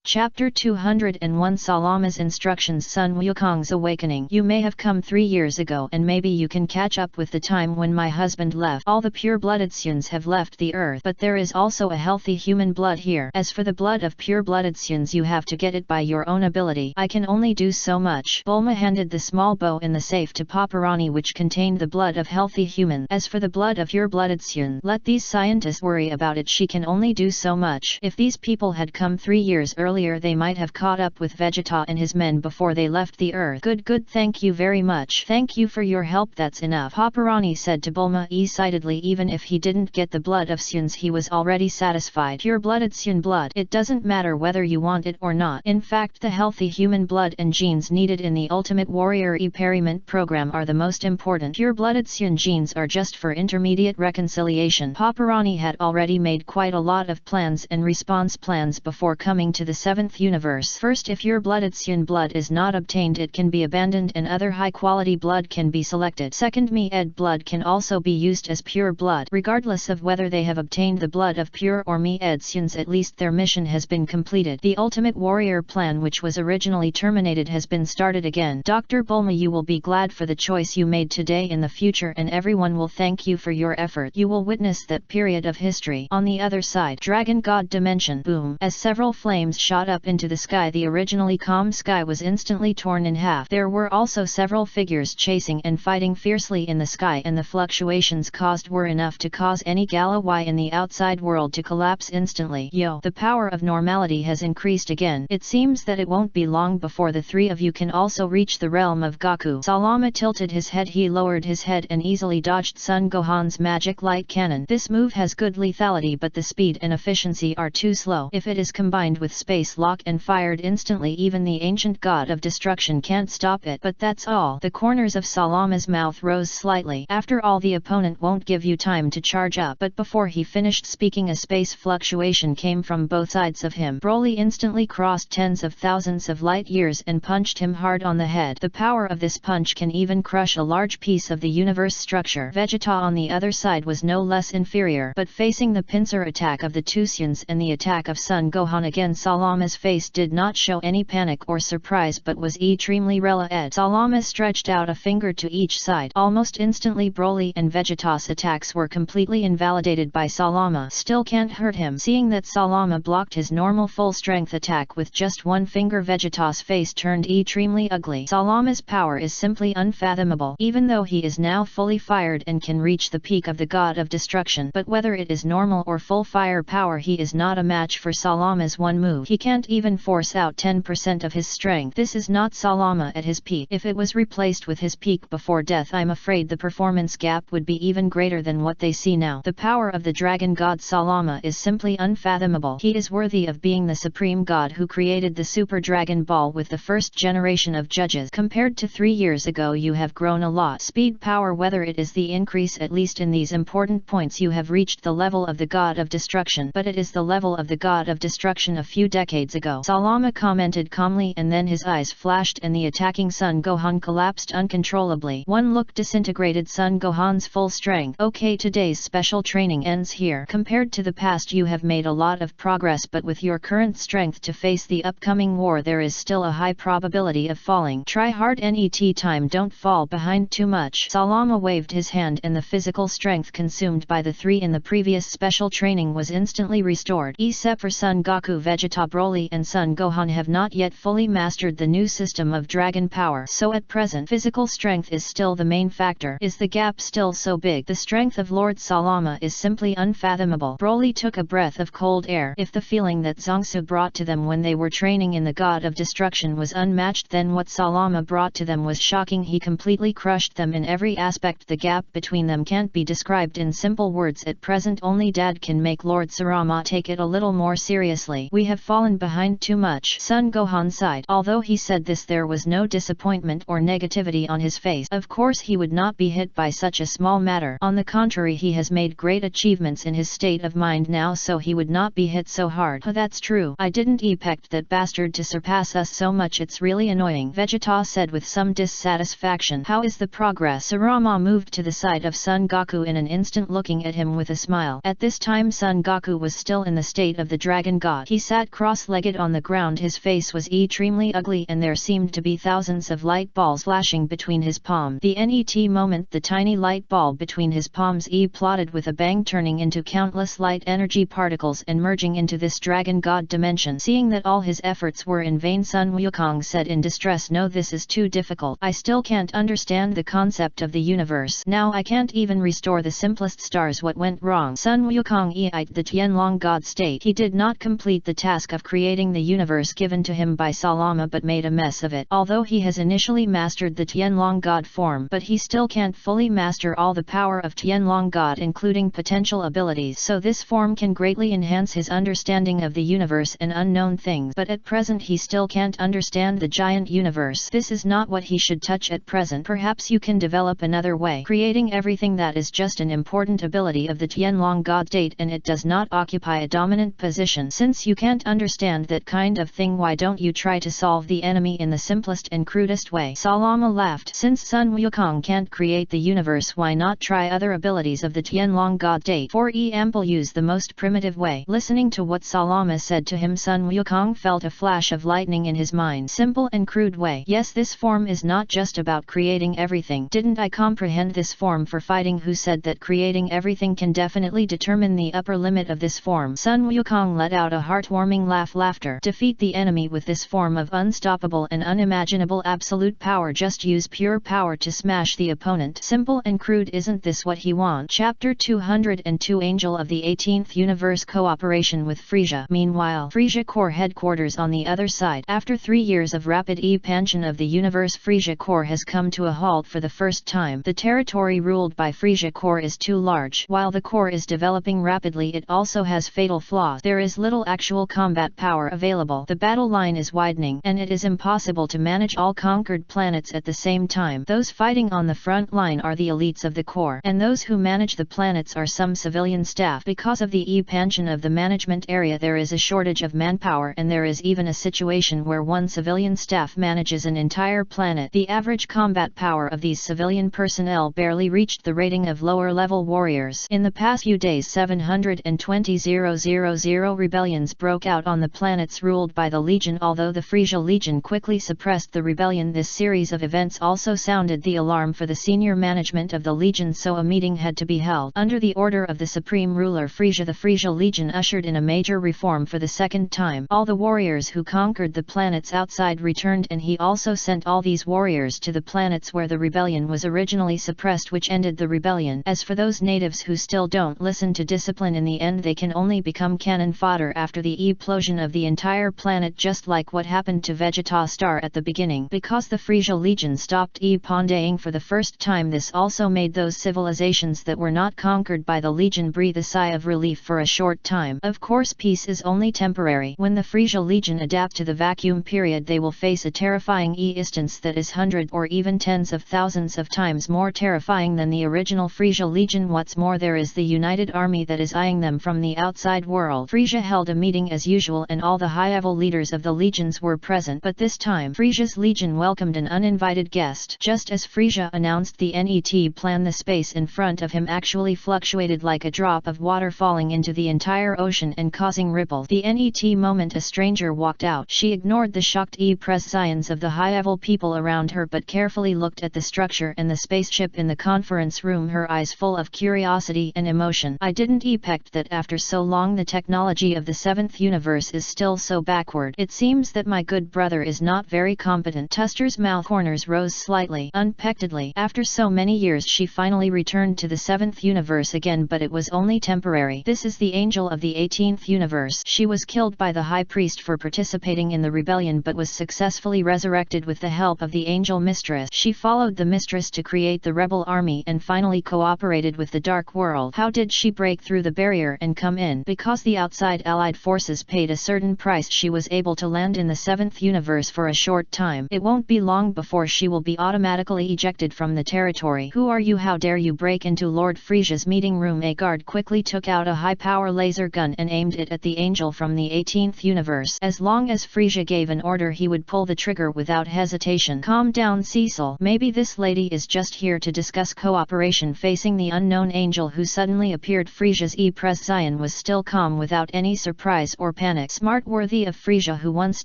Chapter 201 Salama's Instructions Sun Wukong's Awakening. You may have come 3 years ago and maybe you can catch up with the time when my husband left. All the pure-blooded Suns have left the earth, but there is also a healthy human blood here. As for the blood of pure-blooded Suns, you have to get it by your own ability. I can only do so much. Bulma handed the small bow in the safe to Paparani, which contained the blood of healthy human. As for the blood of pure-blooded Sun, let these scientists worry about it. She can only do so much. If these people had come 3 years earlier, they might have caught up with Vegeta and his men before they left the earth. Good, thank you very much. Thank you for your help, that's enough. Paparani said to Bulma excitedly. Even if he didn't get the blood of Suns, he was already satisfied. Pure-blooded Sun blood. It doesn't matter whether you want it or not. In fact, the healthy human blood and genes needed in the Ultimate Warrior experiment program are the most important. Pure-blooded Sun genes are just for intermediate reconciliation. Paparani had already made quite a lot of plans and response plans before coming to the 7th universe. First, if pure-blooded Sun blood is not obtained, it can be abandoned and other high-quality blood can be selected. Second, Mi-Ed blood can also be used as pure blood. Regardless of whether they have obtained the blood of pure or Mi-Ed Suns, at least their mission has been completed. The Ultimate Warrior plan, which was originally terminated, has been started again. Dr. Bulma, you will be glad for the choice you made today. In the future, and everyone will thank you for your effort. You will witness that period of history. On the other side, Dragon God Dimension. Boom! As several flames shot up into the sky, the originally calm sky was instantly torn in half. There were also several figures chasing and fighting fiercely in the sky, and the fluctuations caused were enough to cause any galaxy in the outside world to collapse instantly. Yo! The power of normality has increased again. It seems that it won't be long before the three of you can also reach the realm of Goku. Salama tilted his head. He lowered his head and easily dodged Son Gohan's magic light cannon. This move has good lethality, but the speed and efficiency are too slow. If it is combined with space lock and fired instantly, even the ancient god of destruction can't stop it. But that's all. The corners of Salama's mouth rose slightly. After all, the opponent won't give you time to charge up. But before he finished speaking, a space fluctuation came from both sides of him. Broly instantly crossed tens of thousands of light years and punched him hard on the head. The power of this punch can even crush a large piece of the universe structure. Vegeta on the other side was no less inferior, but facing the pincer attack of the two Suns and the attack of Son Gohan again, Salama's face did not show any panic or surprise, but was extremely relaxed. Salama stretched out a finger to each side. Almost instantly, Broly and Vegeta's attacks were completely invalidated by Salama. Still can't hurt him. Seeing that Salama blocked his normal full-strength attack with just one finger, Vegeta's face turned extremely ugly. Salama's power is simply unfathomable, even though he is now fully fired and can reach the peak of the god of destruction. But whether it is normal or full fire power, he is not a match for Salama's one move. He can't even force out 10% of his strength. This is not Salama at his peak. If it was replaced with his peak before death, I'm afraid the performance gap would be even greater than what they see now. The power of the dragon god Salama is simply unfathomable. He is worthy of being the supreme god who created the Super Dragon Ball with the first generation of judges. Compared to 3 years ago, you have grown a lot. Speed, power, whether it is the increase, at least in these important points you have reached the level of the god of destruction, but it is the level of the god of destruction a few decades ago. Salama commented calmly, and then his eyes flashed and the attacking Son Gohan collapsed uncontrollably. One look disintegrated Son Gohan's full strength. Okay, today's special training ends here. Compared to the past, you have made a lot of progress, but with your current strength to face the upcoming war, there is still a high probability of falling. Try hard net time, don't fall behind too much. Salama waved his hand and the physical strength consumed by the three in the previous special training was instantly restored. Except for Son Goku, Vegeta, Broly and Son Gohan have not yet fully mastered the new system of dragon power. So at present, physical strength is still the main factor. Is the gap still so big? The strength of Lord Salama is simply unfathomable. Broly took a breath of cold air. If the feeling that Zongsu brought to them when they were training in the god of destruction was unmatched, then what Salama brought to them was shocking. He completely crushed them in every aspect. The gap between them can't be described in simple words. At present, only Dad can make Lord Sarama take it a little more seriously. We have fallen behind too much. Son Gohan sighed. Although he said this, there was no disappointment or negativity on his face. Of course, he would not be hit by such a small matter. On the contrary, he has made great achievements in his state of mind now, so he would not be hit so hard. That's true. I didn't expect that bastard to surpass us so much. It's really annoying, Vegeta said with some dissatisfaction. How is the progress? Sarama moved to the side of Son Goku in an instant, looking at him with a smile. At this time, Son Goku was still in the state of the dragon god. He sat cross cross-legged on the ground. His face was extremely ugly and there seemed to be thousands of light balls flashing between his palms. The net moment the tiny light ball between his palms plotted with a bang, turning into countless light energy particles and merging into this dragon god dimension. Seeing that all his efforts were in vain, Sun Wukong said in distress, "No, this is too difficult. I still can't understand the concept of the universe. Now I can't even restore the simplest stars. What went wrong?" Sun Wukong eyed the Tianlong god state. He did not complete the task of creating the universe given to him by Salama but made a mess of it. Although he has initially mastered the Tianlong god form, but he still can't fully master all the power of Tianlong god, including potential abilities. So this form can greatly enhance his understanding of the universe and unknown things. But at present he still can't understand the giant universe. This is not what he should touch at present. Perhaps you can develop another way. Creating everything, that is just an important ability of the Tianlong god state, and it does not occupy a dominant position. Since you can't understand that kind of thing, why don't you try to solve the enemy in the simplest and crudest way? Salama laughed. Since Sun Wukong can't create the universe, why not try other abilities of the Tianlong god state? For example, use the most primitive way. Listening to what Salama said to him, Sun Wukong felt a flash of lightning in his mind. Simple and crude way. Yes, this form is not just about creating everything. Didn't I comprehend this form for fighting? Who said that creating everything can definitely determine the upper limit of this form? Sun Wukong let out a heartwarming laughter. Defeat the enemy with this form of unstoppable and unimaginable absolute power. Just use pure power to smash the opponent. Simple and crude. Isn't this what he wants? Chapter 202, Angel of the 18th Universe, cooperation with Frisia. Meanwhile, Frisia Corps headquarters on the other side. After 3 years of rapid expansion of the universe, Frisia Corps has come to a halt for the first time. The territory ruled by Frisia Corps is too large. While the Corps is developing rapidly, it also has fatal flaws. There is little actual combat power available. The battle line is widening, and it is impossible to manage all conquered planets at the same time. Those fighting on the front line are the elites of the Corps, and those who manage the planets are some civilian staff. Because of the expansion of the management area, there is a shortage of manpower, and there is even a situation where one civilian staff manages an entire planet. The average combat power of these civilian personnel barely reached the rating of lower-level warriors. In the past few days, 720,000 rebellions broke out on the planets ruled by the Legion. Although the Frisia Legion quickly suppressed the rebellion, this series of events also sounded the alarm for the senior management of the Legion, so a meeting had to be held. Under the order of the supreme ruler Frisia, the Frisia Legion ushered in a major reform for the second time. All the warriors who conquered the planets outside returned, and he also sent all these warriors to the planets where the rebellion was originally suppressed, which ended the rebellion. As for those natives who still don't listen to discipline, in the end they can only become cannon fodder after the explosion of the entire planet, just like what happened to Vegeta Star at the beginning. Because the Frisia Legion stopped Pondaing for the first time, this also made those civilizations that were not conquered by the Legion breathe a sigh of relief for a short time. Of course, peace is only temporary. When the Frisia Legion adapt to the vacuum period, they will face a terrifying instance that is hundreds or even tens of thousands of times more terrifying than the original Frisia Legion. What's more, there is the United Army that is eyeing them from the outside world. Frisia held a meeting as usual, and all the high-level leaders of the legions were present, but this time Frisia's legion welcomed an uninvited guest. Just as Frisia announced the NET plan, the space in front of him actually fluctuated like a drop of water falling into the entire ocean and causing ripples. The NET moment a stranger walked out. She ignored the shocked prescience of the high-level people around her, but carefully looked at the structure and the spaceship in the conference room, her eyes full of curiosity and emotion. I didn't expect that after so long the technology of the 7th universe is still so backward. It seems that my good brother is not very competent. Tuster's mouth corners rose slightly. Unexpectedly, after so many years, she finally returned to the 7th universe again, but it was only temporary. This is the angel of the 18th universe. She was killed by the high priest for participating in the rebellion, but was successfully resurrected with the help of the angel mistress. She followed the mistress to create the rebel army and finally cooperated with the dark world. How did she break through the barrier and come in? Because the outside allied forces paid a certain price, she was able to land in the 7th universe for a short time. It won't be long before she will be automatically ejected from the territory. Who are you? How dare you break into Lord Frisia's meeting room? A guard quickly took out a high-power laser gun and aimed it at the angel from the 18th universe. As long as Frisia gave an order, he would pull the trigger without hesitation. Calm down, Cecil. Maybe this lady is just here to discuss cooperation. Facing the unknown angel who suddenly appeared, Frisia's prescience was still calm without any surprise or panic. smart, worthy of Frisia, who once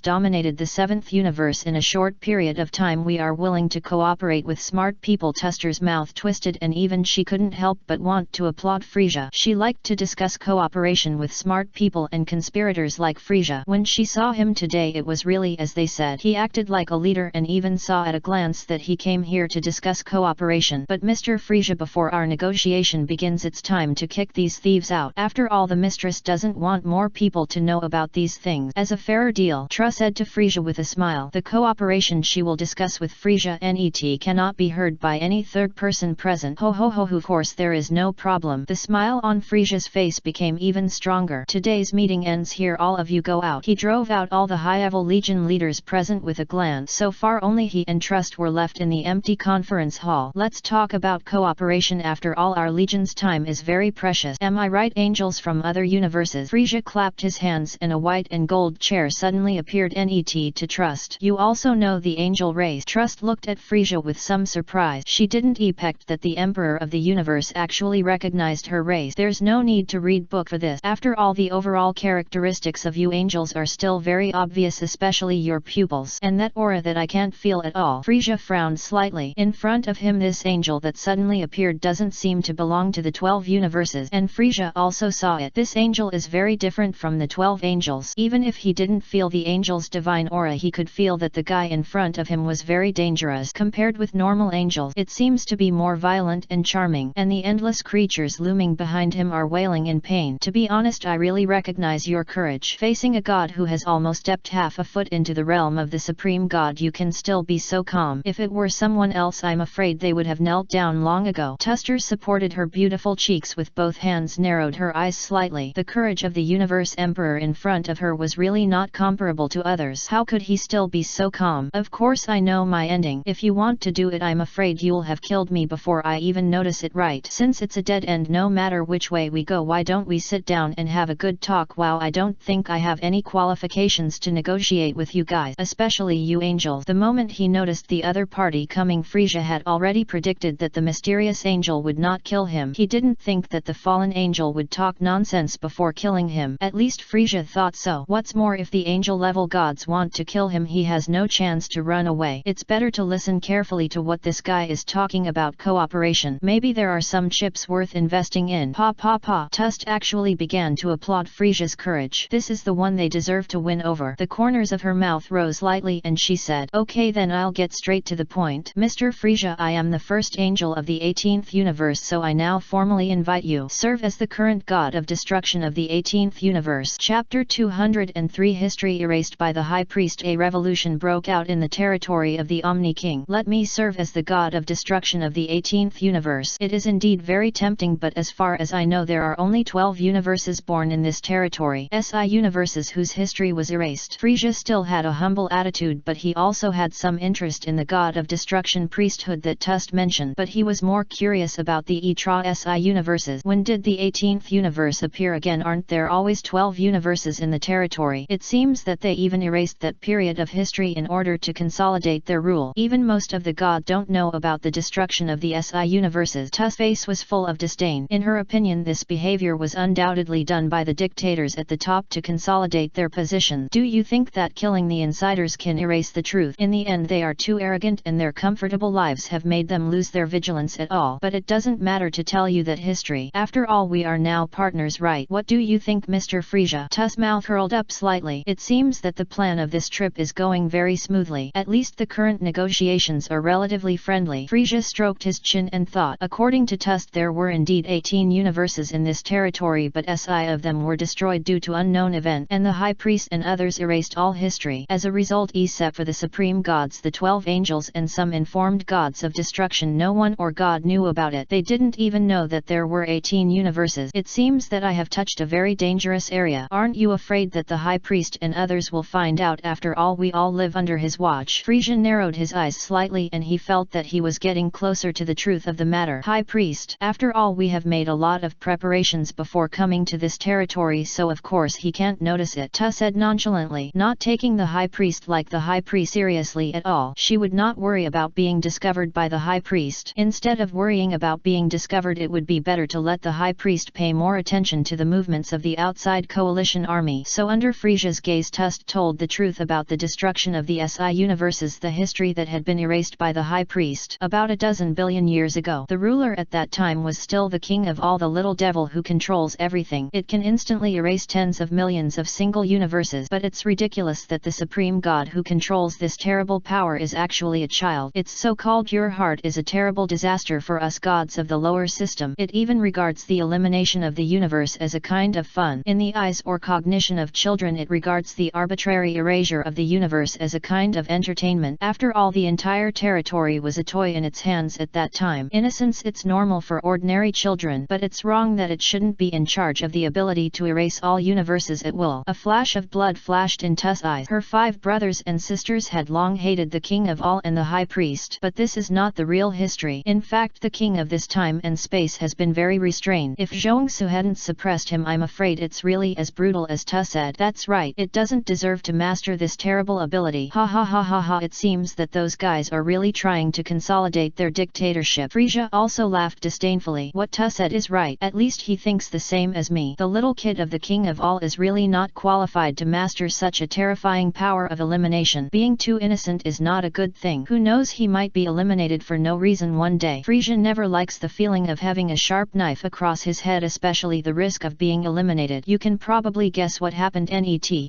dominated the 7th universe in a short period of time. We are willing to cooperate with smart people. Tuster's mouth twisted, and even she couldn't help but want to applaud Frisia. She liked to discuss cooperation with smart people and conspirators like Frisia. When she saw him today, it was really as they said. He acted like a leader and even saw at a glance that he came here to discuss cooperation. But Mr. Frisia, before our negotiation begins, it's time to kick these thieves out. After all, the mistress doesn't want more people to know about these things. As a fairer deal, Tra said to Frisia with a smile, the cooperation she will discuss with Frisia net cannot be heard by any third person present. Ho ho ho, of course there is no problem. The smile on Frisia's face became even stronger. Today's meeting ends here, all of you go out. He drove out all the high-level Legion leaders present with a glance. So far only he and Trust were left in the empty conference hall. Let's talk about cooperation. After all, our Legion's time is very precious. Am I right, angels from other universes? Frisia clapped his hands and a white and gold chair suddenly appeared net to Trust. You also know the angel race? Trust looked at Frisia with some surprise. She didn't expect that the Emperor of the universe actually recognized her race. There's no need to read book for this. After all, the overall characteristics of you angels are still very obvious, especially your pupils. And that aura that I can't feel at all. Frisia frowned slightly. In front of him, this angel that suddenly appeared doesn't seem to belong to the 12 universes, and Frisia also saw it. This angel is very different from the 12 angels. Even if he didn't feel the angel's divine aura, he could feel that the guy in front of him was very dangerous. Compared with normal angels, it seems to be more violent and charming, and the endless creatures looming behind him are wailing in pain. To be honest, I really recognize your courage. Facing a god who has almost stepped half a foot into the realm of the supreme god, you can still be so calm. If it were someone else, I'm afraid they would have knelt down long ago. Tuster supported her beautiful cheeks with both hands, narrowed her eyes slightly. The courage of the universe emperor in front of her was really not comparable to others. How could he still be so calm? Of course I know my ending. If you want to do it, I'm afraid you'll have killed me before I even notice it. Right, since it's a dead end no matter which way we go, why don't we sit down and have a good talk? Wow, I don't think I have any qualifications to negotiate with you guys, especially you angels. The moment he noticed the other party coming, Frisia had already predicted that the mysterious angel would not kill him. He didn't think that the fallen angel would talk nonsense before killing him. At least Frisia thought so. What's more, if the angel level gods want to kill him, he has no chance to run away. It's better to listen carefully to what this guy is talking about. Cooperation. Maybe there are some chips worth investing in. Pa pa pa. Tust actually began to applaud Frisia's courage. This is the one they deserve to win over. The corners of her mouth rose lightly and she said, okay then, I'll get straight to the point. Mr. Frisia, I am the first angel of the 18th universe, so I now formally invite you. Serve as the current god of destruction of the 18th universe. Chapter 203. History erased by the High Priest. A revolution broke out in the territory of the Omni King. Let me serve as the god of destruction of the 18th universe. It is indeed very tempting, but as far as I know there are only 12 universes born in this territory. SI universes whose history was erased. Frisia still had a humble attitude, but he also had some interest in the god of destruction priesthood that Tust mentioned. But he was more curious about the Etra SI universes. When did the 18th universe appear again? Aren't there always 12 universes in the territory? It seems that they even erased that period of history in order to consolidate their rule. Even most of the gods don't know about the destruction of the SI universes. Tust's face was full of disdain. In her opinion, this behavior was undoubtedly done by the dictators at the top to consolidate their position. Do you think that killing the insiders can erase the truth? In the end, they are too arrogant and their comfortable lives have made them lose their vigilance at all. But it doesn't matter to tell you that history. After all, we are now partners, right? What do you think, Mr. Frisia? Tust's mouth curled up slightly. It seems that the plan of this trip is going very smoothly. At least the current negotiations are relatively friendly. Frisia stroked his chin and thought. According to Tust, there were indeed 18 universes in this territory, but SI of them were destroyed due to unknown event, and the High Priest and others erased all history. As a result, except for the supreme gods, the 12 angels and some informed gods of destruction, no one or god knew about it. They didn't even know that there were 18 universes. It seems that I have touched a very dangerous area. Aren't you afraid that the High Priest and others will find out? After all, we all live under his watch. Frisia narrowed his eyes slightly and he felt that he was getting closer to the truth of the matter. High Priest, after all, we have made a lot of preparations before coming to this territory, so of course he can't notice it. Tust said nonchalantly, not taking the High Priest like the High Priest seriously at all. She would not worry about being discovered by the High Priest. Instead of worrying about being discovered, it would be better to let the High Priest pay more attention to the movements of the outside coalition army. army. So under Frisia's gaze Tust told the truth about the destruction of the SI universes, the history that had been erased by the High Priest about a dozen billion years ago. The ruler at that time was still the king of all, the little devil who controls everything. It can instantly erase tens of millions of single universes, but it's ridiculous that the supreme god who controls this terrible power is actually a child. Its so-called pure heart is a terrible disaster for us gods of the lower system. It even regards the elimination of the universe as a kind of fun. In the eyes or cognition of children, it regards the arbitrary erasure of the universe as a kind of entertainment. After all, the entire territory was a toy in its hands at that time. Innocence, it's normal for ordinary children, but it's wrong that it shouldn't be in charge of the ability to erase all universes at will. A flash of blood flashed in Tuss' eyes. Her 5 brothers and sisters had long hated the king of all and the high priest, but this is not the real history. In fact, the king of this time and space has been very restrained. If Zhongsu hadn't suppressed him, I'm afraid it's really as brutal as Tuss said. That's right, it doesn't deserve to master this terrible ability. Ha ha ha ha ha. It seems that those guys are really trying to consolidate their dictatorship. Frisia also laughed disdainfully. What Tuss said is right. At least he thinks the same as me. The little kid of the king of all is really not qualified to master such a terrifying power of elimination. Being too innocent is not a good thing. Who knows, he might be eliminated for no reason one day. Frisia never likes the feeling of having a sharp knife across his head, especially the risk of being eliminated. You can probably guess what happened.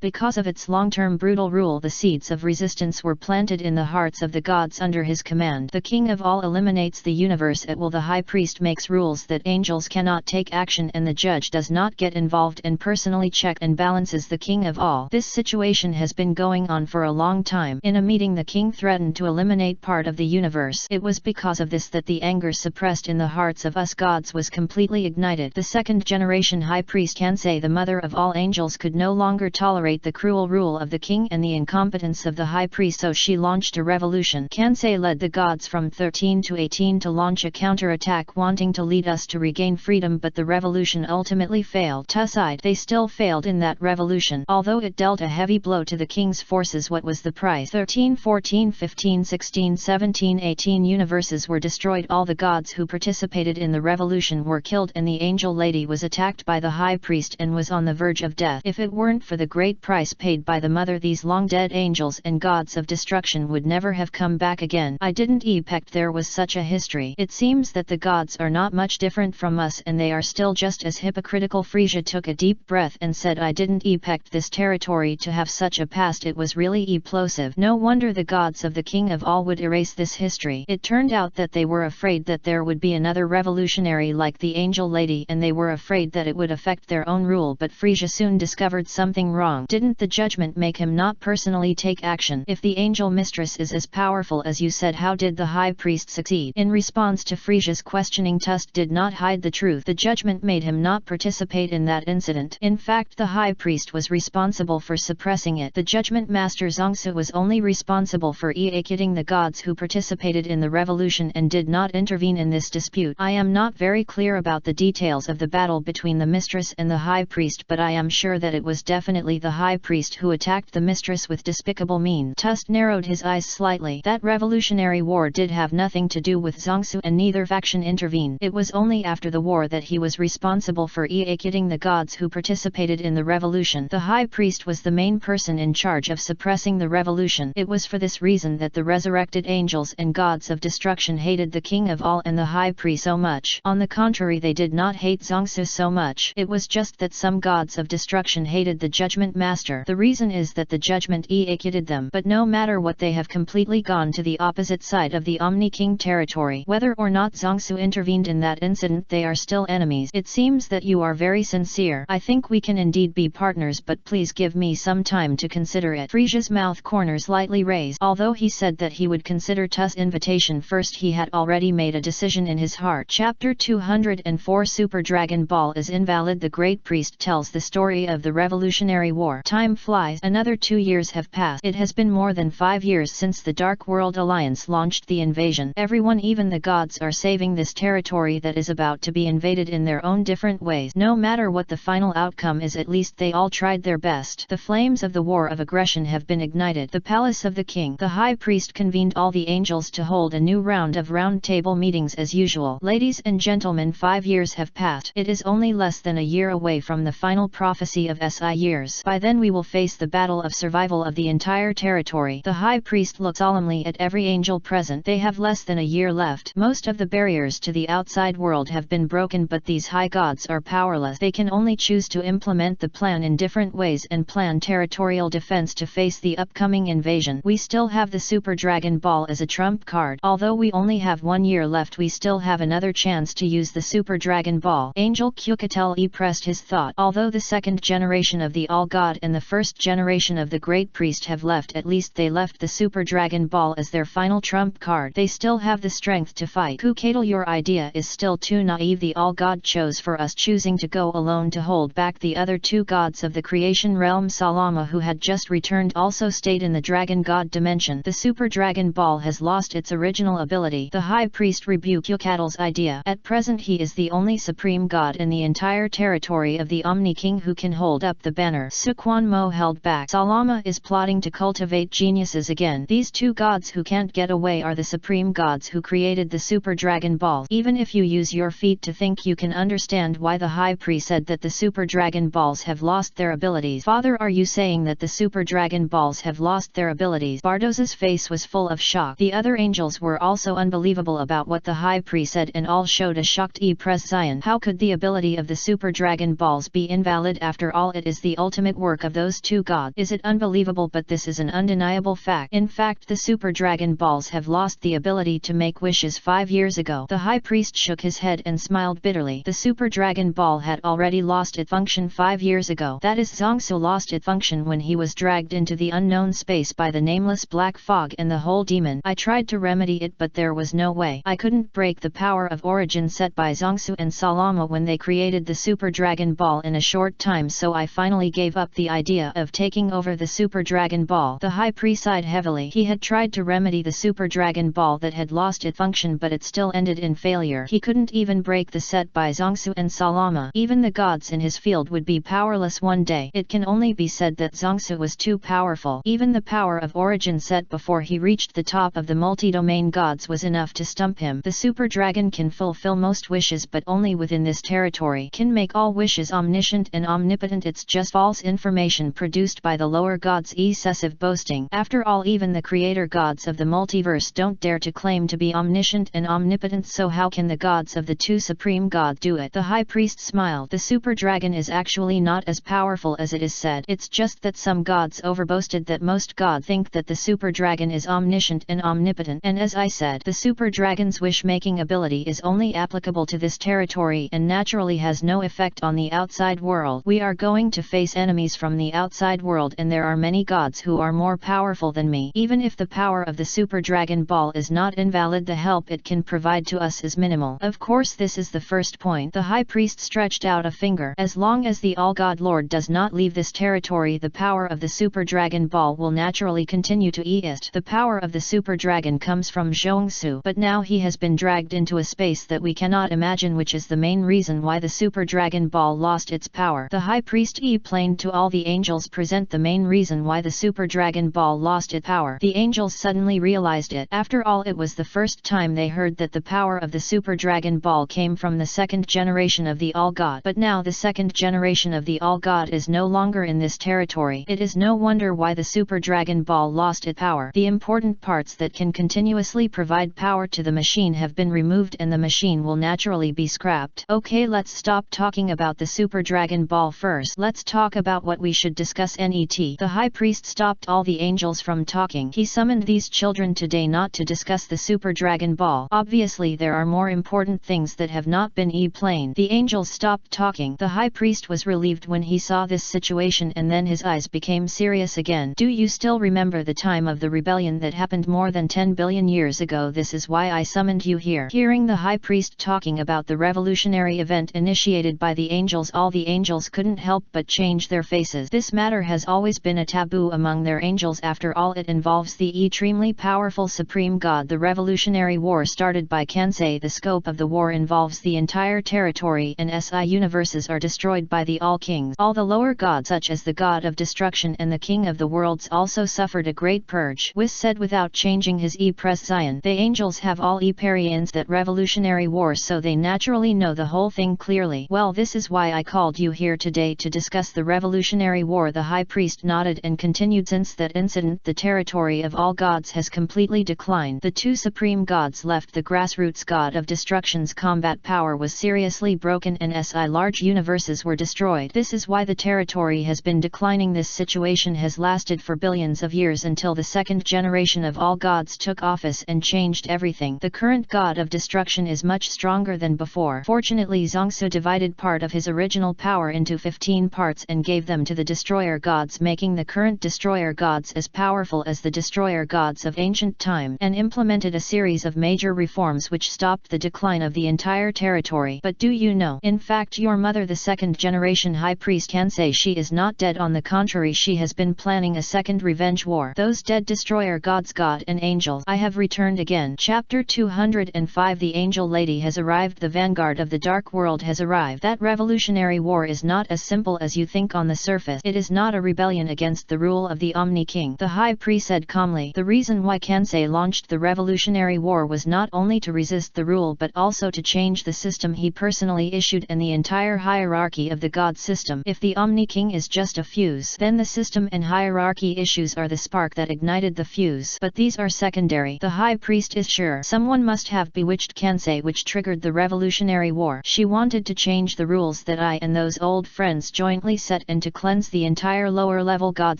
Because of its long-term brutal rule, the seeds of resistance were planted in the hearts of the gods under his command. The king of all eliminates the universe at will. The high priest makes rules that angels cannot take action, and the judge does not get involved and personally check and balances the king of all. This situation has been going on for a long time. In a meeting, the king threatened to eliminate part of the universe. It was because of this that the anger suppressed in the hearts of us gods was completely ignited. The second generation high priest Kansei, the mother of all angels, could no longer tolerate the cruel rule of the king and the incompetence of the high priest, so she launched a revolution. Kansei led the gods from 13 to 18 to launch a counterattack, wanting to lead us to regain freedom, but the revolution ultimately failed. Tuss-eyed, they still failed in that revolution, although it dealt a heavy blow to the king's forces. What was the price? 13, 14, 15, 16, 17, 18 universes were destroyed. All the gods who participated in the revolution were killed, and the angel lady was attacked by the high priest and was on the verge of death. If it weren't for the great price paid by the mother, these long-dead angels and gods of destruction would never have come back again. I didn't expect there was such a history. It seems that the gods are not much different from us, and they are still just as hypocritical. Frisia took a deep breath and said, I didn't expect this territory to have such a past. It was really explosive. No wonder the gods of the king of all would erase this history. It turned out that they were afraid that there would be another revolutionary like the angel lady, and they were afraid that it would affect their own rule. But Frisia soon discovered something wrong. Didn't the judgment make him not personally take action? If the angel mistress is as powerful as you said, how did the high priest succeed? In response to Frisia's questioning, Tuss did not hide the truth. The judgment made him not participate in that incident. In fact, the high priest was responsible for suppressing it. The judgment master Zongsu was only responsible for executing the gods who participated in the revolution and did not intervene in this dispute. I am not very clear about the details of the battle between the mistress and the high priest, but I am sure that it was definitely the high priest who attacked the mistress with despicable means. Tuss narrowed his eyes slightly. That revolutionary war did have nothing to do with Zongsu, and neither faction intervened. It was only after the war that he was responsible for executing the gods who participated in the revolution. The high priest was the main person in charge of suppressing the revolution. It was for this reason that the resurrected angels and gods of destruction hated the king of all and the high priest so much. On the contrary, they did not hate Zongsu so much. It was just that some gods of destruction hated the judgment master. The reason is that the judgment executed them. But no matter what, they have completely gone to the opposite side of the Omni King territory. Whether or not Zongsu intervened in that incident, they are still enemies. It seems that you are very sincere. I think we can indeed be partners, but please give me some time to consider it. Frisia's mouth corners slightly raised. Although he said that he would consider Tuss' invitation first, he had already made a decision in his heart. Chapter 204 Super Dragon Ball is invalid. The great priest tells the story of the Revolutionary War. Time flies. Another 2 years have passed. It has been more than 5 years since the Dark World Alliance launched the invasion. Everyone, even the gods, are saving this territory that is about to be invaded in their own different ways. No matter what the final outcome is, at least they all tried their best. The flames of the war of aggression have been ignited. The palace of the king. The high priest convened all the angels to hold a new round of round table meetings as usual. Ladies and gentlemen, 5 years have passed. It is only less than a year away from the final prophecy possibility of SI years. By then we will face the battle of survival of the entire territory. The high priest looked solemnly at every angel present. They have less than a year left. Most of the barriers to the outside world have been broken, but these high gods are powerless. They can only choose to implement the plan in different ways and plan territorial defense to face the upcoming invasion. We still have the Super Dragon Ball as a trump card. Although we only have 1 year left, we still have another chance to use the Super Dragon Ball. Angel Kukatel pressed his thought. Although the second generation of the All God and the first generation of the Great Priest have left, at least they left the Super Dragon Ball as their final trump card. They still have the strength to fight. Kukatel, your idea is still too naive. The All God chose for us, choosing to go alone to hold back the other two gods of the creation realm. Salama, who had just returned, also stayed in the Dragon God dimension. The Super Dragon Ball has lost its original ability. The High Priest rebuked Kukatel's idea. At present he is the only supreme god in the entire territory of the Omni King who can hold up the banner. Sukwon Mo held back. Salama is plotting to cultivate geniuses again. These two gods who can't get away are the supreme gods who created the Super Dragon Ball. Even if you use your feet to think, you can understand why the High Priest said that the Super Dragon Balls have lost their abilities. Father, are you saying that the Super Dragon Balls have lost their abilities? Bardos's face was full of shock. The other angels were also unbelievable about what the High Priest said, and all showed a shocked expression. How could the ability of the Super Dragon Balls be invalid? After all, it is the ultimate work of those two gods. Is it unbelievable? But this is an undeniable fact. In fact, the Super Dragon Balls have lost the ability to make wishes 5 years ago. The High Priest shook his head and smiled bitterly. The Super Dragon Ball had already lost its function 5 years ago. That is, Zongsu lost its function when he was dragged into the unknown space by the nameless black fog and the whole demon. I tried to remedy it, but there was no way. I couldn't break the power of origin set by Zongsu and Salama when they created the Super Dragon Ball in a short time, so I finally gave up the idea of taking over the Super Dragon Ball. The High Priest sighed heavily. He had tried to remedy the Super Dragon Ball that had lost its function, but it still ended in failure. He couldn't even break the set by Zongsu and Salama. Even the gods in his field would be powerless one day. It can only be said that Zongsu was too powerful. Even the power of origin set before he reached the top of the multi-domain gods was enough to stump him. The Super Dragon can fulfill most wishes, but only within this territory. Can make all wishes omniscient and omnipotent. It's just false information produced by the lower gods' excessive boasting. After all, even the creator gods of the multiverse don't dare to claim to be omniscient and omnipotent, so how can the gods of the two supreme gods do it? The High Priest smiled. The Super Dragon is actually not as powerful as it is said. It's just that some gods overboasted that most gods think that the Super Dragon is omniscient and omnipotent. And as I said, the Super Dragon's wish-making ability is only applicable to this territory and naturally has no effect on the outside world. We are going to face enemies from the outside world, and there are many gods who are more powerful than me. Even if the power of the Super Dragon Ball is not invalid, the help it can provide to us is minimal. Of course, this is the first point. The High Priest stretched out a finger. As long as the All-God Lord does not leave this territory, the power of the Super Dragon Ball will naturally continue to exist. The power of the Super Dragon comes from Zhongsu, but now he has been dragged into a space that we cannot imagine, which is the main reason why the Super Dragon Ball lost its power. The High Priest explained to all the angels present the main reason why the Super Dragon Ball lost its power. The angels suddenly realized it. After all, it was the first time they heard that the power of the Super Dragon Ball came from the second generation of the All-God. But now the second generation of the All-God is no longer in this territory. It is no wonder why the Super Dragon Ball lost its power. The important parts that can continuously provide power to the machine have been removed, and the machine will naturally be scrapped. Okay, let's stop talking about the Super Dragon Ball first. Let's talk about what we should discuss. Net. The High Priest stopped all the angels from talking. He summoned these children today not to discuss the Super Dragon Ball. Obviously there are more important things that have not been explained. The angels stopped talking. The High Priest was relieved when he saw this situation, and then his eyes became serious again. Do you still remember the time of the rebellion that happened more than 10 billion years ago? This is why I summoned you here. Hearing the High Priest talking about the revolutionary event initiated by the angels, all the angels couldn't help but change their faces. This matter has always been a taboo among their angels. After all, it involves the extremely powerful supreme god. The revolutionary war started by Kansei. The scope of the war involves the entire territory, and SI universes are destroyed by the All Kings. All the lower gods, such as the god of destruction and the king of the worlds, also suffered a great purge. Whis said without changing his expression. The angels have all experienced that revolutionary war, so they naturally know the whole thing clearly. Well, this is why I called you here today, Kensei to discuss the Revolutionary War. The High Priest nodded and continued. Since that incident, the territory of all gods has completely declined. The two supreme gods left. The grassroots god of destruction's combat power was seriously broken and large universes were destroyed. This is why the territory has been declining. This situation has lasted for billions of years until the second generation of all gods took office and changed everything. The current god of destruction is much stronger than before. Fortunately, Zongsu divided part of his original power into 15 parts and gave them to the destroyer gods, making the current destroyer gods as powerful as the destroyer gods of ancient time, and implemented a series of major reforms which stopped the decline of the entire territory. But do you know, in fact your mother, the second generation High Priest Kensei, she is not dead. On the contrary, she has been planning a second revenge war. Those dead destroyer gods, God and angels, I have returned again. Chapter 205. The Angel Lady has arrived. The vanguard of the dark world has arrived. That revolutionary war is not as simple as you think on the surface. It is not a rebellion against the rule of the Omni King. The High Priest said calmly. The reason why Kensei launched the revolutionary war was not only to resist the rule but also to change the system he personally issued and the entire hierarchy of the god system. If the Omni King is just a fuse, then the system and hierarchy issues are the spark that ignited the fuse. But these are secondary. The High Priest is sure someone must have bewitched Kensei, which triggered the revolutionary war. She wanted to change the rules that I and those old friends jointly set and to cleanse the entire lower level god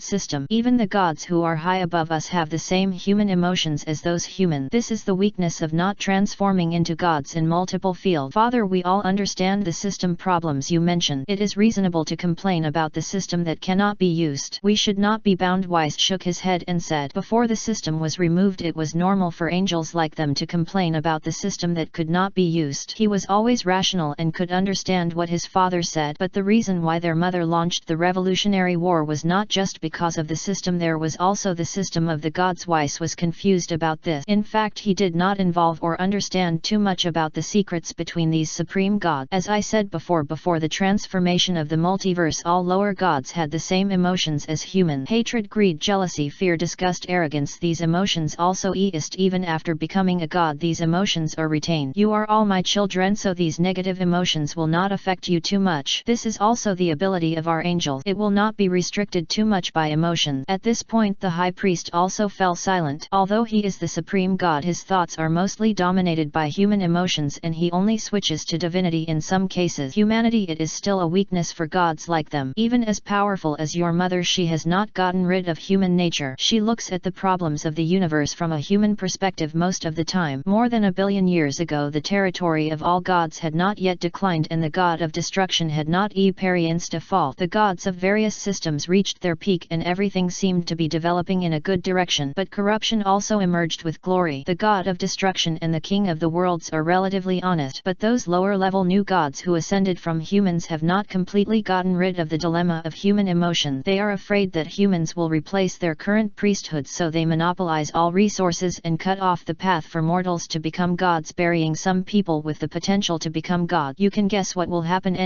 system. Even the gods who are high above us have the same human emotions as those humans. This is the weakness of not transforming into gods in multiple fields. Father, we all understand the system problems you mentioned. It is reasonable to complain about the system that cannot be used. We should not be bound. Weiss shook his head and said, before the system was removed it was normal for angels like them to complain about the system that could not be used. He was always rational and could understand what his father said. But the reason why their mother launched the revolutionary war was not just because of the system, there was also the system of the gods. Weiss was confused about this. In fact, he did not involve or understand too much about the secrets between these supreme gods. As I said before the transformation of the multiverse, all lower gods had the same emotions as humans: hatred, greed, jealousy, fear, disgust, arrogance. These emotions also exist even after becoming a god. These emotions are retained. You are all my children, so these negative emotions will not affect you too much. This is also the ability of our angels. It will not be restricted too much by emotions. At this point the High Priest also fell silent. Although he is the supreme god, his thoughts are mostly dominated by human emotions and he only switches to divinity in some cases. Humanity, it is still a weakness for gods like them. Even as powerful as your mother, she has not gotten rid of human nature. She looks at the problems of the universe from a human perspective most of the time. More than a billion years ago the territory of all gods had not yet declined and the god of destruction had not experienced a fall. The gods of various systems reached their peak and everything seemed to be developing in a good direction. But corruption also emerged with glory. The god of destruction and the king of the worlds are relatively honest, but those lower level new gods who ascended from humans have not completely gotten rid of the dilemma of human emotion. They are afraid that humans will replace their current priesthoods, so they monopolize all resources and cut off the path for mortals to become gods, burying some people with the potential to become god. You can guess what will happen.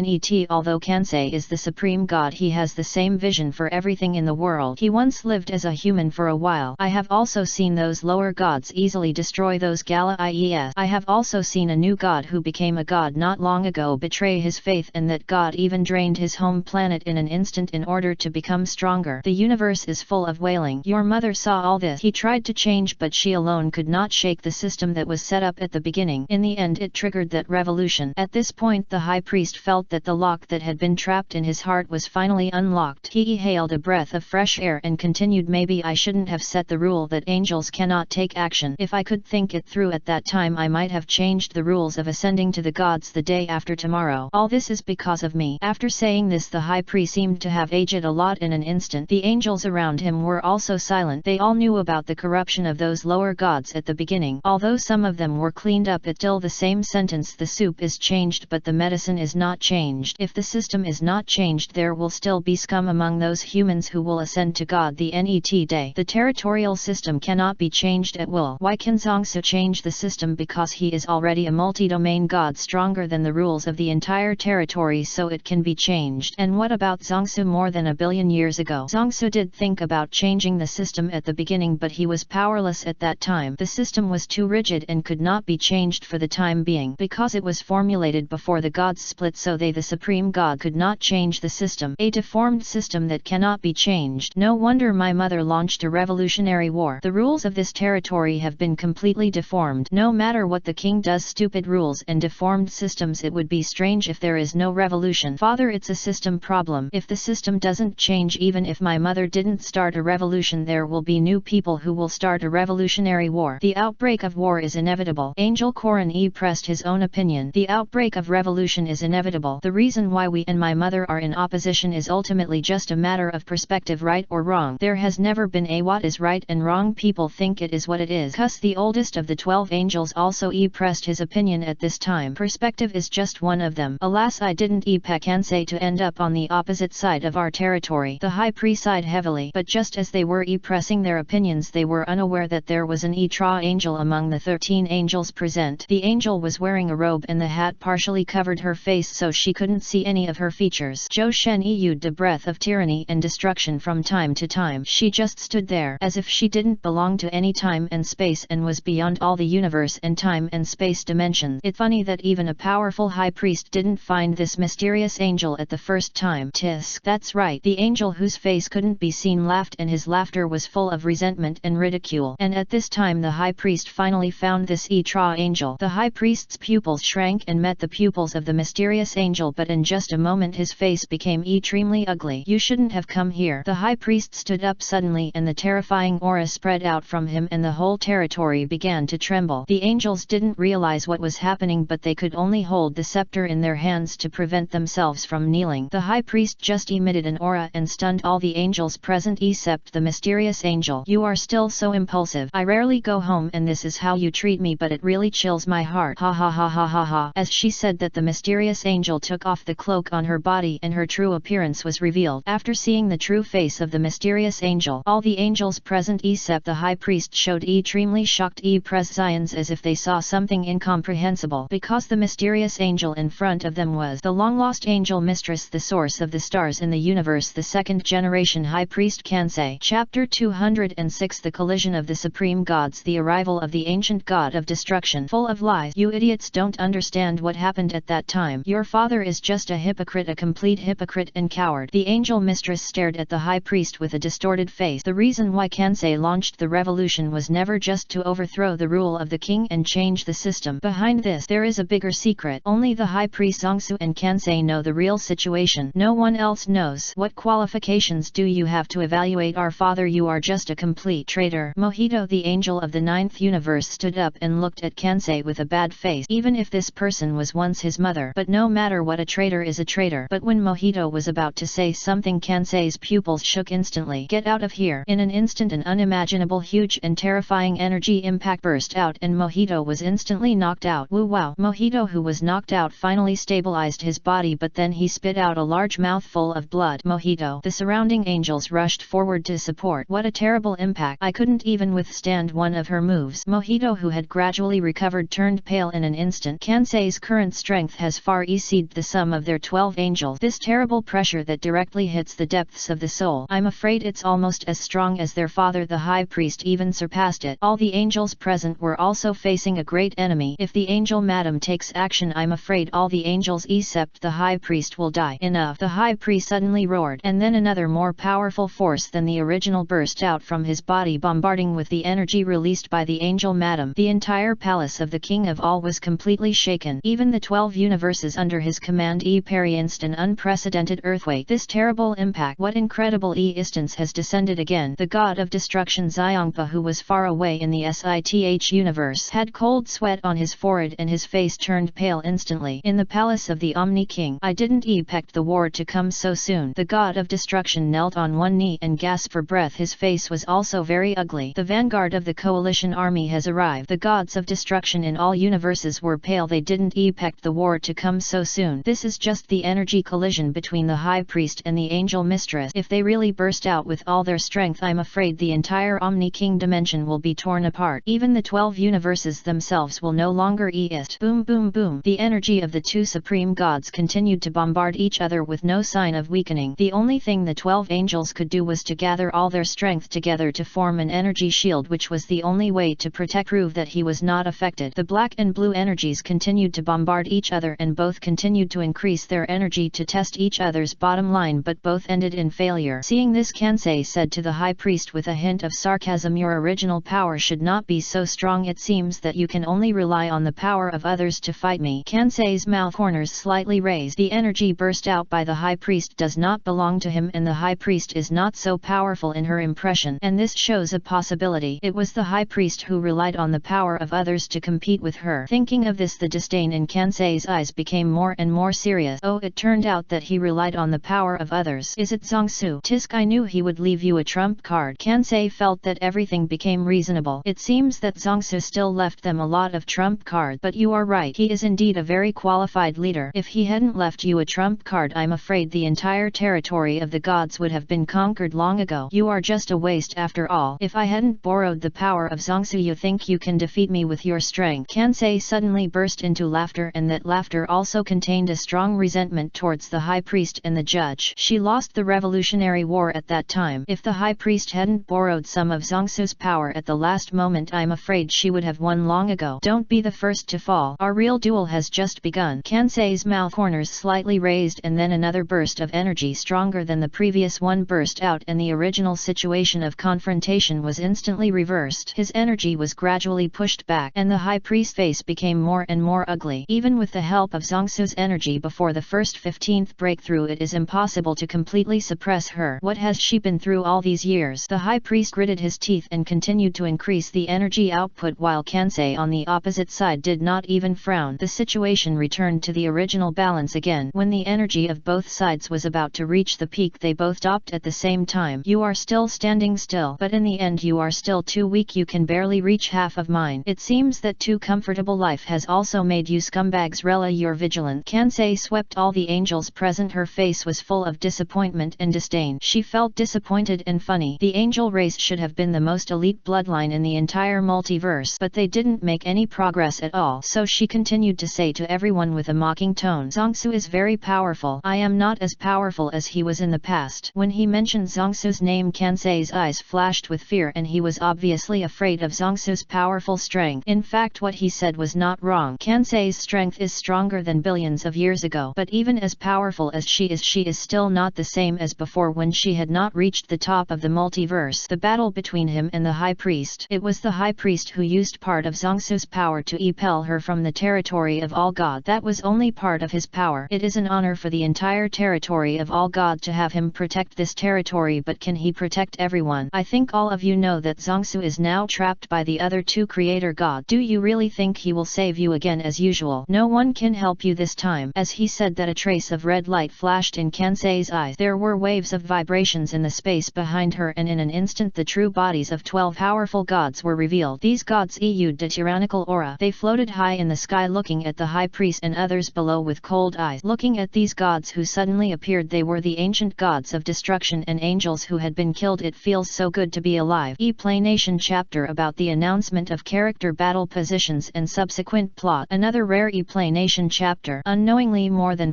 Although Kensei is the supreme god, he has the same vision for everything in the world. He once lived as a human for a while. I have also seen those lower gods easily destroy those Gala IES. I have also seen a new god who became a god not long ago betray his faith, and that god even drained his home planet in an instant in order to become stronger. The universe is full of wailing. Your mother saw all this. He tried to change, but she alone could not shake the system that was set up at the beginning. In the end it triggered that revolution. At this point the High Priest felt that the lock that had been trapped in his heart was finally unlocked. He inhaled a breath of fresh air and continued, maybe I shouldn't have set the rule that angels cannot take action. If I could think it through at that time, I might have changed the rules of ascending to the gods the day after tomorrow. All this is because of me. After saying this, the High Priest seemed to have aged a lot in an instant. The angels around him were also silent. They all knew about the corruption of those lower gods at the beginning. Although some of them were cleaned up, it's still the same sentence: the soup is changed but the medicine is not changed. If the system is not changed, there will still be scum among those humans who will ascend to God the NET day. The territorial system cannot be changed at will. Why can Zongsu change the system? Because he is already a multi-domain god, stronger than the rules of the entire territory, so it can be changed. And what about Zongsu more than a billion years ago? Zongsu did think about changing the system at the beginning, but he was powerless at that time. The system was too rigid and could not be changed for the time being, because it was formulated before the gods split, so they, the supreme god, could not change the system. A deformed system that cannot be changed. No wonder my mother launched a revolutionary war. The rules of this territory have been completely deformed. No matter what the king does, stupid rules and deformed systems. It would be strange if there is no revolution. Father, it's a system problem. If the system doesn't change, even if my mother didn't start a revolution, there will be new people who will start a revolutionary war. The outbreak of war is inevitable. Angel Corin pressed his own opinion. The outbreak of revolution is inevitable. The reason why we and my mother are in opposition is ultimately just a matter of perspective, right or wrong. There has never been a what is right and wrong. People think it is what it is. Cus, the oldest of the 12 angels, also pressed his opinion at this time. Perspective is just one of them. Alas, I didn't Kansai to end up on the opposite side of our territory. The high priest sighed heavily, but just as they were pressing their opinions, they were unaware that there was an Tra angel among the 13 angels present. The angel was wearing a robe and the hat partially covered her face so she couldn't see any of her features. Zhou Shen used a breath of tyranny and destruction from time to time. She just stood there, as if she didn't belong to any time and space and was beyond all the universe and time and space dimensions. It's funny that even a powerful high priest didn't find this mysterious angel at the first time. Tisk. That's right. The angel whose face couldn't be seen laughed, and his laughter was full of resentment and ridicule. And at this time the high priest finally found this Tra angel. The high priest's pupils shrank and met the pupils of the mysterious angel, but in just a moment his face became extremely ugly. You shouldn't have come here. The high priest stood up suddenly and the terrifying aura spread out from him and the whole territory began to tremble. The angels didn't realize what was happening, but they could only hold the scepter in their hands to prevent themselves from kneeling. The high priest just emitted an aura and stunned all the angels present except the mysterious angel. You are still so impulsive. I rarely go home and this is how you treat me, but it really chills my heart. Ha ha ha ha ha ha. As she said that, the mysterious angel took off the cloak on her body and her true appearance was revealed. After seeing the true face of the mysterious angel, all the angels present except the high priest showed extremely shocked pressions as if they saw something incomprehensible, because the mysterious angel in front of them was the long-lost angel mistress, the source of the stars in the universe, the second generation high priest Kansai. Chapter 206. The collision of the supreme gods. The arrival of the ancient god of destruction. Full of lies. You idiots don't understand what happened at that time. Your father is just a hypocrite, a complete hypocrite and coward. The angel mistress stared at the high priest with a distorted face. The reason why Kansai launched the revolution was never just to overthrow the rule of the king and change the system. Behind this there is a bigger secret. Only the high priest Zongsu and Kansai know the real situation. No one else knows. What qualifications do you have to evaluate our father? You are just a complete traitor. Mojito, the angel of the 9th universe, stood up and looked at Kansai with a bad face. Even if this person was once his mother, but no matter what, a traitor is a traitor. But when Mojito was about to say something, Kansai's pupils shook instantly. Get out of here. In an instant an unimaginable, huge and terrifying energy impact burst out and Mojito was instantly knocked out. Woo wow. Mojito, who was knocked out, finally stabilized his body, but then he spit out a large mouthful of blood. Mojito. The surrounding angels rushed forward to support. What a terrible impact. I couldn't even withstand one of her moves. Mojito, who had gradually recovered, turned pale in an instant. Kansai's current strength has far exceeded the sum of their 12 angels. This terrible pressure that directly hits the depths of the soul. I'm afraid it's almost as strong as their father, the high priest, even surpassed it. All the angels present were also facing a great enemy. If the angel madam takes action, I'm afraid all the angels except the high priest will die. Enough. The high priest suddenly roared, and then another more powerful force than the original burst out from his body, bombarding with the energy released by the angel madam. The entire palace of the king of all was completely shaken. Even the 12 universes under his command experienced an unprecedented earthquake. This terrible impact, what incredible instance, has descended again. The god of destruction Xiongpa, who was far away in the SITH universe, had cold sweat on his forehead and his face turned pale instantly. In the palace of the Omni King, I didn't expect the war to come so soon. The god of destruction knelt on one knee and gasped for breath. His face was also very ugly. The vanguard of the coalition army has arrived. The gods of destruction in all universes were pale. They didn't expect the war to come so soon. This is just the energy collision between the high priest and the angel mistress. If they really burst out with all their strength, I'm afraid the entire Omni King dimension will be torn apart. Even the 12 universes themselves will no longer exist. Boom boom boom. The energy of the two supreme gods continued to bombard each other with no sign of weakening. The only thing the 12 angels could do was to gather all their strength together to form an energy shield, which was the only way to prove that he was not affected. The black and blue energies continued to bombard each other and both continued to increase their energy to test each other's bottom line, but both ended in failure. Seeing this, Kansei said to the high priest with a hint of sarcasm, "Your original power should not be so strong. It seems that you can only rely on the power of others to fight me." Kansei's mouth corners slightly raised. The energy burst out by the high priest does not belong to him, and the high priest is not so powerful in her impression, and this shows a possibility. It was the high priest who relied on the power of others to compete with her. Thinking of this, the disdain in Kansei's eyes became more and more serious. Oh, it turned out that he relied on the power of others. Is it Zongsu? Tisk, I knew he would leave you a trump card. Kansei felt that everything became reasonable. It seems that Zongsu still left them a lot of trump cards, but you are right. He is indeed a very qualified leader. If he hadn't left you a trump card, I'm afraid the entire territory of the gods would have been conquered long ago. You are just a waste after all. If I hadn't borrowed the power of Zongsu, you think you can defeat me with your strength? Kansei suddenly burst into laughter, and that laughter also contained a strong resentment towards the high priest and the judge. She lost the Revolutionary War at that time. If the high priest hadn't borrowed some of Zongsu's power at the last moment, I'm afraid she would have won long ago. Don't be the first to fall. Our real duel has just begun. Kansei's mouth corners slightly raised, and then another burst of energy stronger than the previous one burst out, and the original situation of confrontation was instantly reversed. His energy was gradually pushed back, and the high priest's face became more and more ugly. Even with the help of Zongsu's energy before the first 15th breakthrough, it is impossible to completely suppress her. What has she been through all these years? The high priest gritted his teeth and continued to increase the energy output, while Kansei on the opposite side did not even frown. The situation returned to the original balance again. When the energy of both sides was about to reach the peak, they both stopped at the same time. You are still standing still, but in the end you are still too weak. You can barely reach half of mine. It seems that too comfortable life has also made you scumbags. Rela, you're vigilant. Kansei swept all the angels present. Her face was full of disappointment and disdain. She felt disappointed and funny. The angel race should have been the most elite bloodline in the entire multiverse, but they didn't make any progress at all. So she continued to say to everyone with a mocking tone, "Zongsu is very powerful. I am not as powerful as he was in the past." When he mentioned Zongsu's name, Kansei's eyes flashed with fear, and he was obviously afraid of Zongsu's powerful strength. In fact, what he said was not wrong. Kansei's strength is stronger than billions of years ago, but even as powerful as she is still not the same as before, when she had not reached the top of the multiverse. The battle between him and the high priest. It was the high priest who used part of Zongsu's power to expel her from the territory of all God. That was only part of his power. It is an honor for the entire territory of all God to have him protect this territory, but can he protect everyone? I think all of you know that Zongsu is now trapped by the other two creator gods. Do you really think he will save you again as usual? No one can help you this time. As he said that, a trace of red light flashed in Kansei's eyes. There were waves of vibrations in the space behind her, and in an instant the true bodies of 12 powerful gods were revealed. These gods exuded a tyrannical aura. They floated high in the sky, looking at the high priest and others below with cold eyes. Looking at these gods who suddenly appeared, they were the ancient gods of destruction and angels who had been killed. It feels so good to be alive. Explanation chapter about the announcement of character battle positions and subsequent plot. Another rare explanation chapter. Unknowingly, more than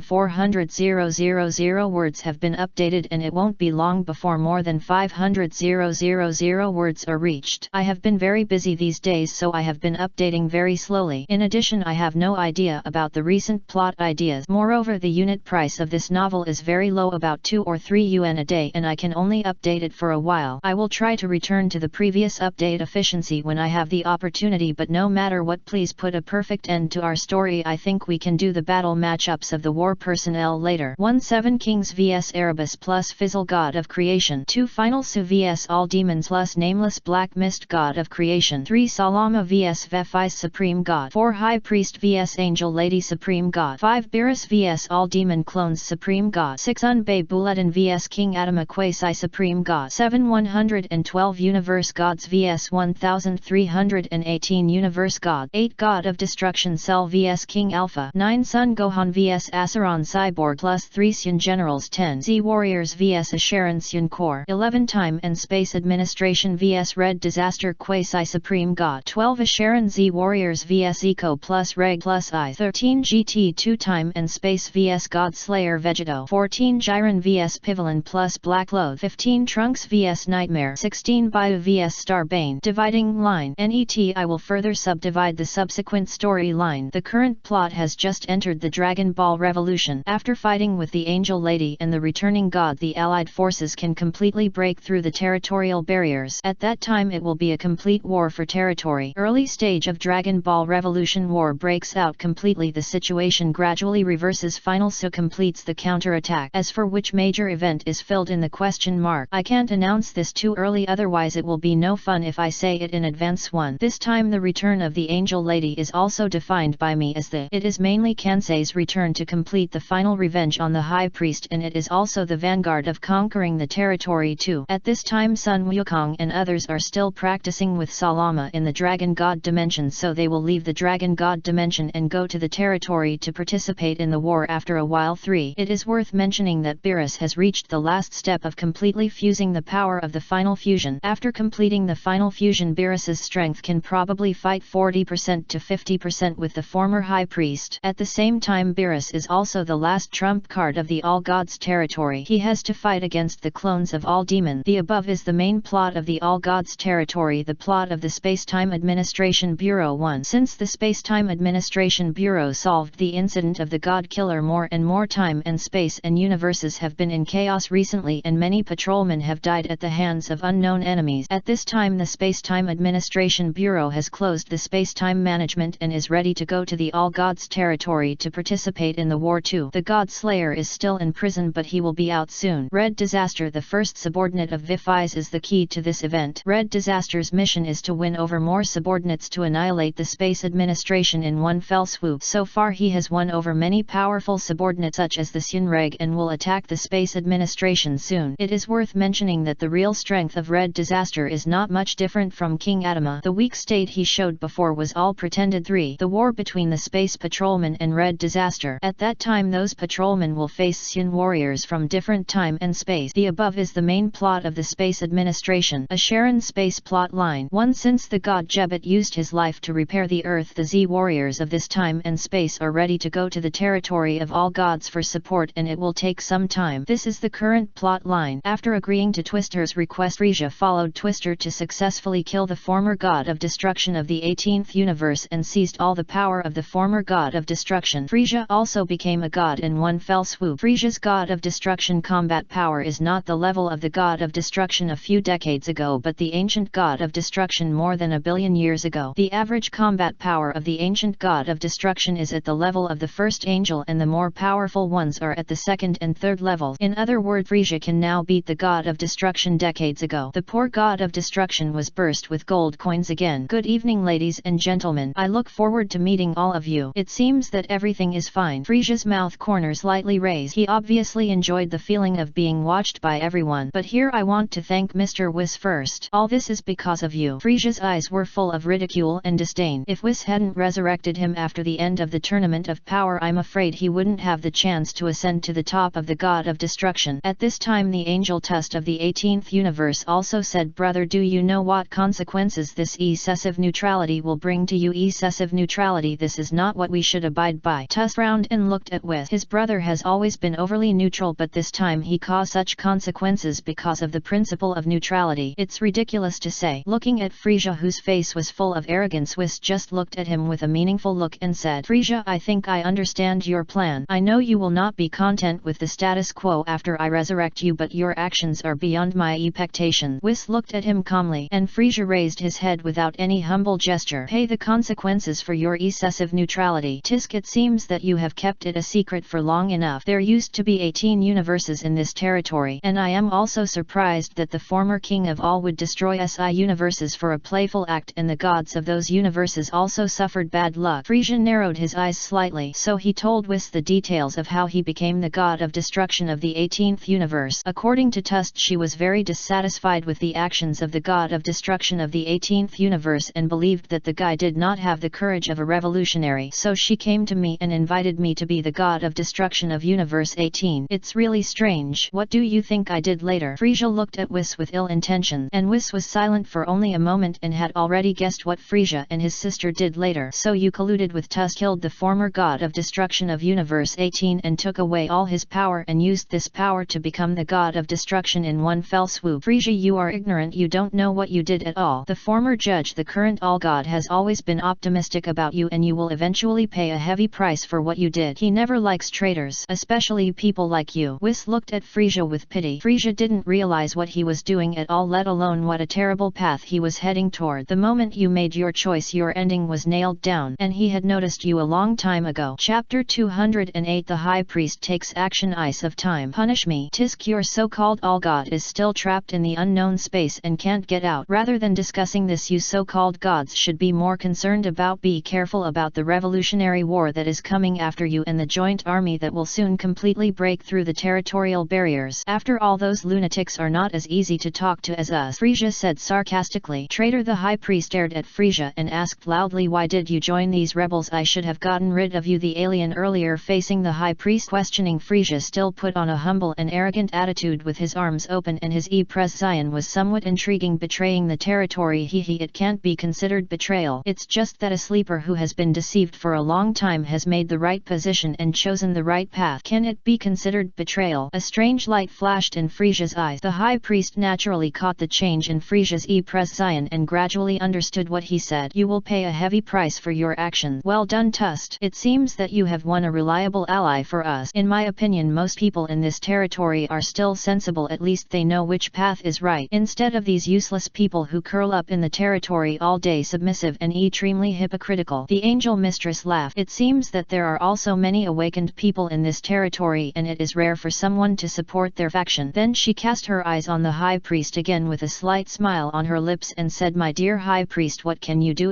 400,000 words have been updated, and it won't be long before more than 500,000 words are reached. I have been very busy these days, so I have been updating very slowly. In addition, I have no idea about the recent plot ideas. Moreover, the unit price of this novel is very low, about 2 or 3 yuan a day, and I can only update it for a while. I will try to return to the previous update efficiency when I have the opportunity, but no matter what, please put a perfect end to our story. I think we can do the battle matchups of the war personnel later. 1-7 Kings vs Erebus plus Fizzle God of Creation. 2 Final Su vs All Demons plus Nameless Black Mist God of Creation. 3 Salama vs Vephi's Supreme God. 4 High Priest vs Angel Lady Supreme God. 5 Beerus vs All Demon Clones Supreme God. 6 Unbay Bulletin vs King Adama Quasi Supreme God. 7 112 Universe Gods vs 1318 Universe God. 8 God of Destruction Cell vs King Alpha. 9 Sun Gohan vs Asaron Cyborg plus 3 Sun Generals. 10 Z Warriors vs Asheron Sun Corps. 11 Time and Space Administration vs Red Disaster Quasi Supreme God. 12 Asheron Z Warriors vs Eco plus Reg plus I. 13 GT2 Time and Space vs God Slayer Vegeto. 14 Jiren vs Pivalin plus Black Load. 15 Trunks vs Nightmare. 16 Bayu vs Starbane. Dividing line. NET. I will further subdivide the subsequent storyline. The current plot has just entered the Dragon Ball Revolution. destruction. After fighting with the Angel Lady and the returning god, the allied forces can completely break through the territorial barriers. At that time it will be a complete war for territory. Early stage of Dragon Ball Revolution war breaks out completely. The situation gradually reverses. Final so completes the counter-attack. As for which major event is filled in the question mark, I can't announce this too early, otherwise it will be no fun if I say it in advance. 1. This time the return of the Angel Lady is also defined by me as it is mainly Kansei's return to complete the final revenge on the High Priest, and it is also the vanguard of conquering the territory too. At this time Sun Wukong and others are still practicing with Salama in the Dragon God dimension, so they will leave the Dragon God dimension and go to the territory to participate in the war after a while. 3. It is worth mentioning that Beerus has reached the last step of completely fusing the power of the final fusion. After completing the final fusion, Beerus's strength can probably fight 40% to 50% with the former High Priest. At the same time, Beerus is also the last trump card of the All Gods territory. He has to fight against the clones of all demons. The above is the main plot of the All Gods territory. The plot of the Space-Time Administration Bureau. 1. Since the Space-Time Administration Bureau solved the incident of the God Killer, more and more time and space and universes have been in chaos recently, and many patrolmen have died at the hands of unknown enemies. At this time the Space-Time Administration Bureau has closed the space-time management and is ready to go to the All Gods territory to participate in the war too. The God Slayer is still in prison, but he will be out soon. Red Disaster, the first subordinate of Vifis, is the key to this event. Red Disaster's mission is to win over more subordinates to annihilate the Space Administration in one fell swoop. So far he has won over many powerful subordinates such as the Sunreg and will attack the Space Administration soon. It is worth mentioning that the real strength of Red Disaster is not much different from King Adama. The weak state he showed before was all pretended. 3. The war between the Space Patrolmen and Red Disaster. At that time those patrolmen will face Sun warriors from different time and space. The above is the main plot of the Space Administration. A Sharon space plot line. 1. Since the god Jebet used his life to repair the Earth, the Z warriors of this time and space are ready to go to the territory of all gods for support, and it will take some time. This is the current plot line. After agreeing to Twister's request, Frisia followed Twister to successfully kill the former god of destruction of the 18th universe and seized all the power of the former god of destruction. Frisia also became a god in one fell swoop. Frisia's god of destruction combat power is not the level of the god of destruction a few decades ago, but the ancient god of destruction more than a billion years ago. The average combat power of the ancient god of destruction is at the level of the first angel, and the more powerful ones are at the second and third levels. In other words, Frisia can now beat the god of destruction decades ago. The poor god of destruction was burst with gold coins again. Good evening, ladies and gentlemen. I look forward to meeting all of you. It seems that everything is fine. Frisia's mouth corners lightly raised. He obviously enjoyed the feeling of being watched by everyone. But here I want to thank Mr. Whis first. All this is because of you. Frisia's eyes were full of ridicule and disdain. If Whis hadn't resurrected him after the end of the Tournament of Power, I'm afraid he wouldn't have the chance to ascend to the top of the god of destruction. At this time the angel Tust of the 18th universe also said, "Brother, do you know what consequences this excessive neutrality will bring to you?" Excessive neutrality, this is not what we should abide by. Tust frowned and looked at Whis. His brother has always been overly neutral, but this time he caused such consequences because of the principle of neutrality. It's ridiculous to say. Looking at Frisia, whose face was full of arrogance, Whis just looked at him with a meaningful look and said, "Frisia, I think I understand your plan. I know you will not be content with the status quo after I resurrect you, but your actions are beyond my expectation." Whis looked at him calmly, and Frisia raised his head without any humble gesture. "Pay the consequences for your excessive neutrality. Tisk, it seems that you have kept it a secret for long enough. There used to be 18 universes in this territory, and I am also surprised that the former king of all would destroy SI universes for a playful act, and the gods of those universes also suffered bad luck." Frisia narrowed his eyes slightly, so he told Whis the details of how he became the god of destruction of the 18th universe. According to Tust, she was very dissatisfied with the actions of the god of destruction of the 18th universe and believed that the guy did not have the courage of a revolutionary. So she came to me and invited me to be the god of destruction of universe 18. It's really strange. What do you think I did later? Frisia looked at Whis with ill intention, and Whis was silent for only a moment and had already guessed what Frisia and his sister did later. "So you colluded with Tust, killed the former god of destruction of universe 18 and took away all his power and used this power to become the god of destruction in one fell swoop." "Frisia, you are ignorant. You don't know what you did at all. The former judge, the current all god, has always been optimistic about you, and you will eventually pay a heavy price for what you did. He never likes traitors, especially people like you. Whis looked at Frisia with pity. Frisia didn't realize what he was doing at all, let alone what a terrible path he was heading toward. The moment you made your choice, your ending was nailed down, and he had noticed you a long time ago. Chapter 208. The High Priest takes action. Ice of time. Punish me. Tisk, your so-called all-god is still trapped in the unknown space and can't get out. Rather than discussing this, you so-called gods should be more concerned about be careful about the revolutionary war that is coming after you and the joint army that will soon completely break through the territorial barriers. After all, those lunatics are not as easy to talk to as us, Frisia said sarcastically. Traitor. The High Priest stared at Frisia and asked loudly, why did you join these rebels? I should have gotten rid of you, the alien earlier facing the High Priest questioning. Frisia still put on a humble and arrogant attitude with his arms open, and his e-pression was somewhat intriguing. Betraying the territory, it can't be considered betrayal. It's just that a sleeper who has been deceived for a long time has made the right position and chosen the right path. Can it be considered betrayal? A strange light flashed in Frisia's eyes. The High Priest naturally caught the change in Frisia's e-pression and gradually understood what he said. You will pay a heavy price for your actions. Well done, Tust. It seems that you have won a reliable ally for us. In my opinion, most people in this territory are still sensible, at least they know which path is right, instead of these useless people who curl up in the territory all day, submissive and extremely hypocritical. The angel mistress laughed. It seems that there are also many awakened people in this territory, and it is rare for someone to support their faction. Then she cast her eyes on the High Priest again with a slight smile on her lips and said, my dear High Priest, what can you do?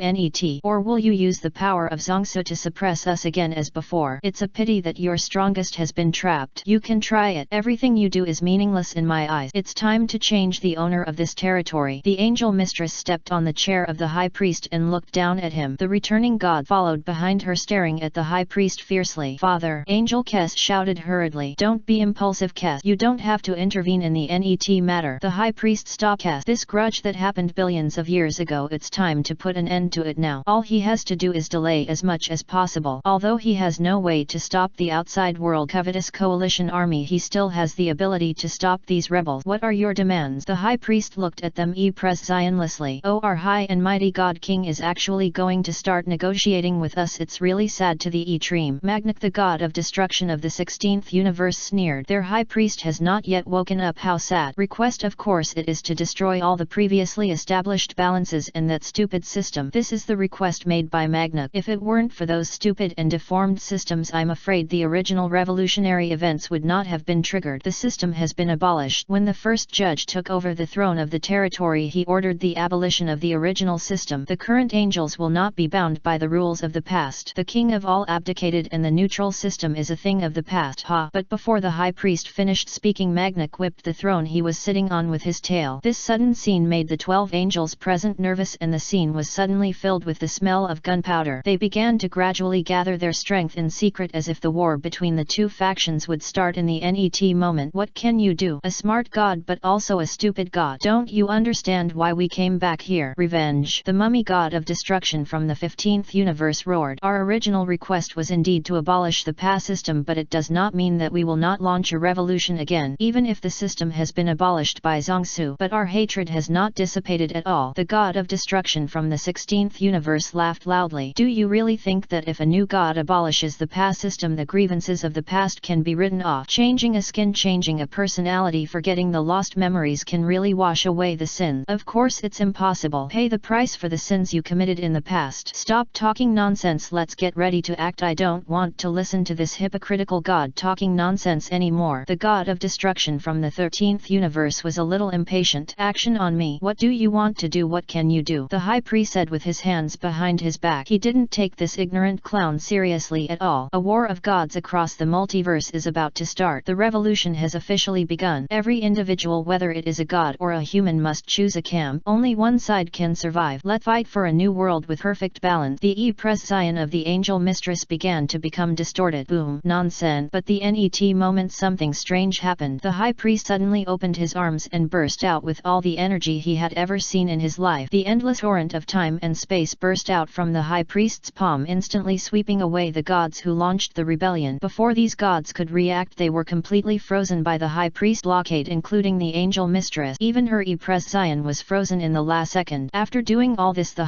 Or will you use the power of Zongsu to suppress us again as before? It's a pity that your strongest has been trapped. You can try it. Everything you do is meaningless in my eyes. It's time to change the owner of this territory. The angel mistress stepped on the chair of the High Priest and looked down at him. The returning god followed behind her, staring at the High Priest fiercely. Father, Angel Kes shouted hurriedly. Don't be impulsive, Kes. You don't have to intervene in the NET matter. The High Priest stopped. Kes, this grudge that happened billions of years ago, it's time to put an end to it now. All he has to do is delay as much as possible. Although he has no way to stop the outside world covetous coalition army, he still has the ability to stop these rebels. What are your demands? The High Priest looked at them e-pressionlessly. Oh, our high and mighty God King is actually going to start negotiating with us. It's really sad. To the E-Tream. Magnak, the god of destruction of the 16th universe, sneered. Their High Priest has not yet woken up. How sad. Request, of course it is to destroy all the previously established balances in that stupid system. This is the request made by Magnak. If it weren't for those stupid and deformed systems, I'm afraid the original revolutionary events would not have been triggered. The system has been abolished. When the first judge took over the throne of the territory, he ordered the abolition of the original system. The current angels will not be bound by the rules of the past. The king of all abdicated and the neutral system is a thing of the past. Ha! But before the High Priest finished speaking, Magnak whipped the throne he was sitting on with his tail. This sudden scene made the 12 angels present nervous, and the scene was suddenly filled with the smell of gunpowder. They began to gradually gather their strength in secret, as if the war between the two factions would start in the NET moment. What can you do? A smart god, but also a stupid god. Don't you understand why we came back here? Revenge. The mummy god of destruction from the 15th universe roared. Our original request was indeed to abolish the past system, but it does not mean that we will not launch a revolution again, even if the system has been abolished by Zongsu. But our hatred has not dissipated at all. The god of destruction from the 16th universe laughed loudly. Do you really think that if a new god abolishes the past system, the grievances of the past can be written off? Changing a skin, changing a personality, forgetting the lost memories can really wash away the sins? Of course it's impossible. Pay the price for the sins you committed in the past. Stop talking nonsense. Let's get ready to act. I don't want to listen to this hypocritical god talking nonsense anymore. The god of destruction from the 13th universe was a little impatient. Action on me. What do you want to do? What can you do? The High Priest said with his hands behind his back. He didn't take this ignorant clown seriously at all. A war of gods across the multiverse is about to start. The revolution has officially begun. Every individual, whether it is a god or a human, must choose a camp. Only one side can survive. Let's fight for a new world with perfect balance. The e-pression of the angel mistress began to become distorted. Boom. Nonsense. But the NET moment, something strange happened. The High Priest suddenly opened his arms and burst out with all the energy he had ever seen in his life. The endless torrent of time and space burst out from the High Priest's palm, instantly sweeping away the gods who launched the rebellion. Before these gods could react, they were completely frozen by the High Priest blockade, including the angel mistress. Even her e-pression was frozen in the last second. After doing all this, the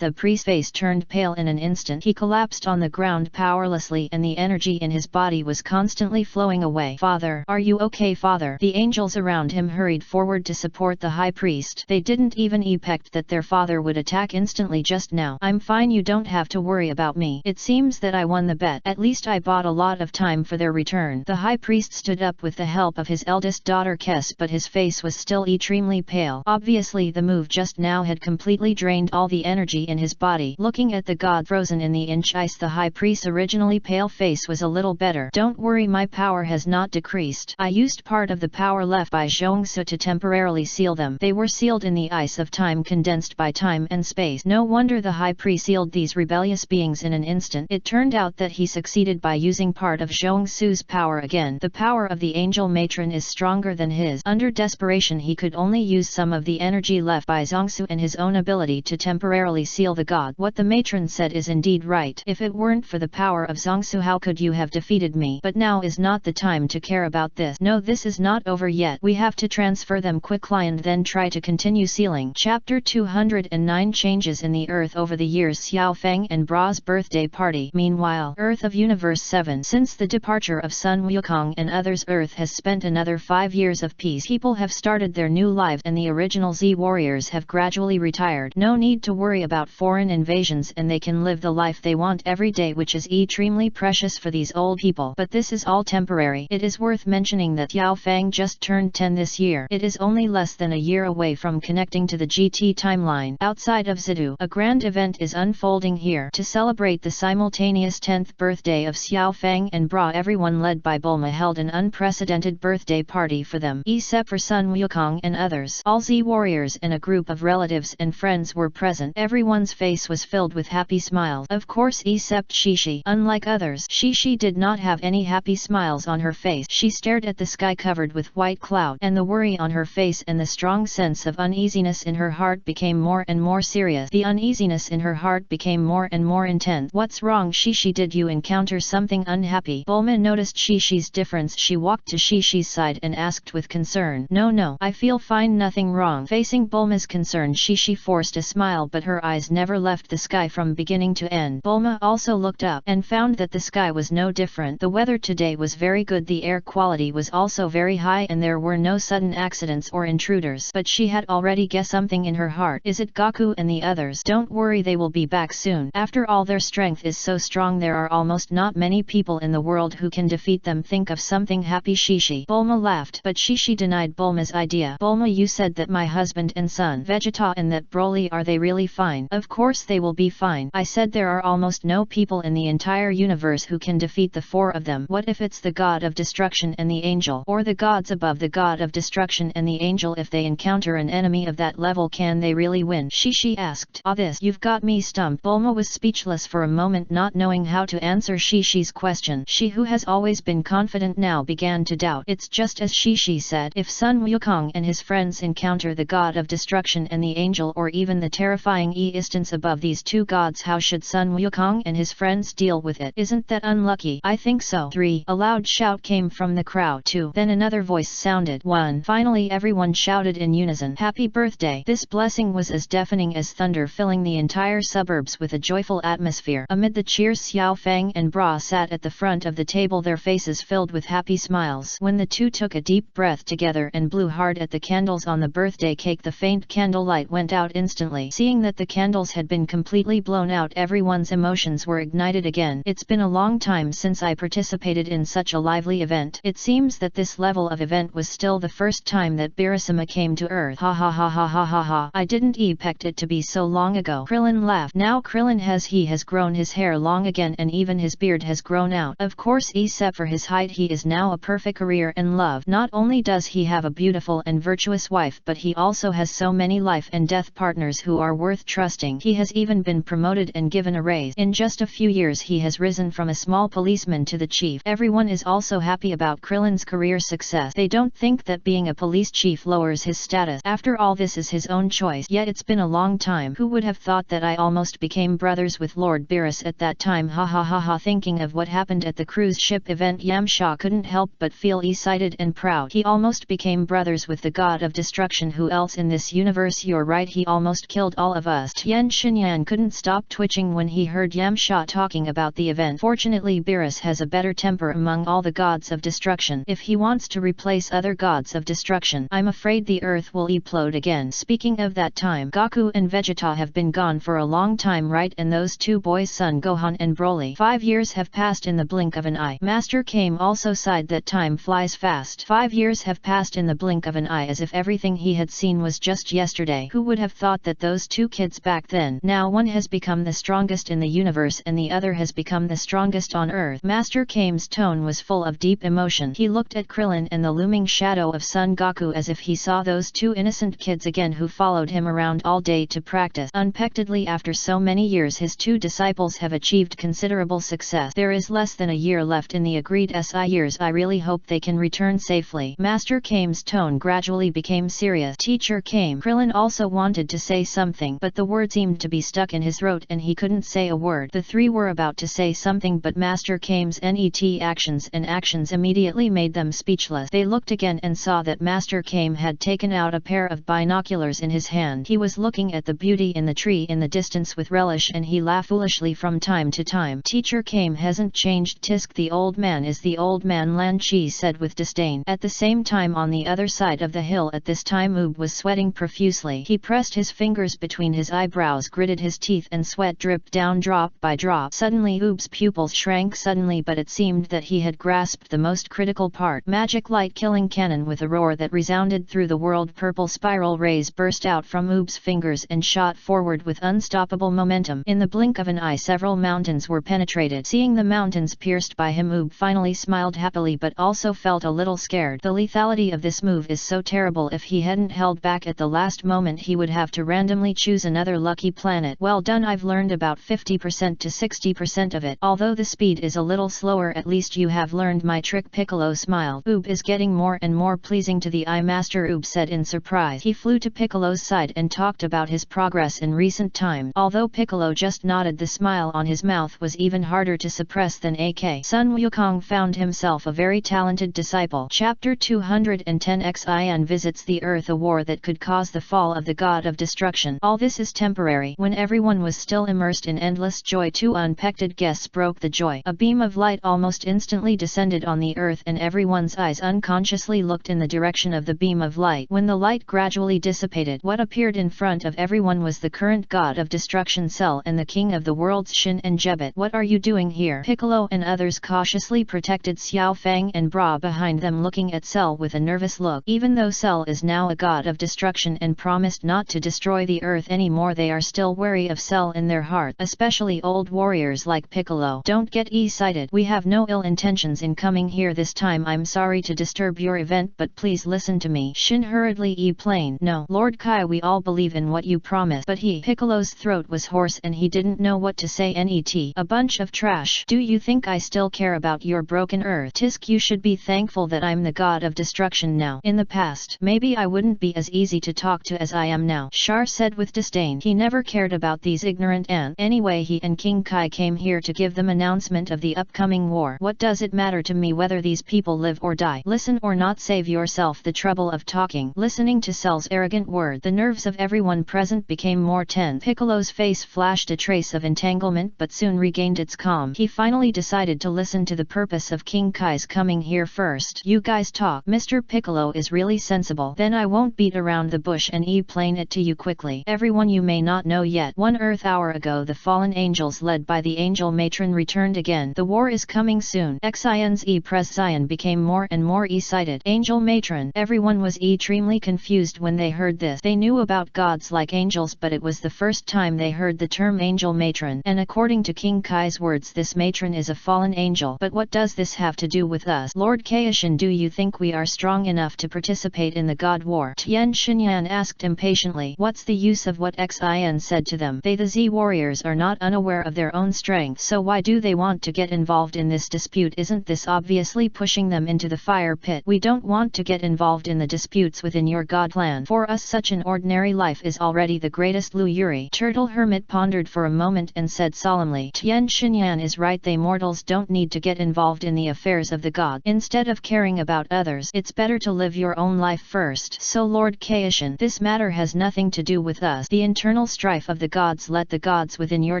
priest's face turned pale in an instant. He collapsed on the ground powerlessly, and the energy in his body was constantly flowing away. "Father, are you okay, Father?" The angels around him hurried forward to support the high priest. They didn't even expect that their father would attack instantly just now. "I'm fine, you don't have to worry about me. It seems that I won the bet. At least I bought a lot of time for their return." The high priest stood up with the help of his eldest daughter Kes, but his face was still extremely pale. Obviously the move just now had completely drained all the energy in his body. Looking at the god frozen in the inch ice, the high priest's originally pale face was a little better. "Don't worry, my power has not decreased. I used part of the power left by Zhongsu to temporarily seal them. They were sealed in the ice of time, condensed by time and space." No wonder the high priest sealed these rebellious beings in an instant. It turned out that he succeeded by using part of Zhongsu's power again. The power of the angel matron is stronger than his. Under desperation he could only use some of the energy left by Zhongsu and his own ability to temporarily seal the god. "What the matron said is indeed right. If it weren't for the power of Zhongsu, how could you have defeated me? But now is not the time to care about this. No, this is not over yet. We have to transfer them quickly and then try to continue sealing." Chapter 209 Changes in the Earth over the years. Xiao Feng and Bra's birthday party. Meanwhile, Earth of Universe 7. Since the departure of Sun Wukong and others, Earth has spent another 5 years of peace. People have started their new lives and the original Z warriors have gradually retired. No need to worry about foreign invasions, and they can live the life they want every day, which is extremely precious for these old people. But this is all temporary. It is worth mentioning that Xiao Feng just turned 10 this year. It is only less than a year away from connecting to the GT timeline. Outside of Zidu, a grand event is unfolding here. To celebrate the simultaneous 10th birthday of Xiao Feng and Bra, everyone led by Bulma held an unprecedented birthday party for them, except for Sun Wukong and others. All Z warriors and a group of relatives and friends were present. Everyone's face was filled with happy smiles. Of course, except Shishi. Unlike others, Shishi did not have any happy smiles on her face. She stared at the sky covered with white cloud, and the worry on her face and the strong sense of uneasiness in her heart became more and more serious. The uneasiness in her heart became more and more intense. "What's wrong, Shishi? Did you encounter something unhappy?" Bulma noticed Shishi's difference. She walked to Shishi's side and asked with concern. No, I feel fine, nothing wrong." Facing Bulma's concern, Shishi forced a smile, but her eyes never left the sky from beginning to end. Bulma also looked up and found that the sky was no different. The weather today was very good, the air quality was also very high, and there were no sudden accidents or intruders. But she had already guessed something in her heart. "Is it Goku and the others?" "Don't worry, they will be back soon. After all, their strength is so strong, there are almost not many people in the world who can defeat them. Think of something happy, Shishi." Bulma laughed, but Shishi denied Bulma's idea. "Bulma, you said that my husband and son Vegeta and that Broly, are they really fine?" "Of course they will be fine. I said there are almost no people in the entire universe who can defeat the 4 of them. What if it's the god of destruction and the angel, or the gods above the god of destruction and the angel? If they encounter an enemy of that level, can they really win?" Shishi asked. "Ah, this, you've got me stumped." Bulma was speechless for a moment, not knowing how to answer Shishi's question. She, who has always been confident, now began to doubt. It's just as Shishi said. If Sun Wukong and his friends encounter the god of destruction and the angel, or even the terrifying instance above these 2 gods, how should Sun Wukong and his friends deal with it? Isn't that unlucky? "I think so." 3. A loud shout came from the crowd. 2. Then another voice sounded. 1. Finally everyone shouted in unison, "Happy birthday!" This blessing was as deafening as thunder, filling the entire suburbs with a joyful atmosphere. Amid the cheers, Xiao Feng and Bra sat at the front of the table, their faces filled with happy smiles. When the 2 took a deep breath together and blew hard at the candles on the birthday cake, the faint candlelight went out instantly. Seeing that the candles had been completely blown out, everyone's emotions were ignited again. "It's been a long time since I participated in such a lively event. It seems that this level of event was still the first time that Beerusama came to Earth. Ha ha ha ha ha ha ha. I didn't expect it to be so long ago." Krillin laughed. Now Krillin has grown his hair long again, and even his beard has grown out. Of course, except for his height, he is now a perfect career and love. Not only does he have a beautiful and virtuous wife, but he also has so many life and death partners who are worth trusting. He has even been promoted and given a raise. In just a few years he has risen from a small policeman to the chief. Everyone is also happy about Krillin's career success. They don't think that being a police chief lowers his status. After all, this is his own choice. Yet it's been a long time. Who would have thought that I almost became brothers with Lord Beerus at that time? Ha ha ha ha. Thinking of what happened at the cruise ship event, Yamcha couldn't help but feel excited and proud. He almost became brothers with the god of destruction. Who else in this universe? You're right, he almost killed all of us. Tien Shinyan couldn't stop twitching when he heard Yamcha talking about the event. Fortunately Unfortunately Beerus has a better temper among all the gods of destruction. If he wants to replace other gods of destruction, I'm afraid the earth will implode again. Speaking of that time, Goku and Vegeta have been gone for a long time, right? And those two boys, Son Gohan and Broly. 5 years have passed in the blink of an eye. Master Kame also sighed that time flies fast. 5 years have passed in the blink of an eye, as if everything he had seen was just yesterday. Who would have thought that those two kids back then, now one has become the strongest in the universe and the other has become the strongest on Earth. Master Kame's tone was full of deep emotion. He looked at Krillin and the looming shadow of Son Goku as if he saw those two innocent kids again who followed him around all day to practice. Unexpectedly, after so many years, his two disciples have achieved considerable success. There is less than a year left in the agreed SI years. I really hope they can return safely. Master Kame's tone gradually became serious. Teacher Kame. Krillin also wanted to say something, but the word seemed to be stuck in his throat and he couldn't say a word. The three were about to say something, but Master Kame's actions immediately made them speechless. They looked again and saw that Master Kame had taken out a pair of binoculars in his hand. He was looking at the beauty in the tree in the distance with relish, and he laughed foolishly from time to time. Teacher Kame hasn't changed. Tisk, the old man is the old man, Lan Chi said with disdain. At the same time, on the other side of the hill at this time, Oob was sweating profusely. He pressed his fingers between his eyebrows, gritted his teeth, and sweat dripped down drop by drop. Suddenly Oob's pupils shrank suddenly, but it seemed that he had grasped the most critical part. Magic light killing cannon with a roar that resounded through the world. Purple spiral rays burst out from Oob's fingers and shot forward with unstoppable momentum. In the blink of an eye, several mountains were penetrated. Seeing the mountains pierced by him, Oob finally smiled happily, but also felt a little scared. The lethality of this move is so terrible. If he hadn't held back at the last moment, he would have to randomly choose another lucky planet. Well done, I've learned about 50% to 60% of it. Although the speed is a little slower, at least you have learned my trick. Piccolo smiled. Oob is getting more and more pleasing to the eye, Master, Oob said in surprise. He flew to Piccolo's side and talked about his progress in recent times. Although Piccolo just nodded, the smile on his mouth was even harder to suppress than AK. Sun Wukong found himself a very talented disciple. Chapter 210 Xian visits the Earth, a war that could cause the fall of the god of destruction. All this is temporary. When everyone was still immersed in endless joy, two unexpected guests broke the joy. A beam of light almost instantly descended on the earth, and everyone's eyes unconsciously looked in the direction of the beam of light. When the light gradually dissipated, what appeared in front of everyone was the current god of destruction, Cell, and the king of the worlds, Shin and Jebet. What are you doing here? Piccolo and others cautiously protected Xiao Fang and Bra behind them, looking at Cell with a nervous look. Even though Cell is now a god of destruction and promised not to destroy the earth anymore, they are still wary of Cell in their heart, especially old warriors like Piccolo. Don't get excited. We have no ill intentions in coming here this time. I'm sorry to disturb your event, but please listen to me. Shin hurriedly explained. No, Lord Kai, we all believe in what you promised. But Piccolo's throat was hoarse and he didn't know what to say. Net. A bunch of trash. Do you think I still care about your broken earth? Tisk, you should be thankful that I'm the god of destruction now. In the past, maybe I wouldn't be as easy to talk to as I am now, Char said with disdain. He never cared about these ignorant ants. Anyway, he and King Kai came here to give them announcement of the upcoming war. What does it matter to me whether these people live or die? Listen or not, save yourself the trouble of talking. Listening to Cell's arrogant word, the nerves of everyone present became more tense. Piccolo's face flashed a trace of entanglement, but soon regained its calm. He finally decided to listen to the purpose of King Kai's coming here first. You guys talk. Mr. Piccolo is really sensible. Then I won't beat around the bush and explain it to you quickly. Everyone, you may not know yet, 1 Earth hour ago the fallen angels led by the angel matron returned again. The war is coming soon. Xian's Zion became more and more excited. Angel matron. Everyone was extremely confused when they heard this. They knew about gods like angels, but it was the first time they heard the term angel matron. And according to King Kai's words, this matron is a fallen angel. But what does this have to do with us? Lord Kaishin, do you think we are strong enough to participate in the god war? Tian Xinyan asked impatiently. What's the use of what Xian said to them? They, the Z warriors, are not unaware of their own strength, so why do they want to get involved in this dispute? Isn't this obviously pushing them into the fire pit? We don't want to get involved in the disputes within your god clan. For us, such an ordinary life is already the greatest. Lu Yuri, Turtle Hermit, pondered for a moment and said solemnly, Tian Xinyan is right. They mortals don't need to get involved in the affairs of the god. Instead of caring about others, it's better to live your own life first. So Lord Kaishin, this matter has nothing to do with us. The internal strife of the gods, let the gods within your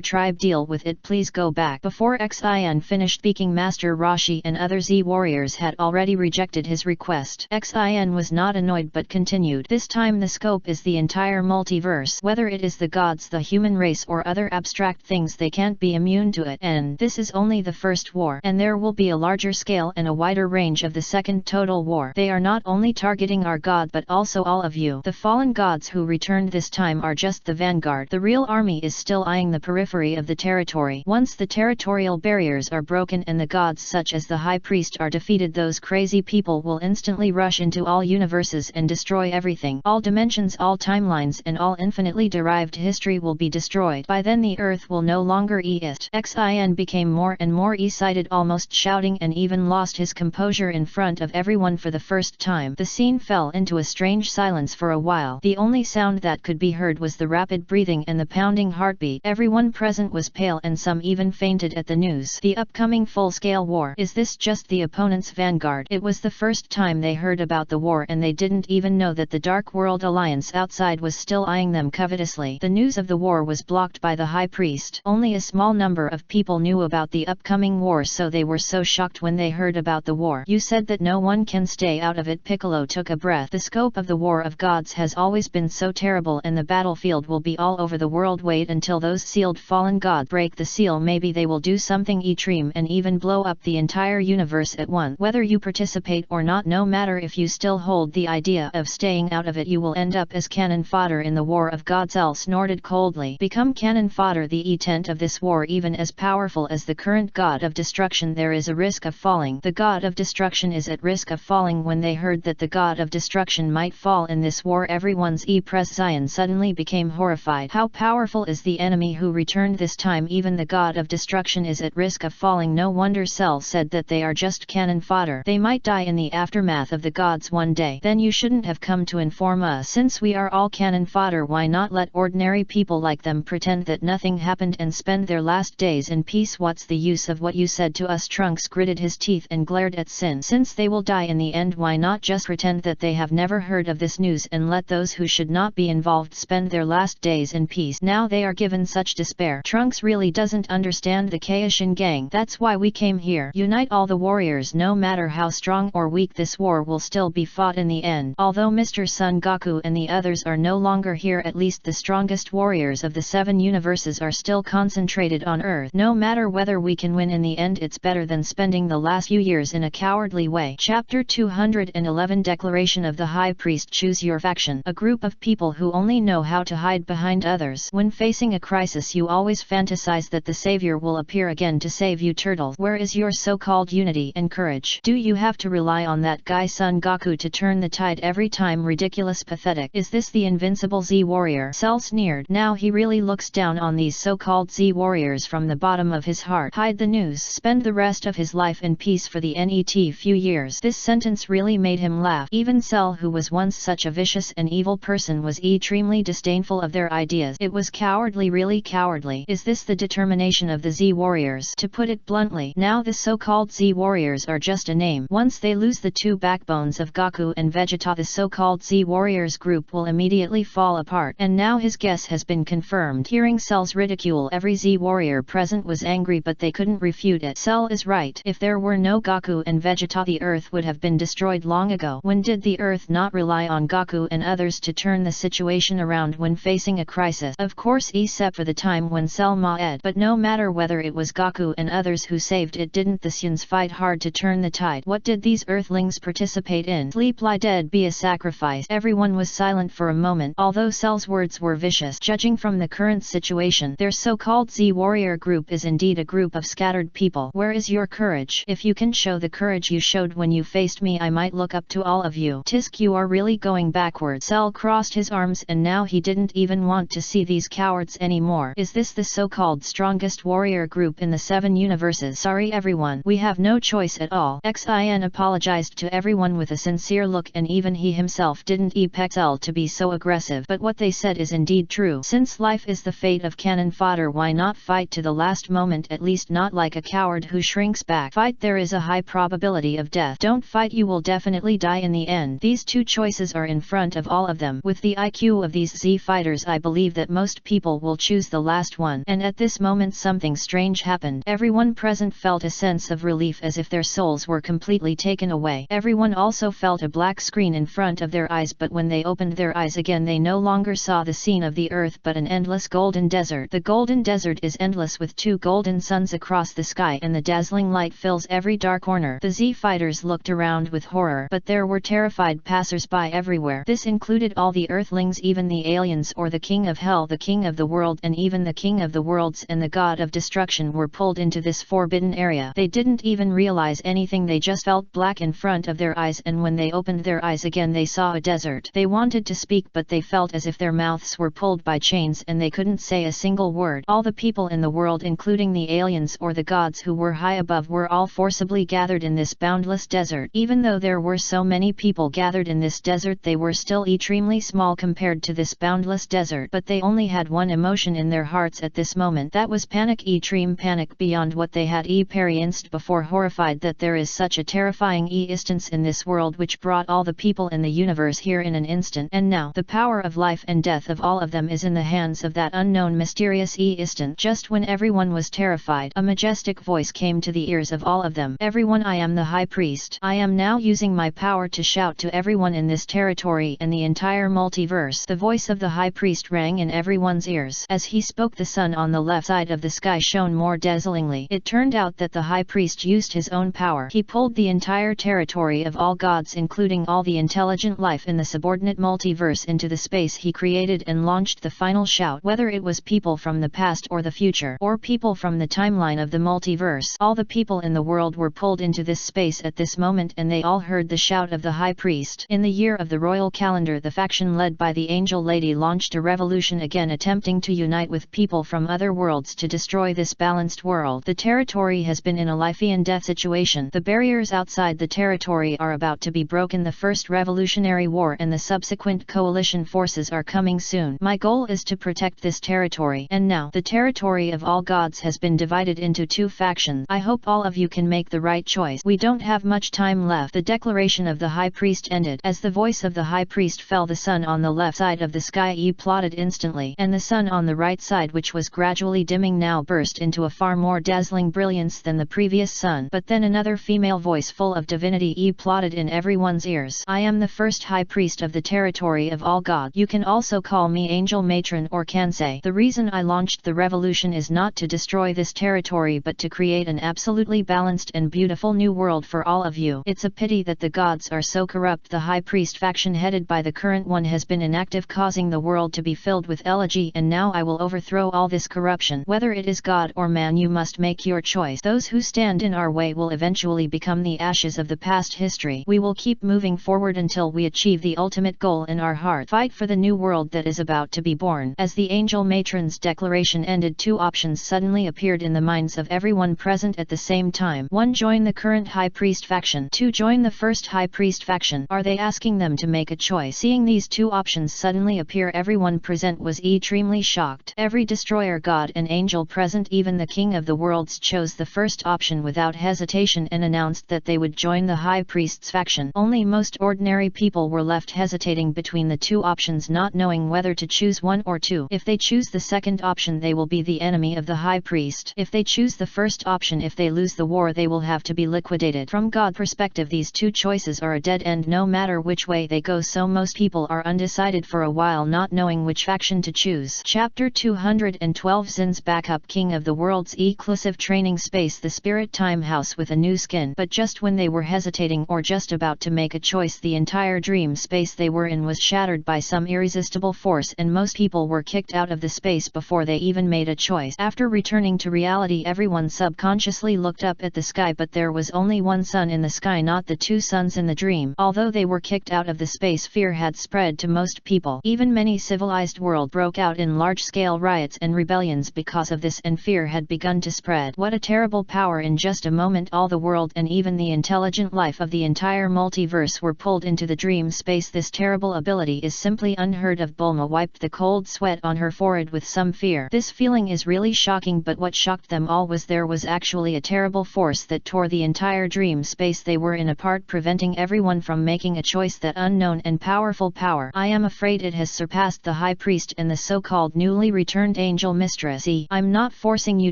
tribe deal with it. Please go back. Before Xin finished speaking, Master Roshi and other Z warriors had already rejected his request. Xin was not annoyed but continued. This time the scope is the entire multiverse. Whether it is the gods, the human race or other abstract things, they can't be immune to it. And this is only the first war. And there will be a larger scale and a wider range of the second total war. They are not only targeting our god but also all of you. The fallen gods who returned this time are just the vanguard. The real army is still eyeing the periphery of the territory. Once the territorial barriers are broken and the gods such as the high priest are defeated, those crazy people will instantly rush into all universes and destroy everything. All dimensions, all timelines and all infinitely derived history will be destroyed. By then the earth will no longer exist. Xin became more and more excited, almost shouting, and even lost his composure in front of everyone for the first time. The scene fell into a strange silence for a while. The only sound that could be heard was the rapid breathing and the pounding heartbeat. Everyone present was pale and some even fainted at the news. The upcoming full-scale war. Is this just the opponent's vanguard? It was the first time they heard about the war and they didn't even know that the Dark World Alliance outside was still eyeing them covetously. The news of the war was blocked by the High Priest. Only a small number of people knew about the upcoming war, so they were so shocked when they heard about the war. You said that no one can stay out of it. Piccolo took a breath. The scope of the War of Gods has always been so terrible and the battlefield will be all over the world. Wait until those sealed fallen gods break the seal. Maybe they will do something extreme and even blow up the entire universe at once. Whether you participate or not, no matter if you still hold the idea of staying out of it, you will end up as cannon fodder in the War of Gods. Elle snorted coldly. Become cannon fodder. The intent of this war, even as powerful as the current god of destruction, there is a risk of falling. The god of destruction is at risk of falling. When they heard that the god of destruction might fall in this war, everyone's Zion suddenly became horrified. How powerful is the enemy who returned this time? Even the god of destruction is at risk of falling. No wonder Cell said that they are just cannon fodder. They might die in the aftermath of the gods one day. Then you shouldn't have come to inform us. Since we are all cannon fodder, why not let ordinary people like them pretend that nothing happened and spend their last days in peace? What's the use of what you said to us? Trunks gritted his teeth and glared at Sin. Since they will die in the end, why not just pretend that they have never heard of this news and let those who should not be involved spend their last days in peace? Now they are given such despair. Trunks really doesn't understand the Kaishin gang. That's why we came here. Unite all the warriors. No matter how strong or weak, this war will still be fought in the end. Although Mr. Son Goku and the others are no longer here, at least the strongest warriors of the 7 universes are still concentrated on Earth. No matter whether we can win in the end, it's better than spending the last few years in a cowardly way. Chapter 211 Declaration of the High Priest. Choose your faction. A group of people who only know how to hide behind others. When facing a crisis, you always fantasize that the savior will appear again to save you. Turtle, where is your so-called unity and courage? Do you have to rely on that guy Son Goku to turn the tide every time? Ridiculous, pathetic. Is this the invincible Z warrior? Cell sneered. Now he really looks down on these so-called Z warriors from the bottom of his heart. Hide the news. Spend the rest of his life in peace for the NET few years. This sentence really made him laugh. Even Cell, who was once such a vicious and evil person, was extremely disdainful of their ideas. It was cowardly, really cowardly. Is this the determination of the Z warriors? To put it bluntly, now the so-called Z warriors are just a name. Once they lose the 2 backbones of Goku and Vegeta, the so-called Z warriors group will immediately fall apart. And now his guess has been confirmed. Hearing Cell's ridicule, every Z warrior present was angry, but they couldn't refute it. Cell is right. If there were no Goku and Vegeta, the Earth would have been destroyed long ago. When did the Earth not rely on Goku and others to turn the situation around when facing a crisis? Of course, except for the time when Cell Maed. But no matter whether it was Goku and others who saved it, didn't the Syns fight hard to turn the tide? What did these Earthlings participate in? Sleep, lie dead, be a sacrifice. Everyone was silent for a moment, although Cell's words were vicious. Judging from the current situation, their so-called Z warrior group is indeed a group of scattered people. Where is your courage? If you can show the courage you showed when you faced me, I might look up to all of you. Tisk, you are really going backwards. Cell crossed his arms and now he didn't even want to see these cowards anymore. Is this the so-called strongest warrior group in the 7 universes? Sorry everyone, we have no choice at all. Xin apologized to everyone with a sincere look, and even he himself didn't expect Cell to be so aggressive. But what they said is indeed true. Since life is the fate of cannon fodder, why not fight to the last moment? At least not like a coward who shrinks back. Fight, there is a high probability of death. Don't fight, you will definitely die in the end. These 2 choices are in front of all of them. With the IQ of these Z fighters, I believe that most people will choose the last one. And at this moment something strange change happened. Everyone present felt a sense of relief as if their souls were completely taken away. Everyone also felt a black screen in front of their eyes, but when they opened their eyes again they no longer saw the scene of the earth but an endless golden desert. The golden desert is endless with 2 golden suns across the sky and the dazzling light fills every dark corner. The Z-fighters looked around with horror, but there were terrified passers-by everywhere. This included all the earthlings, even the aliens or the king of hell, the king of the world, and even the king of the worlds and the god of destruction were pulled into this forbidden area. They didn't even realize anything, they just felt black in front of their eyes, and when they opened their eyes again they saw a desert. They wanted to speak but they felt as if their mouths were pulled by chains and they couldn't say a single word. All the people in the world, including the aliens or the gods who were high above, were all forcibly gathered in this boundless desert. Even though there were so many people gathered in this desert, they were still extremely small compared to this boundless desert. But they only had one emotion in their hearts at this moment. That was panic, extreme panic beyond what they had experienced before, horrified that there is such a terrifying instance in this world which brought all the people in the universe here in an instant. And now, the power of life and death of all of them is in the hands of that unknown mysterious instant. Just when everyone was terrified, a majestic voice came to the ears of all of them. Everyone, I am the High Priest. I am now using my power to shout to everyone in this territory and the entire multiverse. The voice of the High Priest rang in everyone's ears. As he spoke, the sun on the left side of the sky shone more dazzlingly. It turned out that the High Priest used his own power. He pulled the entire territory of all gods, including all the intelligent life in the subordinate multiverse, into the space he created and launched the final shout. Whether it was people from the past or the future, or people from the timeline of the multiverse, all the people in the world were pulled into this space at this moment, and they all heard the shout of the High Priest. In the year of the royal calendar, the faction led by the Angel Lady launched a revolution again, attempting to unite with people from other worlds to destroy this balanced world. The territory has been in a life and death situation. The barriers outside the territory are about to be broken. The first revolutionary war and the subsequent coalition forces are coming soon. My goal is to protect this territory. And now, the territory of all gods has been divided into 2 factions. I hope all of you can make the right choice. We don't have much time left. The declaration of the High Priest ended. As the voice of the High Priest fell, the sun on the left side of the sky plotted instantly, and the sun on the right side, which was gradually dimming, now burst into a far more dazzling brilliance than the previous sun. But then another female voice full of divinity plotted in everyone's ears. I am the first High Priest of the territory of all gods. You can also call me Angel Matron or Kansei. The reason I launched the revolution is not to destroy this territory but to create an absolutely balanced and beautiful new world for all of you. It's a pity that the gods are so corrupt. The High Priest faction headed by the current one has been inactive, causing the world to be filled with elegy, and now I will overthrow all this corruption. Whether it is God or man, you must make your choice. Those who stand in our way will eventually become the ashes of the past history. We will keep moving forward until we achieve the ultimate goal in our heart. Fight for the new world that is about to be born. As the Angel Matron's declaration ended, 2 options suddenly appeared in the minds of everyone present at the same time. 1. Join the current High Priest faction. 2. Join the first High Priest faction. Are they asking them to make a choice? Seeing these 2 options suddenly appear, everyone present was extremely shocked. Every destroyer god and angel present, even the king of the worlds, chose the first option without hesitation and announced that they would join the High Priest's faction. Only most ordinary people were left hesitating between the 2 options, not knowing whether to choose 1 or 2. If they choose the second option, they will be the enemy of the High Priest. If they choose the first option, if they lose the war, they will have to be liquidated. From God's perspective, these 2 choices are a dead end no matter which way they go, so most people are undecided for a while, not knowing which faction to choose. Chapter 212 Zin's Backup. King of the World's exclusive training space, the Spirit Time House with a new skin. But just when they were hesitating or just about to make a choice, the entire dream space they were in was shattered by some irresistible force, and most people were kicked out of the space before they even made a choice. After returning to reality, everyone subconsciously looked up at the sky, but there was only one sun in the sky, not the 2 suns in the dream. Although they were kicked out of the space, fear had spread to most people. Even many civilized world broke out in large-scale riots and rebellions because of this, and fear had begun to spread. What a terrible power! In just a moment, all the world and even the intelligent life of the entire multiverse were pulled into the dream space. This terrible ability is simply unheard of. Bulma wiped the cold sweat on her forehead with some fear. This feeling is really shocking, but what shocked them all was there was actually a terrible force that tore the entire dream space they were in apart, preventing everyone from making a choice. That unknown and powerful power, I am afraid it has surpassed the High Priest and the so-called newly returned Angel Mistress. I'm not forcing you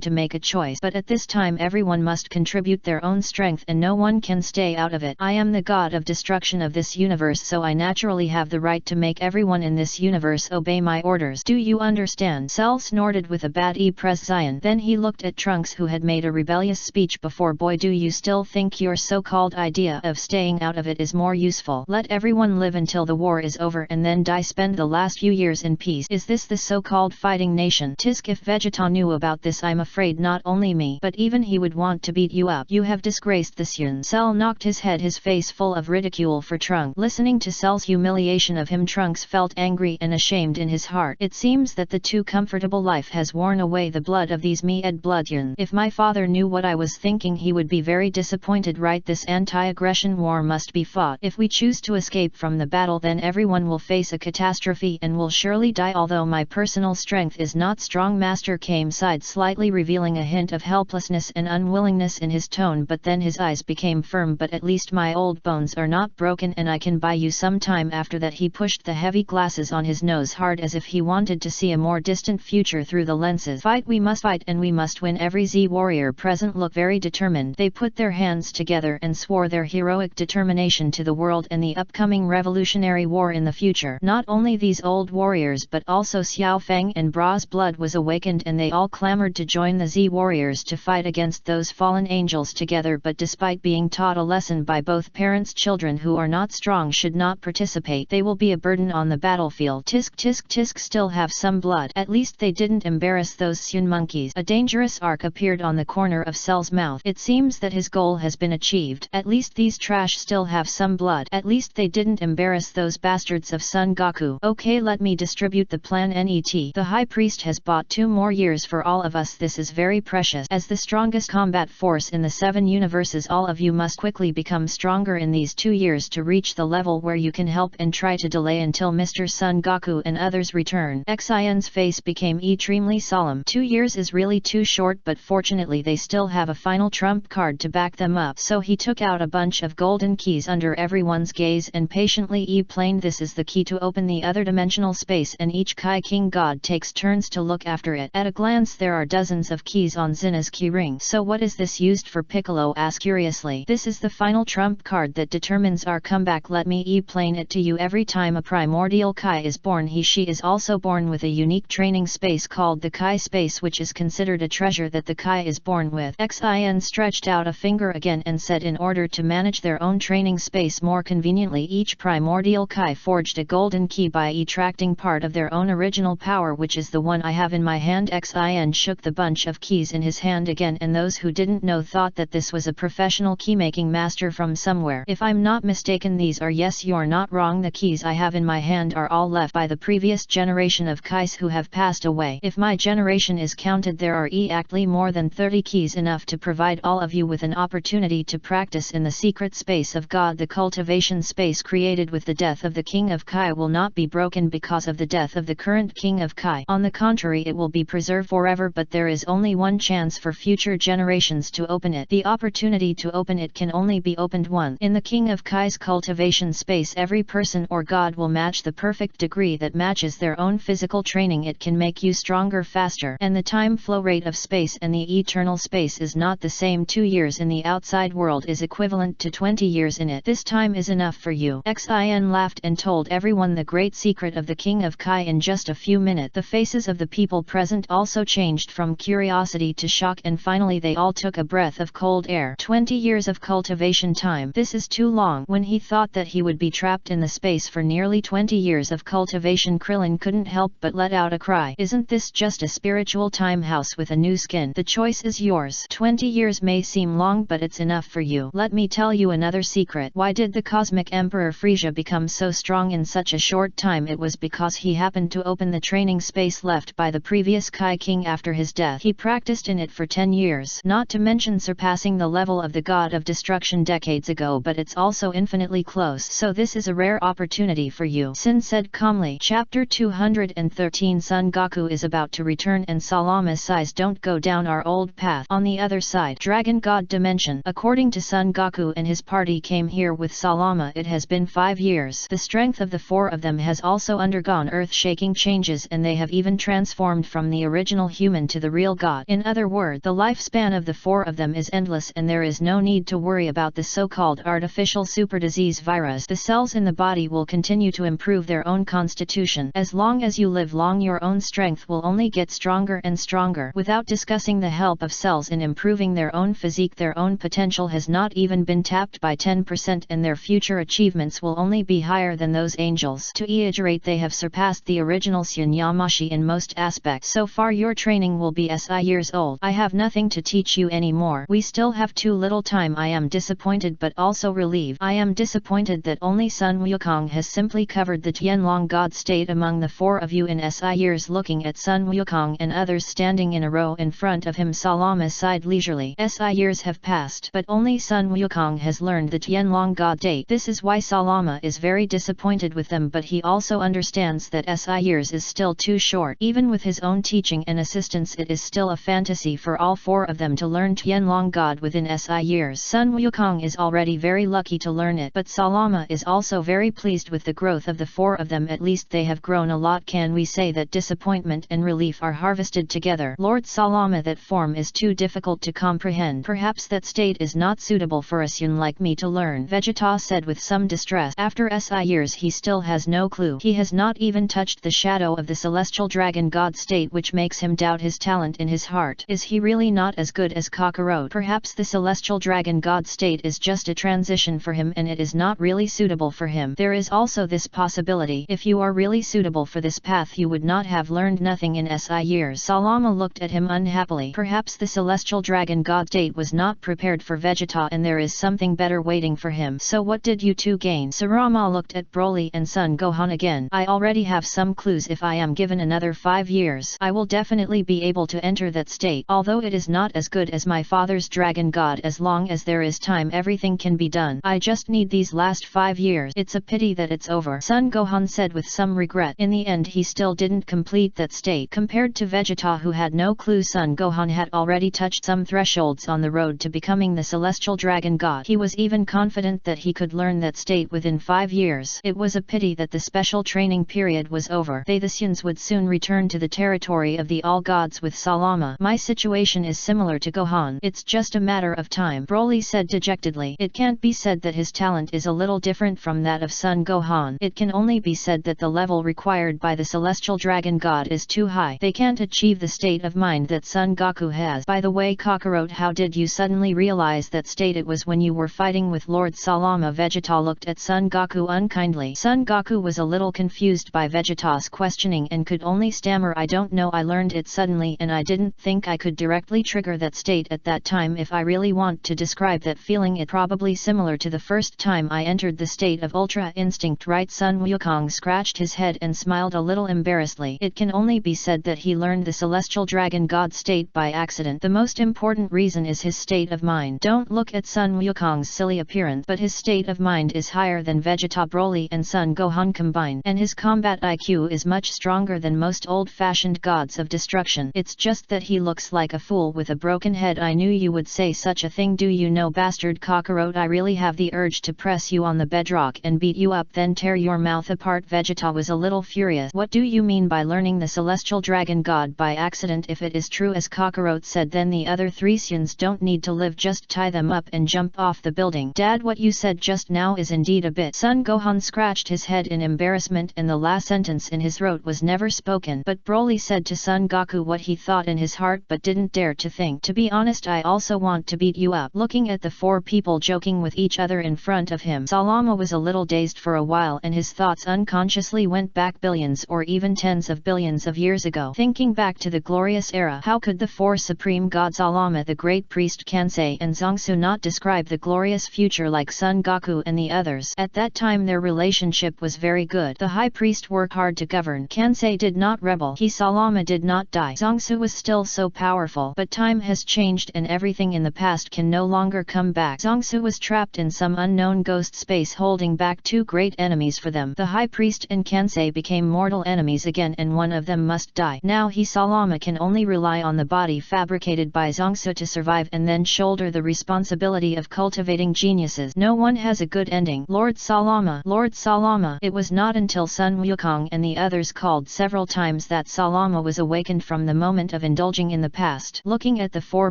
you to make a choice. But at this time everyone must contribute their own strength and no one can stay out of it. I am the god of destruction of this universe, so I naturally have the right to make everyone in this universe obey my orders. Do you understand? Cell snorted with a bad impression. Then he looked at Trunks, who had made a rebellious speech before. Boy, do you still think your so-called idea of staying out of it is more useful? Let everyone live until the war is over and then die. Spend the last few years in peace. Is this the so-called fighting nation? Tisk, if Vegeta knew about this, I'm afraid not only me, but even he would want to beat you up. You have disgraced the Sun. Cell knocked his head, his face full of ridicule for Trunks. Listening to Cell's humiliation of him, Trunks felt angry and ashamed in his heart. It seems that the too comfortable life has worn away the blood of these me-ed bloodyun. If my father knew what I was thinking, he would be very disappointed, right? This anti-aggression war must be fought. If we choose to escape from the battle, then everyone will face a catastrophe and will surely die. Although my personal strength is not strong, Master Kame sighed slightly, revealing a hint of helplessness and unwillingness in his tone, but then his eyes became firm. But at least my old bones are not broken and I can buy you some time. After that he pushed the heavy glasses on his nose hard, as if he wanted to see a more distant future through the lenses. Fight, we must fight and we must win. Every Z warrior present looked very determined. They put their hands together and swore their heroic determination to the world and the upcoming revolutionary war in the future. Not only these old warriors but also Xiao Feng and Bra's blood was awakened, and they all clamored to join the Z warriors to fight against those fallen angels together. But despite being taught a lesson by both parents, children who are not strong should not participate. They will be a burden on the battlefield. Tisk tisk tisk, still have some blood. At least they didn't embarrass those Sun monkeys. A dangerous arc appeared on the corner of Cell's mouth. It seems that his goal has been achieved. At least these trash still have some blood. At least they didn't embarrass those bastards of Son Goku. Okay, let me distribute the plan. Net. The High Priest has bought 2 more years for all of us. This is very precious. As the strongest combat force in the 7 universes, all of you must quickly become stronger in these 2 years to reach the level where you can help, and try to delay until Mr. Son Goku and others return. Xin's face became extremely solemn. 2 years is really too short, but fortunately they still have a final trump card to back them up. So he took out a bunch of golden keys under everyone's gaze and patiently explained, this is the key to open the other dimensional space, and each Kai King God takes turns to look after it. At a glance there are dozens of keys on Zina's key ring. So what is this used for? Piccolo asked curiously. This is the final trump card that determines our comeback. Let me explain it to you. Every time a primordial Kai is born, she is also born with a unique training space called the Kai space, which is considered a treasure that the Kai is born with. Xin stretched out a finger again and said, in order to manage their own training space more conveniently, each primordial Kai forged a golden key by attracting part of their own original power, which is the one I have in my hand. Xin shook the bunch of keys in his hand again, and those who didn't know thought that this was a professional keymaking master from somewhere. If I'm not mistaken, these are, yes, you're not wrong, the keys I have in my hand are all left by the previous generation of Kais who have passed away. If my generation is counted, there are exactly more than 30 keys, enough to provide all of you with an opportunity to practice in the secret space of God. The cultivation space created with the death of the King of Kai will not be broken because of the death of the current King of Kai. On the contrary, it will be preserved forever, but there is only one chance for future generations to open it. The opportunity to open it can only be opened once. In the King of Kai's cultivation space, every person or god will match the perfect degree that matches their own physical training. It can make you stronger faster, and the time flow rate of space and the eternal space is not the same. 2 years in the outside world is equivalent to 20 years in it. This time is enough for you. Xin laughed and told everyone the great secret of the King of Kai. In just a few minutes, the faces of the people present also changed from curiosity to shock, and finally they all took a breath of cold air. 20 years of cultivation time. This is too long. When he thought that he would be trapped in the space for nearly 20 years of cultivation, Krillin couldn't help but let out a cry. Isn't this just a spiritual time house with a new skin? The choice is yours. 20 years may seem long, but it's enough for you. Let me tell you another secret. Why did the Cosmic Emperor Frisia become so strong in such a short time? It was because he happened to open the training space left by the previous Kai King after his death. He practiced in it for 10 years, not to mention surpassing the level of the God of Destruction decades ago, but it's also infinitely close, so this is a rare opportunity for you. Sin said calmly. Chapter 213. Son Goku is about to return and Salama says, don't go down our old path. On the other side, Dragon God Dimension. According to Son Goku and his party came here with Salama, it has been 5 years. The strength of the 4 of them has also undergone earth-shaking changes, and they have even transformed from the original human to the real real God. In other words, the lifespan of the 4 of them is endless and there is no need to worry about the so-called artificial superdisease virus. The cells in the body will continue to improve their own constitution. As long as you live long, your own strength will only get stronger and stronger. Without discussing the help of cells in improving their own physique, their own potential has not even been tapped by 10%, and their future achievements will only be higher than those angels. To exaggerate, they have surpassed the original Sun Yamashi in most aspects. So far your training will be SI years old. I have nothing to teach you anymore. We still have too little time. I am disappointed but also relieved. I am disappointed that only Sun Wukong has simply covered the Tianlong God state among the 4 of you in SI years. Looking at Sun Wukong and others standing in a row in front of him, Salama sighed leisurely. SI years have passed, but only Sun Wukong has learned the Tianlong God state. This is why Salama is very disappointed with them, but he also understands that SI years is still too short. Even with his own teaching and assistance, it is still a fantasy for all 4 of them to learn Tianlong God within SI years. Sun Wukong is already very lucky to learn it, but Salama is also very pleased with the growth of the 4 of them. At least they have grown a lot. Can we say that disappointment and relief are harvested together? Lord Salama, that form is too difficult to comprehend. Perhaps that state is not suitable for a Sun like me to learn, Vegeta said with some distress. After SI years he still has no clue. He has not even touched the shadow of the celestial dragon god state, which makes him doubt his talent in his heart. Is he really not as good as Kakarot? Perhaps the celestial dragon god state is just a transition for him and it is not really suitable for him. There is also this possibility: if you are really suitable for this path, you would not have learned nothing in SI years. Salama looked at him unhappily. Perhaps the celestial dragon god state was not prepared for Vegeta and there is something better waiting for him. So what did you two gain? Sarama looked at Broly and Son Gohan again. I already have some clues. If I am given another 5 years, I will definitely be able to enter that state. Although it is not as good as my father's dragon god, as long as there is time, everything can be done. I just need these last 5 years. It's a pity that it's over, Son Gohan said with some regret. In the end he still didn't complete that state. Compared to Vegeta, who had no clue, Son Gohan had already touched some thresholds on the road to becoming the celestial dragon god. He was even confident that he could learn that state within 5 years. It was a pity that the special training period was over. They, the Suns, would soon return to the territory of the all gods with Salama. My situation is similar to Gohan. It's just a matter of time, Broly said dejectedly. It can't be said that his talent is a little different from that of Son Gohan. It can only be said that the level required by the celestial dragon god is too high. They can't achieve the state of mind that Son Goku has. By the way, Kakarot, how did you suddenly realize that state? It was when you were fighting with Lord Salama. Vegeta looked at Son Goku unkindly. Son Goku was a little confused by Vegeta's questioning and could only stammer, I don't know, I learned it suddenly and I didn't think I could directly trigger that state at that time. If I really want to describe that feeling, it probably similar to the first time I entered the state of Ultra Instinct, right? Sun Wukong scratched his head and smiled a little embarrassedly. It can only be said that he learned the celestial dragon god state by accident. The most important reason is his state of mind. Don't look at Sun Wukong's silly appearance, but his state of mind is higher than Vegeta, Broly and Son Gohan combined, and his combat IQ is much stronger than most old-fashioned gods of destruction. It's just that he looks like a fool with a broken head. I knew you would say such a thing. Do you know, bastard Kakarot, I really have the urge to press you on the bedrock and beat you up, then tear your mouth apart. Vegeta was a little furious. What do you mean by learning the celestial dragon god by accident? If it is true as Kakarot said, then the other 3 Suns don't need to live, just tie them up and jump off the building. Dad, what you said just now is indeed a bit. Son Gohan scratched his head in embarrassment and the last sentence in his throat was never spoken. But Broly said to Son Goku what he thought in his heart but didn't dare to think. To be honest, I also want to beat you up. Looking at the 4 people joking with each other in front of him, Salama was a little dazed for a while and his thoughts unconsciously went back billions or even tens of billions of years ago. Thinking back to the glorious era, how could the 4 supreme gods Salama, the great priest Kansei and Zongsu not describe the glorious future like Son Goku and the others? At that time their relationship was very good. The high priest worked hard to govern. Kansei did not rebel. He Salama did not die. Zongsu was still so powerful. But time has changed and everything in the past can no longer come back. Zongsu was trapped in some unknown ghost space, holding back 2 great enemies for them. The high priest and Kansei became mortal enemies again and one of them must die. Now he Salama can only rely on the body fabricated by Zongsu to survive and then shoulder the responsibility of cultivating geniuses. No one has a good ending. Lord Salama, Lord Salama. It was not until Sun Wukong and the others called several times that Salama was awakened from the moment of of indulging in the past. Looking at the four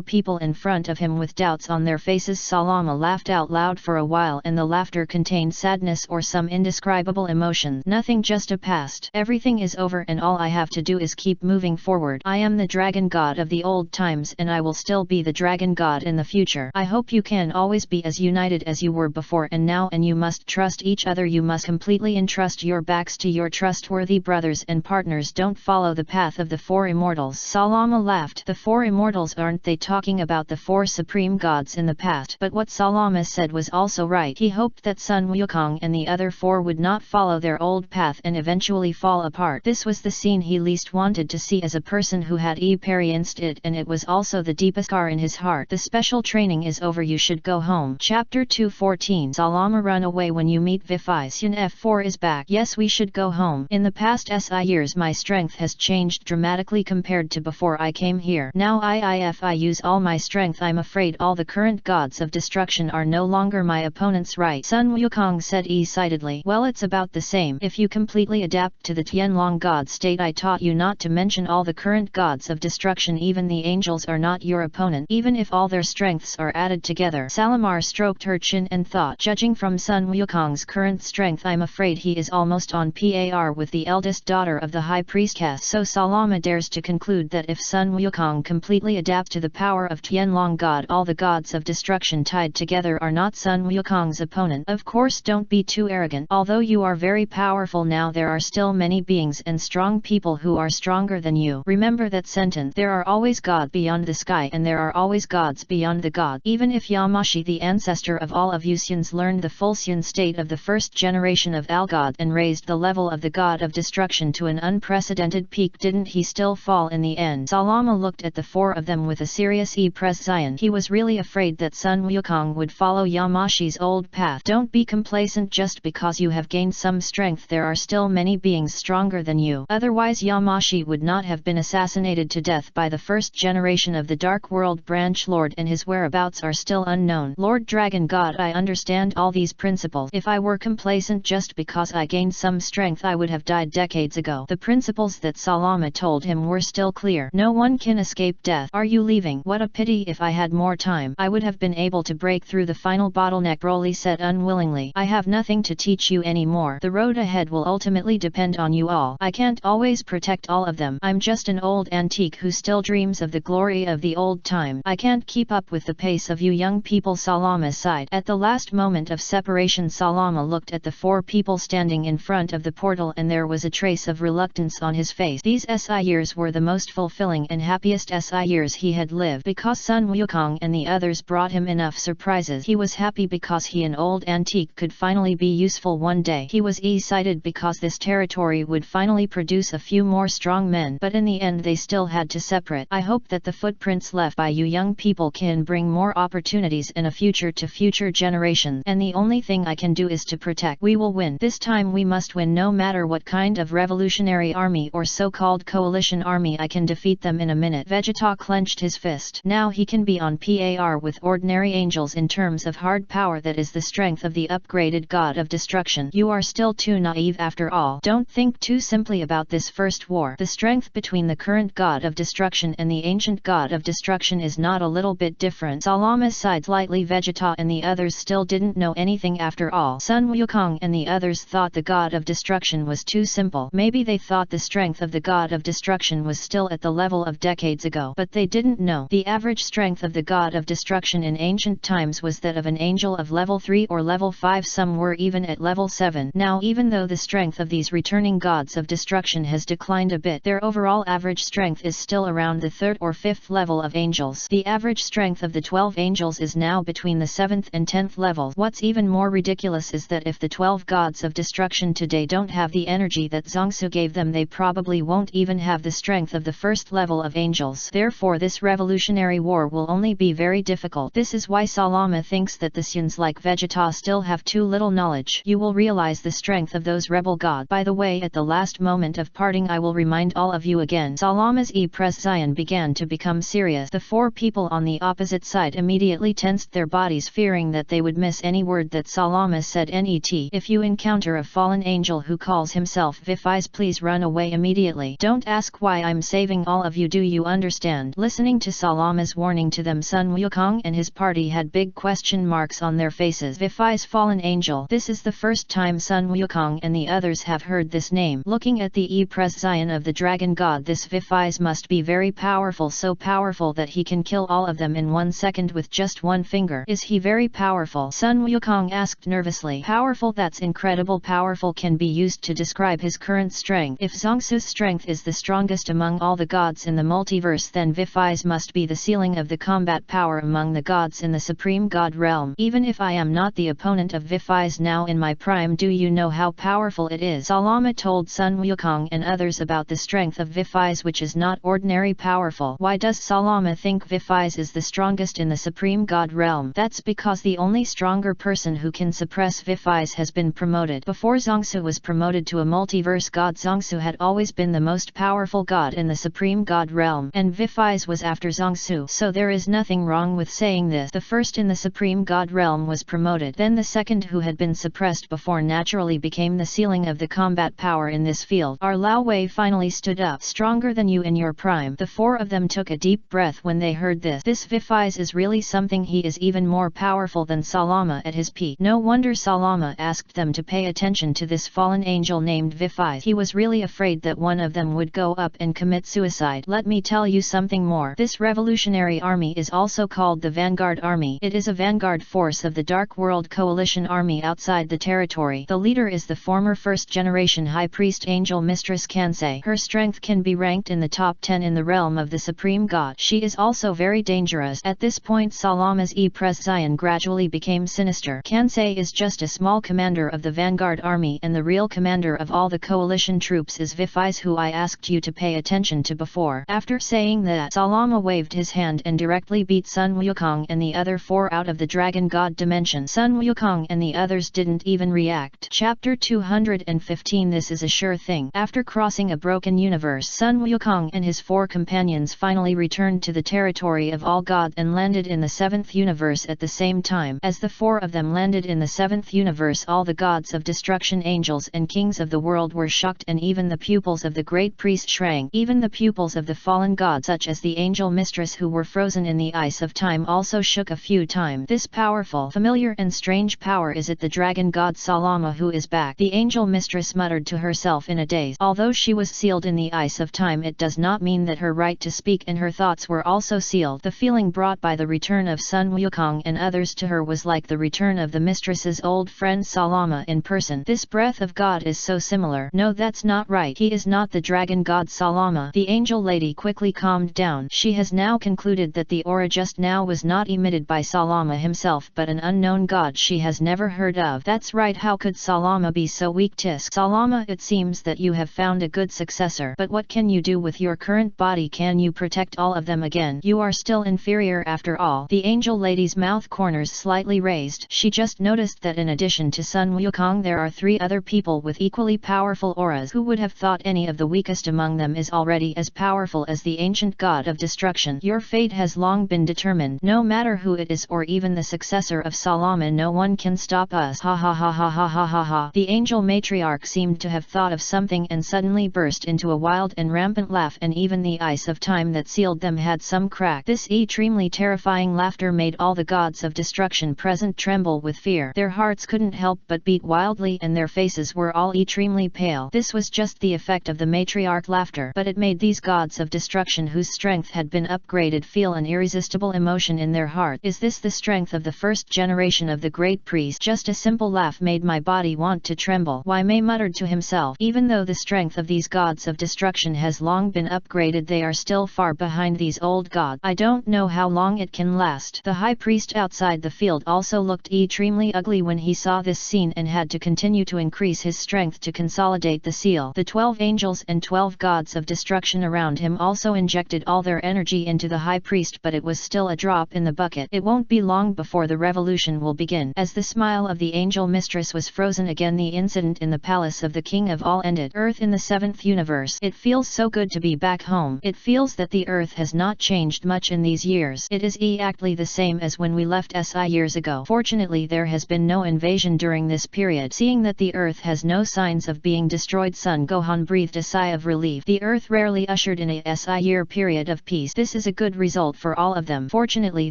people in front of him with doubts on their faces, Salama laughed out loud for a while, and the laughter contained sadness or some indescribable emotion. Nothing, just a past. Everything is over and all I have to do is keep moving forward. I am the dragon god of the old times and I will still be the dragon god in the future. I hope you can always be as united as you were before and now, and you must trust each other. You must completely entrust your backs to your trustworthy brothers and partners. Don't follow the path of the four immortals. Salama laughed. The four immortals, aren't they talking about the four supreme gods in the past? But what Salama said was also right. He hoped that Sun Wukong and the other four would not follow their old path and eventually fall apart. This was the scene he least wanted to see as a person who had experienced it, and it was also the deepest scar in his heart. The special training is over, you should go home. Chapter 214. Salama, run away when you meet Fanfiction. F4 is back. Yes, we should go home. In the past SI years my strength has changed dramatically compared to before I came here. Now if I use all my strength, I'm afraid all the current gods of destruction are no longer my opponents, right? Sun Wukong said excitedly. Well, it's about the same. If you completely adapt to the Tianlong god state I taught you not to mention all the current gods of destruction, even the angels are not your opponent, even if all their strengths are added together. Salamar stroked her chin and thought, judging from Sun Wukong's current strength, I'm afraid he is almost on par with the eldest daughter of the high priestess. So Salama dares to conclude that if Sun Wukong completely adapts to the power of Tianlong god, all the gods of destruction tied together are not Sun Wukong's opponent. Of course, don't be too arrogant. Although you are very powerful now, there are still many beings and strong people who are stronger than you. Remember that sentence. There are always gods beyond the sky and there are always gods beyond the god. Even if Yamashi, the ancestor of all of Yusians, learned the full Xian state of the first generation of Algod and raised the level of the god of destruction to an unprecedented peak, didn't he still fall in the end? Salama looked at the four of them with a serious expression. He was really afraid that Sun Wukong would follow Yamashi's old path. Don't be complacent. Just because you have gained some strength, there are still many beings stronger than you. Otherwise Yamashi would not have been assassinated to death by the first generation of the Dark World Branch Lord, and his whereabouts are still unknown. Lord Dragon God, I understand all these principles. If I were complacent just because I gained some strength, I would have died decades ago. The principles that Salama told him were still clear. No one can escape death. Are you leaving? What a pity. If I had more time, I would have been able to break through the final bottleneck, Broly said unwillingly. I have nothing to teach you anymore. The road ahead will ultimately depend on you all. I can't always protect all of them. I'm just an old antique who still dreams of the glory of the old time. I can't keep up with the pace of you young people. Salama sighed. At the last moment of separation, Salama looked at the four people standing in front of the portal and there was a trace of reluctance on his face. These SI years were the most fulfilling and happiest SI years he had lived, because Sun Wukong and the others brought him enough surprises. He was happy because he, an old antique, could finally be useful one day. He was excited because this territory would finally produce a few more strong men, but in the end they still had to separate. I hope that the footprints left by you young people can bring more opportunities in a future to future generations, and the only thing I can do is to protect. We will win. This time we must win, no matter what kind of revolutionary army or so-called coalition army. I can defeat them in a minute. Vegeta clenched his fist. Now he can be on par with ordinary angels in terms of hard power. That is the strength of the upgraded god of destruction. You are still too naive after all. Don't think too simply about this first war. The strength between the current god of destruction and the ancient god of destruction is not a little bit different. Salama sighed lightly. Vegeta and the others still didn't know anything after all. Sun Wukong and the others thought the god of destruction was too simple. Maybe they thought the strength of the god of destruction was still at the level of decades ago, but they didn't know. The average strength of the god of destruction in ancient times was that of an angel of level 3 or level 5. Some were even at level 7. Now, even though the strength of these returning gods of destruction has declined a bit, their overall average strength is still around the 3rd or 5th level of angels. The average strength of the 12 angels is now between the 7th and 10th level. What's even more ridiculous is that if the 12 gods of destruction today don't have the energy that Zongsu gave them, they probably won't even have the strength of the 1st level of angels. Therefore this revolutionary war will only be very difficult. This is why Salama thinks that the Xians like Vegeta still have too little knowledge. You will realize the strength of those rebel gods. By the way, at the last moment of parting I will remind all of you again. Salama's expression began to become serious. The four people on the opposite side immediately tensed their bodies, fearing that they would miss any word that Salama said. Net, if you encounter a fallen angel who calls himself Vifis, please run away immediately. Don't ask why I'm saving all all of you, do you understand? Listening to Salama's warning to them, Sun Wukong and his party had big question marks on their faces. Vifai's fallen angel. This is the first time Sun Wukong and the others have heard this name. Looking at the prescience of the dragon god, this Vifai's must be very powerful, so powerful that he can kill all of them in 1 second with just one finger. Is he very powerful? Sun Wukong asked nervously. Powerful, that's incredible. Powerful can be used to describe his current strength. If Zongsu's strength is the strongest among all the gods in the multiverse, then Vifai's must be the ceiling of the combat power among the gods in the supreme god realm. Even if I am not the opponent of Vifai's now in my prime, do you know how powerful it is? Salama told Sun Wukong and others about the strength of Vifai's, which is not ordinary powerful. Why does Salama think Vifai's is the strongest in the supreme god realm? That's because the only stronger person who can suppress Vifai's has been promoted. Before Zongsu was promoted to a multiverse god, Zongsu had always been the most powerful god in the supreme god realm, and Vifai's was after Zongsu. So there is nothing wrong with saying this. The first in the supreme god realm was promoted, then the second, who had been suppressed before, naturally became the ceiling of the combat power in this field. Our Lao Wei finally stood up. Stronger than you in your prime. The four of them took a deep breath when they heard this. This Vifai's is really something. He is even more powerful than Salama at his peak. No wonder Salama asked them to pay attention to this fallen angel named Vifai's. He was really afraid that one of them would go up and commit suicide. Let me tell you something more. This revolutionary army is also called the Vanguard Army. It is a vanguard force of the Dark World Coalition army outside the territory. The leader is the former first-generation High Priest Angel Mistress Kansei. Her strength can be ranked in the top 10 in the realm of the Supreme God. She is also very dangerous. At this point, Salama's prescience gradually became sinister. Kansei is just a small commander of the Vanguard Army, and the real commander of all the coalition troops is Vifai's, who I asked you to pay attention to before. After saying that, Salama waved his hand and directly beat Sun Wukong and the other four out of the Dragon God dimension. Sun Wukong and the others didn't even react. Chapter 215. This is a sure thing. After crossing a broken universe, Sun Wukong and his four companions finally returned to the territory of all gods and landed in the 7th universe at the same time. As the four of them landed in the 7th universe, all the gods of destruction, angels and kings of the world were shocked, and even the pupils of the great priest shrank. Even the pupils of the fallen gods, such as the angel mistress who were frozen in the ice of time, also shook a few times. This powerful, familiar and strange power, is it the dragon god Salama who is back? The angel mistress muttered to herself in a daze. Although she was sealed in the ice of time, it does not mean that her right to speak and her thoughts were also sealed. The feeling brought by the return of Sun Wukong and others to her was like the return of the mistress's old friend Salama in person. This breath of God is so similar. No, that's not right. He is not the dragon god Salama. The angel lady quickly calmed down. She has now concluded that the aura just now was not emitted by Salama himself, but an unknown god she has never heard of. That's right. How could Salama be so weak? Tisk. Salama, it seems that you have found a good successor, but what can you do with your current body? Can you protect all of them again? You are still inferior after all. The angel lady's mouth corners slightly raised. She just noticed that in addition to Sun Wukong, there are 3 other people with equally powerful auras. Who would have thought any of the weakest among them is already as powerful as the ancient god of destruction? Your fate has long been determined. No matter who it is, or even the successor of Salama, no one can stop us. Ha ha ha ha ha ha ha ha. The angel matriarch seemed to have thought of something and suddenly burst into a wild and rampant laugh, and even the ice of time that sealed them had some crack. This extremely terrifying laughter made all the gods of destruction present tremble with fear. Their hearts couldn't help but beat wildly, and their faces were all extremely pale. This was just the effect of the matriarch laughter, but it made these gods of destruction, whose strength had been upgraded, feel an irresistible emotion in their heart. Is this the strength of the first generation of the great priest? Just a simple laugh made my body want to tremble. Why, Mei muttered to himself. Even though the strength of these gods of destruction has long been upgraded, they are still far behind these old gods. I don't know how long it can last. The high priest outside the field also looked extremely ugly when he saw this scene, and had to continue to increase his strength to consolidate the seal. The 12 angels and 12 gods of destruction around him also injected all their energy into the high priest, but it was still a drop in the bucket. It won't be long before the revolution will begin. As the smile of the angel mistress was frozen again, the incident in the palace of the king of all ended. Earth in the 7th universe. It feels so good to be back home. It feels that the earth has not changed much in these years. It is exactly the same as when we left SI years ago. Fortunately, there has been no invasion during this period. Seeing that the earth has no signs of being destroyed, Sun Gohan breathed a sigh of relief. The earth rarely ushered in a SI-year period of peace. This is a good result for all of them. Fortunately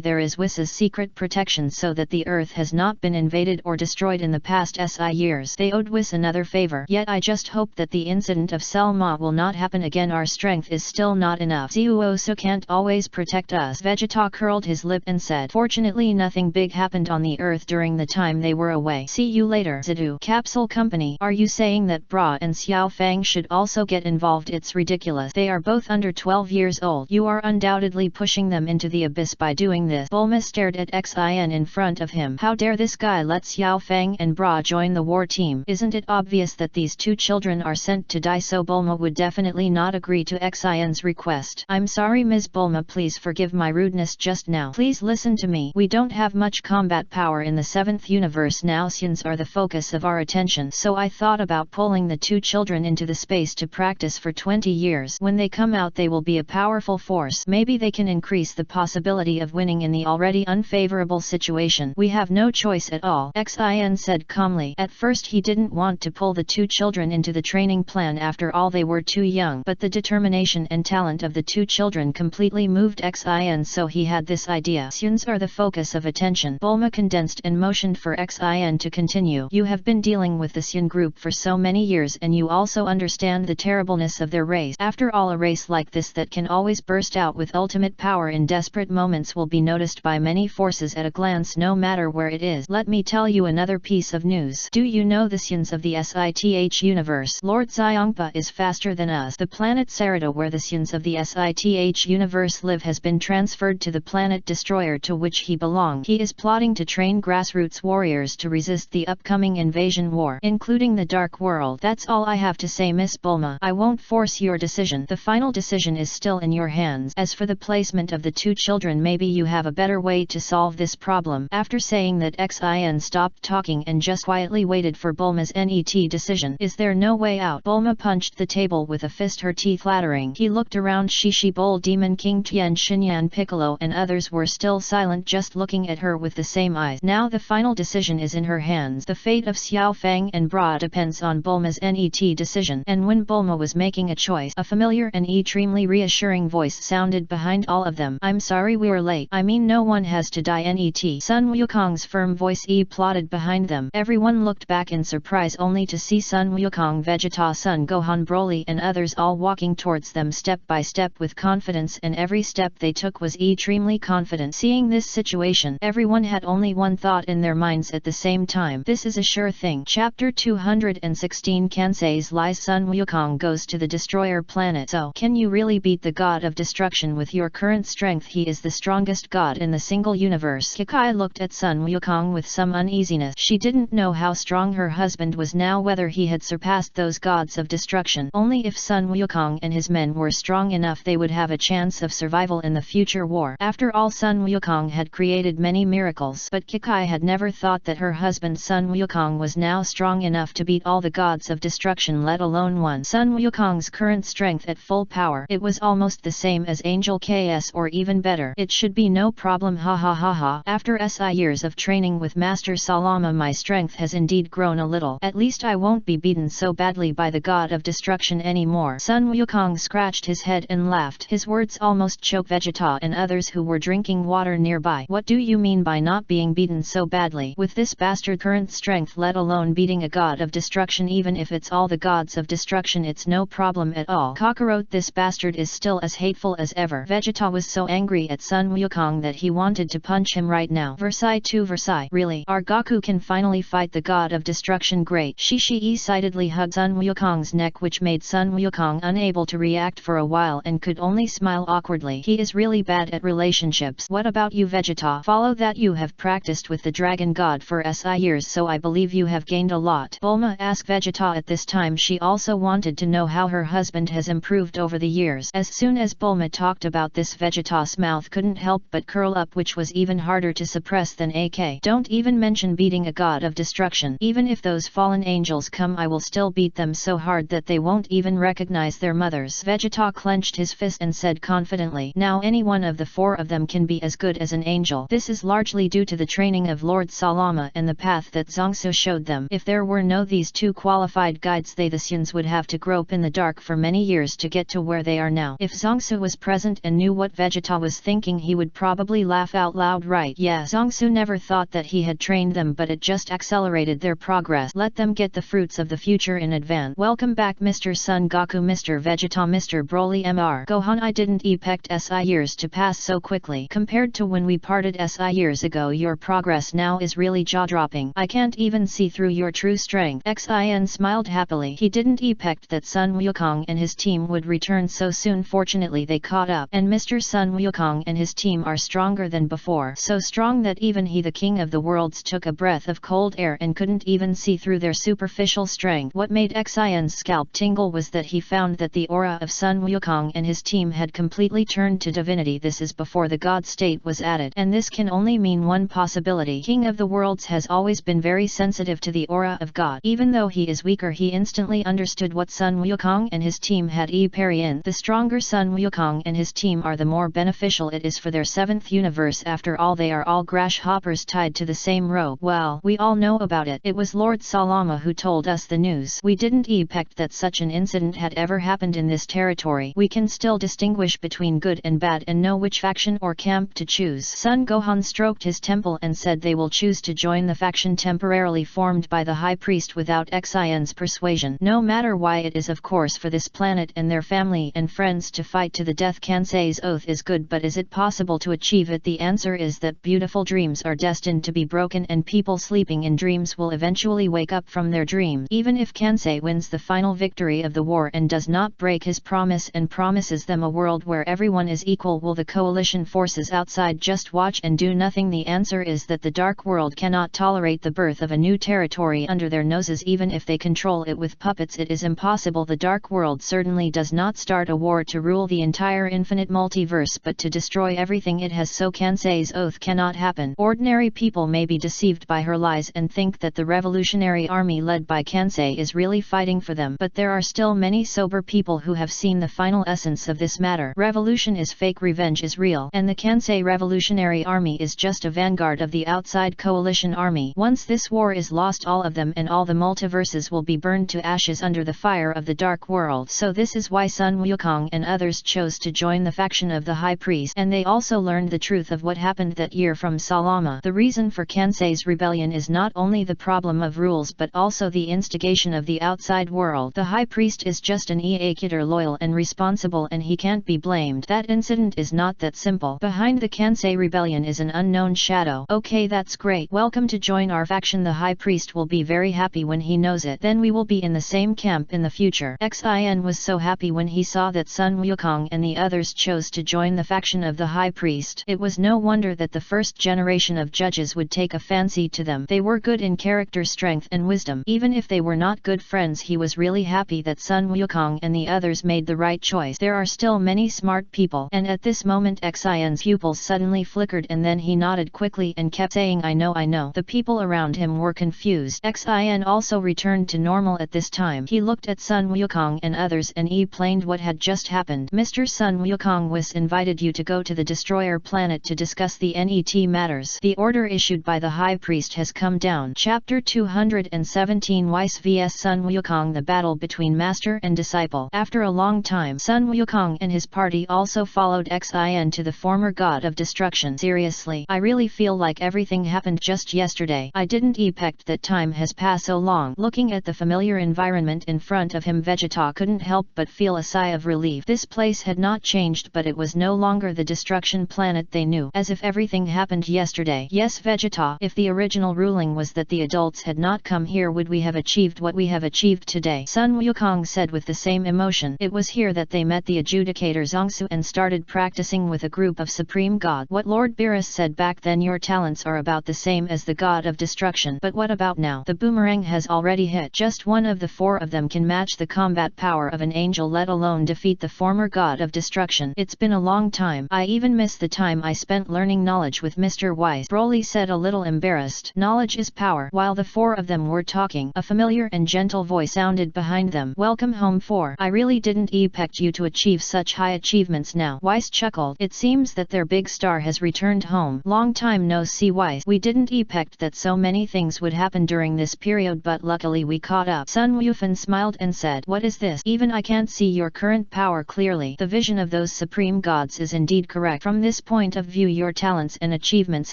there is Whis' secret protection so that the Earth has not been invaded or destroyed in the past SI years. They owed Whis another favor. Yet I just hope that the incident of Selma will not happen again. Our strength is still not enough. Zuoso can't always protect us. Vegeta curled his lip and said, fortunately nothing big happened on the Earth during the time they were away. See you later. Zidu. Capsule Company. Are you saying that Bra and Xiao Fang should also get involved? It's ridiculous. They are both under 12 years old. You are undoubtedly pushing them into the abyss by doing this. Bulma stared at Xin in front of him. How dare this guy let Xiao Fang and Bra join the war team? Isn't it obvious that these two children are sent to die? So Bulma would definitely not agree to Xin's request. I'm sorry Ms. Bulma, please forgive my rudeness just now. Please listen to me. We don't have much combat power in the 7th universe now. Xians are the focus of our attention, so I thought about pulling the two children into the space to practice for 20 years. When they come out they will be a powerful force. Maybe they can increase the possibility of winning in the already unfavorable situation. We have no choice at all, Xin said calmly. At first he didn't want to pull the two children into the training plan, after all they were too young, but the determination and talent of the two children completely moved Xin, so he had this idea. Xians are the focus of attention. Bulma condensed and motioned for Xin to continue. You have been dealing with the Xian group for so many years and you also understand the terribleness of their race. After all, a race like this that can always burst out with ultimate power in desperate moments will be noticed by many forces at a glance, no matter where it is. Let me tell you another piece of news. Do you know the Xians of the SITH universe? Lord Xiongpa is faster than us. The planet Sarada, where the Xians of the SITH universe live, has been transferred to the planet Destroyer, to which he belonged. He is plotting to train grassroots warriors to resist the upcoming invasion war, including the Dark World. That's all I have to say, Miss Bulma. I won't force your decision. The final decision is still in your hands. As for the placement of the two children, maybe you have a better way to solve this problem. After saying that, Xin stopped talking and just quietly waited for Bulma's NET decision. Is there no way out? Bulma punched the table with a fist, her teeth clattering. He looked around. Shishi Bull, Demon King Tien, Shinyan Piccolo and others were still silent, just looking at her with the same eyes. Now the final decision is in her hands. The fate of Xiao Fang and Bra depends on Bulma's NET decision. And when Bulma was making a choice, a familiar and extremely reassuring voice sounded behind all of them. I'm sorry we're late. I mean, no one has to die. NET. Sun Wukong's firm voice plotted behind them. Everyone looked back in surprise, only to see Sun Wukong, Vegeta, Sun Gohan, Broly and others all walking towards them step by step with confidence, and every step they took was extremely confident. Seeing this situation, everyone had only one thought in their minds at the same time. This is a sure thing. Chapter 216 Kansei's Lies. Sun Wukong goes to the Destroyer planet. So, can you really beat the God of Destruction with your current strength? He is the strongest god in the single universe. Kikai looked at Sun Wukong with some uneasiness. She didn't know how strong her husband was now, whether he had surpassed those gods of destruction. Only if Sun Wukong and his men were strong enough they would have a chance of survival in the future war. After all, Sun Wukong had created many miracles, but Kikai had never thought that her husband Sun Wukong was now strong enough to beat all the gods of destruction, let alone one. Sun Wukong's current strength at full power, it was almost the same as Angel KS, or even better. It should be no problem. Ha ha ha ha. After SI years of training with Master Salama, my strength has indeed grown a little. At least I won't be beaten so badly by the god of destruction anymore. Sun Wukong scratched his head and laughed. His words almost choked Vegeta and others who were drinking water nearby. What do you mean by not being beaten so badly? With this bastard current strength, let alone beating a god of destruction, even if it's all the gods of destruction, it's no problem at all. Kakarot, this bastard is still as hateful as ever. Vegeta was so angry at Sun Wukong that he wanted to punch him right now. Versailles to Versailles. Really? Our Goku can finally fight the god of destruction. Great. Shishi excitedly hugged Sun Wukong's neck, which made Sun Wukong unable to react for a while and could only smile awkwardly. He is really bad at relationships. What about you, Vegeta? Follow that. You have practiced with the dragon god for SI years, so I believe you have gained a lot. Bulma asked Vegeta at this time. She also wanted to know how her husband has improved over the years. As soon as Bulma talked about this, Vegeta's mouth couldn't help but curl up, which was even harder to suppress than AK. Don't even mention beating a god of destruction. Even if those fallen angels come, I will still beat them so hard that they won't even recognize their mothers. Vegeta clenched his fist and said confidently, now any one of the four of them can be as good as an angel. This is largely due to the training of Lord Salama and the path that Zongsu showed them. If there were no these two qualified guides, they the Xians would have to grope in the dark for many years to get get to where they are now. If Zongsu was present and knew what Vegeta was thinking, he would probably laugh out loud, right? Yeah, Zongsu never thought that he had trained them, but it just accelerated their progress. Let them get the fruits of the future in advance. Welcome back Mr. Son Goku, Mr. Vegeta, Mr. Broly, Mr. Gohan. I didn't expect SI years to pass so quickly. Compared to when we parted SI years ago, your progress now is really jaw-dropping. I can't even see through your true strength. Xin smiled happily. He didn't expect that Sun Wukong and his team would return so soon. Fortunately they caught up, and Mr. Sun Wukong and his team are stronger than before. So strong that even he, the king of the worlds, took a breath of cold air and couldn't even see through their superficial strength. What made Xin's scalp tingle was that he found that the aura of Sun Wukong and his team had completely turned to divinity. This is before the god state was added, and this can only mean one possibility. King of the worlds has always been very sensitive to the aura of God. Even though he is weaker, he instantly understood what Sun Wukong and his team had in. The stronger Sun Wukong and his team are, the more beneficial it is for their seventh universe. After all, they are all grasshoppers tied to the same rope. Well, we all know about it. It was Lord Salama who told us the news. We didn't expect that such an incident had ever happened in this territory. We can still distinguish between good and bad and know which faction or camp to choose. Sun Gohan stroked his temple and said they will choose to join the faction temporarily formed by the High Priest without Xin's persuasion. No matter why it is, of course, for this planet and their family and friends to fight to the death. Kansei's oath is good, but is it possible to achieve it? The answer is that beautiful dreams are destined to be broken, and people sleeping in dreams will eventually wake up from their dreams. Even if Kansei wins the final victory of the war and does not break his promise and promises them a world where everyone is equal, will the coalition forces outside just watch and do nothing? The answer is that the Dark World cannot tolerate the birth of a new territory under their noses. Even if they control it with puppets, it is impossible. The Dark World certainly does not start a war to rule the entire infinite multiverse, but to destroy everything it has. So Kansei's oath cannot happen. Ordinary people may be deceived by her lies and think that the revolutionary army led by Kansei is really fighting for them, but there are still many sober people who have seen the final essence of this matter. Revolution is fake, revenge is real, and the Kansei revolutionary army is just a vanguard of the outside coalition army. Once this war is lost, all of them and all the multiverses will be burned to ashes under the fire of the Dark World. So this is why Sun Wukong and others chose to join the faction of the High Priest, and they also learned the truth of what happened that year from Salama. The reason for Kansei's rebellion is not only the problem of rules but also the instigation of the outside world. The High Priest is just an executor, loyal and responsible, and he can't be blamed. That incident is not that simple. Behind the Kansei rebellion is an unknown shadow. Okay, that's great. Welcome to join our faction. The High Priest will be very happy when he knows it. Then we will be in the same camp in the future. Xin was so happy when he saw that Sun Wukong and the others chose to join the faction of the High Priest. It was no wonder that the first generation of judges would take a fancy to them. They were good in character, strength and wisdom. Even if they were not good friends, he was really happy that Sun Wukong and the others made the right choice. There are still many smart people, and at this moment Xin's pupils suddenly flickered, and then he nodded quickly and kept saying, I know, I know. The people around him were confused. Xin also returned to normal at this time. He looked at Sun Wukong and others and explained what had just happened. Mr. Sun Wukong was invited you to go to the destroyer planet to discuss the NET matters. The order issued by the High Priest has come down. Chapter 217 Weiss vs Sun Wukong. The battle between master and disciple. After a long time, Sun Wukong and his party also followed Xin to the former god of destruction. Seriously, I really feel like everything happened just yesterday. I didn't expect that time has passed so long. Looking at the familiar environment in front of him, Vegeta couldn't help but feel a sigh of relief. This place had not changed, but it was no longer the destruction planet they knew, as if everything happened yesterday. Yes, Vegeta, if the original ruling was that the adults had not come here, would we have achieved what we have achieved today? Sun Wukong said with the same emotion. It was here that they met the adjudicator Zongsu and started practicing with a group of supreme god. What Lord Beerus said back then, your talents are about the same as the god of destruction. But what about now? The boomerang has already hit. Just one of the four of them can match the combat power of an angel, let alone defeat the former god of destruction. It's been a long time. I even miss the time I spent learning knowledge with Mr. Weiss. Broly said, a little embarrassed. Knowledge is power. While the four of them were talking, a familiar and gentle voice sounded behind them. Welcome home, four. I really didn't expect you to achieve such high achievements now. Weiss chuckled. It seems that their big star has returned home. Long time no see, Weiss. We didn't expect that so many things would happen during this period, but luckily we caught up. Sun Wufan smiled and said, what is this? Even I can't see your current power clearly. The vision of those supreme gods is indeed correct. From this point of view your talents and achievements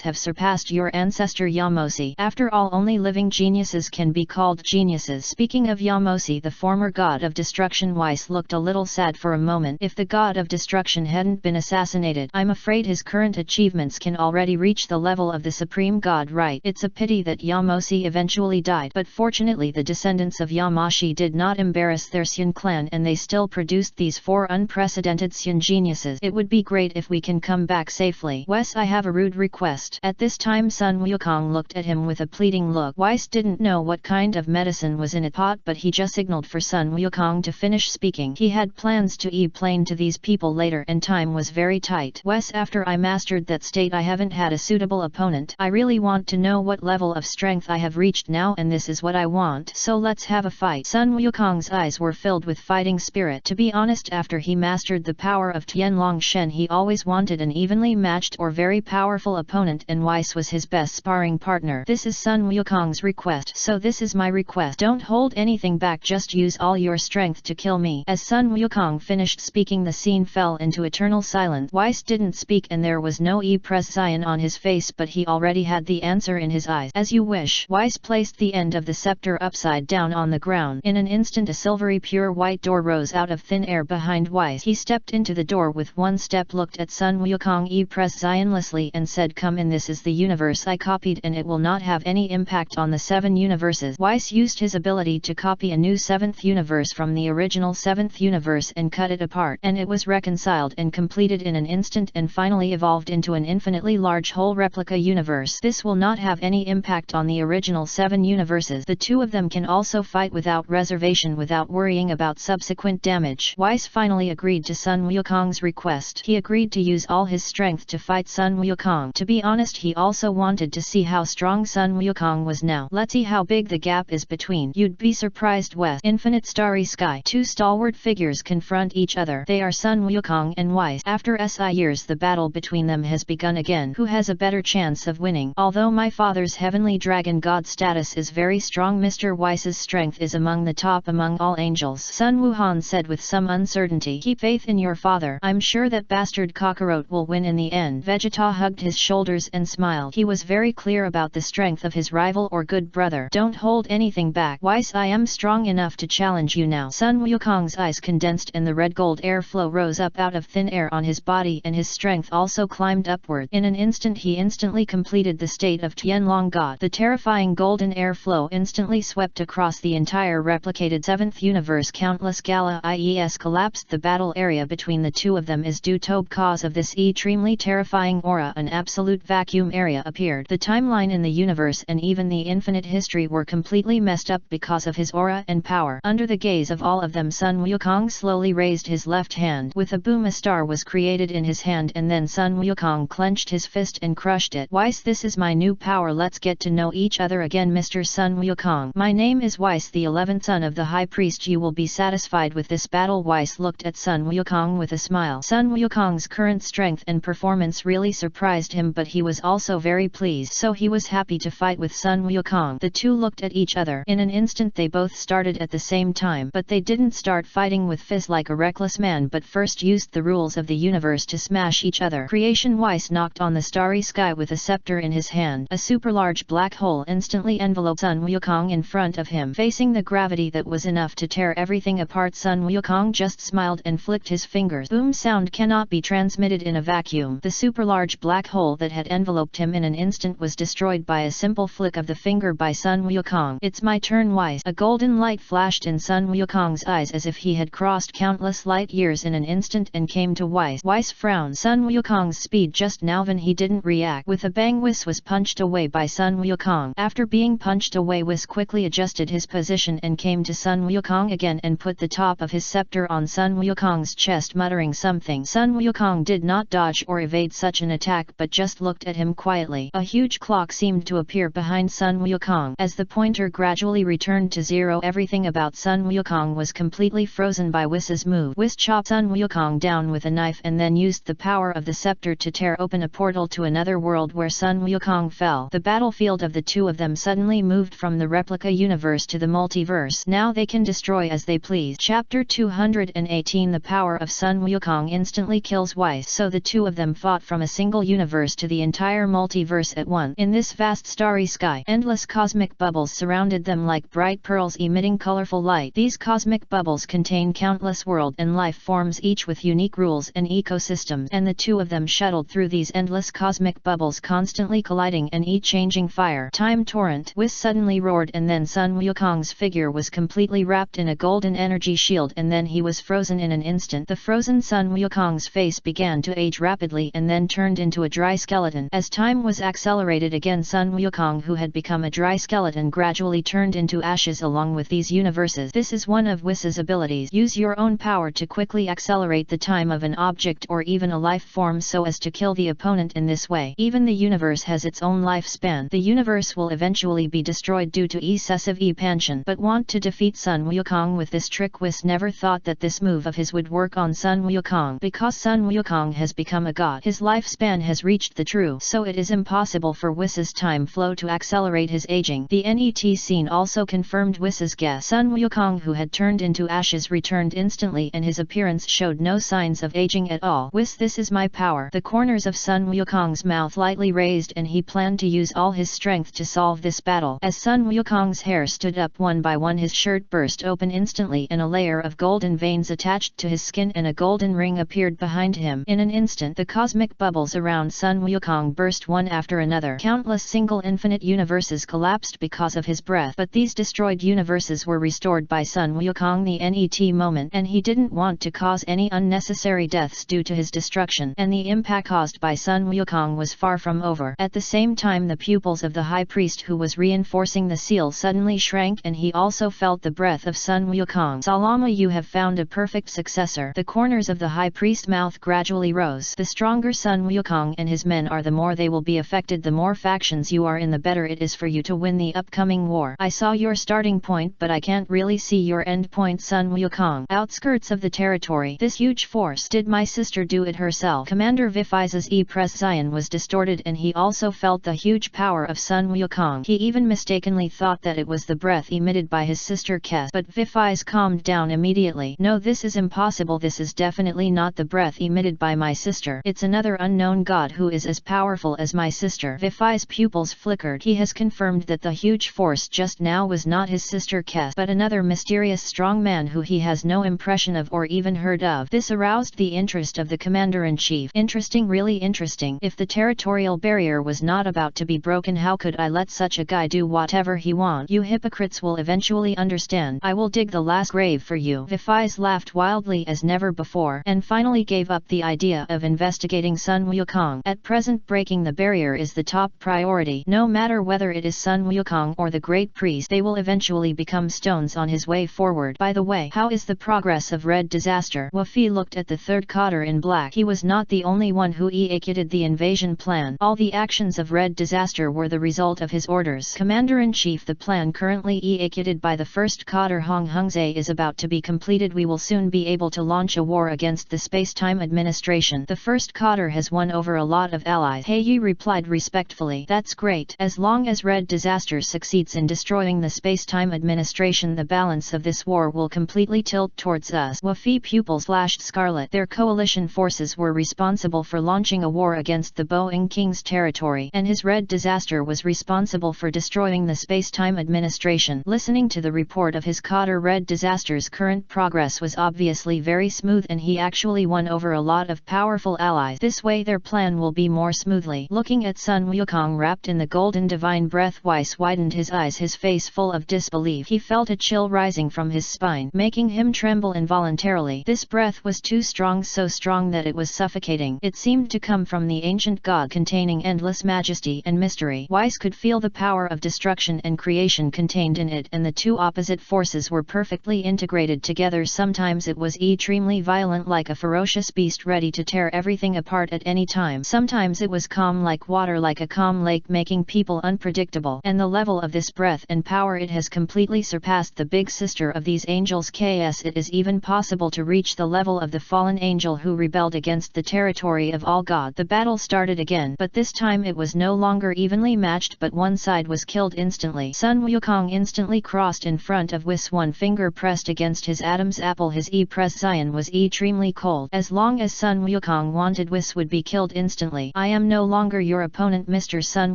have surpassed your ancestor Yamosi. After all, only living geniuses can be called geniuses. Speaking of Yamosi, the former god of destruction, Weiss looked a little sad for a moment. If the god of destruction hadn't been assassinated, I'm afraid his current achievements can already reach the level of the supreme god, right? It's a pity that Yamosi eventually died, but fortunately the descendants of Yamashi did not embarrass their Xian clan and they still produced these 4 unprecedented Xian geniuses. It would be great if we can come back safely. Wes, I have a rude request. At this time Sun Wukong looked at him with a pleading look. Weiss didn't know what kind of medicine was in a pot, but he just signaled for Sun Wukong to finish speaking. He had plans to e-plane to these people later and time was very tight. Wes, after I mastered that state I haven't had a suitable opponent. I really want to know what level of strength I have reached now, and this is what I want. So let's have a fight. Sun Wukong's eyes were filled with fighting spirit. To be honest, after he mastered the power of Tianlong Shen, he always wanted an evenly matched or very powerful opponent, and Weiss was his best sparring partner. This is Sun Wukong's request, so this is my request. Don't hold anything back, just use all your strength to kill me. As Sun Wukong finished speaking, the scene fell into eternal silence. Weiss didn't speak and there was no expression on his face, but he already had the answer in his eyes. As you wish. Weiss placed the end of the scepter upside down on the ground. In an instant a silvery pure white door rose out of thin air behind Weiss. He stepped into the door with one step, looked at Sun Wukong expressionlessly and said, come in, this is the universe I copied and it will not have any impact on the 7 universes. Weiss used his ability to copy a new 7th universe from the original 7th universe and cut it apart, and it was reconciled and completed in an instant and finally evolved into an infinitely large whole replica universe. This will not have any impact on the original 7 universes. The 2 of them can also fight without reservation without worrying about subsequent damage. Weiss finally agreed to Sun Wukong's request. He agreed to use all his strength to fight Sun Wukong. To be honest, he also wanted to see how strong Sun Wukong was now. Let's see how big the gap is between. You'd be surprised. West infinite starry sky. 2 stalwart figures confront each other. They are Sun Wukong and Weiss. After SI years the battle between them has begun again. Who has a better chance of winning? Although my father's heavenly dragon god status is very strong, Mr. Weiss's strength is among the top among all angels. Sun Wuhan said with some uncertainty. Keep faith in your father. I'm sure that bastard cockroach will win in the end. Vegeta hugged his shoulders and smiled. He was very clear about the strength of his rival or good brother. Don't hold anything back. Weiss, I am strong enough to challenge you now. Sun Wukong's eyes condensed and the red gold airflow rose up out of thin air on his body and his strength also climbed upward. In an instant he instantly completed the state of Tianlong God. The terrifying golden airflow instantly swept across the entire replicated 7th universe. Countless galaxies collapsed. The battle area between the 2 of them is due to cause of this extremely terrifying aura. An absolute vacuum area appeared. The timeline in the universe and even the infinite history were completely messed up because of his aura and power. Under the gaze of all of them, Sun Wukong slowly raised his left hand. With a boom, a star was created in his hand, and then Sun Wukong clenched his fist and crushed it. Weiss, this is my new power. Let's get to know each other again, Mr. Sun Wukong. My name is Weiss, the 11th son of the High Priest. You will be satisfied with this battle. Weiss looked at Sun Wukong with a smile. Sun Wukong's current strength and performance really surprised him, but he was also very pleased, so he was happy to fight with Sun Wukong. The 2 looked at each other. In an instant they both started at the same time, but they didn't start fighting with fists like a reckless man, but first used the rules of the universe to smash each other. Creation. Weiss knocked on the starry sky with a scepter in his hand. A super large black hole instantly enveloped Sun Wukong in front of him, facing the gravity that was enough to tear everything apart. Sun Wukong just smiled and flicked his fingers. Boom! Sound cannot be transmitted in a vacuum. The super large black hole that had enveloped him in an instant was destroyed by a simple flick of the finger by Sun Wukong. It's my turn, Weiss. A golden light flashed in Sun Wukong's eyes as if he had crossed countless light years in an instant and came to Weiss. Weiss frowned. Sun Wukong's speed just now when he didn't react. With a bang, Weiss was punched away by Sun Wukong. After being punched away, Weiss quickly adjusted his position and came to Sun Wukong again and put the top of his scepter on Sun Wukong's chest, muttering something. Sun Wukong did not dodge or evade such an attack but just looked at him quietly. A huge clock seemed to appear behind Sun Wukong. As the pointer gradually returned to 0, everything about Sun Wukong was completely frozen by Weiss's move. Weiss chopped Sun Wukong down with a knife and then used the power of the scepter to tear open a portal to another world where Sun Wukong fell. The battlefield of the 2 of them suddenly moved from the replica universe to the multiverse. Now they can destroy as they please. Chapter 218 The power of Sun Wukong instantly kills Weiss, so the two of them fought from a single universe to the entire multiverse at once. In this vast starry sky, endless cosmic bubbles surrounded them like bright pearls emitting colorful light. These cosmic bubbles contain countless world and life forms, each with unique rules and ecosystems, and the two of them shuttled through these endless cosmic bubbles, constantly colliding and each changing fire. Time torrent. Whis suddenly roared, and then Sun Wukong's figure was completely wrapped in a golden energy shield, and then he was frozen in an instant. The frozen Sun Wukong's face began to age rapidly and then turned into a dry skeleton. As time was accelerated again, Sun Wukong, who had become a dry skeleton, gradually turned into ashes along with these universes. This is one of Wis's abilities. Use your own power to quickly accelerate the time of an object or even a life form so as to kill the opponent in this way. Even the universe has its own lifespan. The universe will eventually be destroyed due to excessive expansion. But want to defeat Sun Wukong with this trick? Wis never thought that this move of his would work on Sun Wukong. Because Sun Wukong has become a god, his lifespan has reached the true, so it is impossible for Wis's time flow to accelerate his aging. The NET scene also confirmed Wis's guess. Sun Wukong, who had turned into ashes, returned instantly and his appearance showed no signs of aging at all. Wis, this is my power. The corners of Sun Wukong's mouth lightly raised, and he planned to use all his strength to solve this battle. As Sun Wukong's hair stood up one by one, his shirt burst open instantly and a layer of golden veins attached to his skin and a golden ring appeared behind him. In an instant, the cosmic bubbles around Sun Wukong burst one after another. Countless single infinite universes collapsed because of his breath, but these destroyed universes were restored by Sun Wukong the NET moment, and he didn't want to cause any unnecessary deaths due to his destruction, and the impact caused by Sun Wukong was far from over. At the same time, the pupils of the high priest who was reinforcing the seal suddenly shrank, and he also felt the breath of Sun Wukong. Salama, you have found a perfect successor. The corners of the high priest's mouth gradually rose. The stronger Sun Wukong and his men are, the more they will be affected. The more factions you are in, the better it is for you to win the upcoming war. I saw your starting point, but I can't really see your end point. Sun Wukong. Outskirts of the territory. This huge force. Did my sister do it herself? Commander Vifai's Zion was distorted, and he also felt the huge power of Sun Wukong. He even mistakenly thought that it was the breath emitted by his sister Kes, but Vifai's calmed down immediately. No, this is impossible. This is definitely not the breath emitted by my sister. It's another unknown god who is as powerful as my sister. Vifai's pupils flickered. He has confirmed that the huge force just now was not his sister Kes, but another mysterious strong man who he has no impression of or even heard of. This aroused the interest of the commander-in-chief. Interesting, really interesting. If the territorial barrier was not about to be broken, how could I let such a guy do whatever he wants? You hypocrites will eventually understand. I will dig the last grave for you. Vifai's laughed wildly as never before, and finally gave up the idea of investigating Sun Wukong. At present, breaking the barrier is the top priority. No matter whether it is Sun Wukong or the great priest, they will eventually become stones on his way forward. By the way, how is the progress of Red Disaster? Wafi looked at the third coder in black. He was not the only one who executed the invasion plan. All the actions of Red Disaster were the result of his orders. Commander-in-Chief, the plan currently executed by the first coder Hong Hungze is about to be completed. We will soon be able to launch a war against the space-time administration. The first coder has won over a lot of allies. Heiyu replied respectfully. That's great. As long as Red Disaster succeeds in destroying the space-time administration, the balance of this war will completely tilt towards us. Wafi pupils flashed scarlet. Their coalition forces were responsible for launching a war against the Boeing King's territory, and his Red Disaster was responsible for destroying the space-time administration. Listening to the report of his coder, Red Disaster's current progress was obviously very smooth, and he actually won over a lot of powerful allies. This way their plan will be more smoothly. Looking at Sun Wukong wrapped in the golden divine breath, Weiss widened his eyes, his face full of disbelief. He felt a chill rising from his spine, making him tremble involuntarily. This breath was too strong, so strong that it was suffocating. It seemed to come from the ancient god, containing endless majesty and mystery. Weiss could feel the power of destruction and creation contained in it, and the two opposite forces were perfectly integrated together. Sometimes it was extremely violent, like a ferocious beast ready to tear everything apart at any time. Sometimes it was calm like water, like a calm lake, making people unpredictable. And the level of this breath and power, it has completely surpassed the big sister of these angels, KS. It is even possible to reach the level of the fallen angel who rebelled against the territory of all God. The battle started again, but this time it was no longer evenly matched, but one side was killed instantly. Sun Wukong instantly crossed in front of Wis, one finger pressed against his his Adam's apple his prescience was extremely cold. As long as Sun Wukong wanted, Whis would be killed instantly. I am no longer your opponent, Mr. Sun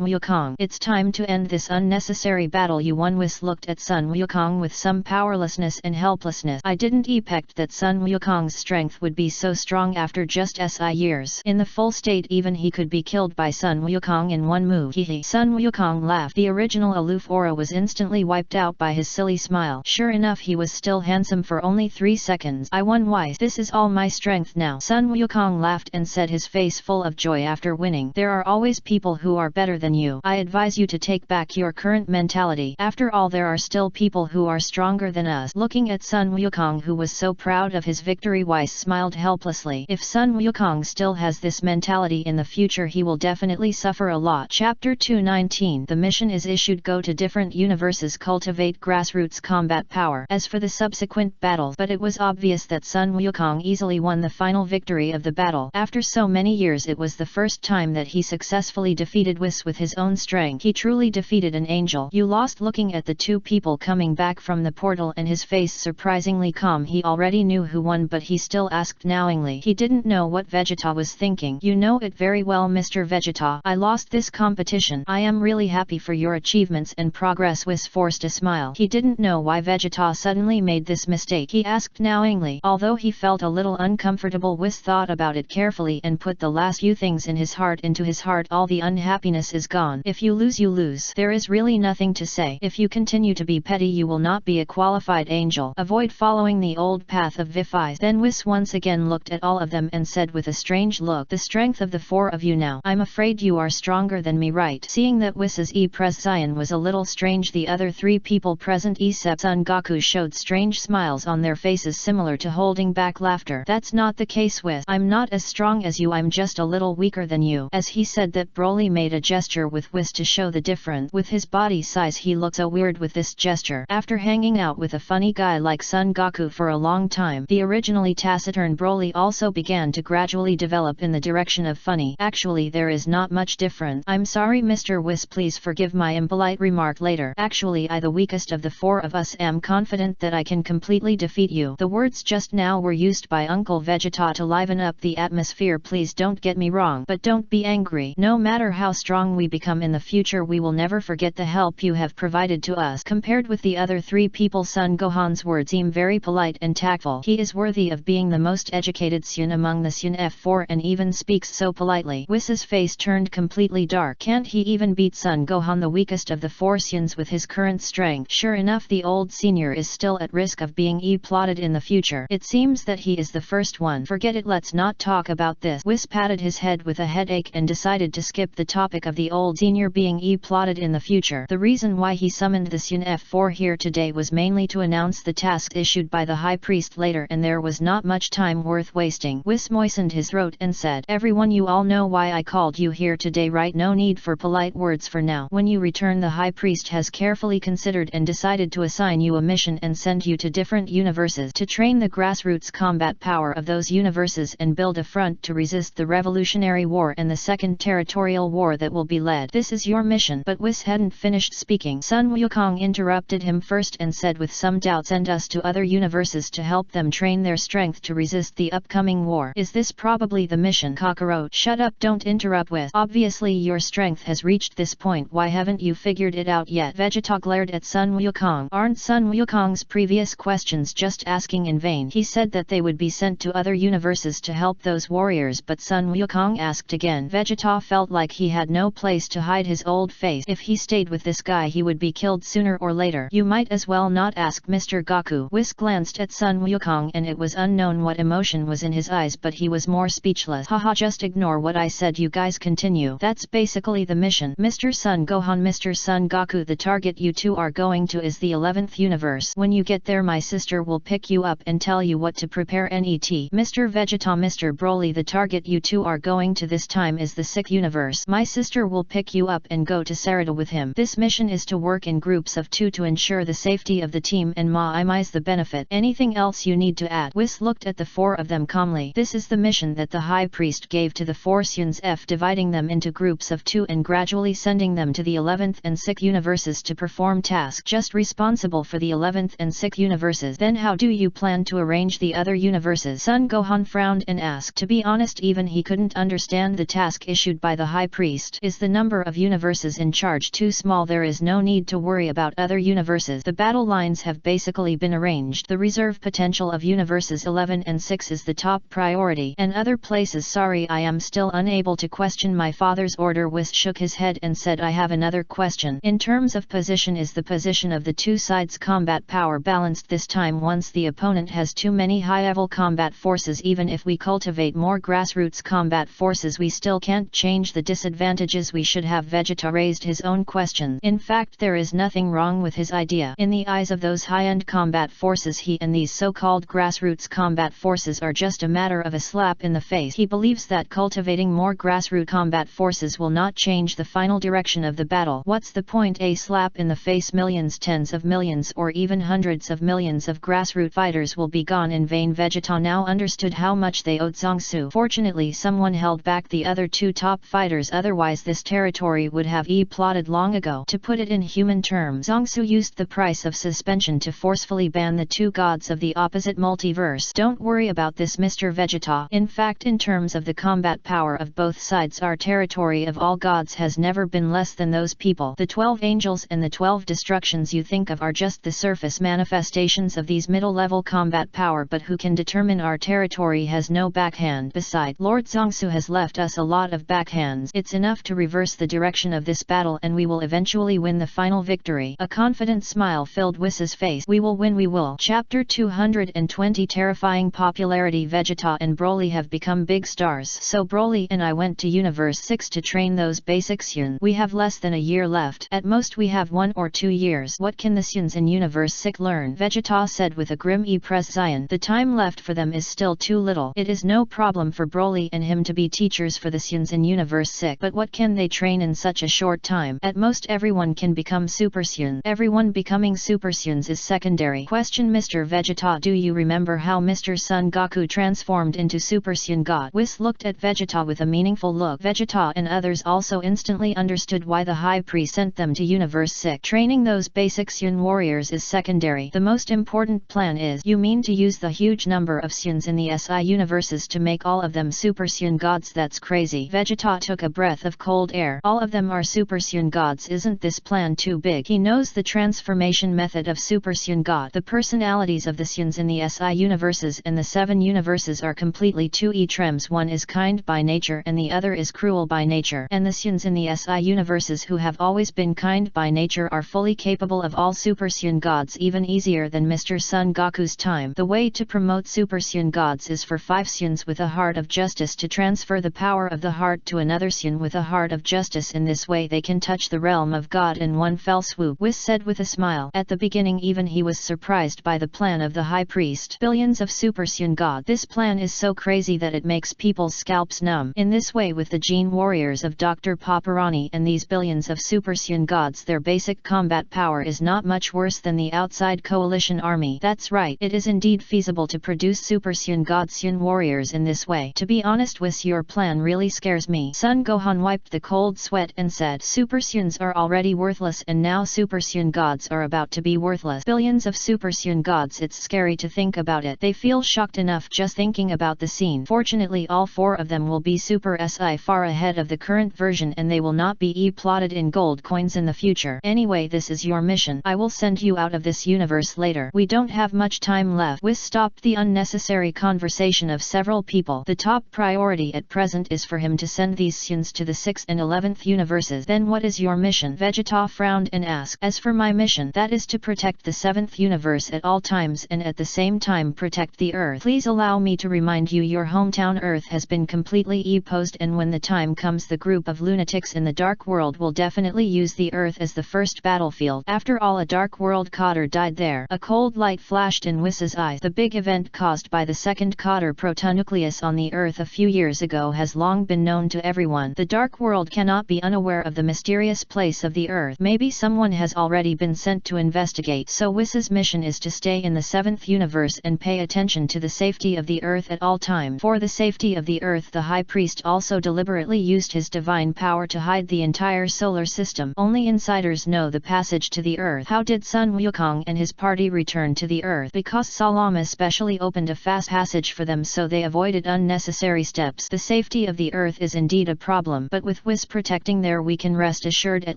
Wukong. It's time to end this unnecessary battle you won. Whis looked at Sun Wukong with some powerlessness and helplessness. I didn't expect that Sun Wukong's strength would be so strong after just years. In the full state even he could be killed by Sun Wukong in one move. Hehe. Sun Wukong laughed. The original aloof aura was instantly wiped out by his silly smile. Sure enough, he was still handsome for only 3 seconds. I won. Why? This is all my strength now. Sun Wukong laughed and said, his face full of joy after winning. There are always people who are better than you. I advise you to take back your current mentality. After all, there are still people who are stronger than us. Looking at Sun Wukong, who was so proud of his victory, Weiss smiled helplessly. If Sun Wukong still has this mentality in the future, he will definitely suffer a lot. Chapter 219. The mission is issued: go to different universes, cultivate grassroots combat power. As for the subsequent battles, but it was obvious that Sun Wukong easily won the final victory of the battle. After so many years, it was the first time that he successfully defeated Whis with his own strength. He truly defeated an angel. You lost. Looking at the two people coming back from the portal and his face surprisingly calm, he already knew who won, but he still asked knowingly. He didn't know what Vegeta was thinking. You know it very well, Mr. Vegeta. I lost this competition. I am really happy for your achievements and progress. Whis forced a smile. He didn't know why Vegeta suddenly made this mistake. He asked knowingly. Although he felt a little uncomfortable, Whis thought about it carefully and put the last few things in his heart into his heart. All the unhappiness is gone. If you lose, you lose. There is really nothing to say. If you continue to be petty, you will not be a qualified angel. Avoid following the old path of Vifi. Then Whis once again looked at all of them and said with a strange look, the strength of the 4 of you now. I'm afraid you are stronger than me, right? Seeing that Whis's prescience was a little strange, the other 3 people present except Son Goku showed strange smiles on their faces, similar to holding back laughter. That's not the case, Whis. I'm not as strong as you, I'm just a little weaker than you. As he said that, Broly made a gesture with Whis to show the difference. With his body size, he looked so weird with this gesture. After hanging out with a funny guy like Son Goku for a long time, the originally taciturn Broly also began to gradually develop in the direction of funny. Actually, there is not much difference. I'm sorry, Mr. Whis, please forgive my impolite remark later. Actually, I, the weakest of the 4 of us, am confident that I can completely defeat you. The words just now were used by Uncle Vegeta to liven up the atmosphere. Please don't get me wrong, but don't be angry. No matter how strong we become in the future, we will never forget the help you have provided to us. Compared with the other 3 people, Son Gohan's words seem very polite and tactful. He is worthy of being the most educated Sun among the Sun F4 and even speaks so politely. Whis's face turned completely dark. Can't he even beat Son Gohan, the weakest of the 4 Suns, with his current strength? Sure enough, the old senior is still at risk of being plotted in the future. It seems that he is the first one. Forget it, let's not talk about this. Whis patted his head with a headache and decided to skip the topic of the old senior being plotted in the future. The reason why he summoned the Sun F4 here today was mainly to announce the tasks issued by the High Priest later, and there was not much time worth wasting. Whis moistened his throat and said, everyone, you all know why I called you here today, right? No need for polite words for now. When you return, the High Priest has carefully considered and decided to assign you a mission and send you to different universes to train the grassroots combat power of those universes and build a front to resist the Revolutionary War and the Second Territorial War that will be led. This is your mission. But Whis hadn't finished speaking. Sun Wukong interrupted him first and said with some doubt, send us to other universes to help them train their strength to resist the upcoming war. Is this probably the mission? Kakarot, shut up, don't interrupt Whis. Obviously your strength has reached this point, why haven't you figured it out yet? Vegeta glared at Sun Wukong. Aren't Sun Wukong's previous questions just asking in vain? He said that they would be sent to other universes to help those warriors, but Sun Wukong asked again. Vegeta felt like he had no place to hide his old face. If he stayed with this guy, he would be killed sooner or later. You might as well not ask, Mr. Goku. Whis glanced at Sun Wukong and it was unknown what emotion was in his eyes, but he was more speechless. Haha, just ignore what I said, you guys continue. That's basically the mission. Mr. Sun Gohan, Mr. Sun Goku, the target you two are going to is the 11th universe. When you get there, my sister will pick you up and tell you what to prepare. Net. Mr. Vegeta, Mr. Broly, the target you two are going to this time is the 6th universe. My sister will pick you up and go to Sarada with him. This mission is to work in groups of 2 to ensure the safety of the team and minimize the benefit. Anything else you need to add? Whis looked at the 4 of them calmly. This is the mission that the High Priest gave to the 4 Suns F, dividing them into groups of 2 and gradually sending them to the 11th and 6th universes to perform tasks. Just responsible for the 11th and 6th universes. universes. Then how do you plan to arrange the other universes? Son Gohan frowned and asked. To be honest, even he couldn't understand the task issued by the High Priest. Is the number of universes in charge too small? There is no need to worry about other universes. The battle lines have basically been arranged. The reserve potential of universes 11 and 6 is the top priority. And other places. Sorry, I am still unable to question my father's order. Whis shook his head and said, I have another question. In terms of position, is the position of the two sides' combat power balanced this time? Once the opponent has too many high-level combat forces, even if we cultivate more grassroots combat forces, we still can't change the disadvantages. We should have. Vegeta raised his own question. In fact, there is nothing wrong with his idea. In the eyes of those high-end combat forces, he and these so-called grassroots combat forces are just a matter of a slap in the face. He believes that cultivating more grassroots combat forces will not change the final direction of the battle. What's the point? A slap in the face. Millions, tens of millions, or even hundreds of millions of grassroots fighters will be gone in vain. Vegeta now understood how much they owed Zhongsu. Fortunately, someone held back the other two top fighters, otherwise this territory would have plotted long ago. To put it in human terms, Zhongsu used the price of suspension to forcefully ban the two gods of the opposite multiverse. Don't worry about this, Mr. Vegeta. In fact, in terms of the combat power of both sides, our territory of all gods has never been less than those people. The 12 angels and the 12 destructions you think of are just the surface manifestations of these middle-level combat power, but who can determine our territory has no backhand. Besides, Lord Zhongsu has left us a lot of backhands. It's enough to reverse the direction of this battle and we will eventually win the final victory. A confident smile filled Whis' face. We will win, we will. Chapter 220. Terrifying popularity. Vegeta and Broly have become big stars. So Broly and I went to Universe 6 to train those basic Suns. We have less than a year left. At most we have 1 or 2 years. What can the Suns in Universe 6 learn? Vegeta said with a grim expression. The time left for them is still too little. It is no problem for Broly and him to be teachers for the Suns in Universe 6. But what can they train in such a short time? At most everyone can become Super Suns. Everyone becoming Super Suns is secondary. Question. Mr. Vegeta, do you remember how Mr. Son Goku transformed into Super Sun God? Whis looked at Vegeta with a meaningful look. Vegeta and others also instantly understood why the High Priest sent them to Universe 6. Training those basic Sun warriors is secondary. The most important plan is, you mean to use the huge number of Suns in the SI universes to make all of them Super Sun gods? That's crazy. Vegeta took a breath of cold air. All of them are Super Sun gods. Isn't this plan too big? He knows the transformation method of Super Sun God. The personalities of the Suns in the SI universes and the 7 universes are completely two extremes. One is kind by nature and the other is cruel by nature. And the Suns in the SI universes who have always been kind by nature are fully capable of all Super Sun gods, even easier than Mr. Son Goku's time. The way to promote Super Sun gods is for 5 Suns with a heart of justice to transfer the power of the heart to another Sun with a heart of justice. In this way they can touch the realm of God in one fell swoop. Whis said with a smile. At the beginning even he was surprised by the plan of the High Priest. Billions of Super Sun gods. This plan is so crazy that it makes people's scalps numb. In this way, with the gene warriors of Dr. Paparani and these billions of Super Sun gods, their basic combat power is not much worse than the outside coalition army. That's right, it is indeed feasible to produce Super Sun god Sun warriors in this way. To be honest, Whis, your plan really scares me. Son Gohan wiped the cold sweat and said, Super Suns are already worthless and now Super Sun gods are about to be worthless. Billions of Super Sun gods, it's scary to think about it. They feel shocked enough just thinking about the scene. Fortunately, all 4 of them will be Super SI far ahead of the current version and they will not be plotted in gold coins in the future. Anyway, this is your mission. I will send you out of this universe later. We don't have much time left. Whis stopped the unnecessary conversation of several people. The top priority at present is for him to send these Suns to the 6th and 11th universes. Then what is your mission? Vegeta frowned and asked. As for my mission, that is to protect the 7th universe at all times and at the same time protect the Earth. Please allow me to remind you, your hometown Earth has been completely opposed, and when the time comes the group of lunatics in the Dark World will definitely use the Earth as the first battlefield. After all, a Dark World Cotter died there. A cold light flashed in Whis' eyes. The big event caused by the second Cotter protonucleus on the Earth a few years ago has long been known to everyone. The Dark World cannot be unaware of the mysterious place of the Earth. Maybe someone has already been sent to investigate. So Whis' mission is to stay in the 7th universe and pay attention to the safety of the Earth at all time. For the safety of the Earth, the High Priest also deliberately used his divine power to hide the entire solar system. Only insiders know the passage to the Earth. How did Sun Wukong and his party return return to the earth. Because Salam especially opened a fast passage for them, so they avoided unnecessary steps. The safety of the earth is indeed a problem, but with Whis protecting there we can rest assured at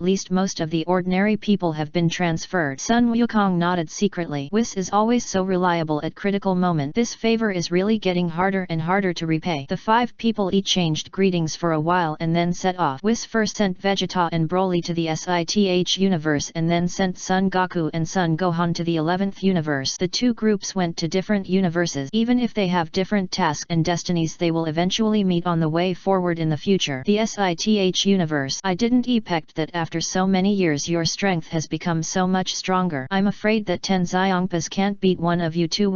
least most of the ordinary people have been transferred. Sun Wukong nodded secretly. Whis is always so reliable at critical moment. This favor is really getting harder and harder to repay. The 5 people each changed greetings for a while and then set off. Whis first sent Vegeta and Broly to the SITH universe and then sent Son Goku and Son Gohan to the 11th universe. The 2 groups went to different universes. Even if they have different tasks and destinies, they will eventually meet on the way forward in the future. The SITH universe. I didn't expect that after so many years your strength has become so much stronger. I'm afraid that 10 Xiongpas can't beat one of you two.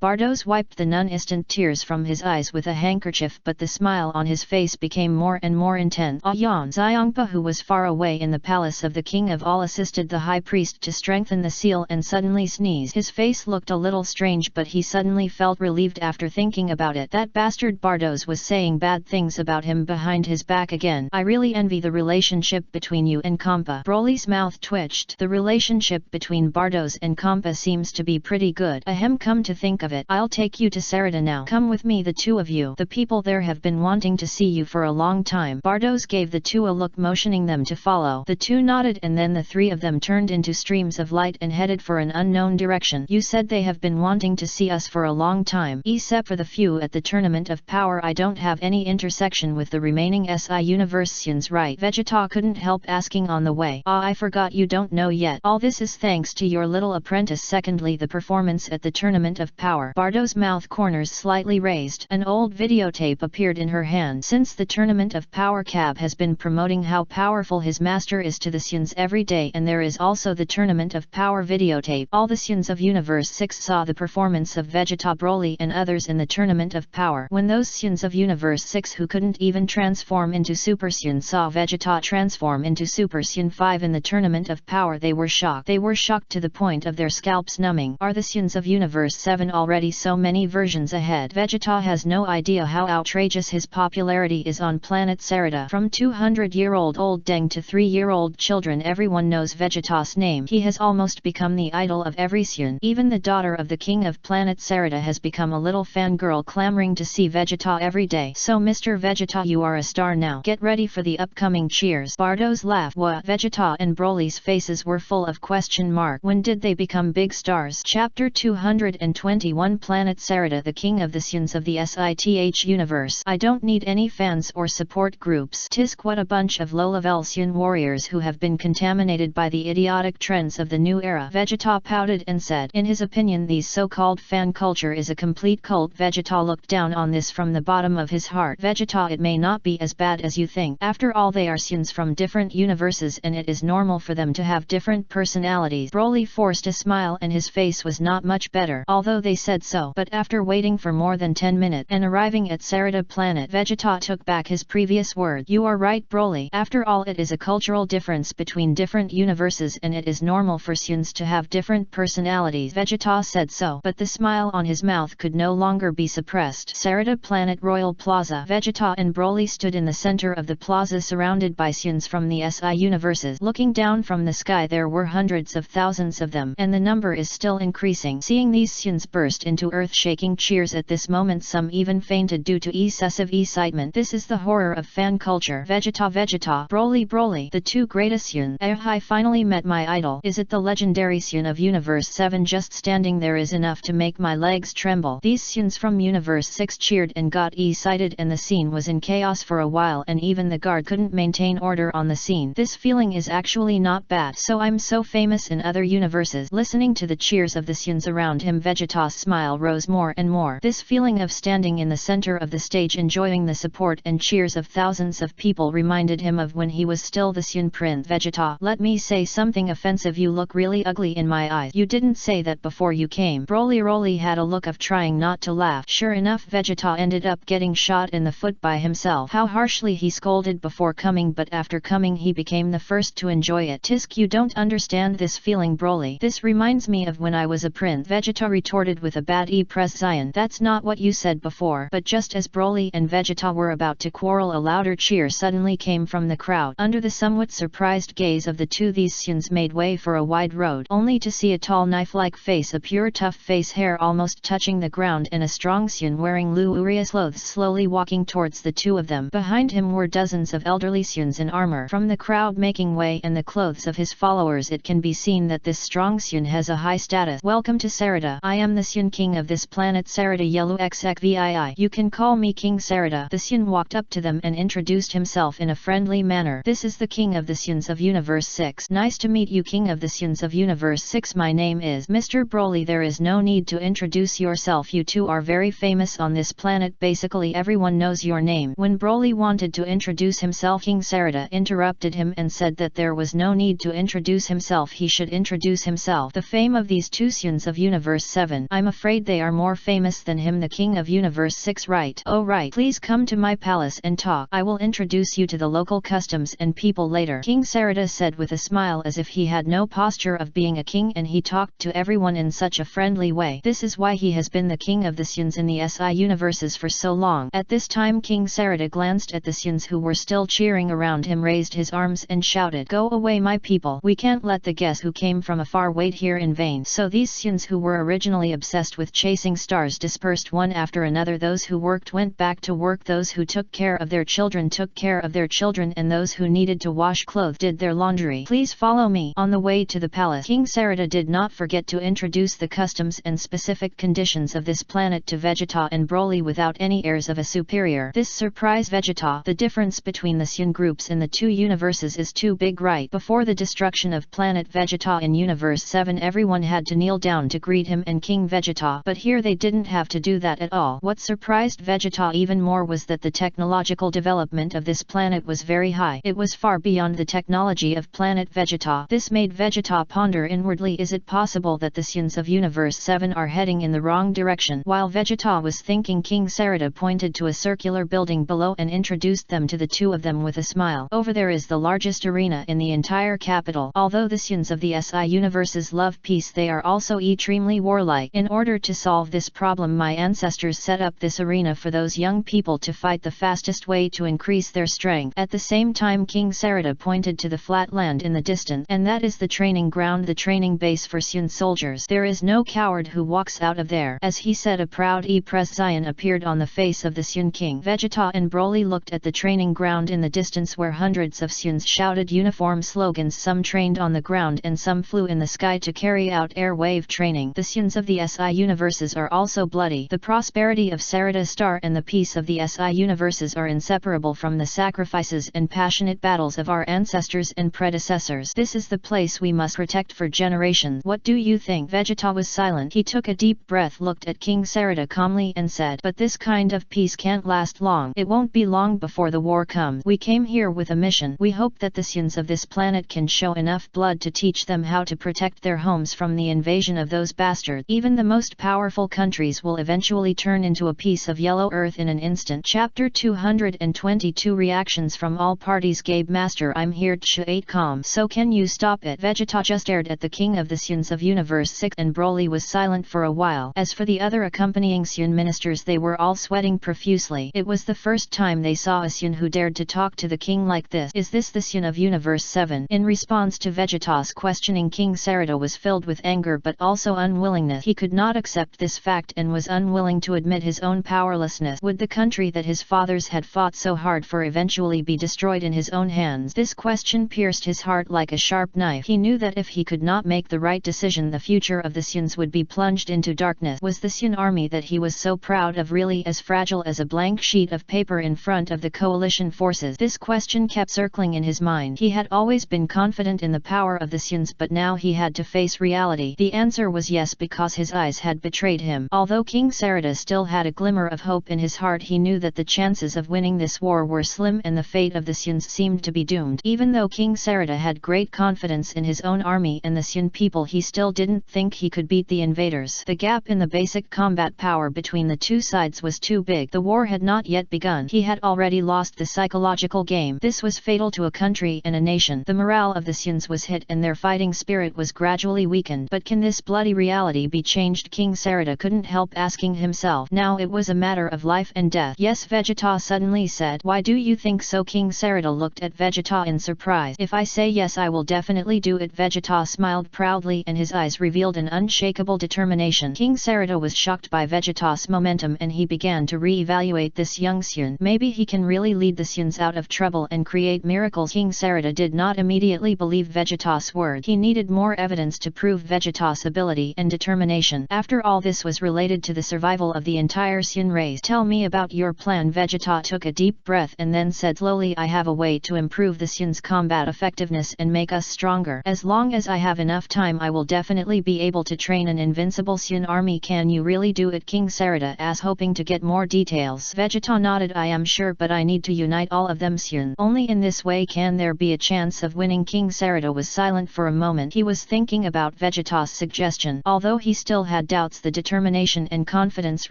Bardos wiped the non-instant tears from his eyes with a handkerchief, but the smile on his face became more and more intense. Yan Xiongpa, who was far away in the palace of the king of all, assisted the high priest to strengthen the seal and suddenly sneezed. His face looked a little strange, but he suddenly felt relieved after thinking about it. That bastard Bardos was saying bad things about him behind his back again. I really envy the relationship between you and Kampa. Broly's mouth twitched. The relationship between Bardos and Kampa seems to be pretty good. Ahem, come to think of it, I'll take you to Sarada now. Come with me, the 2 of you. The people there have been wanting to see you for a long time. Bardos gave the 2 a look, motioning them to follow. The 2 nodded and then the 3 of them turned into streams of light and headed for an unknown direction. You said they have been wanting to see us for a long time. Except for the few at the Tournament of Power, I don't have any intersection with the remaining SI universians, right? Vegeta couldn't help asking on the way. I forgot you don't know yet. All this is thanks to your little apprentice. Secondly, the performance at the Tournament of Power. Bardo's mouth corners slightly raised. An old videotape appeared in her hand. Since the Tournament of Power, Cab has been promoting how powerful his master is to the Sions every day, and there is also the Tournament of Power videotape. All the Sions of Universe 6 saw the performance of Vegeta, Broly and others in the Tournament of Power. When those Sions of Universe 6 who couldn't even transform into Super Saiyan saw Vegeta transform into Super Saiyan 5 in the Tournament of Power, they were shocked. They were shocked to the point of their scalps numbing. Are the Sions of Universe 7 already so many versions ahead? Vegeta has no idea how outrageous his popularity is on planet Sarada. From 200-year-old old Deng to 3-year-old children, everyone knows Vegeta's name. He has almost become the idol of every Saiyan. Even the daughter of the king of planet Sarada has become a little fangirl, clamoring to see Vegeta every day. So Mr. Vegeta, you are a star now. Get ready for the upcoming cheers. Bardos laughed. What? Vegeta and Broly's faces were full of question mark. When did they become big stars? Chapter 221, Planet Sarada, the king of the Saiyans of the SITH universe. I don't need any fans or support groups. Tisk, what a bunch of low-level Saiyan warriors who have been contaminated by the idiotic trends of the new era. Vegeta pouted and said, in his opinion, these so-called fan culture is a complete cult. Vegeta looked down on this from the bottom of his heart. Vegeta, it may not be as bad as you think. After all, they are Saiyans from different universes and it is normal for them to have different personalities. Broly forced a smile and his face was not much better, although they said so. But after waiting for more than 10 minutes and arriving at Sarada planet, Vegeta took back his previous word. You are right, Broly. After all, it is a cultural difference between different universes and it is normal for Saiyans to have different personalities. Vegeta said so, but the smile on his mouth could no longer be suppressed. Sarada planet, Royal Plaza. Vegeta and Broly stood in the center of the plaza, surrounded by Saiyans from the SI universes. Looking down from the sky, there were hundreds of thousands of them, and the number is still increasing. Seeing these Saiyans burst into earth-shaking cheers at this moment, some even fainted due to excessive excitement. This is the horror of fan culture. Vegeta, Vegeta, Broly, Broly, the two greatest Saiyan. I finally met my idol. Is it the legendary Saiyan of Universe 7? Just standing there is enough to make my legs tremble. These Saiyans from Universe 6 cheered and got excited, and the scene was in chaos for a while, and even the guard couldn't maintain order on the scene. This feeling is actually not bad. So I'm so famous in other universes. Listening to the cheers of the Saiyans around him, Vegeta's smile rose more and more. This feeling of standing in the center of the stage, enjoying the support and cheers of thousands of people, reminded him of when he was still the Saiyan Prince. Vegeta, let me say something offensive. You look really ugly in my eyes. You didn't say that before you came. Broly had a look of trying not to laugh. Sure enough, Vegeta ended up getting shot in the foot by himself. How harshly he scolded before coming, but after coming he became the first to enjoy it. Tisk, you don't understand this feeling, Broly. This reminds me of when I was a prince. Vegeta retorted with a bad press. Zion, that's not what you said before. But just as Broly and Vegeta were about to quarrel, a louder cheer suddenly came from the crowd. Under the somewhat surprised gaze of the two, these Saiyans made way for a wide road, only to see a tall, lifelike face, a pure tough face, hair almost touching the ground, and a strong Xun wearing luxurious clothes slowly walking towards the two of them. Behind him were dozens of elderly Xuns in armor. From the crowd making way and the clothes of his followers it can be seen that this strong Xun has a high status. Welcome to Sarada. I am the Xun king of this planet Sarada Yelu XXVII. You can call me King Sarada. The Xun walked up to them and introduced himself in a friendly manner. This is the king of the Xuns of Universe 6. Nice to meet you, king of the Xuns of Universe 6. My name is Mr. Broly. There is no need to introduce yourself. You two are very famous on this planet. Basically everyone knows your name. When Broly wanted to introduce himself, King Sarada interrupted him and said that there was no need to introduce himself. He should introduce himself. The fame of these two Xuns of Universe 7. I'm afraid they are more famous than him, the king of Universe 6. Right. Oh right. Please come to my palace and talk. I will introduce you to the local customs and people later. King Sarada said with a smile as if he had no posture of being a king, and he talked to everyone in such a friendly way. This is why he has been the king of the Xuns in the SI universes for so long. At this time King Sarada glanced at the Xuns who were still cheering around him, raised his arms and shouted, "Go away my people. We can't let the guests who came from afar wait here in vain." So these Xuns who were originally obsessed with chasing stars dispersed one after another. Those who worked went back to work, those who took care of their children took care of their children, and those who needed to wash clothes did their laundry. Please follow me. On the way to the palace, King Sarada did not forget to introduce the customs and specific conditions of this planet to Vegeta and Broly without any airs of a superior. This surprised Vegeta. The difference between the Xun groups in the two universes is too big. Right before the destruction of planet Vegeta in Universe 7, everyone had to kneel down to greet him and King Vegeta, but here they didn't have to do that at all. What surprised Vegeta even more was that the technological development of this planet was very high. It was far beyond the technology of planet Vegeta. This made Vegeta ponder inwardly, is it possible that the Xuns of Universe 7 are heading in the wrong direction? While Vegeta was thinking, King Sarada pointed to a circular building below and introduced them to the two of them with a smile. Over there is the largest arena in the entire capital. Although the Xuns of the SI universes love peace, they are also extremely warlike. In order to solve this problem, my ancestors set up this arena for those young people to fight the fastest way to increase their strength. At the same time King Sarada pointed to the flat land in the distance, and that is the training ground, the training base for Xun soldiers. There is no coward who walks out of there. As he said, a proud expression appeared on the face of the Xun king. Vegeta and Broly looked at the training ground in the distance where hundreds of Xuns shouted uniform slogans. Some trained on the ground and some flew in the sky to carry out air wave training. The Xuns of the SI universes are also bloody. The prosperity of Sarada Star and the peace of the SI universes are inseparable from the sacrifices and passionate battles of our ancestors and predecessors. This is the place we must protect for generations. What do you think? Vegeta was silent. He took a deep breath, looked at King Sarada calmly and said, "But this kind of peace can't last long. It won't be long before the war comes. We came here with a mission. We hope that the Xuns of this planet can show enough blood to teach them how to protect their homes from the invasion of those bastards. Even the most powerful countries will eventually turn into a piece of yellow earth in an instant." Chapter 222 Reactions from all parties. Gabe Master, I'm here to 8 calm. So can you stop it? Vegeta just stared at the king of the Xuns of Universe 6 and Broly was silent for a while. As for the other accompanying Xun ministers, they were all sweating profusely. It was the first time they saw a Xun who dared to talk to the king like this. Is this the Xun of Universe 7? In response to Vegeta's questioning, King Sarada was filled with anger but also unwillingness. He could not accept this fact and was unwilling to admit his own powerlessness. Would the country that his fathers had fought so hard for eventually be destroyed in his own hands? This question pierced his heart like a sharp knife. He knew that if he could not make the right decision, the future of the Xuns would be plunged into darkness. Was the Xun army that he was so proud of really as fragile as a blank sheet of paper in front of the coalition forces? This question kept circling in his mind. He had always been confident in the power of the Xuns, but now he had to face reality. The answer was yes, because his eyes had betrayed him. Although King Sarada still had a glimmer of hope in his heart, he knew that the chances of winning this war were slim and the fate of the Xuns seemed to be doomed. Even though King Sarada had great confidence in his own army and the Xun people, he still didn't think he could beat the invaders. The gap in the basic combat power between the two sides was too big. The war had not yet begun. He had already lost the psychological game. This was fatal to a country and a nation. The morale of the Xuns was hit and their fighting spirit was gradually weakened. But can this bloody reality be changed? King Sarada couldn't help asking himself. Now it was a matter of life and death. Yes, Vegeta suddenly said. Why do you think so? King Sarada looked at Vegeta in surprise. If I say yes, I will definitely do it. Vegeta smiled proudly and his eyes revealed an unshakable determination. King Sarada was shocked by Vegetas' momentum and he began to re-evaluate this young Sun. Maybe he can really lead the Suns out of trouble and create miracles. King Sarada did not immediately believe Vegetas' word. He needed more evidence to prove Vegetas' ability and determination. After all, this was related to the survival of the entire Sun race. Tell me about your plan. Vegeta took a deep breath and then said slowly, I have a way to improve the Sun's combat effectiveness and make us stronger. As long as I have enough time, I will definitely be able to train an invincible Sun army. Can you really do it? King Sarada asked, hoping to get more details. Vegeta nodded. I am sure, but I need to unite all of them soon. Only in this way can there be a chance of winning. King Sarada was silent for a moment. He was thinking about Vegetas' suggestion. Although he still had doubts, the determination and confidence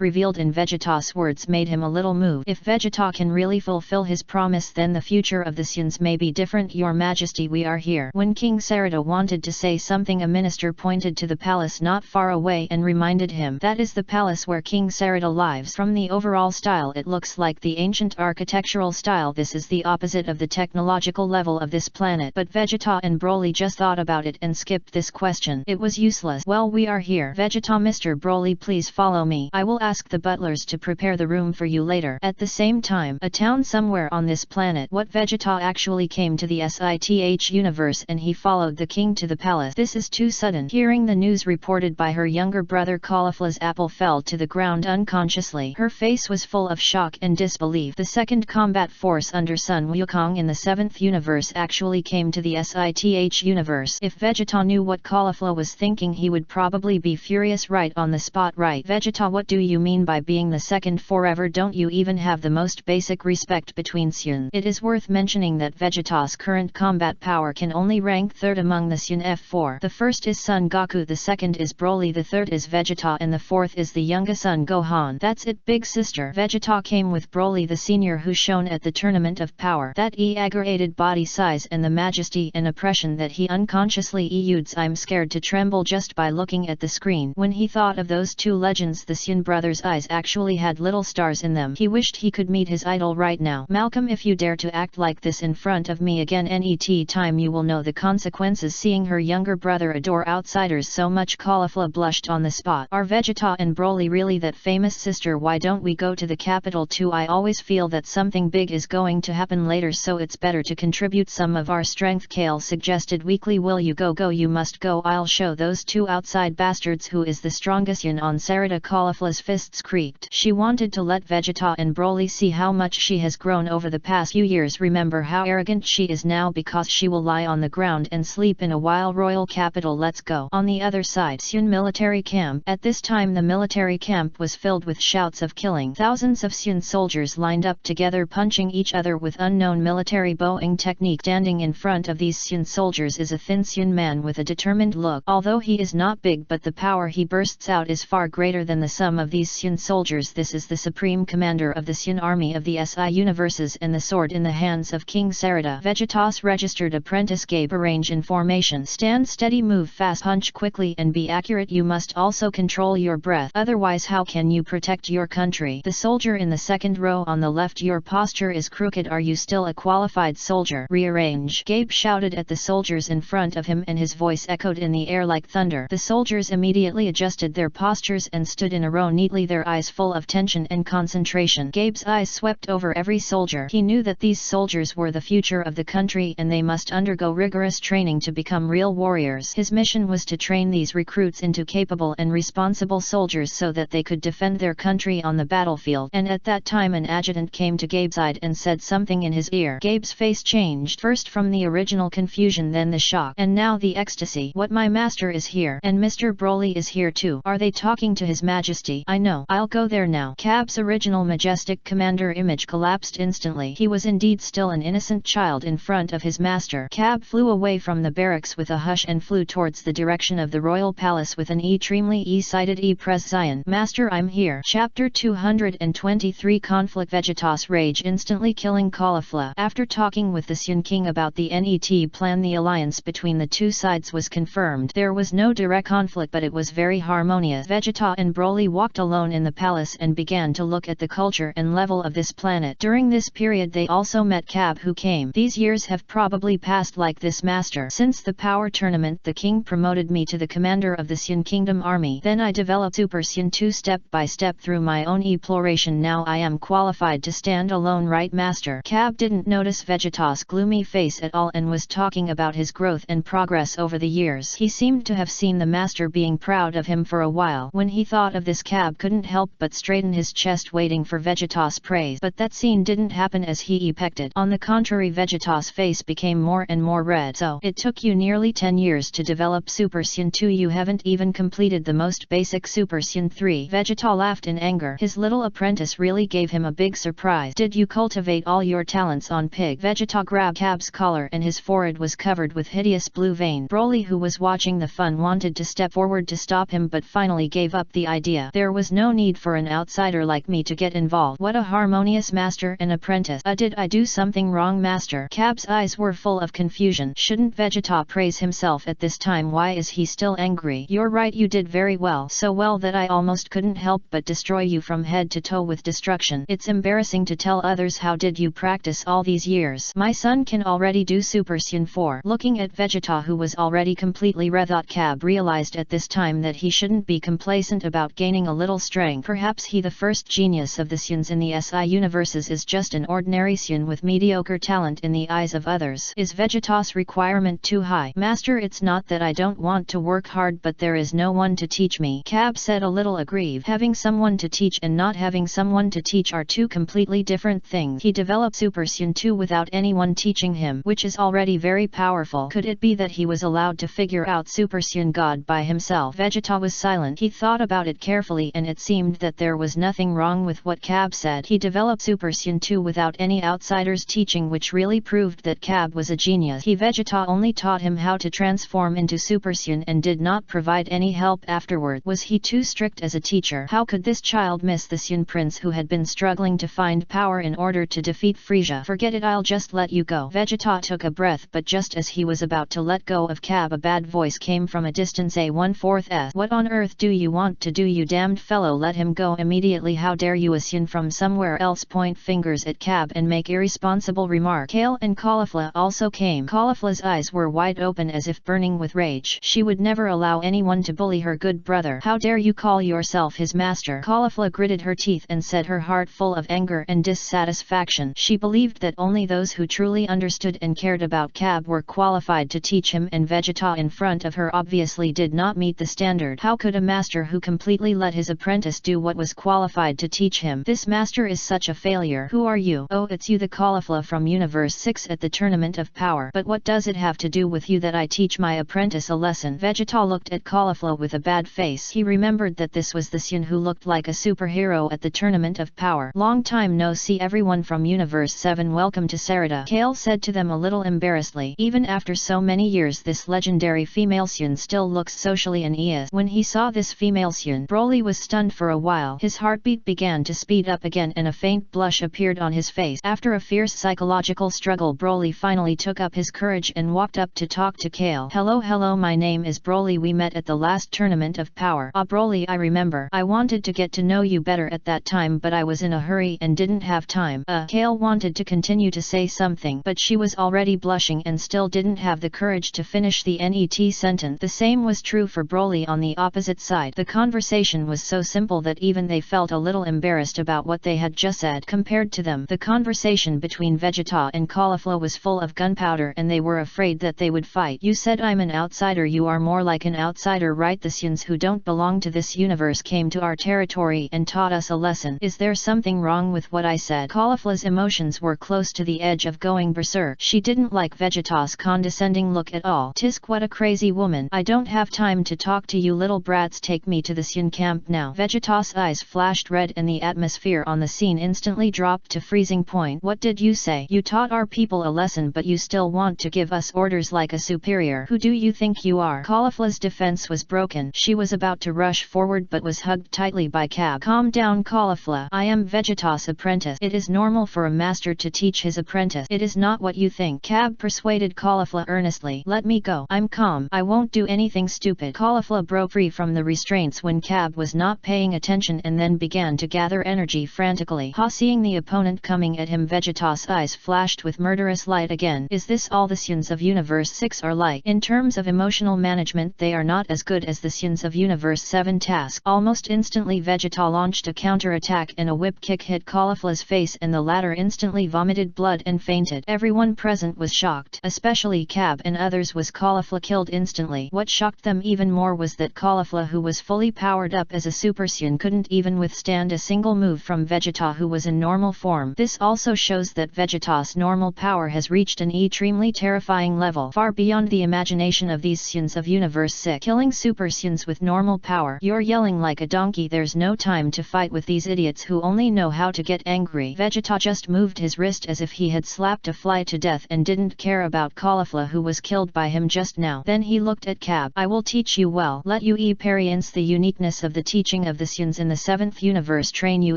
revealed in Vegetas' words made him a little moved. If Vegeta can really fulfill his promise, then the future of the Suns may be different. Your Majesty, we are here. When King Sarada wanted to say something, a minister pointed to the palace not far away and reminded him, that is the palace where King Sarada lives. From the overall style, it looks like the ancient architectural style. This is the opposite of the technological level of this planet. But Vegeta and Broly just thought about it and skipped this question. It was useless. Well, we are here. Vegeta, Mr. Broly, please follow me. I will ask the butlers to prepare the room for you later. At the same time, a town somewhere on this planet. What? Vegeta actually came to the SITH universe and he followed the king to the palace. This is too sudden. Hearing the news reported by her younger brother, Caulifla's apple fell to the ground unconsciously. Her face was full of shock and disbelief. The second combat force under Sun Wukong in the 7th universe actually came to the SITH universe. If Vegeta knew what Caulifla was thinking, he would probably be furious right on the spot. Right, Vegeta, what do you mean by being the second forever? Don't you even have the most basic respect between Sun? It is worth mentioning that Vegeta's current combat power can only rank third among the Sun F4. The first is Son Goku, the second is Broly, the third is Vegeta, and the fourth is the youngest Son Gohan. That's it, big sister. Vegeta came with Broly the senior, who shone at the tournament of power. That exaggerated body size and the majesty and oppression that he unconsciously exudes, I'm scared to tremble just by looking at the screen. When he thought of those two legends, the Sun brothers' eyes actually had little stars in them. He wished he could meet his idol right now. Malcolm, if you dare to act like this in front of me again any time, you will know the consequences. Seeing her younger brother adore outsiders so much, Caulifla blushed on the spot. Are Vegeta and Broly really that famous, sister? Why don't we go to the capital too? I always feel that something big is going to happen later, so it's better to contribute some of our strength, Kale suggested weakly. Will you go? Go, you must go. I'll show those two outside bastards who is the strongest. Yun on Sarada. Caulifla's fists creaked. She wanted to let Vegeta and Broly see how much she has grown over the past few years. Remember how arrogant she is now, because she will lie on the ground and sleep in a wild royal capital. Let's go. On the other side, Sun military camp. At this time, the military camp was filled with shouts of killing. Thousands of Sun soldiers lined up together, punching each other with unknown military bowing technique. Standing in front of these Sun soldiers is a thin Sun man with a determined look. Although he is not big, but the power he bursts out is far greater than the sum of these Sun soldiers. This is the supreme commander of the Sun army of the SI universes, and the sword in the hands of King Sarada. Vegeta's registered apprentice Gabe, arrange in formation. Stand steady, move fast, punch quickly and be accurate. You must also control your breath, otherwise how can you protect your country? The soldier in the second row on the left, your posture is crooked. Are you still a qualified soldier? Rearrange. Gabe shouted at the soldiers in front of him and his voice echoed in the air like thunder. The soldiers immediately adjusted their postures and stood in a row neatly, their eyes full of tension and concentration. Gabe's eyes swept over every soldier. He knew that these soldiers were the future of the country and they must undergo rigorous training to become real warriors. His mission was to train these recruits into capable and responsible soldiers so that they could defend their country on the battlefield. And at that time, an adjutant came to Gabe's side and said something in his ear. Gabe's face changed, first from the original confusion, then the shock, and now the ecstasy. What, my master is here, and Mr. Broly is here too. Are they talking to His Majesty? I know. I'll go there now. Cab's original majestic commander image collapsed instantly. He was indeed still an innocent child in front of his master. Cab flew away from the barracks with a hush and flew towards the direction of the royal palace with an extremely excited Pres Zion. Master, I'm here. Chapter 223 Conflict. Vegeta's rage instantly killing Caulifla. After talking with the Sun King about the NET plan, the alliance between the two sides was confirmed. There was no direct conflict, but it was very harmonious. Vegeta and Broly walked alone in the palace and began to look at the culture and level of this planet. During this period they also met Cab, who came. These years have probably passed like this, master. Since the power tournament, the king promoted promoted me to the commander of the Xian Kingdom army. Then I developed Super Xian 2 step by step through my own exploration. Now I am qualified to stand alone, right master? Cab didn't notice Vegeta's gloomy face at all and was talking about his growth and progress over the years. He seemed to have seen the master being proud of him for a while. When he thought of this, Cab couldn't help but straighten his chest, waiting for Vegeta's praise. But that scene didn't happen as he expected. On the contrary, Vegeta's face became more and more red. So, it took you nearly 10 years to develop Super Xian 2. You haven't even completed the most basic Super Xian 3. Vegeta laughed in anger. His little apprentice really gave him a big surprise. Did you cultivate all your talents on pig? Vegeta grabbed Cab's collar and his forehead was covered with hideous blue vein. Broly, who was watching the fun, wanted to step forward to stop him but finally gave up the idea. There was no need for an outsider like me to get involved. What a harmonious master and apprentice. Did I do something wrong, master? Cab's eyes were full of confusion. Shouldn't Vegeta praise himself at this time? Why is he still angry? You're right, you did very well. So well that I almost couldn't help but destroy you from head to toe with destruction. It's embarrassing to tell others. How did you practice all these years? My son can already do Super Xian 4. Looking at Vegeta, who was already completely rethought, Cab realized at this time that he shouldn't be complacent about gaining a little strength. Perhaps he, the first genius of the Xians in the SI universes, is just an ordinary Xian with mediocre talent in the eyes of others. Is Vegeta's requirement too high? Master, it's not that I don't want to work hard, but there is no one to teach me. Cab said, a little aggrieved. Having someone to teach and not having someone to teach are two completely different things. He developed Super Xian 2 without anyone teaching him, which is already very powerful. Could it be that he was allowed to figure out Super Xian God by himself? Vegeta was silent. He thought about it carefully and it seemed that there was nothing wrong with what Cab said. He developed Super Xian 2 without any outsiders teaching, which really proved that Cab was a genius. Vegeta only taught him how to transform into Super Xian and did not provide any help afterward. Was he too strict as a teacher? How could this child miss the Xian prince who had been struggling to find power in order to defeat Frieza? Forget it, I'll just let you go. Vegeta took a breath, but just as he was about to let go of Cab, a bad voice came from a distance. A1/4. What on earth do you want to do, you damned fellow? Let him go immediately. How dare you, a Xian from somewhere else? Point fingers at Cab and make irresponsible remark. Kale and Caulifla also came. Caulifla's eyes were wide open as if burning with rage. She would never allow anyone to bully her good brother. How dare you call yourself his master? Caulifla gritted her teeth and said, her heart full of anger and dissatisfaction. She believed that only those who truly understood and cared about Cab were qualified to teach him, and Vegeta in front of her obviously did not meet the standard. How could a master who completely let his apprentice do what was qualified to teach him? This master is such a failure. Who are you? Oh, it's you, the Caulifla from Universe 6 at the Tournament of Power. But what does it have to do with you that I teach my apprentice a lesson? Vegeta looked at Caulifla with a bad face. He remembered that this was the Xian who looked like a superhero at the Tournament of Power. Long time no see, everyone from Universe 7. Welcome to Sarada, Kale said to them a little embarrassedly. Even after so many years, this legendary female Xian still looks socially uneasy. When he saw this female Xian, Broly was stunned for a while. His heartbeat began to speed up again and a faint blush appeared on his face. After a fierce psychological struggle, Broly finally took up his courage and walked up to talk to Kale. Hello, my name is Broly. We met at the last Tournament of Power. Ah, Broly, I remember. I wanted to get to know you better at that time, but I was in a hurry and didn't have time. Kale wanted to continue to say something, but she was already blushing and still didn't have the courage to finish the net sentence. The same was true for Broly on the opposite side. The conversation was so simple that even they felt a little embarrassed about what they had just said. Compared to them, the conversation between Vegeta and Caulifla was full of gunpowder and they were afraid that they would fight. You said I'm an outsider. You are more like an outsider, right? The Xians who don't belong to this universe came to our territory and taught us a lesson. Is there something wrong with what I said? Caulifla's emotions were close to the edge of going berserk. She didn't like Vegeta's condescending look at all. Tisk, what a crazy woman. I don't have time to talk to you little brats. Take me to the Xian camp now. Vegeta's eyes flashed red and the atmosphere on the scene instantly dropped to freezing point. What did you say? You taught our people a lesson, but you still want to give us orders like a superior. Who do you think you are? Caulifla's defense was broken. She was about to rush forward but was hugged tightly by Cab. Calm down, Caulifla. I am Vegeta's apprentice. It is normal for a master to teach his apprentice. It is not what you think. Cab persuaded Caulifla earnestly. Let me go. I'm calm. I won't do anything stupid. Caulifla broke free from the restraints when Cab was not paying attention and then began to gather energy frantically. Seeing the opponent coming at him, Vegeta's eyes flashed with murderous light again. Is this all the Xians of Universe 6 are like? In terms of emotion, emotional management they are not as good as the Sons of Universe 7 task. Almost instantly Vegeta launched a counter-attack and a whip kick hit Caulifla's face and the latter instantly vomited blood and fainted. Everyone present was shocked, especially Cab and others. Was Caulifla killed instantly? What shocked them even more was that Caulifla, who was fully powered up as a Super Saiyan, couldn't even withstand a single move from Vegeta, who was in normal form. This also shows that Vegeta's normal power has reached an extremely terrifying level, far beyond the imagination of these Saiyans of Universe 6. Killing Super Saiyans with normal power. You're yelling like a donkey. There's no time to fight with these idiots who only know how to get angry. Vegeta just moved his wrist as if he had slapped a fly to death and didn't care about Caulifla, who was killed by him just now. Then he looked at Cab. I will teach you well. Let you experience the uniqueness of the teaching of the Saiyans in the 7th universe, train you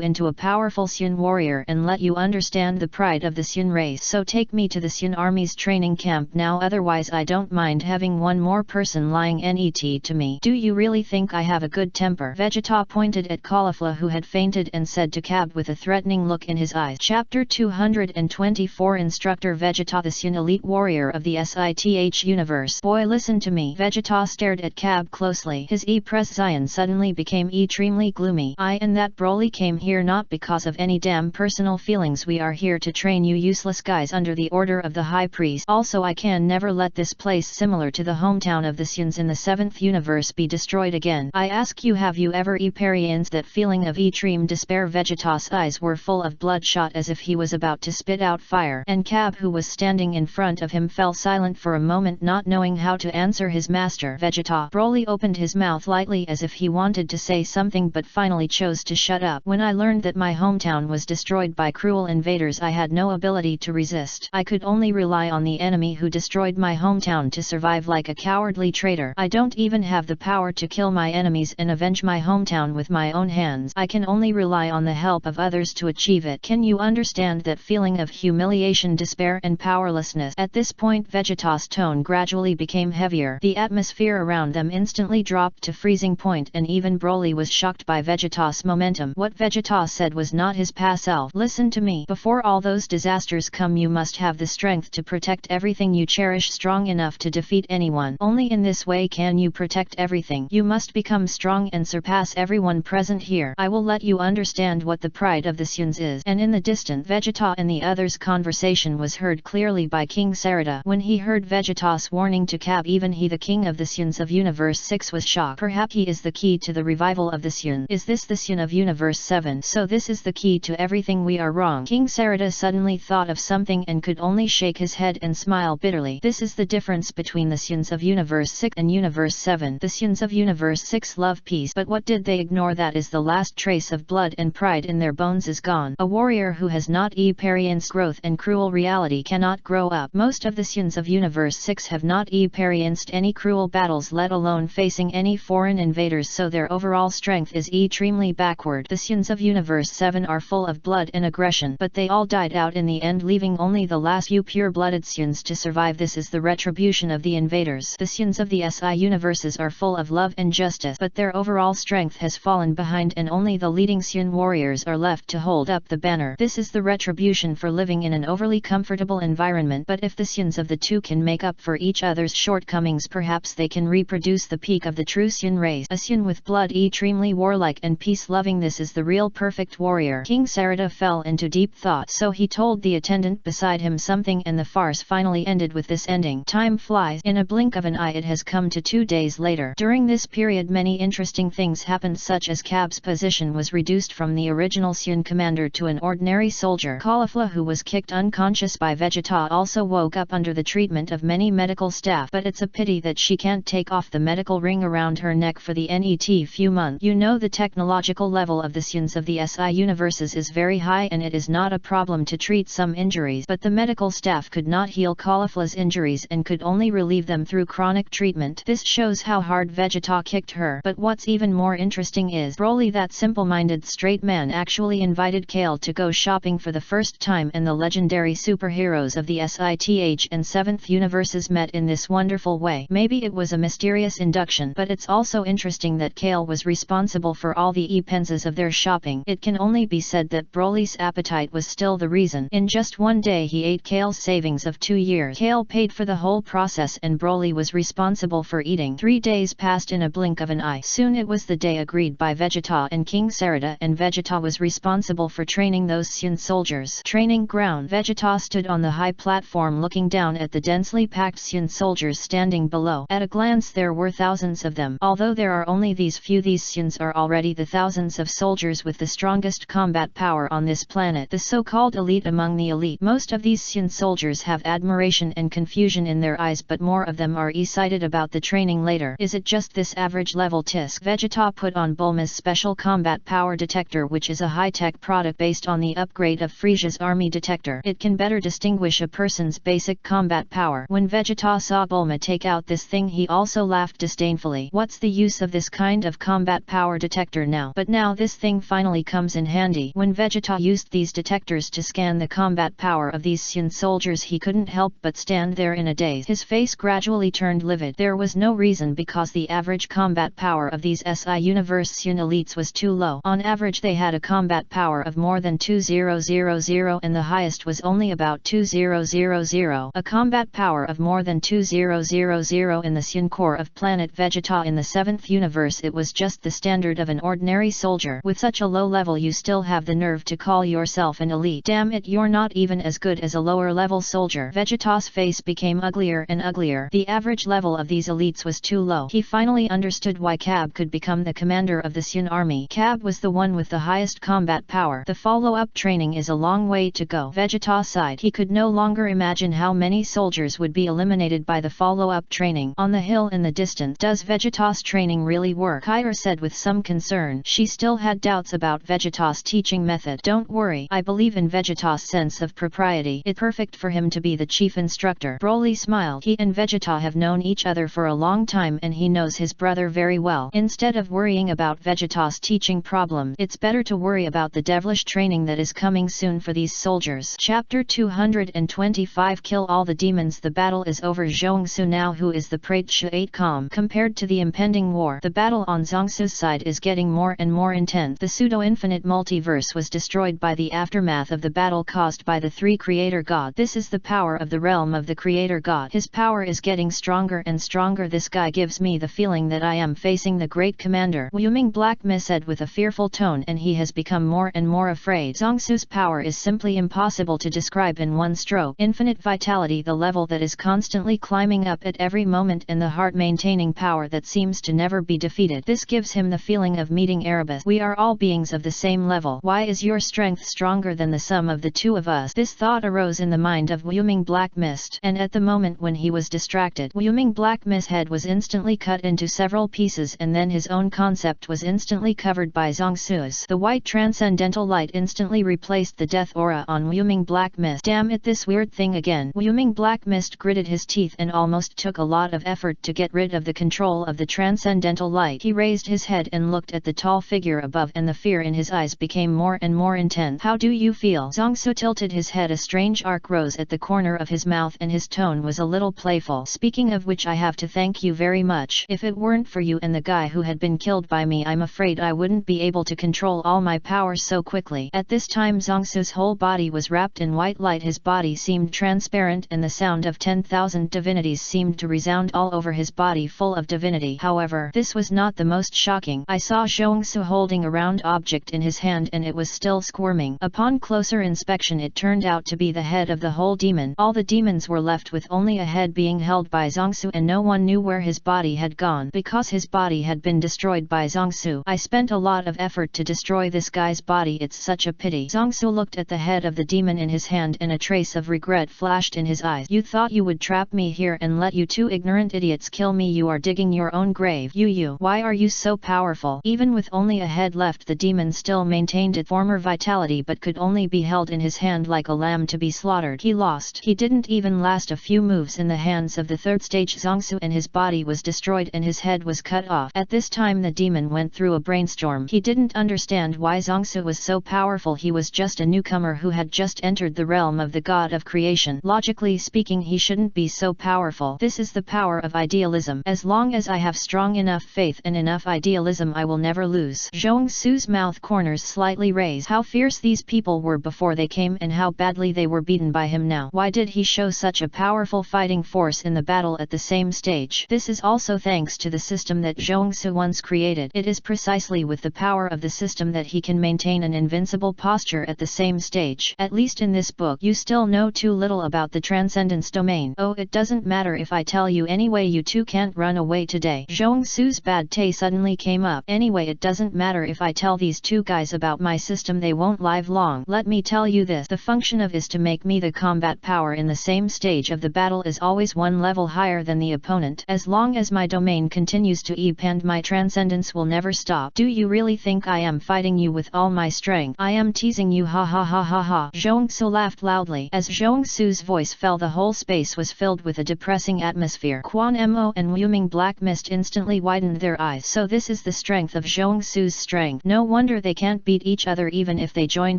into a powerful Saiyan warrior and let you understand the pride of the Saiyan race. So take me to the Saiyan army's training camp now, otherwise I don't mind having one more person lying net to me. Do you really think I have a good temper? Vegeta pointed at Caulifla, who had fainted, and said to Cab with a threatening look in his eyes. Chapter 224 Instructor Vegeta, the Saiyan elite warrior of the SITH universe. Boy, listen to me. Vegeta stared at Cab closely. His expression suddenly became extremely gloomy. I and that Broly came here not because of any damn personal feelings. We are here to train you useless guys under the order of the High Priest. Also, I can never let this place similar to the hometown of the Saiyans in the 7th universe be destroyed again. I ask you, have you ever experienced that feeling of extreme despair? Vegeta's eyes were full of bloodshot as if he was about to spit out fire, and Cab, who was standing in front of him, fell silent for a moment, not knowing how to answer his master. Vegeta. Broly opened his mouth lightly as if he wanted to say something but finally chose to shut up. When I learned that my hometown was destroyed by cruel invaders, I had no ability to resist. I could only rely on the enemy who destroyed my hometown to survive like a cowardly traitor. I don't even have the power to kill my enemies and avenge my hometown with my own hands. I can only rely on the help of others to achieve it. Can you understand that feeling of humiliation, despair and powerlessness? At this point Vegeta's tone gradually became heavier. The atmosphere around them instantly dropped to freezing point, and even Broly was shocked by Vegeta's momentum. What Vegeta said was not his past self. Listen to me. Before all those disasters come, you must have the strength to protect everything you cherish, strong enough to defeat anyone. Only in this way can you protect everything. You must become strong and surpass everyone present here. I will let you understand what the pride of the Saiyans is. And in the distant, Vegeta and the others' conversation was heard clearly by King Sarada. When he heard Vegeta's warning to Cab, even he, the king of the Saiyans of Universe 6, was shocked. Perhaps he is the key to the revival of the Saiyan. Is this the Saiyan of Universe 7? So this is the key to everything. We are wrong. King Sarada suddenly thought of something and could only shake his head and smile bitterly. This is the difference between the Saiyans of Universe 6 and Universe 7. The Saiyans of Universe 6 love peace, but what did they ignore? That is the last trace of blood and pride in their bones is gone. A warrior who has not experienced growth and cruel reality cannot grow up. Most of the Saiyans of Universe 6 have not experienced any cruel battles, let alone facing any foreign invaders, so their overall strength is extremely backward. The Saiyans of Universe 7 are full of blood and aggression, but they all died out in the end, leaving only the last few pure-blooded Saiyans to survive. This is the retribution of the invaders. The Saiyans of the SI universes are full of love and justice, but their overall strength has fallen behind and only the leading Saiyan warriors are left to hold up the banner. This is the retribution for living in an overly comfortable environment. But if the Saiyans of the two can make up for each other's shortcomings, perhaps they can reproduce the peak of the true Saiyan race. A Saiyan with blood, extremely warlike and peace-loving. This is the real perfect warrior. King Sarada fell into deep thought, so he told the attendant beside him something, and the farce finally ended with this ending. Time flies. In a blink of an eye it has come to 2 days later. During this period many interesting things happened, such as Cab's position was reduced from the original Saiyan commander to an ordinary soldier. Caulifla, who was kicked unconscious by Vegeta, also woke up under the treatment of many medical staff, but it's a pity that she can't take off the medical ring around her neck for the net few months. You know, the technological level of the Saiyans of the SI universes is very high, and it is not a problem to treat some injuries, but the medical staff could not heal Caulifla's injuries and could only relieve them through chronic treatment. This shows how hard Vegeta kicked her. But what's even more interesting is Broly, that simple-minded straight man, actually invited Kale to go shopping for the first time, and the legendary superheroes of the SITH and 7th universes met in this wonderful way. Maybe it was a mysterious induction, but it's also interesting that Kale was responsible for all the expenses of their shopping. It can only be said that Broly's appetite was still the reason. In just one day he ate Kale's savings of 2 years. Kale paid for the whole process and Broly was was responsible for eating. 3 days passed in a blink of an eye. Soon it was the day agreed by Vegeta and King Sarada, and Vegeta was responsible for training those Sun soldiers. Training ground. Vegeta stood on the high platform looking down at the densely packed Sun soldiers standing below. At a glance there were thousands of them. Although there are only these few, these Suns are already the thousands of soldiers with the strongest combat power on this planet, the so-called elite among the elite. Most of these Sun soldiers have admiration and confusion in their eyes, but more of them are excited about the training later. Is it just this average level Tisk? Vegeta put on Bulma's special combat power detector, which is a high-tech product based on the upgrade of Frisia's army detector. It can better distinguish a person's basic combat power. When Vegeta saw Bulma take out this thing, he also laughed disdainfully. What's the use of this kind of combat power detector now? But now this thing finally comes in handy. When Vegeta used these detectors to scan the combat power of these Sun soldiers, he couldn't help but stand there in a daze. His face gradually turned livid. There was no reason, because the average combat power of these SI Universe Sun elites was too low. On average they had a combat power of more than 2000 and the highest was only about 2000. A combat power of more than 2000 in the Sun core of planet Vegeta in the 7th universe, it was just the standard of an ordinary soldier. With such a low level you still have the nerve to call yourself an elite. Damn it, you're not even as good as a lower level soldier. Vegeta's face became uglier and uglier. The average level of these elites was too low. He finally understood why Cab could become the commander of the Sun army. Cab was the one with the highest combat power. The follow-up training is a long way to go. Vegeta sighed. He could no longer imagine how many soldiers would be eliminated by the follow-up training. On the hill in the distance, does Vegeta's training really work? Kaira said with some concern. She still had doubts about Vegeta's teaching method. Don't worry, I believe in Vegeta's sense of propriety. It's perfect for him to be the chief instructor. Broly smiled. He and Vegeta have known each other for a long time and he knows his brother very well. Instead of worrying about Vegeta's teaching problem, it's better to worry about the devilish training that is coming soon for these soldiers. Chapter 225 Kill all the demons. The battle is over. Zhongsu now, who is the Praetsha, ate calm. Compared to the impending war, the battle on Zhongsu's side is getting more and more intense. The pseudo-infinite multiverse was destroyed by the aftermath of the battle caused by the 3 creator gods. This is the power of the realm of the creator god. His power is getting stronger and stronger. This guy gives me the feeling that I am facing the great commander. Wuming Black Miss said with a fearful tone, and he has become more and more afraid. Zhongsu's power is simply impossible to describe in one stroke. Infinite vitality, the level that is constantly climbing up at every moment, and the heart-maintaining power that seems to never be defeated. This gives him the feeling of meeting Erebus. We are all beings of the same level. Why is your strength stronger than the sum of the two of us? This thought arose in the mind of Wuming Black Mist, and at the moment when he was distracted, Wuming Black Mist's head was instantly cut into several pieces, and then his own concept was instantly covered by Zhongsu's. The white transcendental light instantly replaced the death aura on Wuming Black Mist. Damn it, this weird thing again. Wuming Black Mist gritted his teeth and almost took a lot of effort to get rid of the control of the transcendental light. He raised his head and looked at the tall figure above, and the fear in his eyes became more and more intense. How do you feel? Zhongsu tilted his head. A strange arc rose at the corner of his mouth and his tone was a little playful. Speaking of which, I have to thank you very much. If it weren't for you and the guy who had been killed by me, I'm afraid I wouldn't be able to control all my powers so quickly. At this time Zhongsu's whole body was wrapped in white light. His body seemed transparent and the sound of 10,000 divinities seemed to resound all over his body, full of divinity. However, this was not the most shocking. I saw Zhongsu holding a round object in his hand and it was still squirming. Upon closer inspection it turned out to be the head of the whole demon. All the demons were left with only a head being held by Zhongsu, and no one knew where his body had gone, because his body had been destroyed by Zhongsu. I spent a lot of effort to destroy this guy's body. It's such a pity. Zhongsu looked at the head of the demon in his hand and a trace of regret flashed in his eyes. You thought you would trap me here and let you two ignorant idiots kill me? You are digging your own grave. You. Why are you so powerful? Even with only a head left, the demon still maintained its former vitality but could only be held in his hand like a lamb to be slaughtered. He lost. He didn't even last a few moves in the hands of the third stage Zhongsu, and his body was destroyed and his head was cut off. At this time the demon went through a brainstorm. He didn't understand why Zhongsu was so powerful. He was just a newcomer who had just entered the realm of the god of creation. Logically speaking, he shouldn't be so powerful. This is the power of idealism. As long as I have strong enough faith and enough idealism, I will never lose. Zhongsu's mouth corners slightly raised. How fierce these people were before they came and how badly they were beaten by him now. Why did he show such a powerful fighting force in the battle at the same stage. This is also thanks to the system that Zhongsu once created. It is precisely with the power of the system that he can maintain an invincible posture at the same stage. At least in this book you still know too little about the transcendence domain. Oh, it doesn't matter if I tell you anyway, you two can't run away today. Zhongsu's bad day suddenly came up. Anyway, it doesn't matter if I tell these two guys about my system, they won't live long. Let me tell you this, the function of is to make me the combat power in the same stage of the battle is always one level higher than the opponent. As long as my domain continues to expand, my transcendence will never stop. Do you really think I am fighting you with all my strength? I am teasing you, ha ha ha ha ha. Zhongsu laughed loudly. As Zhongsu's voice fell, the whole space was filled with a depressing atmosphere. Quan Mo and Wuming Black Mist instantly widened their eyes. So this is the strength of Zhongsu's strength. No wonder they can't beat each other even if they join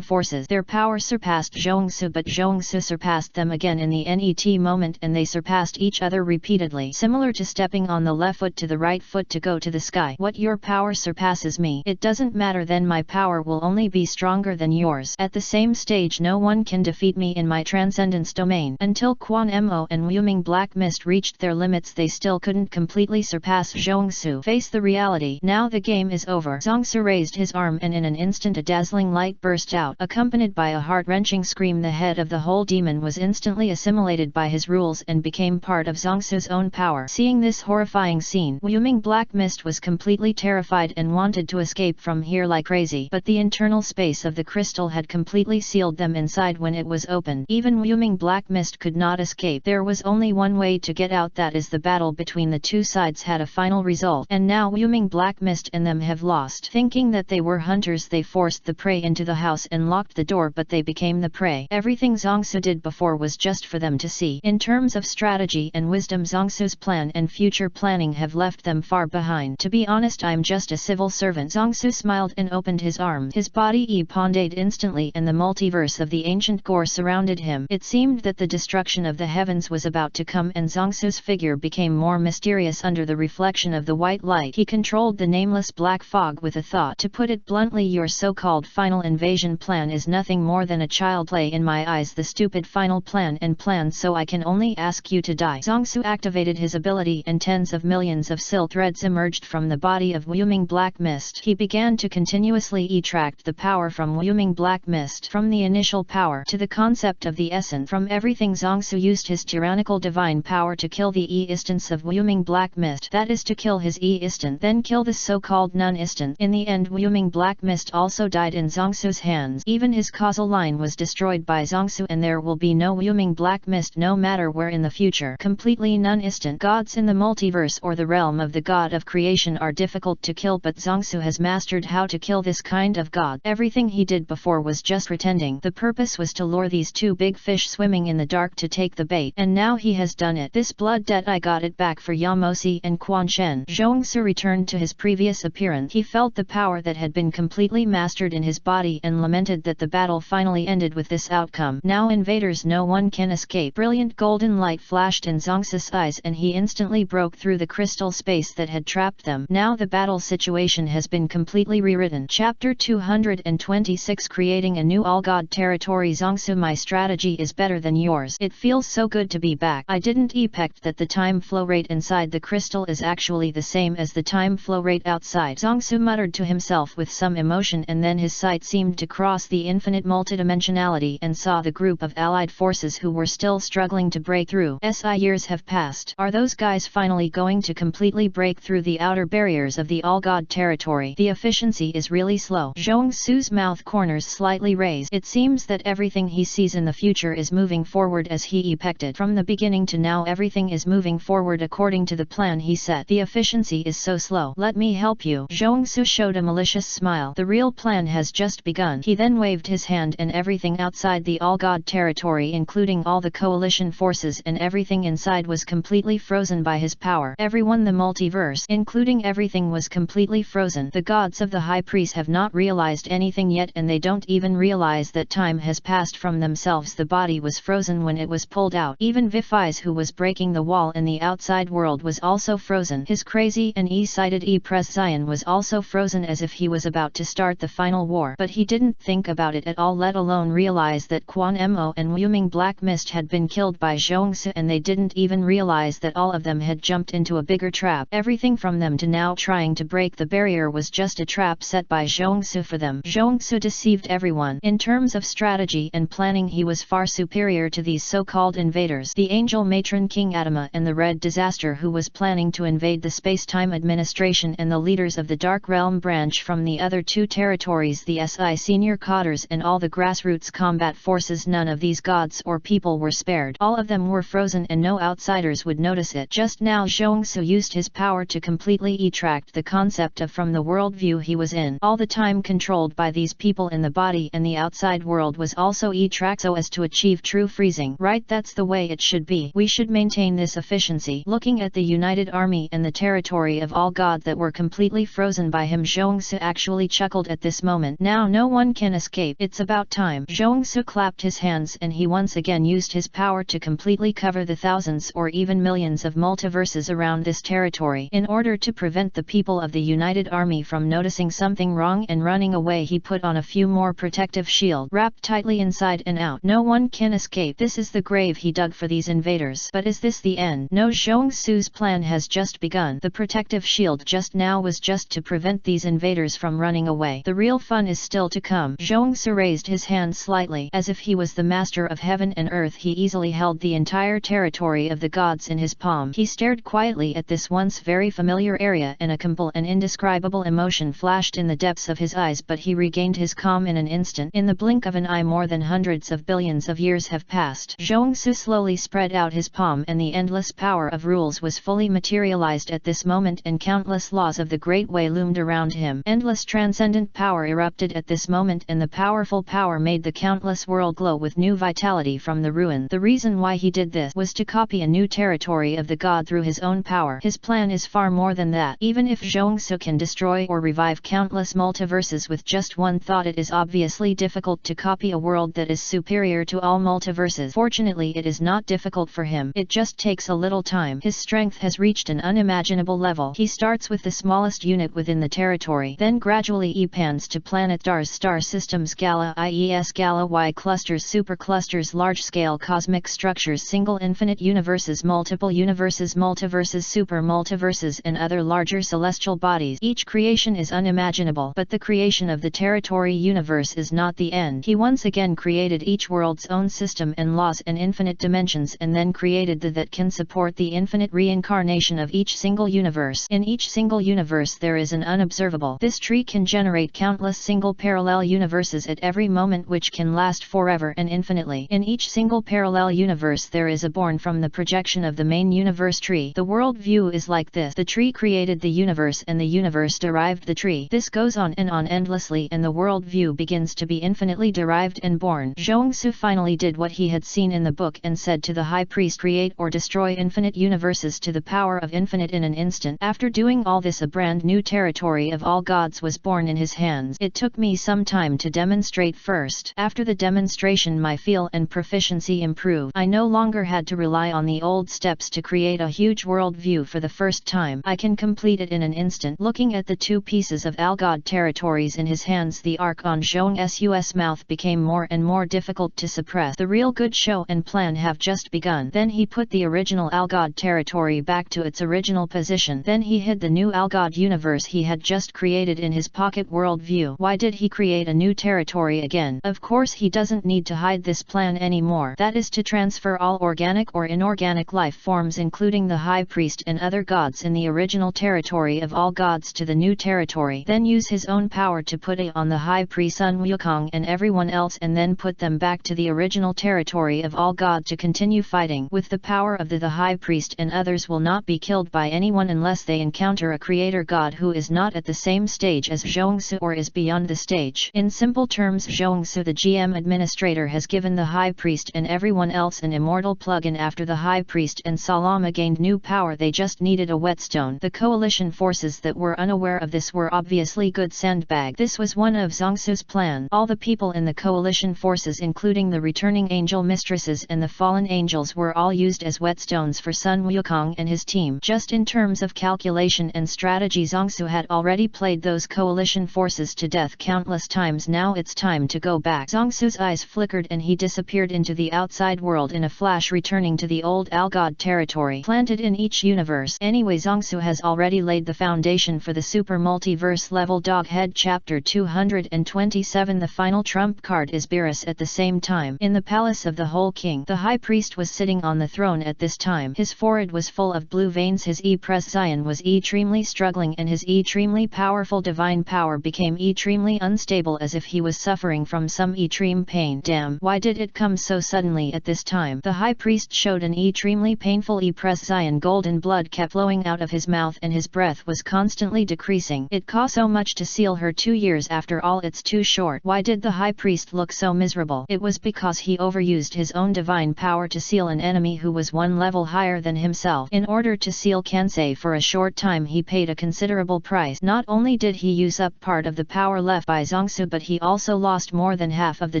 forces. Their power surpassed Zhongsu, but Zhongsu surpassed them again in the NET moment, and they surpassed each other repeatedly, similar to stepping on the left foot to the right foot to go to the sky. What, your power surpasses me? It doesn't matter then, my power will only be stronger than yours. At the same stage no one can defeat me in my transcendence domain. Until Quan Mo and Wuming Black Mist reached their limits, they still couldn't completely surpass Zhongsu. Face the reality. Now the game is over. Zhongsu raised his arm and in an instant a dazzling light burst out, accompanied by a heart-wrenching scream. The head of the whole demon was instantly assimilated by his rules and became part of Zhongsu's own power. Seeing this horrifying scene, Wuming Black Mist was completely terrified and wanted to escape from here like crazy, but the internal space of the crystal had completely sealed them inside when it was opened. Even Wuming Black Mist could not escape. There was only one way to get out, that is the battle between the two sides had a final result, and now Wuming Black Mist and them have lost. Thinking that they were hunters, they forced the prey into the house and locked the door, but they became the prey. Everything Zhongsu did before was just for them to see. In terms of strategy and wisdom, Zhongsu's plan and future planning have left them far behind. To be honest, I'm just a civil servant. Zhongsu smiled and opened his arms. His body expanded instantly and the multiverse of the ancient gore surrounded him. It seemed that the destruction of the heavens was about to come, and Zhongsu's figure became more mysterious under the reflection of the white light. He controlled the nameless black fog with a thought. To put it bluntly, your so-called final invasion plan is nothing more than a child play in my eyes. The stupid final plan and plan, so I can only ask you to die. Zhongsu activated his ability and tens of millions of silk threads emerged from the body of Wuming Black Mist. He began to continuously extract the power from Wuming Black Mist, from the initial power to the concept of the essence, from everything. Zhongsu used his tyrannical divine power to kill the E-istance of Wuming Black Mist, that is to kill his E-istant, then kill the so-called non-istant. In the end, Wuming Black Mist also died in Zhongsu's hands. Even his causal line was destroyed by Zhongsu, and there will be no Wuming Black Mist no matter where in the future. Completely non-istant gods in the multiverse or the realm of the god of creation are difficult to kill, but Zhongsu has mastered how to kill this kind of god. Everything he did before was just pretending. The purpose was to lure these two big fish swimming in the dark to take the bait, and now he has done it. This blood debt, I got it back for Yamosi and Quan Shen. Zhongsu returned to his previous appearance. He felt the power that had been completely mastered in his body and lamented that the battle finally ended with this outcome. Now invaders, no one can escape. Brilliant golden light flashed in Zhongsu's eyes and he instantly broke through the crystal space that had trapped them. Now the battle situation has been completely rewritten. Chapter 226, Creating a New All-God Territory. Zhongsu, my strategy is better than yours. It feels so good to be back. I didn't expect that the time flow rate inside the crystal is actually the same as the time flow rate outside. Zhongsu muttered to himself with some emotion, and then his sight seemed to cross the infinite multidimensionality and saw the group of allied forces who were still struggling to break through. Years have passed. Are those guys finally going to completely break through the outer barriers of the all-god territory? The efficiency is really slow. Zhongsu's mouth corners slightly raised. It seems that everything he sees in the future is moving forward as he expected. From the beginning to now, everything is moving forward according to the plan he set. The efficiency is so slow. Let me help you. Zhongsu showed a malicious smile. The real plan has just begun. He then waved his hand and everything outside the all-god territory, including all the coalition forces and everything inside, was completely frozen by his power. Everyone, the multiverse, including everything, was completely frozen. The gods of the high priest have not realized anything yet, and they don't even realize that time has passed from themselves. The body was frozen when it was pulled out. Even Vifis, who was breaking the wall in the outside world, was also frozen. His crazy and e-sighted E-Press Zion was also frozen, as if he was about to start the final war. But he didn't think about it at all, let alone realize that Quan Mo and Wuming Black Mist had been killed by Zhongsu, and they didn't even realize that all of them had jumped into a bigger trap. Everything from them to now trying to break the barrier was just a trap set by Zhongsu for them. Zhongsu deceived everyone. In terms of strategy and planning, he was far superior to these so-called invaders. The Angel Matron King Atama and the Red Disaster, who was planning to invade the Space-Time Administration, and the leaders of the Dark Realm branch from the other two territories, the SI Senior Cotters and all the grassroots combat forces. None of these gods or people were spared. All of them were frozen and no outsiders would notice it. Just now Zhongsu used his power to completely retract the concept of from the worldview he was in. All the time controlled by these people in the body, and the outside world was also retracted so as to achieve true freezing. Right, that's the way it should be. We should maintain this efficiency. Looking at the United Army and the territory of all gods that were completely frozen by him, Zhongsu actually chuckled at this moment. Now no one can escape. It's about time. Zhongsu clapped his hands and he once again used his power to completely cover the thousands or even millions of multiverses around this territory. In order to prevent the people of the United Army from noticing something wrong and running away, he put on a few more protective shield, wrapped tightly inside and out. No one can escape. This is the grave he dug for these invaders. But is this the end? No, Zhongsu's plan has just begun. The protective shield just now was just to prevent these invaders from running away. The real fun is still to come. Zhongsu raised his hand slightly, as if he was the master of heaven and earth. He easily held the entire territory of the gods in his palm. He stared quietly at this once very familiar area, and a compel and indescribable emotion flashed in the depths of his eyes, but he regained his calm in an instant. In the blink of an eye, more than hundreds of billions of years have passed. Zhongsu slowly spread out his palm, and the endless power of rules was fully materialized at this moment, and countless laws of the Great Way loomed around him. Endless transcendent power erupted at this moment, and the powerful power made the countless world glow with new vitality from the ruin. The reason why he did this was to copy a new territory of the god through his own power. His plan is far more than that. Even if Zhongsu can destroy or revive countless multiverses with just one thought, it is obviously difficult to copy a world that is superior to all multiverses. Fortunately, it is not difficult for him. It just takes a little time. His strength has reached an unimaginable level. He starts with the smallest unit within the territory, then gradually expands to planet stars, star systems, gala IES, gala Y clusters, superclusters, large-scale cosmic structures, single infinite universes, multiple universes, multiverses, super multiverses, and other larger celestial bodies. Each creation is unimaginable, but the creation of the territory universe is not the end. He once again created each world's own system and laws and infinite dimensions, and then created the that can support the infinite reincarnation of each single universe. In each single universe there is an unobservable. This tree can generate countless single parallel universes at every moment, which can last forever and infinitely. In each single parallel universe there is a born from the projection of the main universe tree. The world view is like this. The tree created the universe and the universe derived the tree. This goes on and on endlessly, and the world view begins to be infinitely derived and born. Zhongsu finally did what he had seen in the book and said to the high priest, create or destroy infinite universes to the power of infinite in an instant. After doing all this, a brand new territory of all gods was born in his hands. It took me some time to demonstrate first. After the demonstration my feel and proficiency improved. I no longer had to rely on the old steps to create a huge world view for the first time. I can complete it in an instant. Looking at the two pieces of Algod territories in his hands, the arc on Zhongsu's mouth became more and more difficult to suppress. The real good show and plan have just begun. Then he put the original Algod territory back to its original position. Then he hid the new Algod universe he had just created in his pocket world view. Why did he create a new territory again? Of course he doesn't need to hide this plan anymore. That is to transfer all organic or inorganic life forms, including the high priest and other gods in the original territory of all gods, to the new territory. Then use his own power to put it on the high priest Sun Wukong and everyone else, and then put them back to the original territory of all gods to continue fighting. With the power of the high priest and others will not be killed by anyone unless they encounter a creator god who is not at the same stage as Zhongsu or is beyond the stage. In simple terms, Zhongsu the GM administrator has given the high priest and everyone else an immortal plug-in. After the high priest and Salama gained new power, they just needed a whetstone. The coalition forces that were unaware of this were obviously good sandbag. This was one of Zhongsu's plan. All the people in the coalition forces, including the returning angel mistresses and the fallen angels, were all used as whetstones for Sun Wukong and his team. Just in terms of calculation and strategy, Zhongsu had already played those coalition forces to death countless times. Now it's time to go back. Zhongsu's eyes flickered and he disappeared into the outside world in a flash, returning to the old Algod territory planted in each universe. Anyway, Zongsu has already laid the foundation for the super multiverse level. Doghead Chapter 227. The final trump card is Beerus. At the same time, in the palace of the whole king, the high priest was sitting on the throne at this time. His forehead was full of blue veins, his prescience was extremely struggling, and his extremely powerful divine power became extremely unstable, as if he was suffering from some extreme pain. Damn, why did it come so suddenly at this time? The high priest showed an extremely painful prescience. Golden blood kept flowing out of his mouth and his breath was constantly decreasing. It cost so much to seal her 2 years, after all it's too short. Why did the high priest look so miserable? It was because he overused his own divine power to seal an enemy who was one level higher than himself. In order to seal Kansei for a short time, he paid a considerable price. Not only did he use up part of the power left by Zongsu, but he also lost more than half of the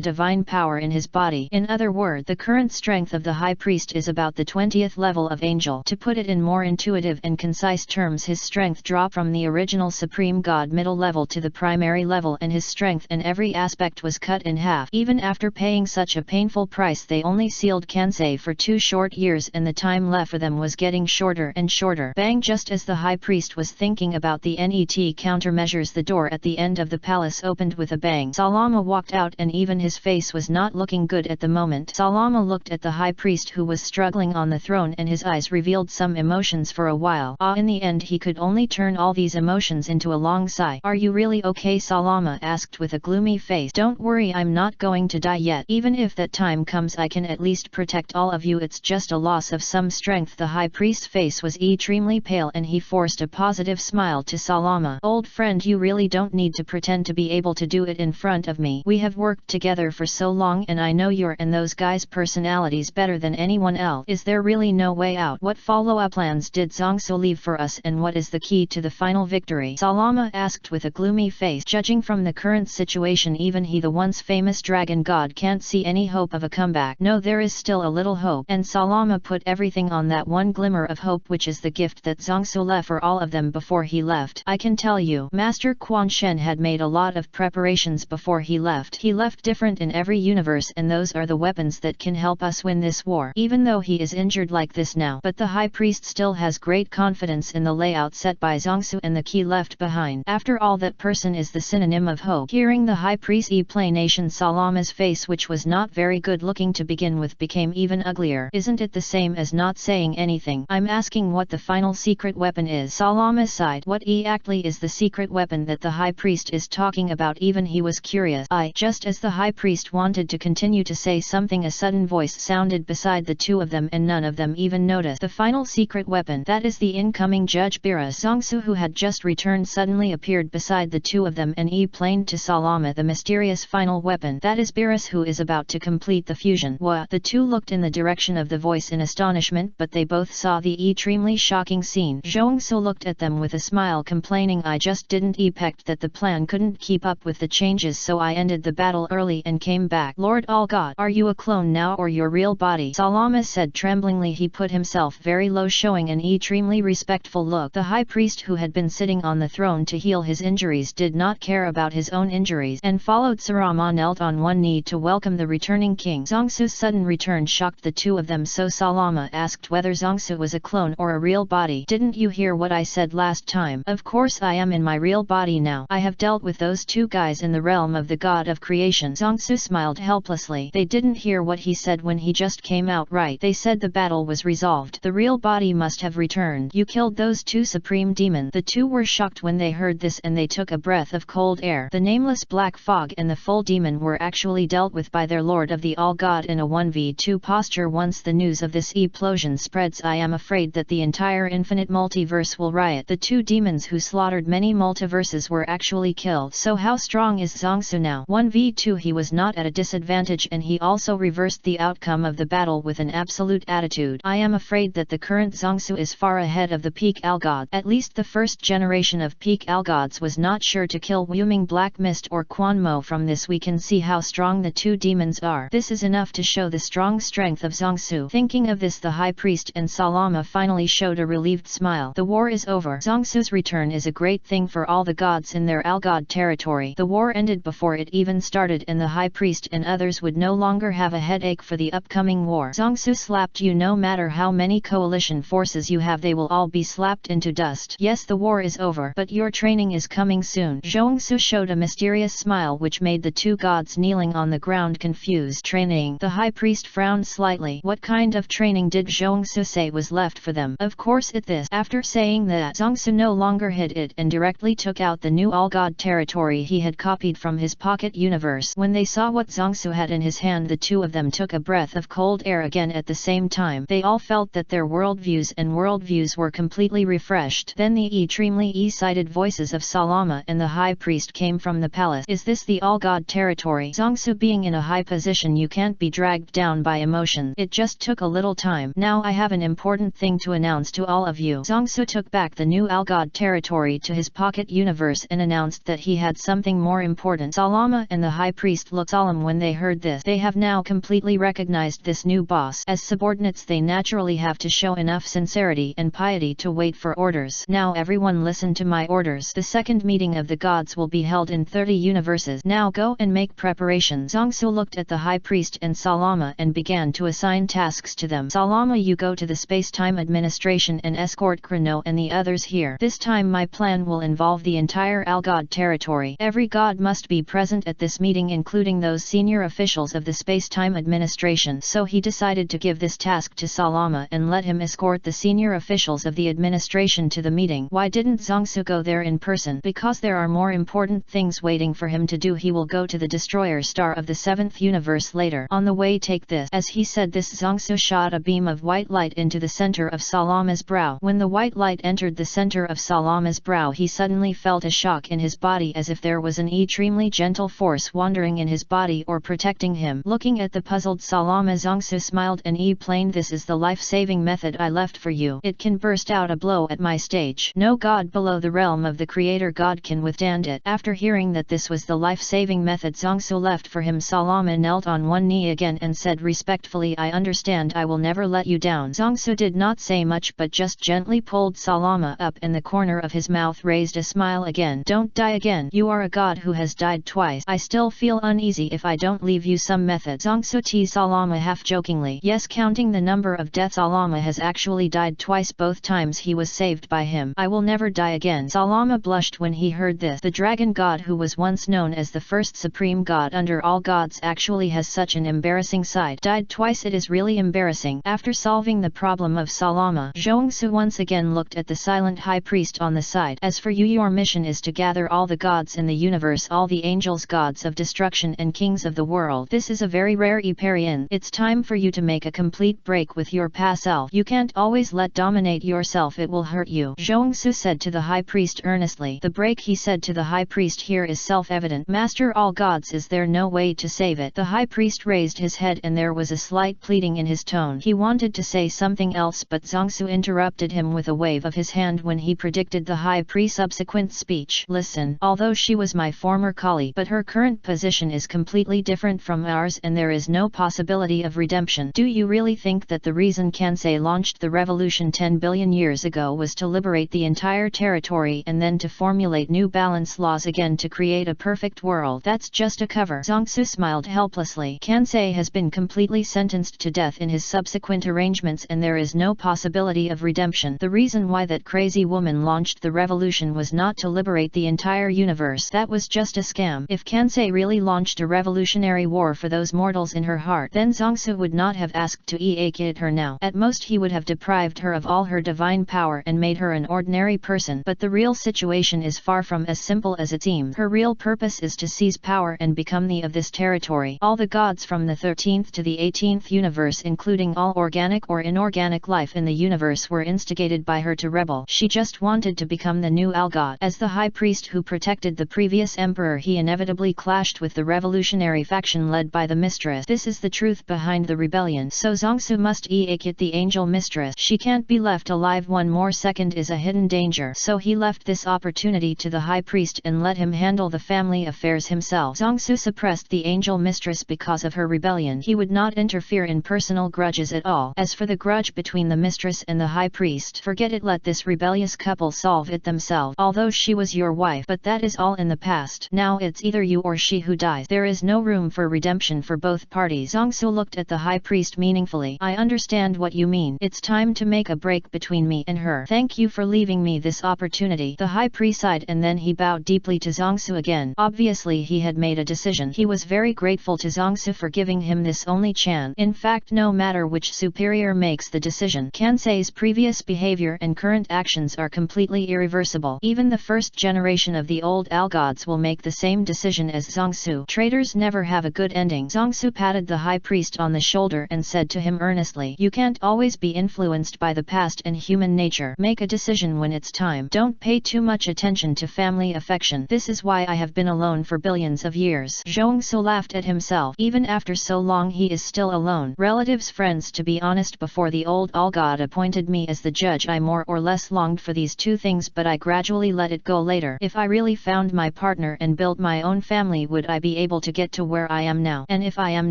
divine power in his body. In other words, the current strength of the high priest is about the 20th level of angel. To put it in more intuitive and concise terms, his strength dropped from the original supreme god middle level to the primary level, and his strength in every aspect was cut in half. Even after paying such a painful price, they only sealed Kansei for 2 short years, and the time left for them was getting shorter and shorter. Bang! Just as the high priest was thinking about the net countermeasures, the door at the end of the palace opened with a bang. Salama walked out, and even his face was not looking good at the moment. Salama looked at the high priest, who was struggling on the throne, and his eyes revealed some emotions for a while. In the end he could only turn all these emotions into a long sigh. Are you really okay? Salama asked with a gloomy face. Don't worry, I'm not going to die yet. Even if that time comes, I can at least protect all of you. It's just a loss of some strength. The high priest's face was extremely pale, and he forced a positive smile to Salama. Old friend, you really don't need to pretend to be able to do it in front of me. We have worked together for so long, and I know your and those guys' personalities better than anyone else. Is there really no way out? What follow-up plans did Zongsu leave for us, and what is the key to the final victory? Salama asked with a gloomy face. Judging from the current situation, even he, the once famous dragon god, can't see any hope of a comeback. No, there is still a little hope, and Salama put everything on that one glimmer of hope, which is the gift that Zongsu left for all of them before he left. I can tell you, Master Quan Shen had made a lot of preparations before he left. He left different in every universe, and those are the weapons that can help us win this war. Even though he is injured like this now, but the high priest still has great confidence in the layout set by Zongsu and the key left behind. After all, that person is the synonym of hope. Hearing the high priest's explanation, Salama's face, which was not very good looking to begin with, became even uglier. Isn't it the same as not saying anything? I'm asking what the final secret weapon is. Salama sighed. What exactly is the secret weapon that the high priest is talking about? Even he was curious. Just as the high priest wanted to continue to say something, a sudden voice sounded beside the two of them, and none of them even noticed. The final secret weapon, that is the incoming Judge Beerus. Zongsu, who had just returned, suddenly appeared beside the two of them and explained to Salama the mysterious final weapon. That is Beerus, who is about to complete the fusion. What? The two looked in the direction of the voice in astonishment, but they both saw the extremely shocking scene. Zhongsu looked at them with a smile, complaining, I just didn't expect that the plan couldn't keep up with the changes, so I ended the battle early and came back. Lord All-God, are you a clone now or your real body? Salama said tremblingly. He put himself very low, showing an extremely respectful look. The high priest, who had been sitting on the throne to heal his injuries, did not care about his own injuries and followed Sarama, knelt on one knee to welcome the returning king. Zongsu's sudden return shocked the two of them, so Salama asked whether Zongsu was a clone or a real body. Didn't you hear what I said last time? Of course I am in my real body now. I have dealt with those two guys in the realm of the god of creation. Zongsu smiled helplessly. They didn't hear what he said when he just came out right. They said the battle was resolved. The real body must have returned. You killed those two supreme demons. The two were shocked when they heard this, and they took a breath of cold air. The nameless black fog and the full demon were actually dealt with by their lord of the all-god in a 1v2 posture. Once the news of this explosion spreads, I am afraid that the entire infinite multiverse will riot. The two demons who slaughtered many multiverses were actually killed. So how strong is Zongsu now? 1v2, he was not at a disadvantage, and he also reversed the outcome of the battle with an absolute attitude. I am afraid that the current Zongsu is far ahead of the peak Algods. At least the first generation of peak Algods was not sure to kill Wuming Black Mist or Quan Mo. From this we can see how strong the two demons are. This is enough to show the strong strength of Zongsu. Thinking of this, the high priest and Salama finally showed a relieved smile. The war is over. Zongsu's return is a great thing for all the gods in their Algod territory. The war ended before it even started, and the high priest and others would no longer have a headache for the upcoming war. Zongsu slapped against you. No matter how many coalition forces you have, they will all be slapped into dust. Yes, the war is over, but your training is coming soon. Zhongsu showed a mysterious smile which made the two gods kneeling on the ground confused. Training? The high priest frowned slightly. What kind of training did Zhongsu say was left for them? Of course it this. After saying that, Zhongsu no longer hid it and directly took out the new all-god territory he had copied from his pocket universe. When they saw what Zhongsu had in his hand, the two of them took a breath of cold air again at the same time. They all felt that their worldviews were completely refreshed. Then the extremely excited voices of Salama and the high priest came from the palace. Is this the all-god territory? Zhongsu, being in a high position, you can't be dragged down by emotion. It just took a little time. Now I have an important thing to announce to all of you. Zhongsu took back the new all-god territory to his pocket universe and announced that he had something more important. Salama and the high priest looked solemn when they heard this. They have now completely recognized this new boss. As subordinates, they naturally have to show enough sincerity and piety to wait for orders. Now everyone listen to my orders. The second meeting of the gods will be held in 30 universes. Now go and make preparations. Zhongsu looked at the high priest and Salama and began to assign tasks to them. Salama, you go to the space-time administration and escort Chrono and the others here. This time my plan will involve the entire all-god territory. Every god must be present at this meeting, including those senior officials of the space-time administration. So he decided to give this task to Salama and let him escort the senior officials of the administration to the meeting. Why didn't Zhongsu go there in person? Because there are more important things waiting for him to do. He will go to the destroyer star of the 7th universe later. On the way, take this. As he said this, Zhongsu shot a beam of white light into the center of Salama's brow. When the white light entered the center of Salama's brow, he suddenly felt a shock in his body, as if there was an extremely gentle force wandering in his body or protecting him. Looking at the puzzled Salama, Zhongsu smiled and explained, this is the life-saving method I left for you. It can burst out a blow at my stage. No god below the realm of the creator god can withstand it. After hearing that this was the life-saving method Zhongsu left for him, Salama knelt on one knee again and said respectfully, I understand, I will never let you down. Zhongsu did not say much but just gently pulled Salama up and the corner of his mouth raised a smile again. Don't die again. You are a god who has died twice. I still feel uneasy if I don't leave you some method. Zhongsu teased Salama half jokingly. Yes, counting the number of deaths, Salama has actually died twice. Both times he was saved by him. I will never die again. Salama blushed when he heard this. The dragon god, who was once known as the first supreme god under all gods, actually has such an embarrassing side. Died twice, it is really embarrassing. After solving the problem of Salama, Zhongsu once again looked at the silent high priest on the side. As for you, your mission is to gather all the gods in the universe, all the angels, gods of destruction and kings of the world. This is a very rare Eparian. It's time for you to make a complete break with your past self. You can't always let dominate yourself, it will hurt you. Zhongsu said to the high priest earnestly. The break, he said to the high priest, here is self-evident. Master all gods, is there no way to save it? The high priest raised his head and there was a slight pleading in his tone. He wanted to say something else, but Zhongsu interrupted him with a wave of his hand when he predicted the high priest's subsequent speech. Listen, although she was my former colleague, but her current position is completely different from ours and there is no possibility of redemption. Do you really think that the reason Kansai launched the revolution 10 billion years ago was to liberate the entire territory and then to formulate new balance laws again to create a perfect world? That's just a cover. Zhongsu smiled helplessly. Kansai has been completely sentenced to death in his subsequent arrangements and there is no possibility of redemption. The reason why that crazy woman launched the revolution was not to liberate the entire universe. That was just a scam. If Kansai really launched a revolutionary war for those mortals in her heart, then Zhongsu would not have asked to eradicate her now. At most he would have deprived her of all her divine power and made her an ordinary person. But the real situation is far from as simple as it seems. Her real purpose is to seize power and become the of this territory. All the gods from the 13th to the 18th universe, including all organic or inorganic life in the universe, were instigated by her to rebel. She just wanted to become the new all-god. As the high priest who protected the previous emperor, he inevitably clashed with the revolutionary faction led by the mistress. This is the truth behind the rebellion. So Zhongsu must eradicate the angel mistress. She can't be left alive. One more second is a hidden danger. So he left this opportunity to the high priest and let him handle the family affairs himself. Zhongsu suppressed the angel mistress because of her rebellion. He would not interfere in personal grudges at all. As for the grudge between the mistress and the high priest, forget it. Let this rebellious couple solve it themselves. Although she was your wife, but that is all in the past. Now it's either you or she who dies. There is no room for redemption for both parties. Zhongsu looked at the high priest meaningfully. quietly. I understand what you mean. It's time to make a break between me and her. Thank you for leaving me this opportunity. The high priest sighed and then he bowed deeply to Zongsu again. Obviously he had made a decision. He was very grateful to Zongsu for giving him this only chance. In fact, no matter which superior makes the decision, Kansei's previous behavior and current actions are completely irreversible. Even the first generation of the old Algods will make the same decision as Zongsu. Traitors never have a good ending. Zongsu patted the high priest on the shoulder and said to him earnestly, "You can't always be influenced by the past and human nature. Make a decision when it's time. Don't pay too much attention to family affection. This is why I have been alone for billions of years." Zhongsu laughed at himself. Even after so long he is still alone. Relatives, friends. To be honest, before the old Algod appointed me as the judge, I more or less longed for these two things, but I gradually let it go later. If I really found my partner and built my own family, would I be able to get to where I am now? And if I am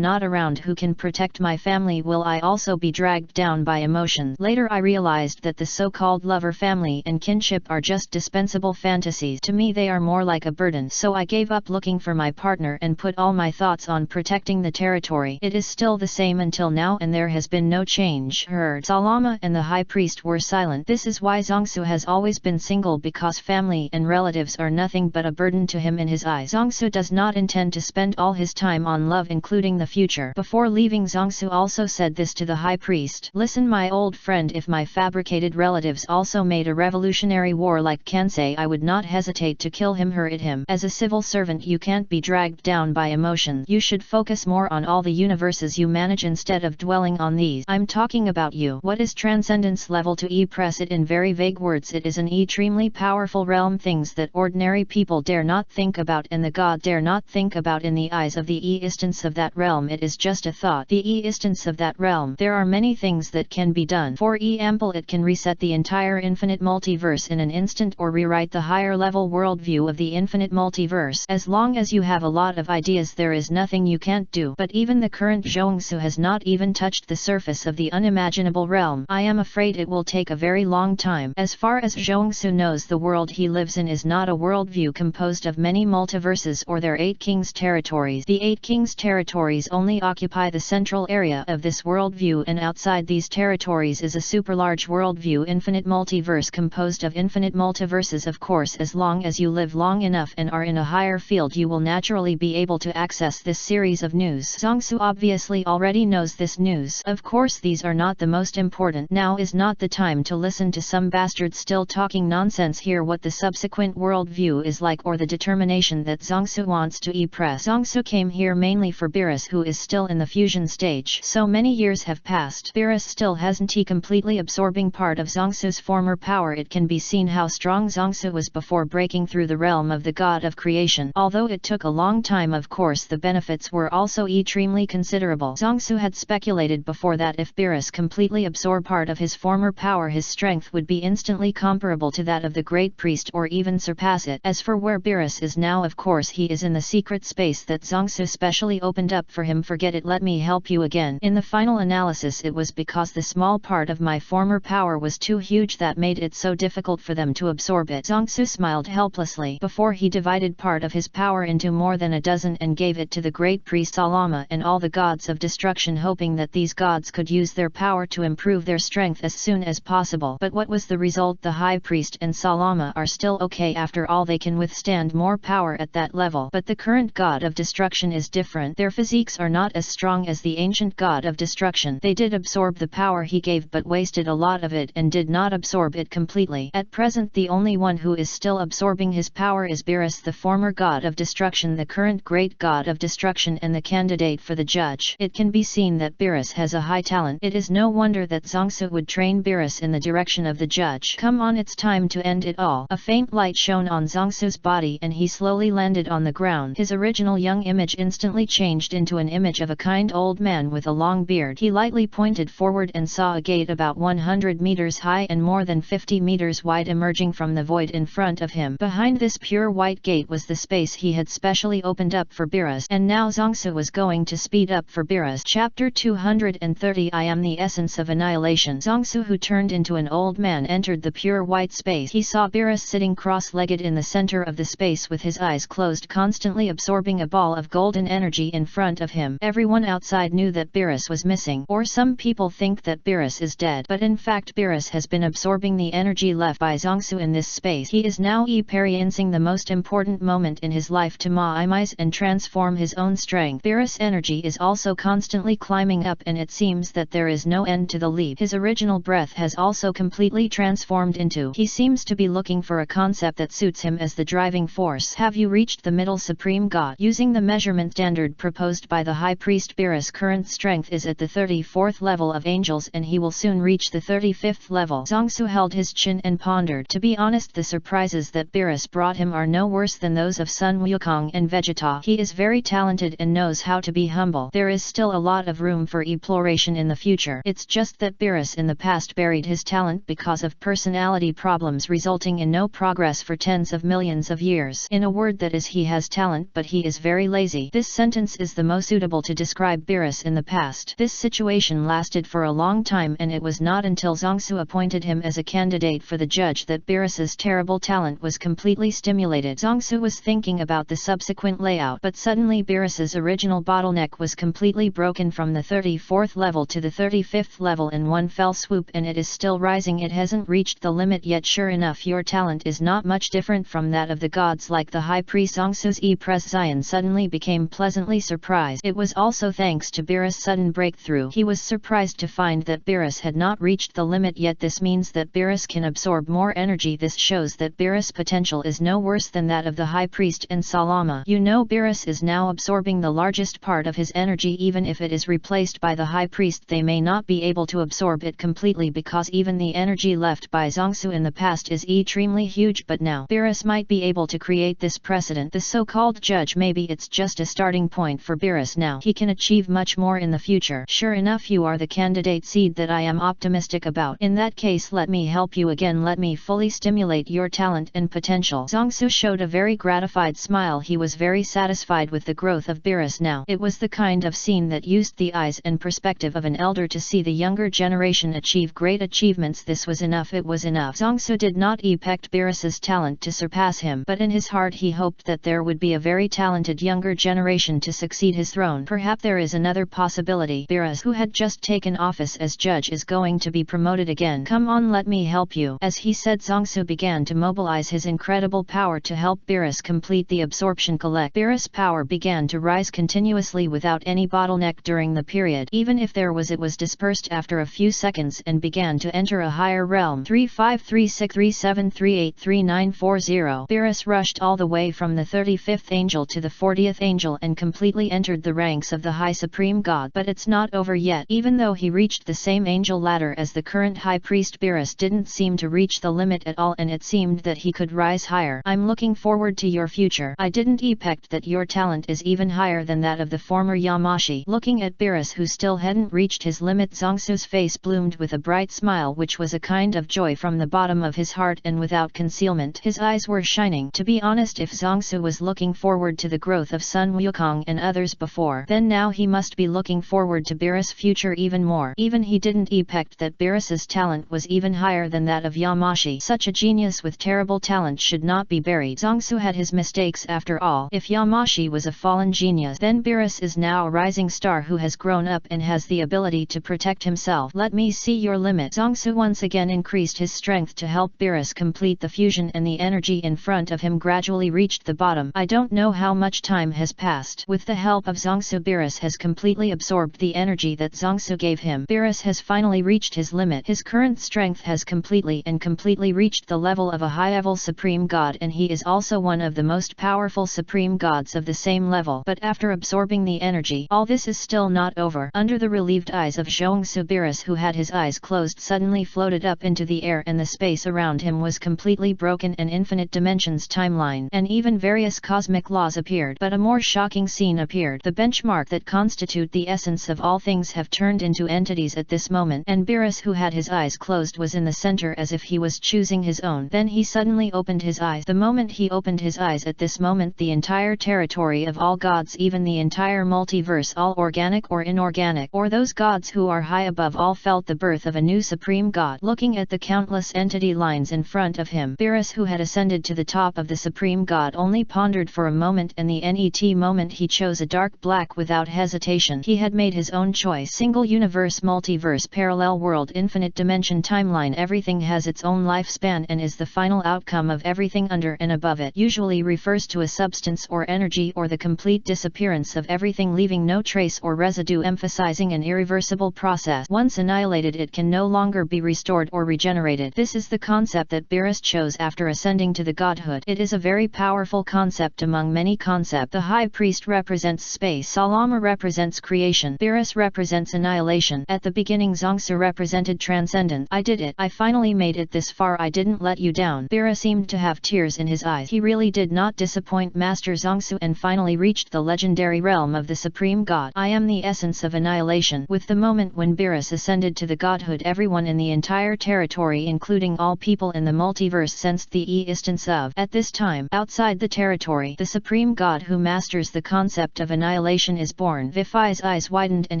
not around, who can protect my family? Will I also be dragged down by emotions? Later I realized that the so-called lover, family and kinship are just dispensable fantasies. To me they are more like a burden. So I gave up looking for my partner and put all my thoughts on protecting the territory. It is still the same until now and there has been no change. Heard. Salama and the high priest were silent. This is why Zongsu has always been single, because family and relatives are nothing but a burden to him in his eyes. Zongsu does not intend to spend all his time on love, including the future. Before leaving, Zongsu also said this to the high priest: "Listen, my old friend, if my fabricated relatives also made a revolutionary war like Kansei, I would not hesitate to kill him, hurt him. As a civil servant you can't be dragged down by emotion. You should focus more on all the universes you manage instead of dwelling on these. I'm talking about you. What is transcendence level to press it in very vague words? It is an extremely powerful realm, things that ordinary people dare not think about and the god dare not think about. In the eyes of the existence of that realm, it is just a thought. The existence of that realm, there are many things that can be done. For example, it can reset the entire infinite multiverse in an instant, or rewrite the higher level worldview of the infinite multiverse. As long as you have a lot of ideas, there is nothing you can't do. But even the current Zhongsu has not even touched the surface of the unimaginable realm. I am afraid it will take a very long time. As far as Zhongsu knows, the world he lives in is not a worldview composed of many multiverses or their 8 kings' territories. The 8 kings' territories only occupy the central area of this worldview, and outside these territories is a super large worldview, infinite multiverse composed of infinite multiverses. Of course, as long as you live long enough and are in a higher field, you will naturally be able to access this series of news. Zongsu obviously already knows this news. Of course, these are not the most important. Now is not the time to listen to some bastard still talking nonsense. Hear what the subsequent worldview is like, or the determination that Zongsu wants to press. Zongsu came here mainly for Beerus, who is still in the fusion stage. So many years have passed. Beerus still hasn't completely absorbing part of Zongsu's former power. It can be seen how strong Zongsu was before breaking through the realm of the god of creation. Although it took a long time, of course the benefits were also extremely considerable. Zongsu had speculated before that if Beerus completely absorbed part of his former power, his strength would be instantly comparable to that of the great priest, or even surpass it. As for where Beerus is now, of course he is in the secret space that Zongsu specially opened up for him. Forget it, let me help you again. In the final analysis, it was because the small part of my former power was too huge that made it so difficult for them to absorb it. Zongsu smiled helplessly. Before he divided part of his power into more than a dozen and gave it to the great priest Salama and all the gods of destruction, hoping that these gods could use their power to improve their strength as soon as possible. But what was the result? The high priest and Salama are still okay. After all, they can withstand more power at that level. But the current god of destruction is different. Their physiques are not as strong as the ancient god of destruction. They did absorb the power he gave, but wasted a lot of it and did not absorb it completely. At present, the only one who is still absorbing his power is Beerus, the former god of destruction, the current great god of destruction, and the candidate for the judge. It can be seen that Beerus has a high talent. It is no wonder that Zongsu would train Beerus in the direction of the judge. Come on, it's time to end it all. A faint light shone on Zongsu's body and he slowly landed on the ground. His original young image instantly changed into an image of a kind old man with a long beard. He lightly pointed forward and saw a gate about 100 meters high and more than 50 meters wide emerging from the void in front of him. Behind this pure white gate was the space he had specially opened up for Beerus, and now Zongsu was going to speed up for Beerus. Chapter 230. I am the essence of annihilation. Zongsu, who turned into an old man, entered the pure white space. He saw Beerus sitting cross-legged in the center of the space with his eyes closed, constantly absorbing a ball of golden energy in front of him. Everyone outside knew that Beerus was missing. missing. Or some people think that Beerus is dead. But in fact Beerus has been absorbing the energy left by Zongsu in this space. He is now experiencing the most important moment in his life to minimize and transform his own strength. Beerus' energy is also constantly climbing up, and it seems that there is no end to the leap. His original breath has also completely transformed into. He seems to be looking for a concept that suits him as the driving force. Have you reached the middle supreme god? Using the measurement standard proposed by the high priest, Beerus' current strength is at the 34th level of angels, and he will soon reach the 35th level. Zongsu held his chin and pondered. To be honest, the surprises that Beerus brought him are no worse than those of Sun Wukong and Vegeta. He is very talented and knows how to be humble. There is still a lot of room for exploration in the future. It's just that Beerus in the past buried his talent because of personality problems, resulting in no progress for tens of millions of years. In a word, that is, he has talent but he is very lazy. This sentence is the most suitable to describe Beerus in the past. This situation lasted for a long time, and it was not until Zongsu appointed him as a candidate for the judge that Beerus's terrible talent was completely stimulated. Zongsu was thinking about the subsequent layout, but suddenly Beerus's original bottleneck was completely broken from the 34th level to the 35th level in one fell swoop, and it is still rising. It hasn't reached the limit yet. Sure enough, your talent is not much different from that of the gods like the high priest. Zongsu's Zion suddenly became pleasantly surprised. It was also thanks to Beerus' sudden breakthrough. He was surprised to find that Beerus had not reached the limit yet. This means that Beerus can absorb more energy. This shows that Beerus' potential is no worse than that of the high priest and Salama. You know, Beerus is now absorbing the largest part of his energy. Even if it is replaced by the high priest, they may not be able to absorb it completely, because even the energy left by Zongsu in the past is extremely huge. But now Beerus might be able to create this precedent. The so-called judge, maybe it's just a starting point for Beerus now. He can achieve much more in the future. Sure enough, you are the candidate seed that I am optimistic about. In that case, let me help you again. Let me fully stimulate your talent and potential. Zongsu showed a very gratified smile. He was very satisfied with the growth of Beerus now. It was the kind of scene that used the eyes and perspective of an elder to see the younger generation achieve great achievements. This was enough. It was enough. Zongsu did not expect Beerus's talent to surpass him, but in his heart he hoped that there would be a very talented younger generation to succeed his throne. Perhaps there is another possibility. Beerus, who had just taken office as judge, is going to be promoted again. Come on, let me help you. As he said, Zongsu began to mobilize his incredible power to help Beerus complete the absorption collect. Beerus' power began to rise continuously without any bottleneck during the period. Even if there was, it was dispersed after a few seconds and began to enter a higher realm. 353637383940. Beerus rushed all the way from the 35th angel to the 40th angel and completely entered the ranks of the high supreme god. But it's not over yet. Even though he reached the same angel ladder as the current high priest, Beerus didn't seem to reach the limit at all, and it seemed that he could rise higher. I'm looking forward to your future. I didn't expect that your talent is even higher than that of the former Yamashi. Looking at Beerus, who still hadn't reached his limit, Zongsu's face bloomed with a bright smile, which was a kind of joy from the bottom of his heart, and without concealment his eyes were shining. To be honest, if Zongsu was looking forward to the growth of Sun Wukong and others before, then now he must be looking forward to Beerus' future even more. Even he didn't expect that Beerus's talent was even higher than that of Yamashi. Such a genius with terrible talent should not be buried. Zongsu had his mistakes after all. If Yamashi was a fallen genius, then Beerus is now a rising star who has grown up and has the ability to protect himself. Let me see your limit. Zongsu once again increased his strength to help Beerus complete the fusion, and the energy in front of him gradually reached the bottom. I don't know how much time has passed. With the help of Zongsu, Beerus has completely absorbed the energy that Zongsu gave him. Beerus has finally reached his limit. His current strength has completely reached the level of a high-level supreme god, and he is also one of the most powerful supreme gods of the same level. But after absorbing the energy, all this is still not over. Under the relieved eyes of Zhongsu, Beerus, who had his eyes closed, suddenly floated up into the air, and the space around him was completely broken. An infinite dimensions timeline and even various cosmic laws appeared. But a more shocking scene appeared. The benchmark that constitute the essence of all things have turned into entities at this moment, and Beerus, who had his eyes closed, was in the center as if he was choosing his own. Then he suddenly opened his eyes. The moment he opened his eyes, at this moment the entire territory of all gods, even the entire multiverse, all organic or inorganic, or those gods who are high above all, felt the birth of a new supreme god. Looking at the countless entity lines in front of him, Beerus, who had ascended to the top of the supreme god, only pondered for a moment, and the net moment he chose a dark black without hesitation. He had made his own choice. Single universe, multiverse, parallel world, infinite dimension, timeline. Everything has its own lifespan and is the final outcome of everything under and above it. Usually refers to a substance or energy or the complete disappearance of everything, leaving no trace or residue, emphasizing an irreversible process. Once annihilated, it can no longer be restored or regenerated. This is the concept that Beerus chose after ascending to the godhood. It is a very powerful concept among many concepts. The high priest represents space, Salama represents creation, Beerus represents annihilation. At the beginning, Zongsu represented transcendence. I did it. I finally made it this far. I didn't let you down. Beerus seemed to have tears in his eyes. He really did not disappoint Master Zongsu and finally reached the legendary realm of the Supreme God. I am the essence of annihilation. With the moment when Beerus ascended to the godhood, everyone in the entire territory, including all people in the multiverse, sensed the existence of. At this time, outside the territory, the Supreme God who masters the concept of annihilation is born. Vifai's eyes widened and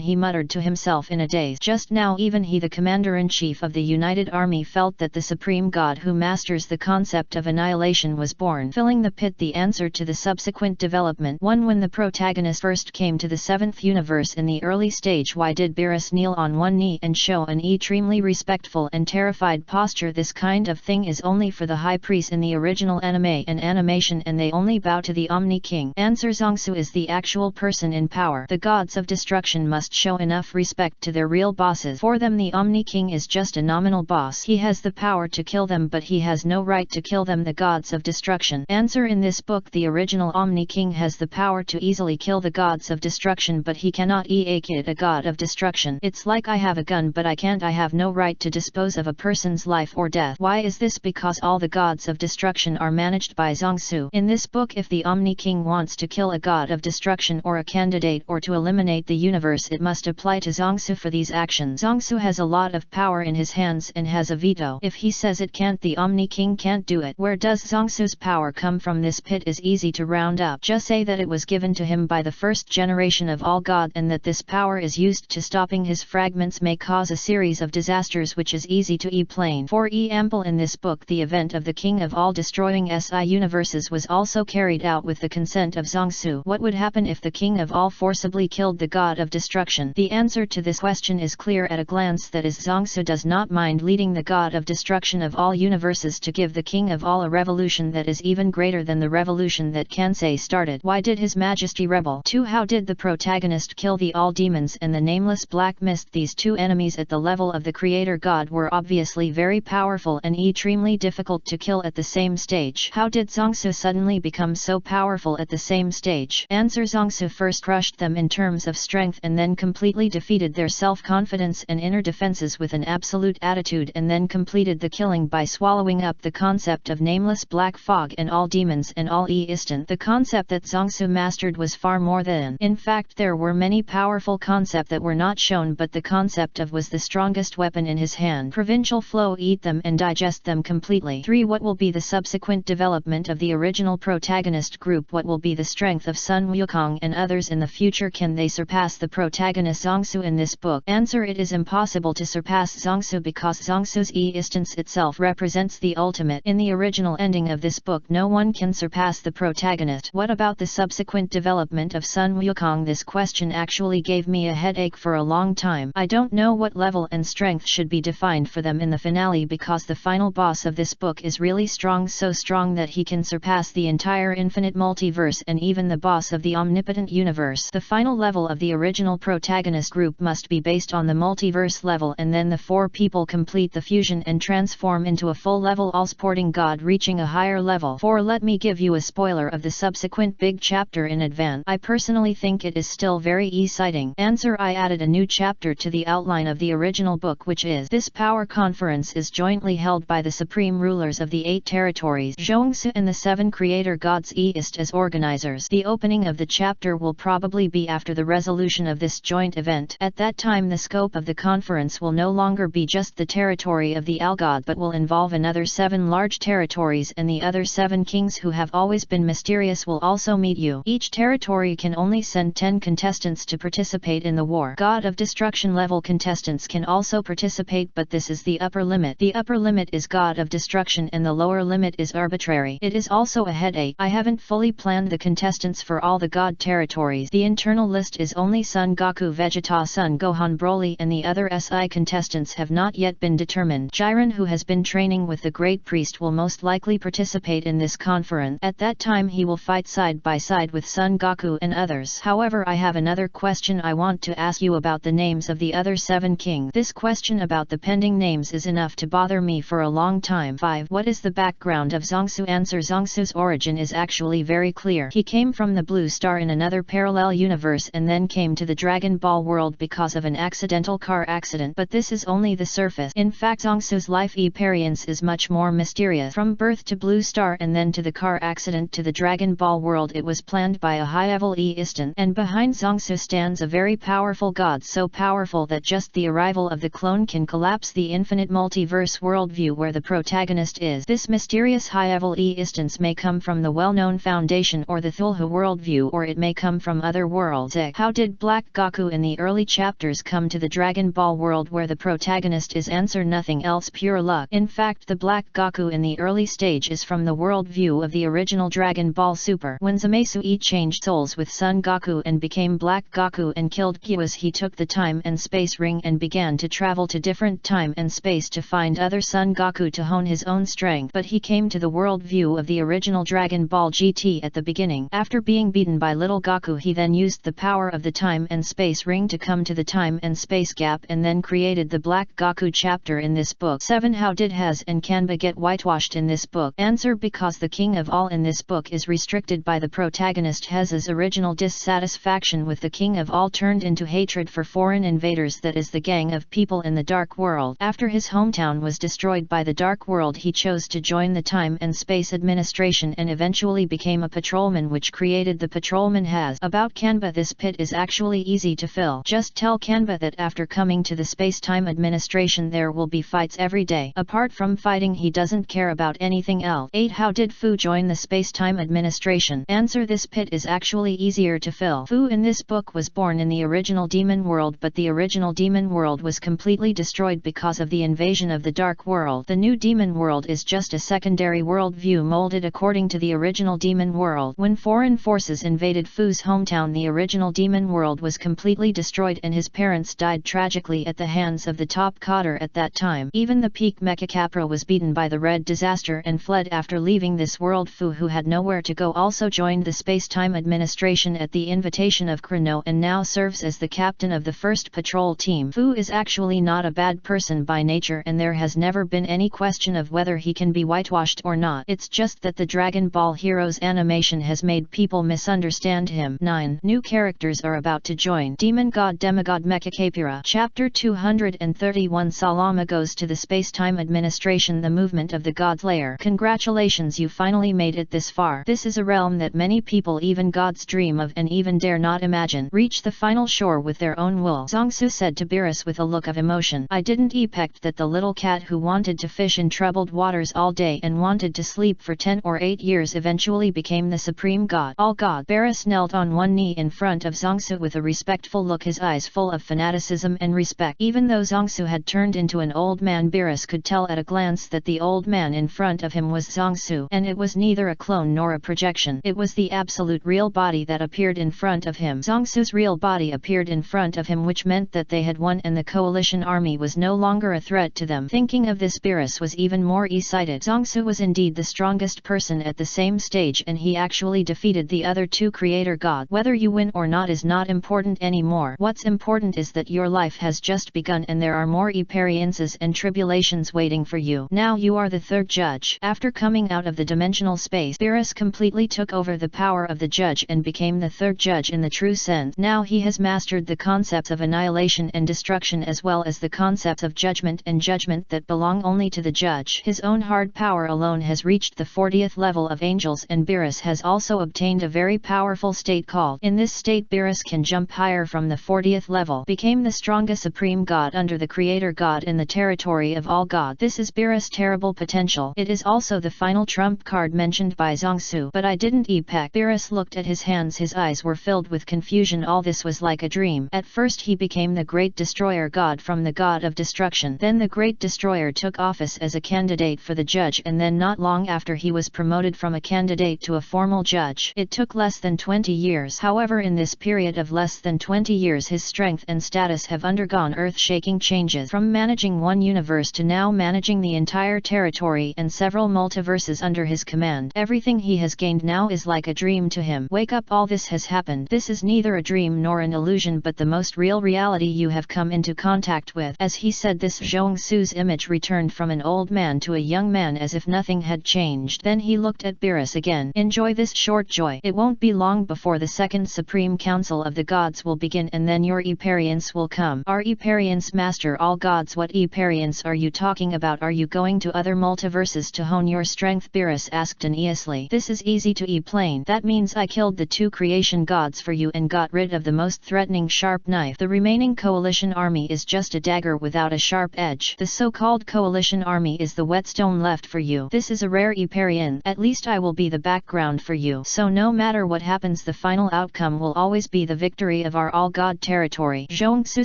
he muttered to himself in a daze. Just now even he, the commander-in-chief of the United Army, felt that the Supreme God who masters the concept of annihilation was born. Filling the pit. The answer to the subsequent development. 1. When the protagonist first came to the 7th universe in the early stage, why did Beerus kneel on one knee and show an extremely respectful and terrified posture? This kind of thing is only for the high priest in the original anime and animation, and they only bow to the Omni King. Answer: Zongsu is the actual person in power. The gods of destruction must show enough respect to their real bosses. For them, the Omni King is just a nominal boss. He has the power to kill them, but he has no right to kill them, the gods of destruction. Answer: in this book, the original Omni King has the power to easily kill the gods of destruction, but he cannot kid a god of destruction. It's like I have a gun but I can't. I have no right to dispose of a person's life or death. Why is this? Because all the gods of destruction are managed by Zongsu. In this book, if the Omni King wants to kill a god of destruction or a candidate or to eliminate the universe, it must apply to Zongsu for these actions. Zongsu has a lot of power in his hands and has a veto. If he says it can't, the Omni King can't do it. Where does Zongsu's power come from? This pit is easy to round up. Just say that it was given to him by the first generation of all God, and that this power is used to stopping his fragments may cause a series of disasters, which is easy to explain. For example, in this book, the event of the King of all destroying SI universes was also carried out with the consent of Zongsu. What would happen if the King of all forcibly killed the God of destruction? The answer to this question is clear at a glance. That is, Zongsu does not mind leading the God of destruction of all universes to give the King of all a revolution that is even greater than the revolution that Kansei started. Why did His Majesty rebel? 2. How did the protagonist kill the all demons and the nameless black mist? These two enemies at the level of the creator god were obviously very powerful and extremely difficult to kill at the same stage. How did Zongsu suddenly become so powerful at the same stage? Answer: Zongsu first crushed them in terms of strength and then completely defeated their self-confidence and inner defenses with an absolute attitude, and then completed the killing by swallowing up the concept of nameless black fog and all demons and all existence. The concept that Zongsu mastered was far more than. In fact, there were many powerful concepts that were not shown, but the concept of was the strongest weapon in his hand. Provincial flow: eat them and digest them completely. 3. What will be the subsequent development of the original protagonist group? What will be the strength of Sun Wukong and others in the future? Can they surpass the protagonist Zongsu in this book? Answer: it is impossible to surpass Zongsu because Zongsu's existence itself represents the ultimate. In the original ending of this book, no one can surpass the protagonist. What about the subsequent development of Sun Wukong? This question actually gave me a headache for a long time. I don't know what level and strength should be defined for them in the finale, because the final boss of this book is really strong, so strong that he can surpass the entire infinite multiverse and even the boss of the omnipotent universe. The final level of the original protagonist group must be based on the multiverse level, and then the four people complete the fusion and transform into a full level all-supporting god, reaching a higher level. 4. Let me give you a spoiler of the subsequent big chapter in advance. I personally think it is still very exciting. Answer: I added a new chapter to the outline of the original book, which is this power conference is jointly held by the supreme rulers of the 8 territories, Zhongsu and the 7 creator gods East as organizers. The opening of the chapter will probably be after the resolution of this joint event. At that time, the scope of the conference will no longer be just the territory of the Algod, but will involve another 7 large territories, and the other 7 kings who have always been mysterious will also meet you. Each territory can only send 10 contestants to participate in the war. God of destruction level contestants can also participate, but this is the upper limit. The upper limit is God of destruction and the lower limit is arbitrary. It is also a headache. I haven't fully planned the contestants for all the god territories. The internal list is only Son Goku Goku Vegeta Son Gohan Broly and the other SI contestants have not yet been determined. Jiren, who has been training with the Great Priest, will most likely participate in this conference. At that time he will fight side by side with Son Goku and others. However, I have another question I want to ask you about the names of the other 7 kings. This question about the pending names is enough to bother me for a long time. 5. What is the background of Zongsu? Answer. Zongsu's origin is actually very clear. He came from the Blue Star in another parallel universe and then came to the Dragon Ball world because of an accidental car accident. But this is only the surface. In fact, Zongsu's life experience is much more mysterious. From birth to Blue Star and then to the car accident to the Dragon Ball world, it was planned by a high-level instant. And behind Zongsu stands a very powerful god, so powerful that just the arrival of the clone can collapse the infinite multiverse worldview where the protagonist is. This mysterious high-level instance may come from the well-known Foundation or the Thulhu worldview, or it may come from other worlds. How did Black Goku in the early chapters come to the Dragon Ball world where the protagonist is? Answer. Nothing else, pure luck. In fact, the Black Goku in the early stage is from the worldview of the original Dragon Ball Super. When Zamasu changed souls with Son Goku and became Black Goku and killed Gyuas, he took the time and space ring and began to travel to different time and space to find other Son Goku to hone his own strength. But he came to the worldview of the original Dragon Ball GT at the beginning. After being beaten by little Goku, he then used the power of the time and space ring to come to the time and space gap and then created the Black Goku chapter in this book. 7. How did Haz and Kanba get whitewashed in this book? Answer. Because the king of all in this book is restricted by the protagonist. Haz's original dissatisfaction with the king of all turned into hatred for foreign invaders, that is the gang of people in the Dark World. After his hometown was destroyed by the Dark World, he chose to join the Time and Space Administration and eventually became a patrolman, which created the patrolman Haz. About Kanba, this pit is actually easy to fill. Just tell Kanba that after coming to the Space-Time Administration there will be fights every day. Apart from fighting, he doesn't care about anything else. 8. How did Fu join the Space-Time Administration? Answer. This pit is actually easier to fill. Fu in this book was born in the original Demon World, but the original Demon World was completely destroyed because of the invasion of the Dark World. The new Demon World is just a secondary worldview molded according to the original Demon World. When foreign forces invaded Fu's hometown, the original Demon World was completely destroyed and his parents died tragically at the hands of the top cadre at that time. Even the peak Mecha Capra was beaten by the Red Disaster and fled after leaving this world. Fu, who had nowhere to go, also joined the Space-Time Administration at the invitation of Chrono and now serves as the captain of the first patrol team. Fu is actually not a bad person by nature, and there has never been any question of whether he can be whitewashed or not. It's just that the Dragon Ball Heroes animation has made people misunderstand him. 9. New characters are about to join. Demon God Demigod Mecha Capra. Chapter 231. Salama goes to the Space-Time Administration, the movement of the God's Lair. Congratulations, you finally made it this far. This is a realm that many people, even gods, dream of and even dare not imagine. Reach the final shore with their own will. Zongsu said to Beerus with a look of emotion. I didn't expect that the little cat who wanted to fish in troubled waters all day and wanted to sleep for 10 or 8 years eventually became the supreme god. All god. Beerus knelt on one knee in front of Zongsu with a respectful look, his eyes full of fanaticism and respect. Even though Zongsu had turned into an old man, Beerus could tell at a glance that the old man in front of him was Zongsu, and it was neither a clone nor a projection. It was the absolute real body that appeared in front of him. Zongsu's real body appeared in front of him, which meant that they had won and the coalition army was no longer a threat to them. Thinking of this, Beerus was even more excited. Zongsu was indeed the strongest person at the same stage, and he actually defeated the other two creator gods. Whether you win or not is not important anymore. What's important is that your life has just begun and there are more experiences and tribulations waiting for you. Now you are the third judge. After coming out of the dimensional space, Beerus completely took over the power of the judge and became the third judge in the true sense. Now he has mastered the concepts of annihilation and destruction as well as the concepts of judgment and judgment that belong only to the judge. His own hard power alone has reached the 40th level of angels, and Beerus has also obtained a very powerful state called. In this state, Beerus can jump higher from the 40th level, became the strongest supreme god under the creator god in the territory of all gods. This is Beerus' terrible potential. It is also the final trump card mentioned by Zongsu. But I didn't epack. Beerus looked at his hands, his eyes were filled with confusion. All this was like a dream. At first he became the great destroyer god from the god of destruction. Then the great destroyer took office as a candidate for the judge, and then not long after he was promoted from a candidate to a formal judge. It took less than 20 years. However, in this period of less than 20 20 years his strength and status have undergone earth-shaking changes. From managing one universe to now managing the entire territory and several multiverses under his command. Everything he has gained now is like a dream to him. Wake up, all this has happened. This is neither a dream nor an illusion but the most real reality you have come into contact with. As he said this, Zhong Su's image returned from an old man to a young man as if nothing had changed. Then he looked at Beerus again. Enjoy this short joy. It won't be long before the second Supreme Council of the Gods will begin and then your Eperience will come. Our Eperience, Master all gods, what Eperience are you talking about? Are you going to other multiverses to hone your strength? Beerus asked uneasily. This is easy to explain. That means I killed the two creation gods for you and got rid of the most threatening sharp knife. The remaining coalition army is just a dagger without a sharp edge. The so-called coalition army is the whetstone left for you. This is a rare Eperion. At least I will be the background for you. So no matter what happens, the final outcome will always be the victory of our all-god territory. Zhong Su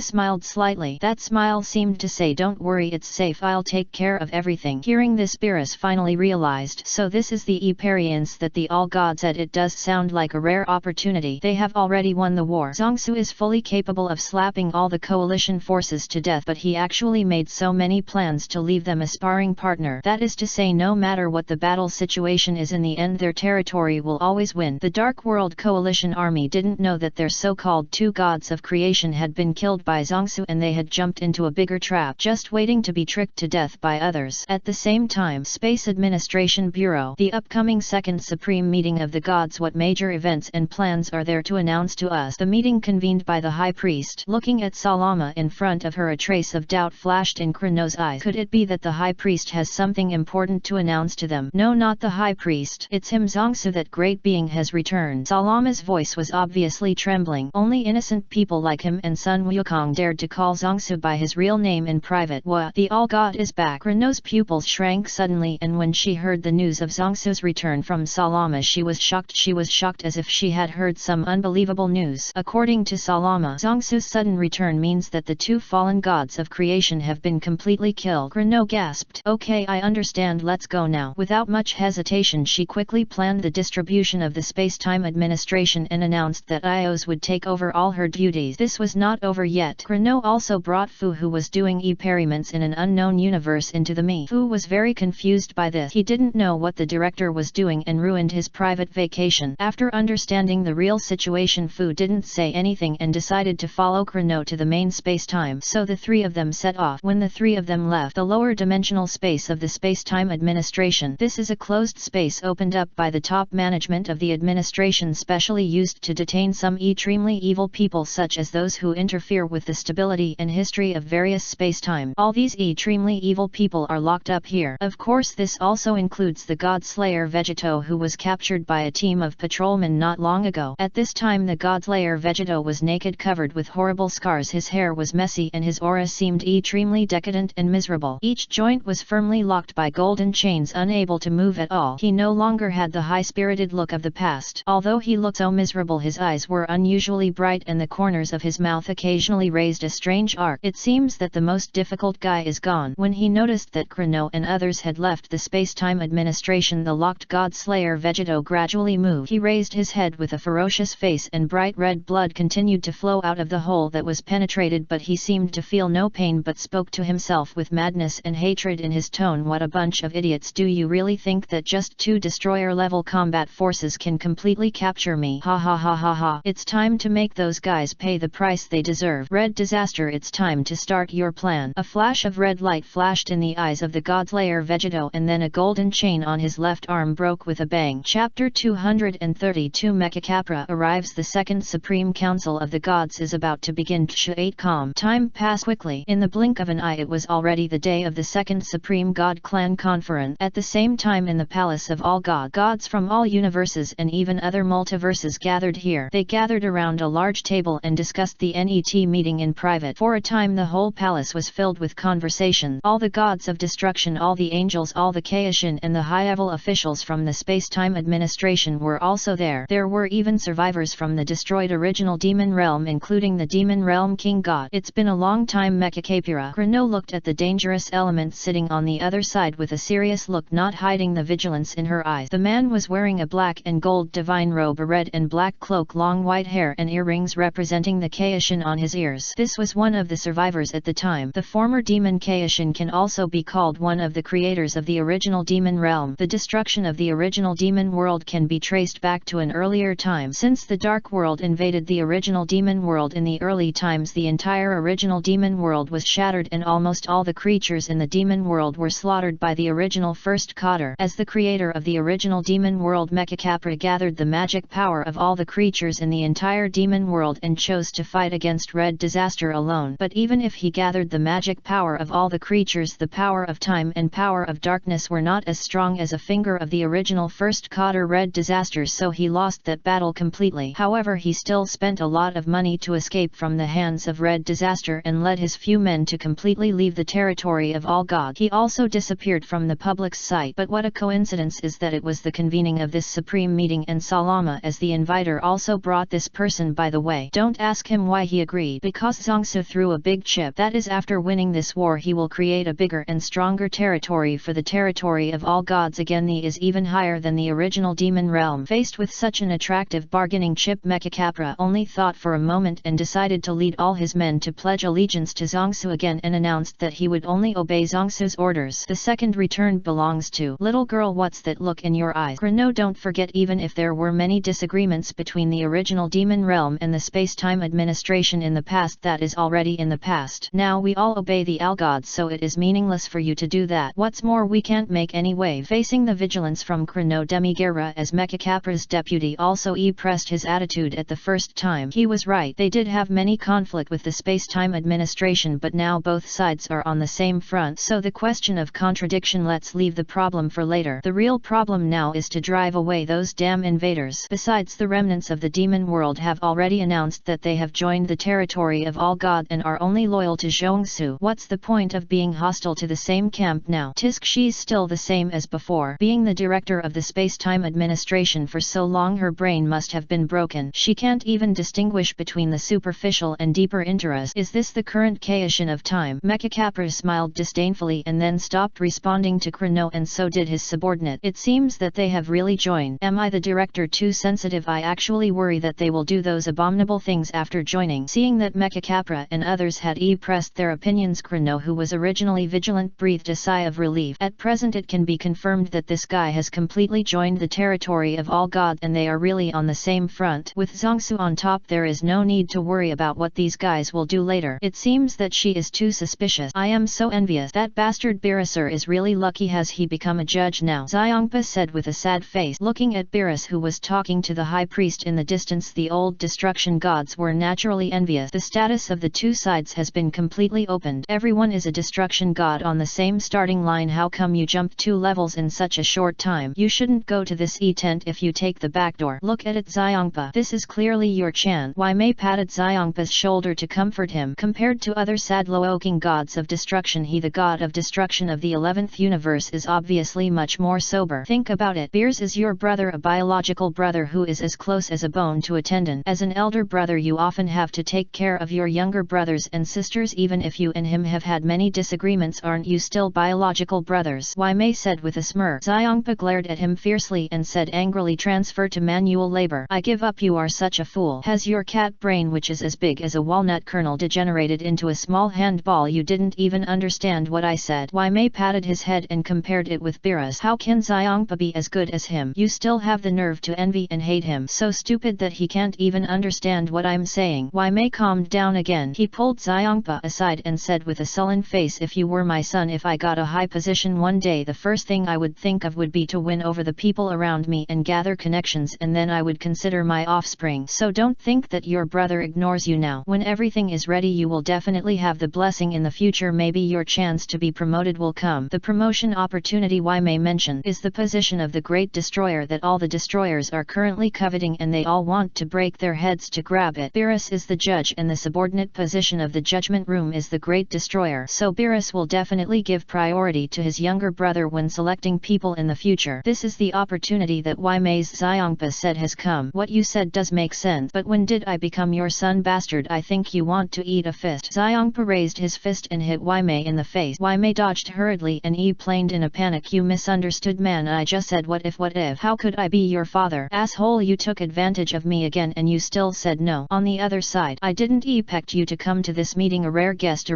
smiled slightly. That smile seemed to say, don't worry, it's safe, I'll take care of everything. Hearing this, Beerus finally realized. So this is the Eperience that the all-god said. It does sound like a rare opportunity. They have already won the war. Zhong Su is fully capable of slapping all the coalition forces to death, but he actually made so many plans to leave them a sparring partner. That is to say, no matter what the battle situation is, in the end their territory will always win. The Dark World Coalition army didn't know that their so-called two gods of creation had been killed by Zhong Su and they had jumped into a bigger trap, just waiting to be tricked to death by others. At the same time, Space Administration Bureau, the upcoming second supreme meeting of the gods. What major events and plans are there to announce to us? The meeting convened by the High Priest. Looking at Salama in front of her, a trace of doubt flashed in Chrono's eyes. Could it be that the High Priest has something important to announce to them? No, not the High Priest. It's him, Zhong Su. That great being has returned. Salama's voice was obviously trembling. Only innocent people like him and Sun Wukong dared to call Zhong Su by his real name in private. What? The All-God is back. Chrono's pupils shrank suddenly, and when she heard the news of Zhong Su's return from Salama, she was shocked. She was shocked as if she had heard some unbelievable news. According to Salama, Zhong Su's sudden return means that the two fallen gods of creation have been completely killed. Chrono gasped. Okay, I understand, let's go now. Without much hesitation, she quickly planned the distribution of the space-time administration and announced that Ios would take over all her duties. This was not over yet. Chrono also brought Fu, who was doing experiments in an unknown universe, into the me. Fu was very confused by this. He didn't know what the director was doing and ruined his private vacation. After understanding the real situation, Fu didn't say anything and decided to follow Chrono to the main space-time. So the three of them set off. When the three of them left the lower dimensional space of the space-time administration, this is a closed space opened up by the top management of the administration, specially used to detain some extremely evil people such as those who interfere with the stability and history of various space-time. All these extremely evil people are locked up here. Of course, this also includes the God Slayer Vegeto, who was captured by a team of patrolmen not long ago. At this time, the God Slayer Vegeto was naked, covered with horrible scars. His hair was messy and his aura seemed extremely decadent and miserable. Each joint was firmly locked by golden chains, unable to move at all. He no longer had the high-spirited look of the past. Although he looked so miserable, his eyes were unusually bright and the corners of his mouth occasionally raised a strange arc. It seems that the most difficult guy is gone. When he noticed that Chrono and others had left the space-time administration, the locked God Slayer Vegeto gradually moved. He raised his head with a ferocious face and bright red blood continued to flow out of the hole that was penetrated, but he seemed to feel no pain but spoke to himself with madness and hatred in his tone. What a bunch of idiots. Do you really think that just two destroyer-level combat forces can completely capture me? Ha ha ha ha ha. It's time to make those guys pay the price they deserve. Red Disaster, it's time to start your plan. A flash of red light flashed in the eyes of the God Slayer Vegeto, and then a golden chain on his left arm broke with a bang. Chapter 232 Mechacapra arrives. The second Supreme Council of the Gods is about to begin. Time passed quickly. In the blink of an eye, it was already the day of the second Supreme God Clan Conference. At the same time, in the Palace of All God, gods from all universes and even other multiverses gathered here. They gathered around a large table and discussed the NET meeting in private. For a time, the whole palace was filled with conversation. All the gods of destruction, all the angels, all the Kaishin, and the high-level officials from the space-time administration were also there. There were even survivors from the destroyed original demon realm, including the demon realm king god. It's been a long time. Mechacapra. Chrono looked at the dangerous element sitting on the other side with a serious look, not hiding the vigilance in her eyes. The man was wearing a black and gold divine robe, a red and black cloak, long white hair and earrings. earrings representing the Kaishin on his ears. This was one of the survivors at the time. The former demon Kaishin can also be called one of the creators of the original demon realm. The destruction of the original demon world can be traced back to an earlier time. Since the Dark World invaded the original demon world in the early times, the entire original demon world was shattered and almost all the creatures in the demon world were slaughtered by the original first Cotter. As the creator of the original demon world, Mecha gathered the magic power of all the creatures in the entire demon world and chose to fight against Red Disaster alone. But even if he gathered the magic power of all the creatures, the power of time and power of darkness were not as strong as a finger of the original first Cotter Red Disaster, so he lost that battle completely. However, he still spent a lot of money to escape from the hands of Red Disaster and led his few men to completely leave the territory of all gods. He also disappeared from the public's sight. But what a coincidence is that it was the convening of this supreme meeting, and Salama as the inviter also brought this person. By the way, don't ask him why he agreed, because Zongsu threw a big chip. That is, after winning this war he will create a bigger and stronger territory for the territory of all gods. Again, the is even higher than the original demon realm. Faced with such an attractive bargaining chip, Mecha only thought for a moment and decided to lead all his men to pledge allegiance to Zongsu again and announced that he would only obey Zongsu's orders. The second return belongs to little girl. What's that look in your eyes? No, don't forget, even if there were many disagreements between the original demon realm and the space-time administration in the past, that is already in the past. Now we all obey the Algods, so it is meaningless for you to do that. What's more, we can't make any wave. Facing the vigilance from Chrono Demigera as Mecha deputy, also pressed his attitude at the first time. He was right. They did have many conflict with the space-time administration, but now both sides are on the same front, so the question of contradiction, let's leave the problem for later. The real problem now is to drive away those damn invaders. Besides, the remnants of the demon world have already announced that they have joined the territory of all god and are only loyal to Zhongsu. What's the point of being hostile to the same camp now? Tisk, she's still the same as before. Being the director of the space-time administration for so long, her brain must have been broken. She can't even distinguish between the superficial and deeper interest. Is this the current Kaishin of time? Mecha smiled disdainfully and then stopped responding to Chrono, and so did his subordinate. It seems that they have really joined. Am I the director too sensitive? I actually worry that they will do those abominable things after joining. Seeing that Mecha and others had pressed their opinions, Chrono, who was originally vigilant, breathed a sigh of relief. At present it can be confirmed that this guy has completely joined the territory of all god and they are really on the same front. With Zongsu on top, there is no need to worry about what these guys will do later. It seems that she is too suspicious. I am so envious. That bastard Birasur is really lucky. Has he become a judge now? Xiongpa said with a sad face, looking at Biras, who was talking to the high priest in the distance. The old destruction gods were naturally envious. The status of the two sides has been completely opened. Everyone is a destruction god on the same starting line. How come you jumped 2 levels in such a short time? You shouldn't go to this tent if you take the back door. Look at it, Xiongpa. This is clearly your chance. Wai Mei patted Xiongpa's shoulder to comfort him. Compared to other sad-looking gods of destruction, he, the god of destruction of the 11th universe, is obviously much more sober. Think about it. Beers is your brother, a biological brother who is as close as a bone to a tendon. As an elder brother, you often have to take care of your younger brothers and sisters. Even if you and him have had many disagreements, aren't you still biological brothers? Wai Mei said with a smirk. Xiongpa glared at him fiercely and said angrily, transfer to manual labor. I give up. You are such a fool. Has your cat brain, which is as big as a walnut kernel, degenerated into a small handball? You didn't even understand what I said. Wai Mei patted his head and compared it with Bira's. How can Xiongpa be as good as him? You still have the nerve to envy and hate him. So stupid that he can't even understand what I'm saying. Wai Mei calmed down again. He pulled Xiongpa aside and said with a sullen face, if you were my son, if I got a high position one day, the first thing I would think of would be to win over the people around me and gather connections, and then I would consider my offspring. So don't think that your brother ignores you now. When everything is ready, you will definitely have the blessing in the future. Maybe your chance to be promoted will come. The promotion opportunity Wai Mei mentioned is the position of the Great Destroyer that all the destroyers are currently coveting, and they all want to break their heads to grab it. Biras is the judge, and the subordinate position of the Judgment Room is the Great Destroyer. So Biras will definitely give priority to his younger brother when selecting people in the future. This is the opportunity that Wai Mei's Xiongpa said has come. What you said does make sense, but when did I become your son, bastard? I think you want to eat a fist. Xiongpa raised his fist and hit Wai Mei in the face. Wai Mei dodged hurriedly and planed in a panic. You misunderstood, man. I just said what if. How could I be your father? Asshole, you took advantage of me again and you still said no. On the other side, I didn't expect you to come to this meeting, a rare guest,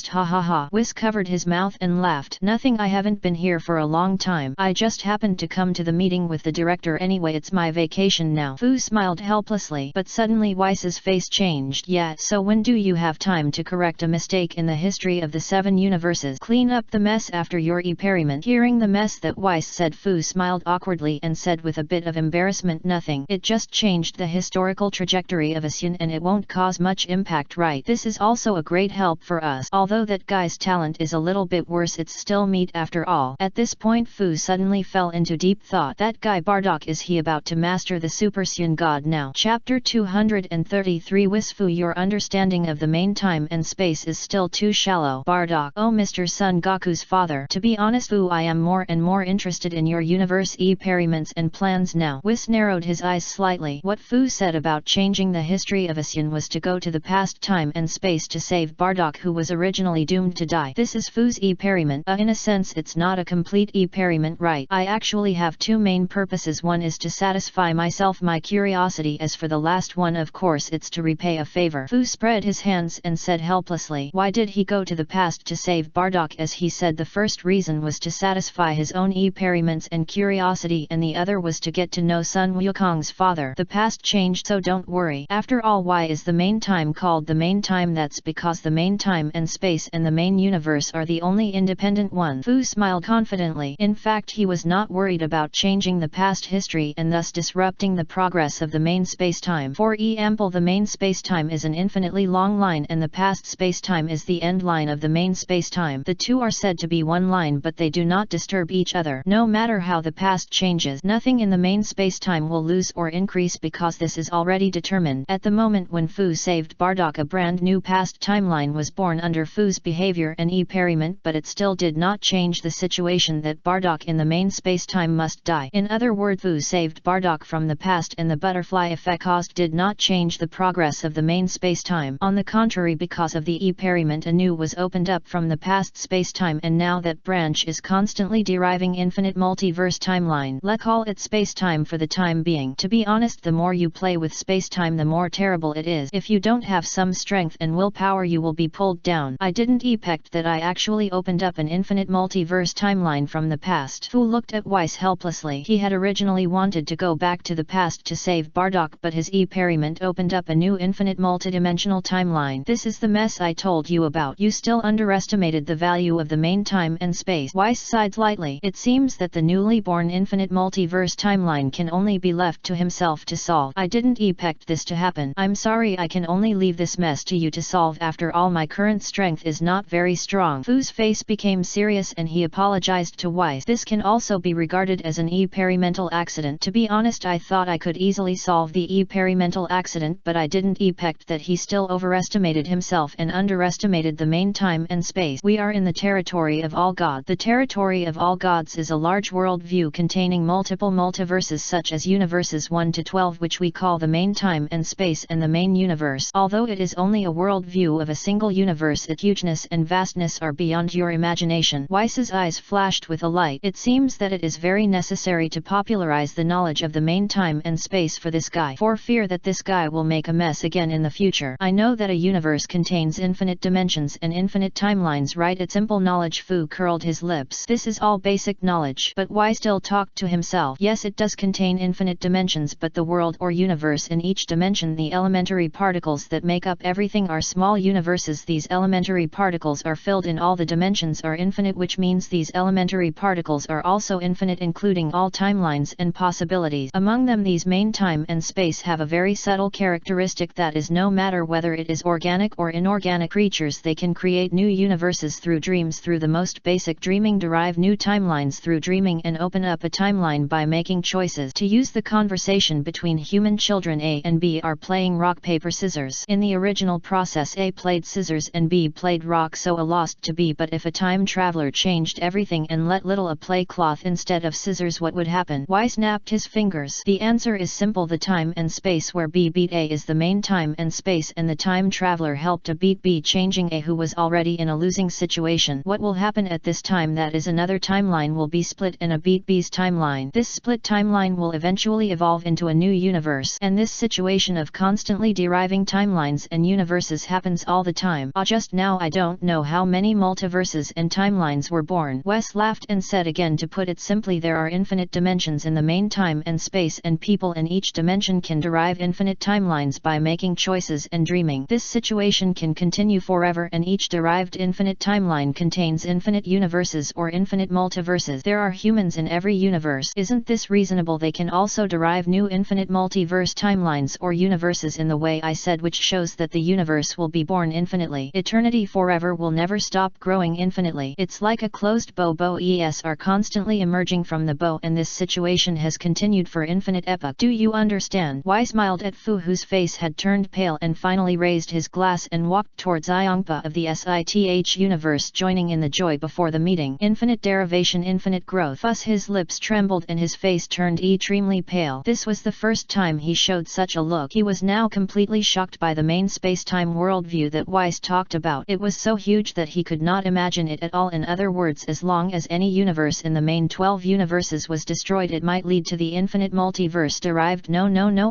ha ha ha. Whis covered his mouth and laughed. Nothing, I haven't been here for a long time. I just happened to come to the meeting with the director anyway, it's my vacation now. Fu smiled helplessly, but suddenly Weiss's face changed. Yeah, so when do you have time to correct a mistake in the history of the 7 universes? Clean up the mess after your experiment. Hearing the mess that Weiss said, Fu smiled awkwardly and said with a bit of embarrassment, nothing. It just changed the historical trajectory of Ascian and it won't cause much impact, right? This is also a great help for us. Although that guy's talent is a little bit worse, it's still meat after all. At this point Fu suddenly fell into deep thought. That guy Bardock, is he about to master the Super Saiyan God now? Chapter 233 Whis Fu, your understanding of the main time and space is still too shallow. Bardock, oh Mr. Son Goku's father. To be honest Fu, I am more and more interested in your universe experiments and plans now. Whis narrowed his eyes slightly. What Fu said about changing the history of Ascian was to go to the past time and space to save Bardock, who was originally doomed to die. This is Fu's experiment. In a sense it's not a complete experiment, right? I actually have 2 main purposes. One is to satisfy myself, my curiosity. As for the last one, of course it's to repay a favor. Fu spread his hands and said helplessly, why did he go to the past to save Bardock? As he said, the first reason was to satisfy his own experiments and curiosity, and the other was to get to know Sun Wukong's father. The past changed, so don't worry. After all, why is the main time called the main time? That's because the main time and space and the main universe are the only independent one. Fu smiled confidently. In fact, he was not worried about changing the past history and thus disrupting the progress of the main space-time. For example, the main space-time is an infinitely long line and the past space-time is the end line of the main space-time. The two are said to be one line, but they do not disturb each other. No matter how the past changes, nothing in the main space-time will lose or increase because this is already determined. At the moment when Fu saved Bardock, a brand new past timeline was born under Fu's behavior and experiment, but it still did not change the situation that Bardock in the main space-time must die. In other words, Fu saved Bardock from the past and the butterfly effect caused did not change the progress of the main space-time. On the contrary, because of the experiment, a new was opened up from the past space-time, and now that branch is constantly deriving infinite multiverse timeline. Let's call it space-time for the time being. To be honest, the more you play with space-time, the more terrible it is. If you don't have some strength and willpower, you will be pulled down. I didn't expect that I actually opened up an infinite multiverse timeline from the past. Fu looked at Weiss helplessly. He had originally wanted to go back to the past to save Bardock, but his experiment opened up a new infinite multidimensional timeline. This is the mess I told you about. You still underestimated the value of the main time and space. Weiss sighed lightly. It seems that the newly born infinite multiverse timeline can only be left to himself to solve. I didn't expect this to happen. I'm sorry, I can only leave this mess to you to solve. After all, my current strength is not very strong. Fu's face became serious and he apologized to Weiss. This can also be regarded as an experimental accident. To be honest, I thought I could easily solve the experimental accident, but I didn't expect that he still overestimated himself and underestimated the main time and space. We are in the territory of all gods. The territory of all gods is a large world view containing multiple multiverses such as universes 1 to 12, which we call the main time and space and the main universe. Although it is only a world view of a single universe, its hugeness and vastness are beyond your imagination. Weiss's eyes flashed with a light. It seems that it is very necessary to popularize the knowledge of the main time and space for this guy, for fear that this guy will make a mess again in the future. I know that a universe contains infinite dimensions and infinite timelines, right? It's simple knowledge. Fu curled his lips. This is all basic knowledge. But Weiss still talked to himself. Yes, it does contain infinite dimensions, but the world or universe in each dimension, the elementary particles that make up everything, are small universes. These elementary particles are filled in all the dimensions are infinite, which means these elementary particles are also infinite, including all timelines and possibilities. Among them, these main time and space have a very subtle characteristic, that is, no matter whether it is organic or inorganic creatures, they can create new universes through dreams. Through the most basic dreaming, derive new timelines through dreaming, and open up a timeline by making choices. To use the conversation between human children, A and B are playing rock paper scissors. In the original process, A played scissors and B played rock, so A lost to B. But if a time traveler changed everything and let little A play cloth instead of scissors, what would happen? Weiss snapped his fingers. The answer is simple. The time and space where B beat A is the main time and space, and the time traveler helped A beat B, changing A, who was already in a losing situation. What will happen at this time? That is, another timeline will be split and A beat B's timeline. This split timeline will eventually evolve into a new universe, and this situation situation of constantly deriving timelines and universes happens all the time. Just now I don't know how many multiverses and timelines were born. Wes laughed and said again, to put it simply, there are infinite dimensions in the main time and space, and people in each dimension can derive infinite timelines by making choices and dreaming. This situation can continue forever, and each derived infinite timeline contains infinite universes or infinite multiverses. There are humans in every universe. Isn't this reasonable? They can also derive new infinite multiverse timelines or universes in the way I said, which shows that the universe will be born infinitely. Eternity forever will never stop growing infinitely. It's like a closed bow. Bows are constantly emerging from the bow, and this situation has continued for infinite epoch. Do you understand? Wai smiled at Fu, whose face had turned pale, and finally raised his glass and walked towards Iongpa of the SITH universe, joining in the joy before the meeting. Infinite derivation, infinite growth. Thus his lips trembled and his face turned extremely pale. This was the first time he showed such a look. He was now completely shocked by the main space-time worldview that Weiss talked about. It was so huge that he could not imagine it at all. In other words, as long as any universe in the main 12 universes was destroyed, it might lead to the infinite multiverse derived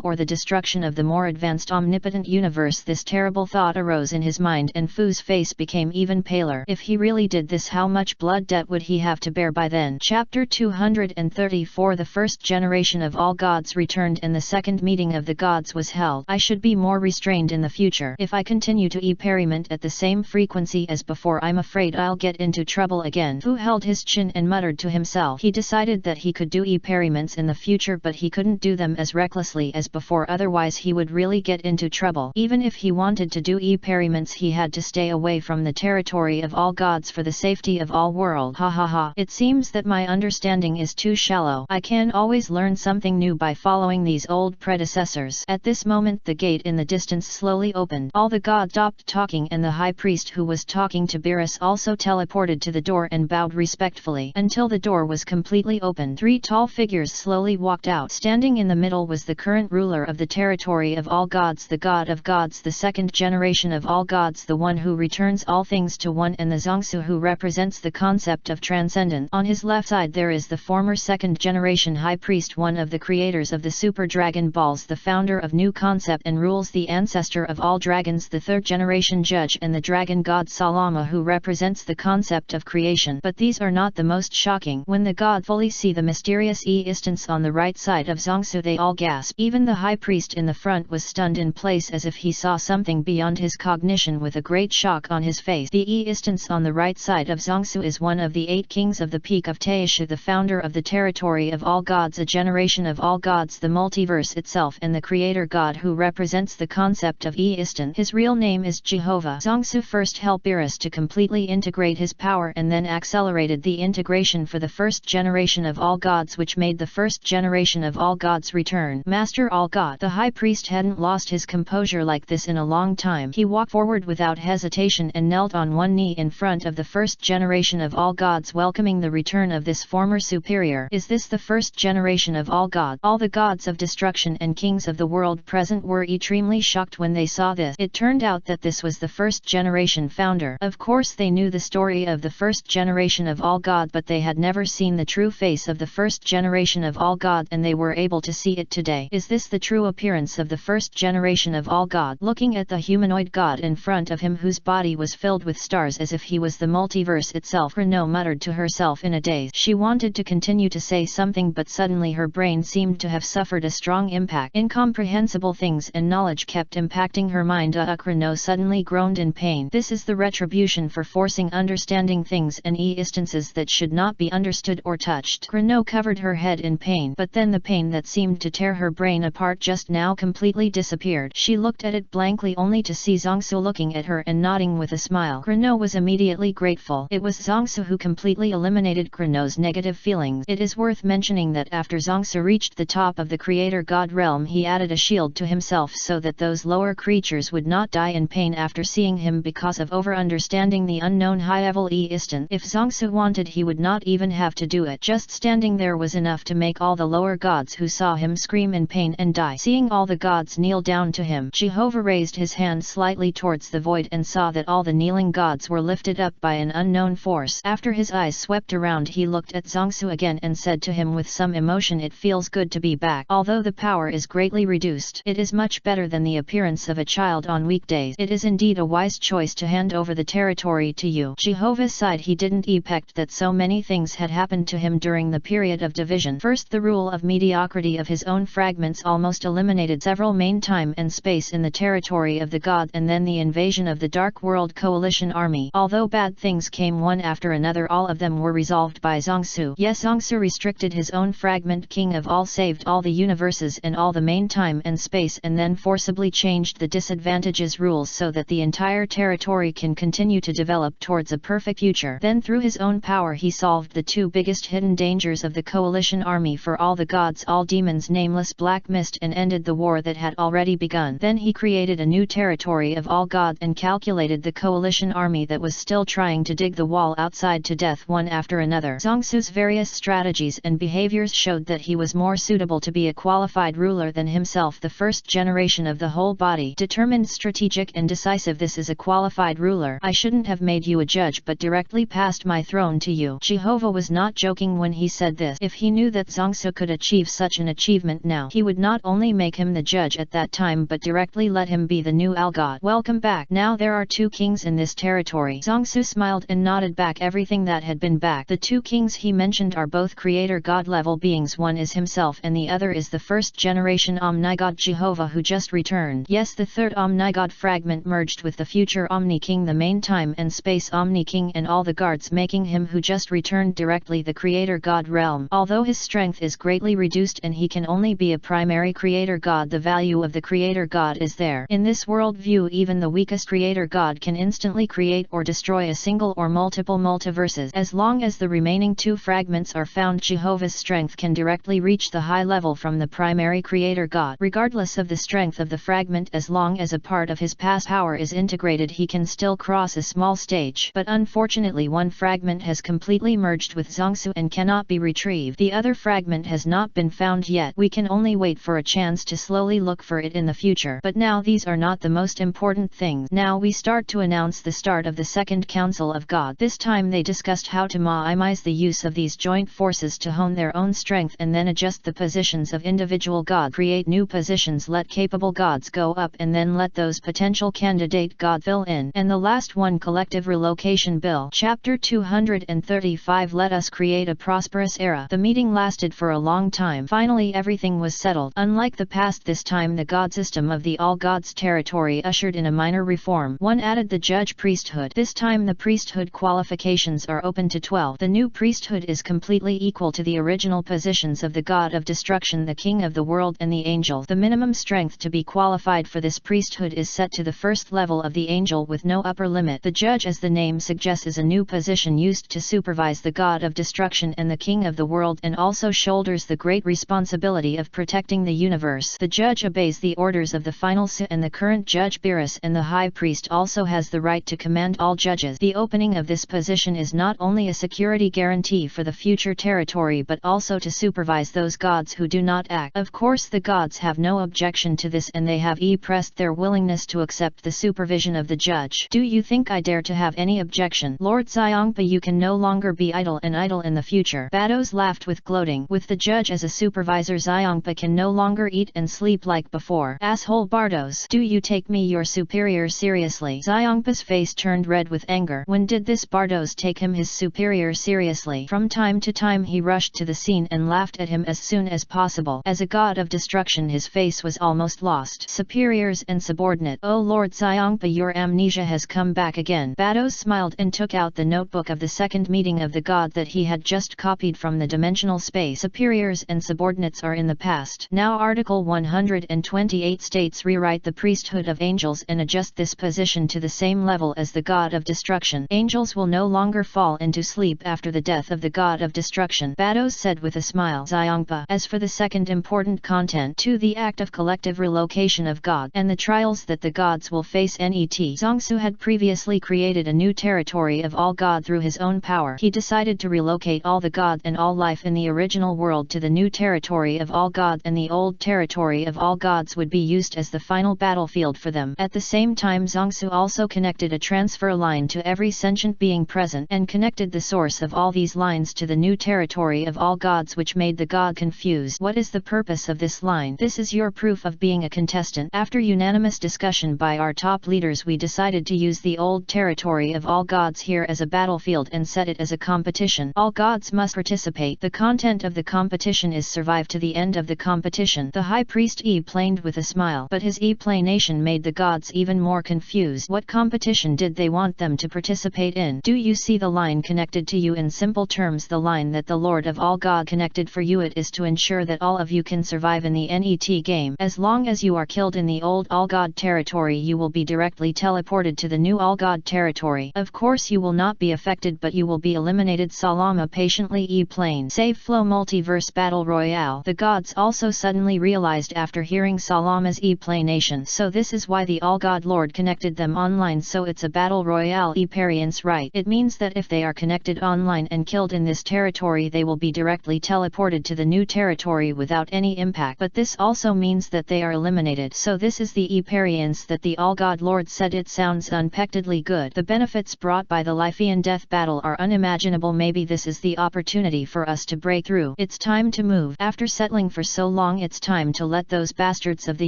or the destruction of the more advanced omnipotent universe. This terrible thought arose in his mind, and Fu's face became even paler. If he really did this, how much blood debt would he have to bear by then? Chapter 234. The first generation of all gods returned, and the second meeting of the gods was held. I should be more restrained in the future. If I continue to experiment at the same frequency as before, I'm afraid I'll get into trouble again. Fu held his chin and muttered to himself. He decided that he could do experiments in the future, but he couldn't do them as recklessly as before, otherwise he would really get into trouble. Even if he wanted to do experiments, he had to stay away from the territory of all gods for the safety of all world. Ha ha ha. It seems that my understanding is too shallow. I can always learn something new by following these old predecessors. At this moment the gate in the distance slowly opened. All the gods stopped talking, and the high priest who was talking to Beerus also teleported to the door and bowed respectfully. Until the door was completely opened, three tall figures slowly walked out. Standing in the middle was the current ruler of the territory of all gods, the god of gods, the second generation of all gods, the one who returns all things to one, and the Zongsu, who represents the concept of transcendence. On his left side there is the former second generation high priest, one of the creators of the Super Dragon Balls, the founder of new concept and rules, the ancestor of all dragons, the third generation judge, and the dragon god Salama, who represents the concept of creation. But these are not the most shocking. When the god fully see the mysterious instance on the right side of Zongsu, they all gasp. Even the high priest in the front was stunned in place, as if he saw something beyond his cognition, with a great shock on his face. The instance on the right side of Zongsu is one of the 8 kings of the Peak of Taishu, the founder of the territory of all gods, a generation of all gods, the multiverse itself, and the creator god who represents the concept of instance. His real name is Jehovah. Zongsu first helped Beerus to completely integrate his power, and then accelerated the integration for the first generation of all gods, which made the first generation of all gods return. Master all god. The high priest hadn't lost his composure like this in a long time. He walked forward without hesitation and knelt on one knee in front of the first generation of all gods, welcoming the return of this former superior. Is this the first generation of all gods? All the gods of destruction and kings of the world present were extremely shocked when they saw this. It turned out that this was the first generation founder. Of course they knew the story of the first generation of all god, but they had never seen the true face of the first generation of all god, and they were able to see it today. Is this the true appearance of the first generation of all god? Looking at the humanoid god in front of him, whose body was filled with stars as if he was the multiverse itself, Renaud muttered to herself in a daze. She wanted to continue to say something, but suddenly her brain seemed to have suffered a strong impact. Incomprehensible things and knowledge kept impacting her mind. Renaud suddenly groaned in pain. This is the retribution for forcing understanding things and instances that should not be understood or touched. Renaud covered her head in pain, but then the pain that seemed to tear her brain apart just now completely disappeared. She looked at it blankly, only to see Zongsu looking at her and nodding with a smile. Renaud was immediately grateful. It was Zongsu who completely eliminated Renaud's negative feelings. It is worth mentioning that after Zongsu reached the top of the creator god realm, he added a shield to himself so that those lower creatures would not die in pain after seeing him because of over-understanding the unknown high-level instant. If Zongsu wanted, he would not even have to do it. Just standing there was enough to make all the lower gods who saw him scream in pain and die. Seeing all the gods kneel down to him, Jehovah raised his hand slightly towards the void and saw that all the kneeling gods were lifted up by an unknown force. After his eyes swept around, he looked at Zongsu again and said to him with some emotion, "It feels good to be back. Although the power is greatly reduced, reduced. It is much better than the appearance of a child on weekdays. It is indeed a wise choice to hand over the territory to you. Jehovah sighed. He didn't expect that so many things had happened to him during the period of division. First, the rule of mediocrity of his own fragments almost eliminated several main time and space in the territory of the god, and then the invasion of the Dark World Coalition army. Although bad things came one after another, all of them were resolved by Zongsu. Yes, Zongsu restricted his own fragment, king of all, saved all the universes and all the main time and space, and then forcibly changed the disadvantages rules so that the entire territory can continue to develop towards a perfect future. Then through his own power he solved the two biggest hidden dangers of the coalition army for all the gods, all demons, nameless black mist, and ended the war that had already begun. Then he created a new territory of all gods and calculated the coalition army that was still trying to dig the wall outside to death one after another. Zongsu's various strategies and behaviors showed that he was more suitable to be a qualified ruler than himself, the first generation of the whole body. Determined, strategic and decisive. This is a qualified ruler. I shouldn't have made you a judge but directly passed my throne to you. Jehovah was not joking when he said this. If he knew that Zongsu could achieve such an achievement now, he would not only make him the judge at that time but directly let him be the new algod. Welcome back. Now there are two kings in this territory. Zongsu smiled and nodded back everything that had been back. The two kings he mentioned are both creator god level beings. One is himself and the other is the first generation Omnigod Jehovah who just returned. Yes, the third Omnigod fragment merged with the future Omni King, the main time and space Omni King, and all the guards, making him who just returned directly the creator god realm. Although his strength is greatly reduced and he can only be a primary creator god, the value of the creator god is there. In this world view, even the weakest creator god can instantly create or destroy a single or multiple multiverses. As long as the remaining two fragments are found, Jehovah's strength can directly reach the high level from the primary creator god. Regardless of the strength of the fragment, as long as a part of his past power is integrated, he can still cross a small stage. But unfortunately, one fragment has completely merged with Zongsu and cannot be retrieved. The other fragment has not been found yet. We can only wait for a chance to slowly look for it in the future. But now these are not the most important things. Now we start to announce the start of the Second Council of God. This time they discussed how to minimize the use of these joint forces to hone their own strength and then adjust the positions of individual gods. Create new positions, let capable gods go up, and then let those potential candidate god fill in. And the last one, collective relocation bill. Chapter 235. Let us create a prosperous era. The meeting lasted for a long time. Finally everything was settled. Unlike the past, this time the god system of the all gods territory ushered in a minor reform. One added the judge priesthood. This time the priesthood qualifications are open to 12. The new priesthood is completely equal to the original positions of the god of destruction, the king of the world, and the angel. The minimum strength to be qualified for this priesthood is set to the first level of the angel with no upper limit. The judge, as the name suggests, is a new position used to supervise the god of destruction and the king of the world, and also shoulders the great responsibility of protecting the universe. The judge obeys the orders of the final Su and the current judge Beerus, and the high priest also has the right to command all judges. The opening of this position is not only a security guarantee for the future territory but also to supervise those gods who do not act. Of course the gods have no objection to this and they have expressed their willingness to accept the supervision of the judge. Do you think I dare to have any objection? Lord Xiongpa, you can no longer be idle in the future. Bados laughed with gloating. With the judge as a supervisor, Xiongpa can no longer eat and sleep like before. Asshole Bardos, do you take me, your superior, seriously? Xiongpa's face turned red with anger. When did this Bardos take him, his superior, seriously? From time to time he rushed to the scene and laughed at him as soon as possible. As a god of destruction his face was almost lost. Superiors and subordinate. Oh Lord Xiongpa, your amnesia has come back again. Bados smiled and took out the notebook of the second meeting of the god that he had just copied from the dimensional space. Superiors and subordinates are in the past. Now Article 128 states, rewrite the priesthood of angels and adjust this position to the same level as the god of destruction. Angels will no longer fall into sleep after the death of the god of destruction, Bados said with a smile. Xiongpa, as for the second important content, to the act of collective relocation of God and the trials that the gods will face, net. Zongsu had previously created a new territory of all God through his own power. He decided to relocate all the gods and all life in the original world to the new territory of all God, and the old territory of all gods would be used as the final battlefield for them. At the same time, Zongsu also connected a transfer line to every sentient being present and connected the source of all these lines to the new territory of all gods, which made the god confused. What is the purpose of this line? This this is your proof of being a contestant. After unanimous discussion by our top leaders, we decided to use the old territory of all gods here as a battlefield and set it as a competition. All gods must participate. The content of the competition is survive to the end of the competition. The high priest explained with a smile, but his explanation made the gods even more confused. What competition did they want them to participate in? Do you see the line connected to you? In simple terms, the line that the Lord of all God connected for you, it is to ensure that all of you can survive in the NET game. As long as you are killed in the old all god territory, you will be directly teleported to the new all god territory. Of course you will not be affected, but you will be eliminated. Salama patiently explained. Save Flow Multiverse Battle Royale. The gods also suddenly realized after hearing Salama's explanation. So this is why the all god lord connected them online, so it's a battle royale experience, right? It means that if they are connected online and killed in this territory, they will be directly teleported to the new territory without any impact. But this also means that they are eliminated. So this is the experience that the all god lord said. It sounds unexpectedly good. The benefits brought by the life and death battle are unimaginable. Maybe this is the opportunity for us to break through. It's time to move. After settling for so long, it's time to let those bastards of the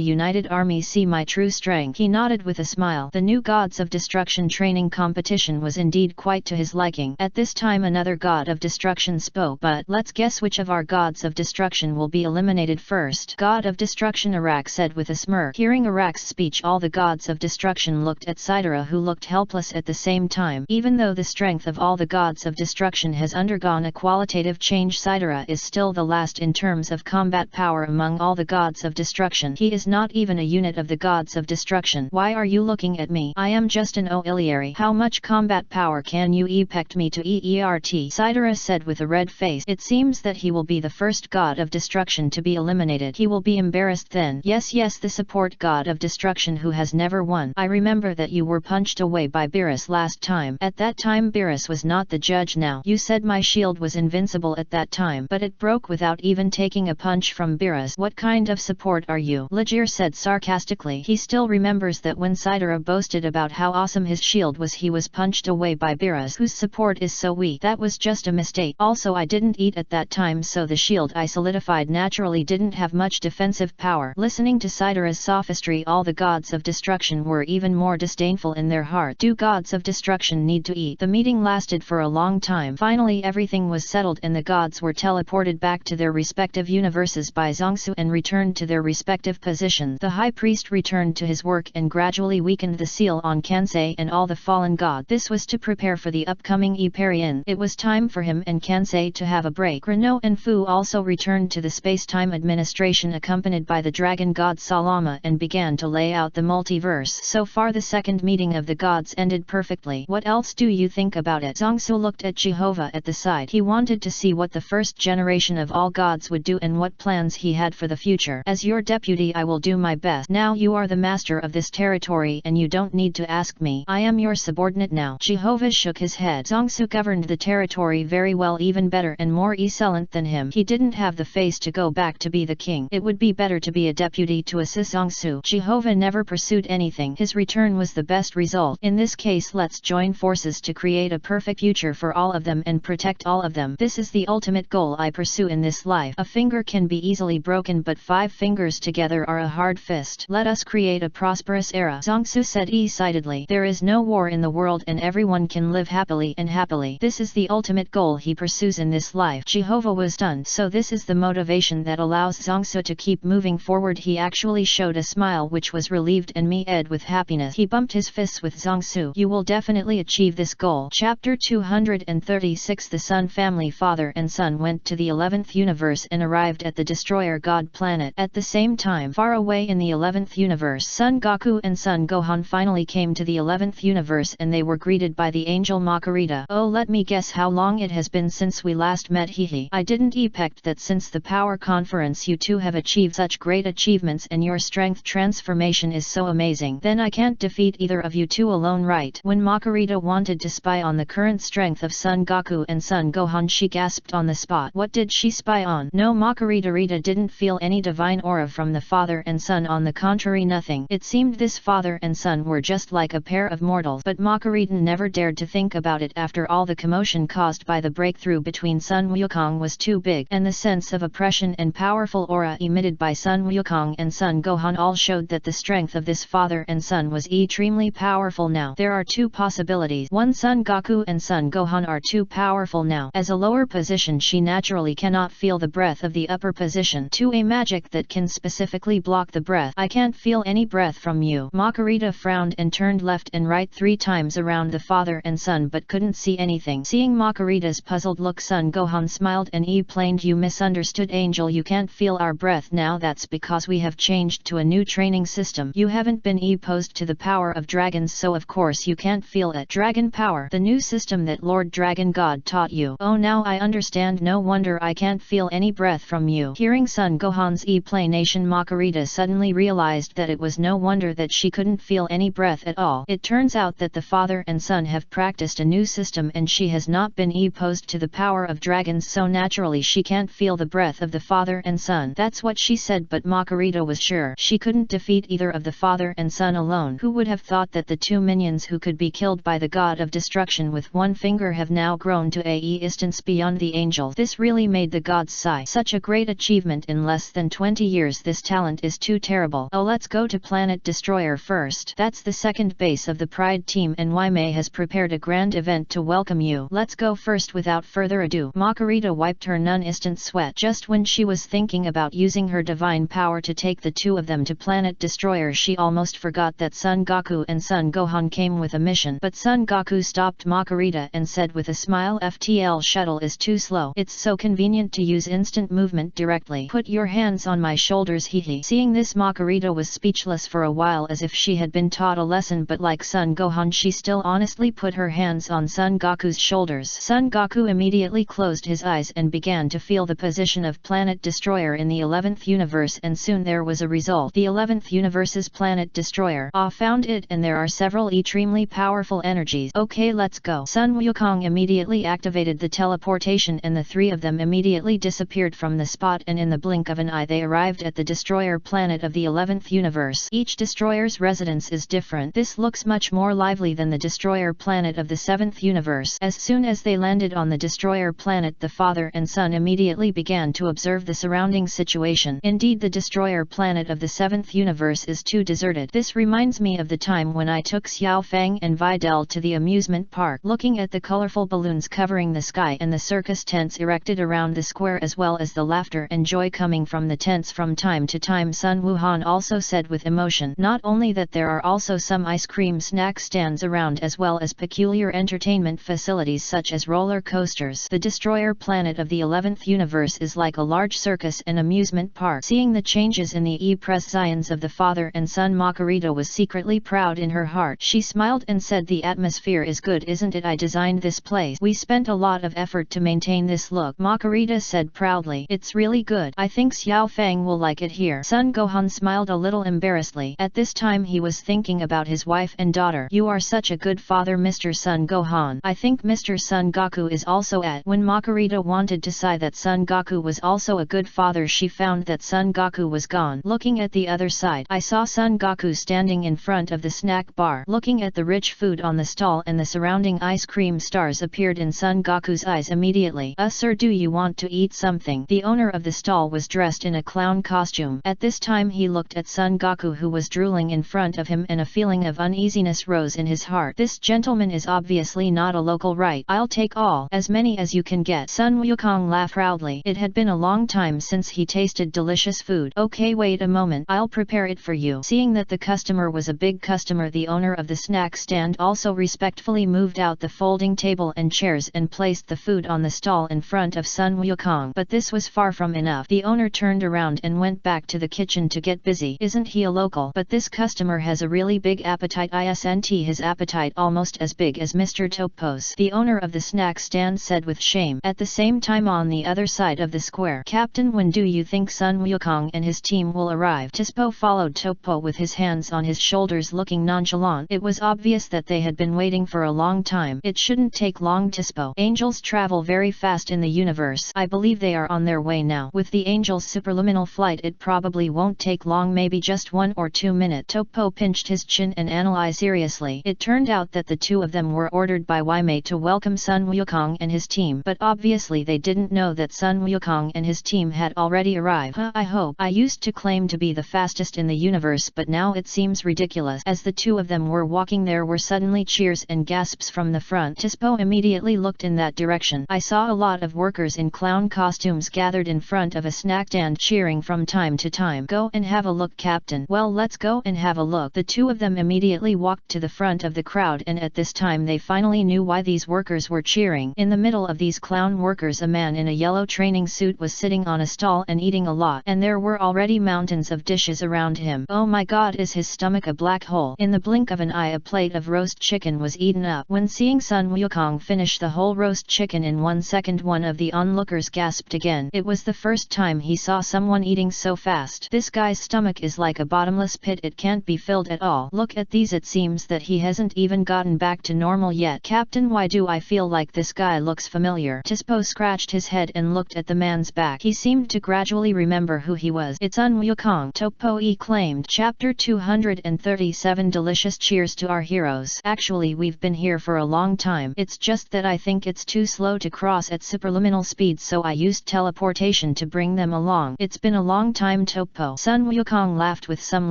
United Army see my true strength. He nodded with a smile. The new Gods of Destruction training competition was indeed quite to his liking. At this time another God of Destruction spoke. But let's guess which of our Gods of Destruction will be eliminated first. God of Destruction, Arak said with a smirk. Hearing Arak's speech, all the Gods of Destruction looked at Sidera, who looked helpless at the same time. Even though the strength of all the Gods of Destruction has undergone a qualitative change, Sidera is still the last in terms of combat power among all the Gods of Destruction. He is not even a unit of the Gods of Destruction. Why are you looking at me? I am just an auxiliary. How much combat power can you expect me to exert? Sidera said with a red face. It seems that he will be the first God of Destruction to be eliminated. He will be embarrassed then. Yes, the support God of Destruction who has never won. I remember that you were punched away by Beerus last time. At that time Beerus was not the judge. Now you said my shield was invincible at that time, but it broke without even taking a punch from Beerus. What kind of support are you? Legere said sarcastically. He still remembers that when Sidera boasted about how awesome his shield was, he was punched away by Beerus, whose support is so weak. That was just a mistake. Also, I didn't eat at that time, so the shield I solidified naturally didn't have much defensive power. Listening to Sidera's sophistry, all the Gods of Destruction were even more disdainful in their heart. Do Gods of Destruction need to eat? The meeting lasted for a long time. Finally everything was settled and the gods were teleported back to their respective universes by Zongsu and returned to their respective positions. The high priest returned to his work and gradually weakened the seal on Kansei and all the fallen gods. This was to prepare for the upcoming Eperion. It was time for him and Kansei to have a break. Renault and Fu also returned to the space-time administration accompanied by the dragon god Salama and began to lay out the multiverse. So far the second meeting of the gods ended perfectly. What else do you think about it? Zongsu looked at Jehovah at the side. He wanted to see what the first generation of all gods would do and what plans he had for the future. As your deputy, I will do my best. Now you are the master of this territory and you don't need to ask me. I am your subordinate now. Jehovah shook his head. Zongsu governed the territory very well, even better and more excellent than him. He didn't have the face to go back to be the king. It would be better to be a deputy to assist Zongsu. Jehovah never pursued anything. His return was the best result. In this case, let's join forces to create a perfect future for all of them and protect all of them. This is the ultimate goal I pursue in this life. A finger can be easily broken, but 5 fingers together are a hard fist. Let us create a prosperous era. Zongsu said excitedly. There is no war in the world and everyone can live happily and happily. This is the ultimate goal he pursues in this life. Jehovah was stunned. So this is the motivation that allows Zongsu to keep moving forward. He actually showed a smile which was relieved and meed with happiness. He bumped his fists with Zongsu. You will definitely achieve this goal. Chapter 236. The Sun family. Father and son went to the 11th universe and arrived at the Destroyer God planet. At the same time, far away in the 11th universe, Son Goku and Son Gohan finally came to the 11th universe and they were greeted by the angel Makarita. Oh, let me guess how long it has been since we last met. Hehe. I didn't expect that since the power conference you two have achieved such great achievements and your strength transformation is so amazing. Then I can't defeat either of you two alone, right? When Makarita wanted to spy on the current strength of Son Goku and Son Gohan, she gasped on the spot. What did she spy on? No, Makarita didn't feel any divine aura from the father and son. On the contrary, nothing. It seemed this father and son were just like a pair of mortals. But Makarita never dared to think about it. After all, the commotion caused by the breakthrough between Sun Wukong was too big, and the sense of oppression and powerful aura emitted guided by Sun Wukong and Sun Gohan all showed that the strength of this father and son was extremely powerful now. There are two possibilities. One, Sun Goku and Sun Gohan are too powerful now. As a lower position she naturally cannot feel the breath of the upper position. 2. A magic that can specifically block the breath. I can't feel any breath from you. Makurita frowned and turned left and right 3 times around the father and son but couldn't see anything. Seeing Makurita's puzzled look, Sun Gohan smiled and explained, you misunderstood, Angel. You can't feel our breath now. That's because we have changed to a new training system. You haven't been exposed to the power of dragons, so of course you can't feel it. Dragon power, the new system that Lord Dragon God taught you. Oh, now I understand. No wonder I can't feel any breath from you. Hearing Sun Gohan's explanation, Makurita suddenly realized that it was no wonder that she couldn't feel any breath at all. It turns out that the father and son have practiced a new system and she has not been exposed to the power of dragons, so naturally she can't feel the breath of the father and son. That's what she said, but Makurita was sure she couldn't defeat either of the father and son alone. Who would have thought that the 2 minions who could be killed by the god of destruction with one finger have now grown to a distance beyond the angel. This really made the gods sigh. Such a great achievement in less than 20 years. This talent is too terrible. Oh, let's go to Planet Destroyer first. That's the second base of the Pride team and Waimei has prepared a grand event to welcome you. Let's go first. Without further ado, Makurita wiped her non-instant sweat. Just when she was thinking about using her divine power to take the 2 of them to Planet Destroyer, she almost forgot that Son Goku and Son Gohan came with a mission. But Son Goku stopped Makurita and said with a smile, FTL shuttle is too slow. It's so convenient to use instant movement directly. Put your hands on my shoulders, hehe. Seeing this, Makurita was speechless for a while as if she had been taught a lesson, but like Son Gohan she still honestly put her hands on Son Goku's shoulders. Son Goku immediately closed his eyes and began to feel the position of Planet Destroyer in the 11th universe, and soon there was a result. The 11th universe's Planet Destroyer. Found it, and there are several extremely powerful energies. Okay, let's go. Sun Wukong immediately activated the teleportation and the 3 of them immediately disappeared from the spot, and in the blink of an eye they arrived at the destroyer planet of the 11th universe. Each destroyer's residence is different. This looks much more lively than the destroyer planet of the 7th universe. As soon as they landed on the destroyer planet, the father and son immediately began to observe the surrounding situation. Indeed, the destroyer planet of the 7th universe is too deserted. This reminds me of the time when I took Xiao Fang and Videl to the amusement park. Looking at the colorful balloons covering the sky and the circus tents erected around the square, as well as the laughter and joy coming from the tents from time to time, Sun Wuhan also said with emotion. Not only that, there are also some ice cream snack stands around, as well as peculiar entertainment facilities such as roller coasters. The destroyer planet of the 11th universe is like a large circus and amusement park. Seeing the changes in the prescience of the father and son, Makurita was secretly proud in her heart. She smiled and said, the atmosphere is good, isn't it? I designed this place. We spent a lot of effort to maintain this look. Makurita said proudly. It's really good. I think Xiao Fang will like it here. Sun Gohan smiled a little embarrassedly. At this time he was thinking about his wife and daughter. You are such a good father, Mr. Sun Gohan. I think Mr. Sun Goku is also at. When Makurita wanted to sigh that Sun Goku was also a good father, she found that Sun Goku was gone. Looking at the other side, I saw Sun Goku standing in front of the snack bar. Looking at the rich food on the stall and the surrounding ice cream, stars appeared in Sun Goku's eyes immediately. Sir, do you want to eat something? The owner of the stall was dressed in a clown costume. At this time he looked at Sun Goku, who was drooling in front of him, and a feeling of uneasiness rose in his heart. This gentleman is obviously not a local, right? I'll take all, as many as you can get. Sun Wukong laughed proudly. It had been a long time since he tasted delicious food. Okay, wait a moment, I'll prepare it for you. Seeing that the customer was a big customer, the owner of the snack stand also respectfully moved out the folding table and chairs and placed the food on the stall in front of Sun Wukong. But this was far from enough. The owner turned around and went back to the kitchen to get busy. Isn't he a local? But this customer has a really big appetite. Isn't his appetite almost as big as Mr. Topo's? The owner of the snack stand said with shame. At the same time, on the other side of the square, Captain, when do you think Sun Wukong and his team will arrive? Tispo followed Topo with his hands on his shoulders, looking nonchalant. It was obvious that they had been waiting for a long time. It shouldn't take long, Tispo. Angels travel very fast in the universe. I believe they are on their way now. With the angels' superluminal flight, it probably won't take long, maybe just 1 or 2 minutes. Topo pinched his chin and analyzed seriously. It turned out that the 2 of them were ordered by Waimei to welcome Sun Wukong and his team, but obviously they didn't know that Sun Wukong and his team had already arrived. I hope. I used to claim to be the fastest in the universe, but now it seems ridiculous. As the two of them were walking, there were suddenly cheers and gasps from the front. Tispo immediately looked in that direction. I saw a lot of workers in clown costumes gathered in front of a snack stand cheering from time to time. Go and have a look, Captain. Well, let's go and have a look. The two of them immediately walked to the front of the crowd, and at this time they finally knew why these workers were cheering. In the middle of these clown workers, a man in a yellow training suit was sitting on a stall and eating a lot, and there were already mountains of dishes around him. Oh my god, is his stomach a black hole? In the blink of an eye, a plate of roast chicken was eaten up. When seeing Sun Wukong finish the whole roast chicken in 1 second, one of the onlookers gasped again. It was the first time he saw someone eating so fast. This guy's stomach is like a bottomless pit, it can't be filled at all. Look at these, it seems that he hasn't even gotten back to normal yet. Captain, why do I feel like this guy looks familiar? Tispo scratched his head and looked at the man's back. He seemed to gradually remember who he was. It's Sun Wukong, Topo claimed. Chapter 237. Delicious cheers to our heroes. Actually, we've been here for a long time. It's just that I think it's too slow to cross at superluminal speed, so I used teleportation to bring them along. It's been a long time, Topo. Sun Wukong laughed with some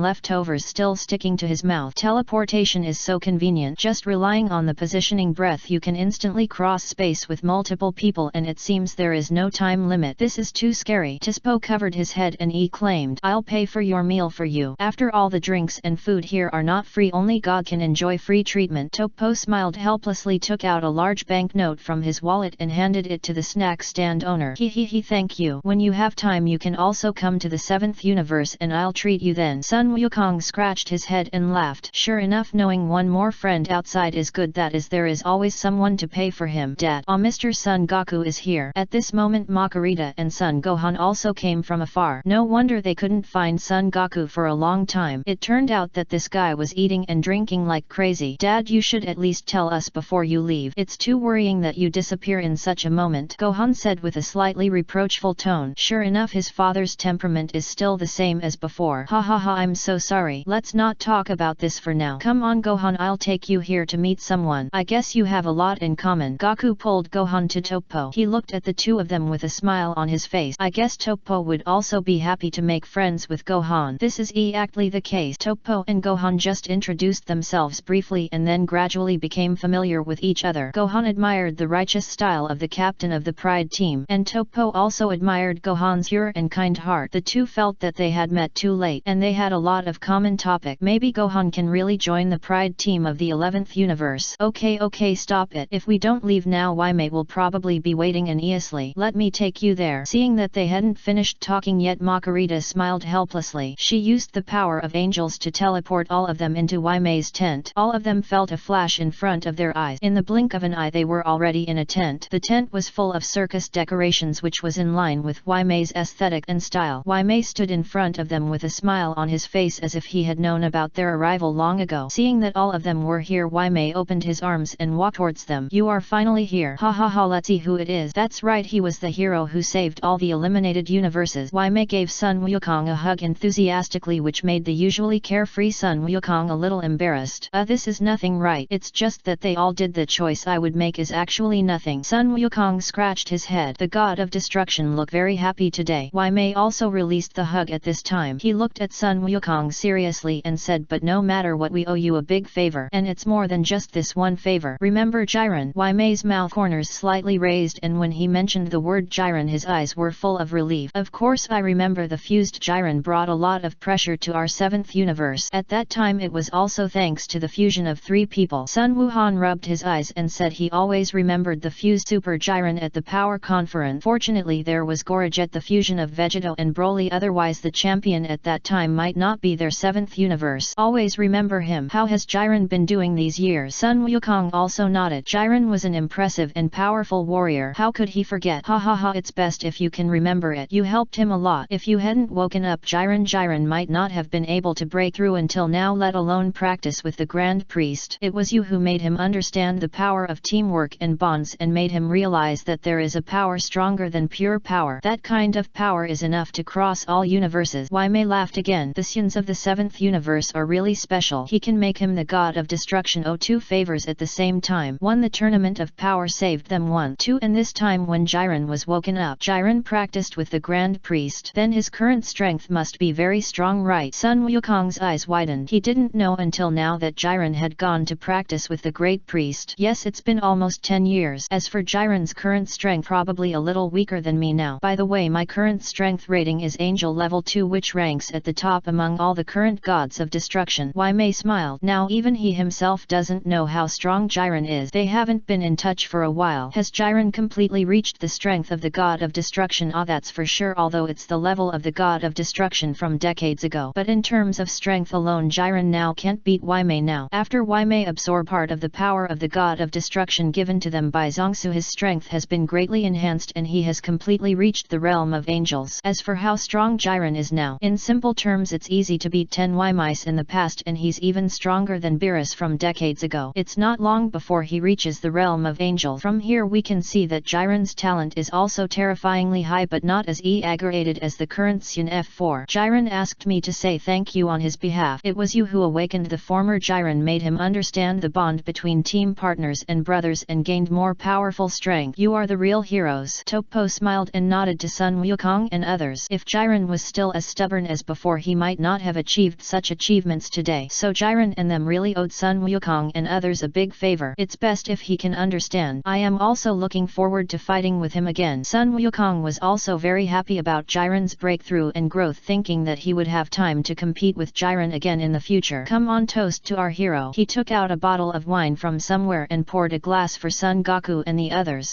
leftovers still sticking to his mouth. Teleportation is so convenient. Just relying on the positioning breath, you can instantly cross space with multiple people, and it seems there is no time limit. This is too scary. Tispo covered his head and claimed, I'll pay for your meal for you. After all, the drinks and food here are not free, only God can enjoy free treatment. Topo smiled helplessly, took out a large banknote from his wallet and handed it to the snack stand owner. Thank you. When you have time, you can also come to the 7th universe and I'll treat you then. Sun Wukong scratched his head and laughed. Sure enough, knowing one more friend outside is good, that is, there is always someone to pay for him. Dad, Mr. Son Goku is here. At this moment, Makarita and Son Gohan also came from afar. No wonder they couldn't find Son Goku for a long time. It turned out that this guy was eating and drinking like crazy. Dad, you should at least tell us before you leave. It's too worrying that you disappear in such a moment, Gohan said with a slightly reproachful tone. Sure enough, his father's temperament is still the same as before. I'm so sorry. Let's not talk about this for now. Come on, Gohan, I'll take you here to meet someone. I guess you have a lot in common. Goku pulled Gohan to Topo. He looked at the two of them with a smile on his face. I guess Topo would also be happy to make friends with Gohan. This is exactly the case. Topo and Gohan just introduced themselves briefly and then gradually became familiar with each other. Gohan admired the righteous style of the captain of the Pride team, and Topo also admired Gohan's pure and kind heart. The two felt that they had met too late, and they had a lot of common topic. Maybe Gohan can really join the Pride team of the 11th universe. Okay, stop it. If we don't leave now, Waimei will probably be waiting anxiously. Let me take you there. Seeing that they hadn't finished talking yet, Makarita smiled helplessly. She used the power of angels to teleport all of them into Waimei's tent. All of them felt a flash in front of their eyes. In the blink of an eye, they were already in a tent. The tent was full of circus decorations, which was in line with Waimei's aesthetic and style. Waimei stood in front of them with a smile on his face as if he had known about their arrival long ago. Seeing that all of them were here, Waimei opened his arms and walked towards them. You are finally here. Let's see who it is. That's right, he was the hero who saved all the eliminated universes. Waimei gave Sun Wukong a hug enthusiastically, which made the usually carefree Sun Wukong a little embarrassed. This is nothing, right? It's just that they all did. The choice I would make is actually nothing. Sun Wukong scratched his head. The god of destruction looked very happy today. Waimei also released the hug at this time. He looked at Sun Wukong seriously and said, but no matter what, we owe you a big favor. And it's more than just this one favor. Remember Jiren? Waimei's mouth corners slightly raised, and when he mentioned the word Jiren, his eyes were full of relief. Of course I remember. The fused Jiren brought a lot of pressure to our 7th universe. At that time it was also thanks to the fusion of 3 people. Sun Wuhan rubbed his eyes and said he always remembered the fused Super Jiren at the Power Conference. Fortunately there was Gorajet, the fusion of Vegeto and Broly, otherwise the champion at that time might not be their 7th universe. Always remember him. How has Jiren been doing these years? Sun Wukong also nodded. Jiren was an impressive and powerful warrior. How could he forget? It's best if you can remember it. You helped him a lot. If you hadn't woken up Jiren might not have been able to break through until now, let alone practice with the Grand Priest. It was you who made him understand the power of teamwork and bonds, and made him realize that there is a power stronger than pure power. That kind of power is enough to cross all universes. Waimei laughed again. The Suns of the 7th universe are really special. He can make him the god of destruction owe 2 favors at the same time. 1, the tournament of power saved them. 1, 2, and this time when Jiren was woken up, Jiren practiced with the Grand Priest. priest. Then his current strength must be very strong, right? Sun Wukong's eyes widened. He didn't know until now that Jiren had gone to practice with the great priest. Yes, it's been almost 10 years. As for Jiren's current strength, probably a little weaker than me now. By the way, my current strength rating is Angel level 2, which ranks at the top among all the current gods of destruction. Wei Mei smiled. Now even he himself doesn't know how strong Jiren is. They haven't been in touch for a while. Has Jiren completely reached the strength of the god of destruction? Ah, that's for sure, although it's the level of the god of destruction from decades ago. But in terms of strength alone, Jiren now can't beat Wei Mei now. After Wei Mei absorbed part of the power of the god of destruction given to them by Zongsu, his strength has been greatly enhanced and he has completely reached the realm of angels. As for how strong Jiren is now, in simple terms, it's easy to beat 10 Wei Meis in the past, and he's even stronger than Beerus from decades ago. It's not long before he reaches the realm of angel. From here we can see that Jiren's talent is also terrifyingly high, but not as aggravated as the current Sun F4. Jiren asked me to say thank you on his behalf. It was you who awakened the former Jiren, made him understand the bond between team partners and brothers and gained more powerful strength. You are the real heroes. Topo smiled and nodded to Sun Wukong and others. If Jiren was still as stubborn as before, he might not have achieved such achievements today. So Jiren and them really owed Sun Wukong and others a big favor. It's best if he can understand. I am also looking forward to fighting with him again. Sun Wukong was also very happy about Jiren's breakthrough and growth, thinking that he would have time to compete with Jiren again in the future. Come on, toast to our hero. He took out a bottle of wine from somewhere and poured a glass for Sun Goku and the others.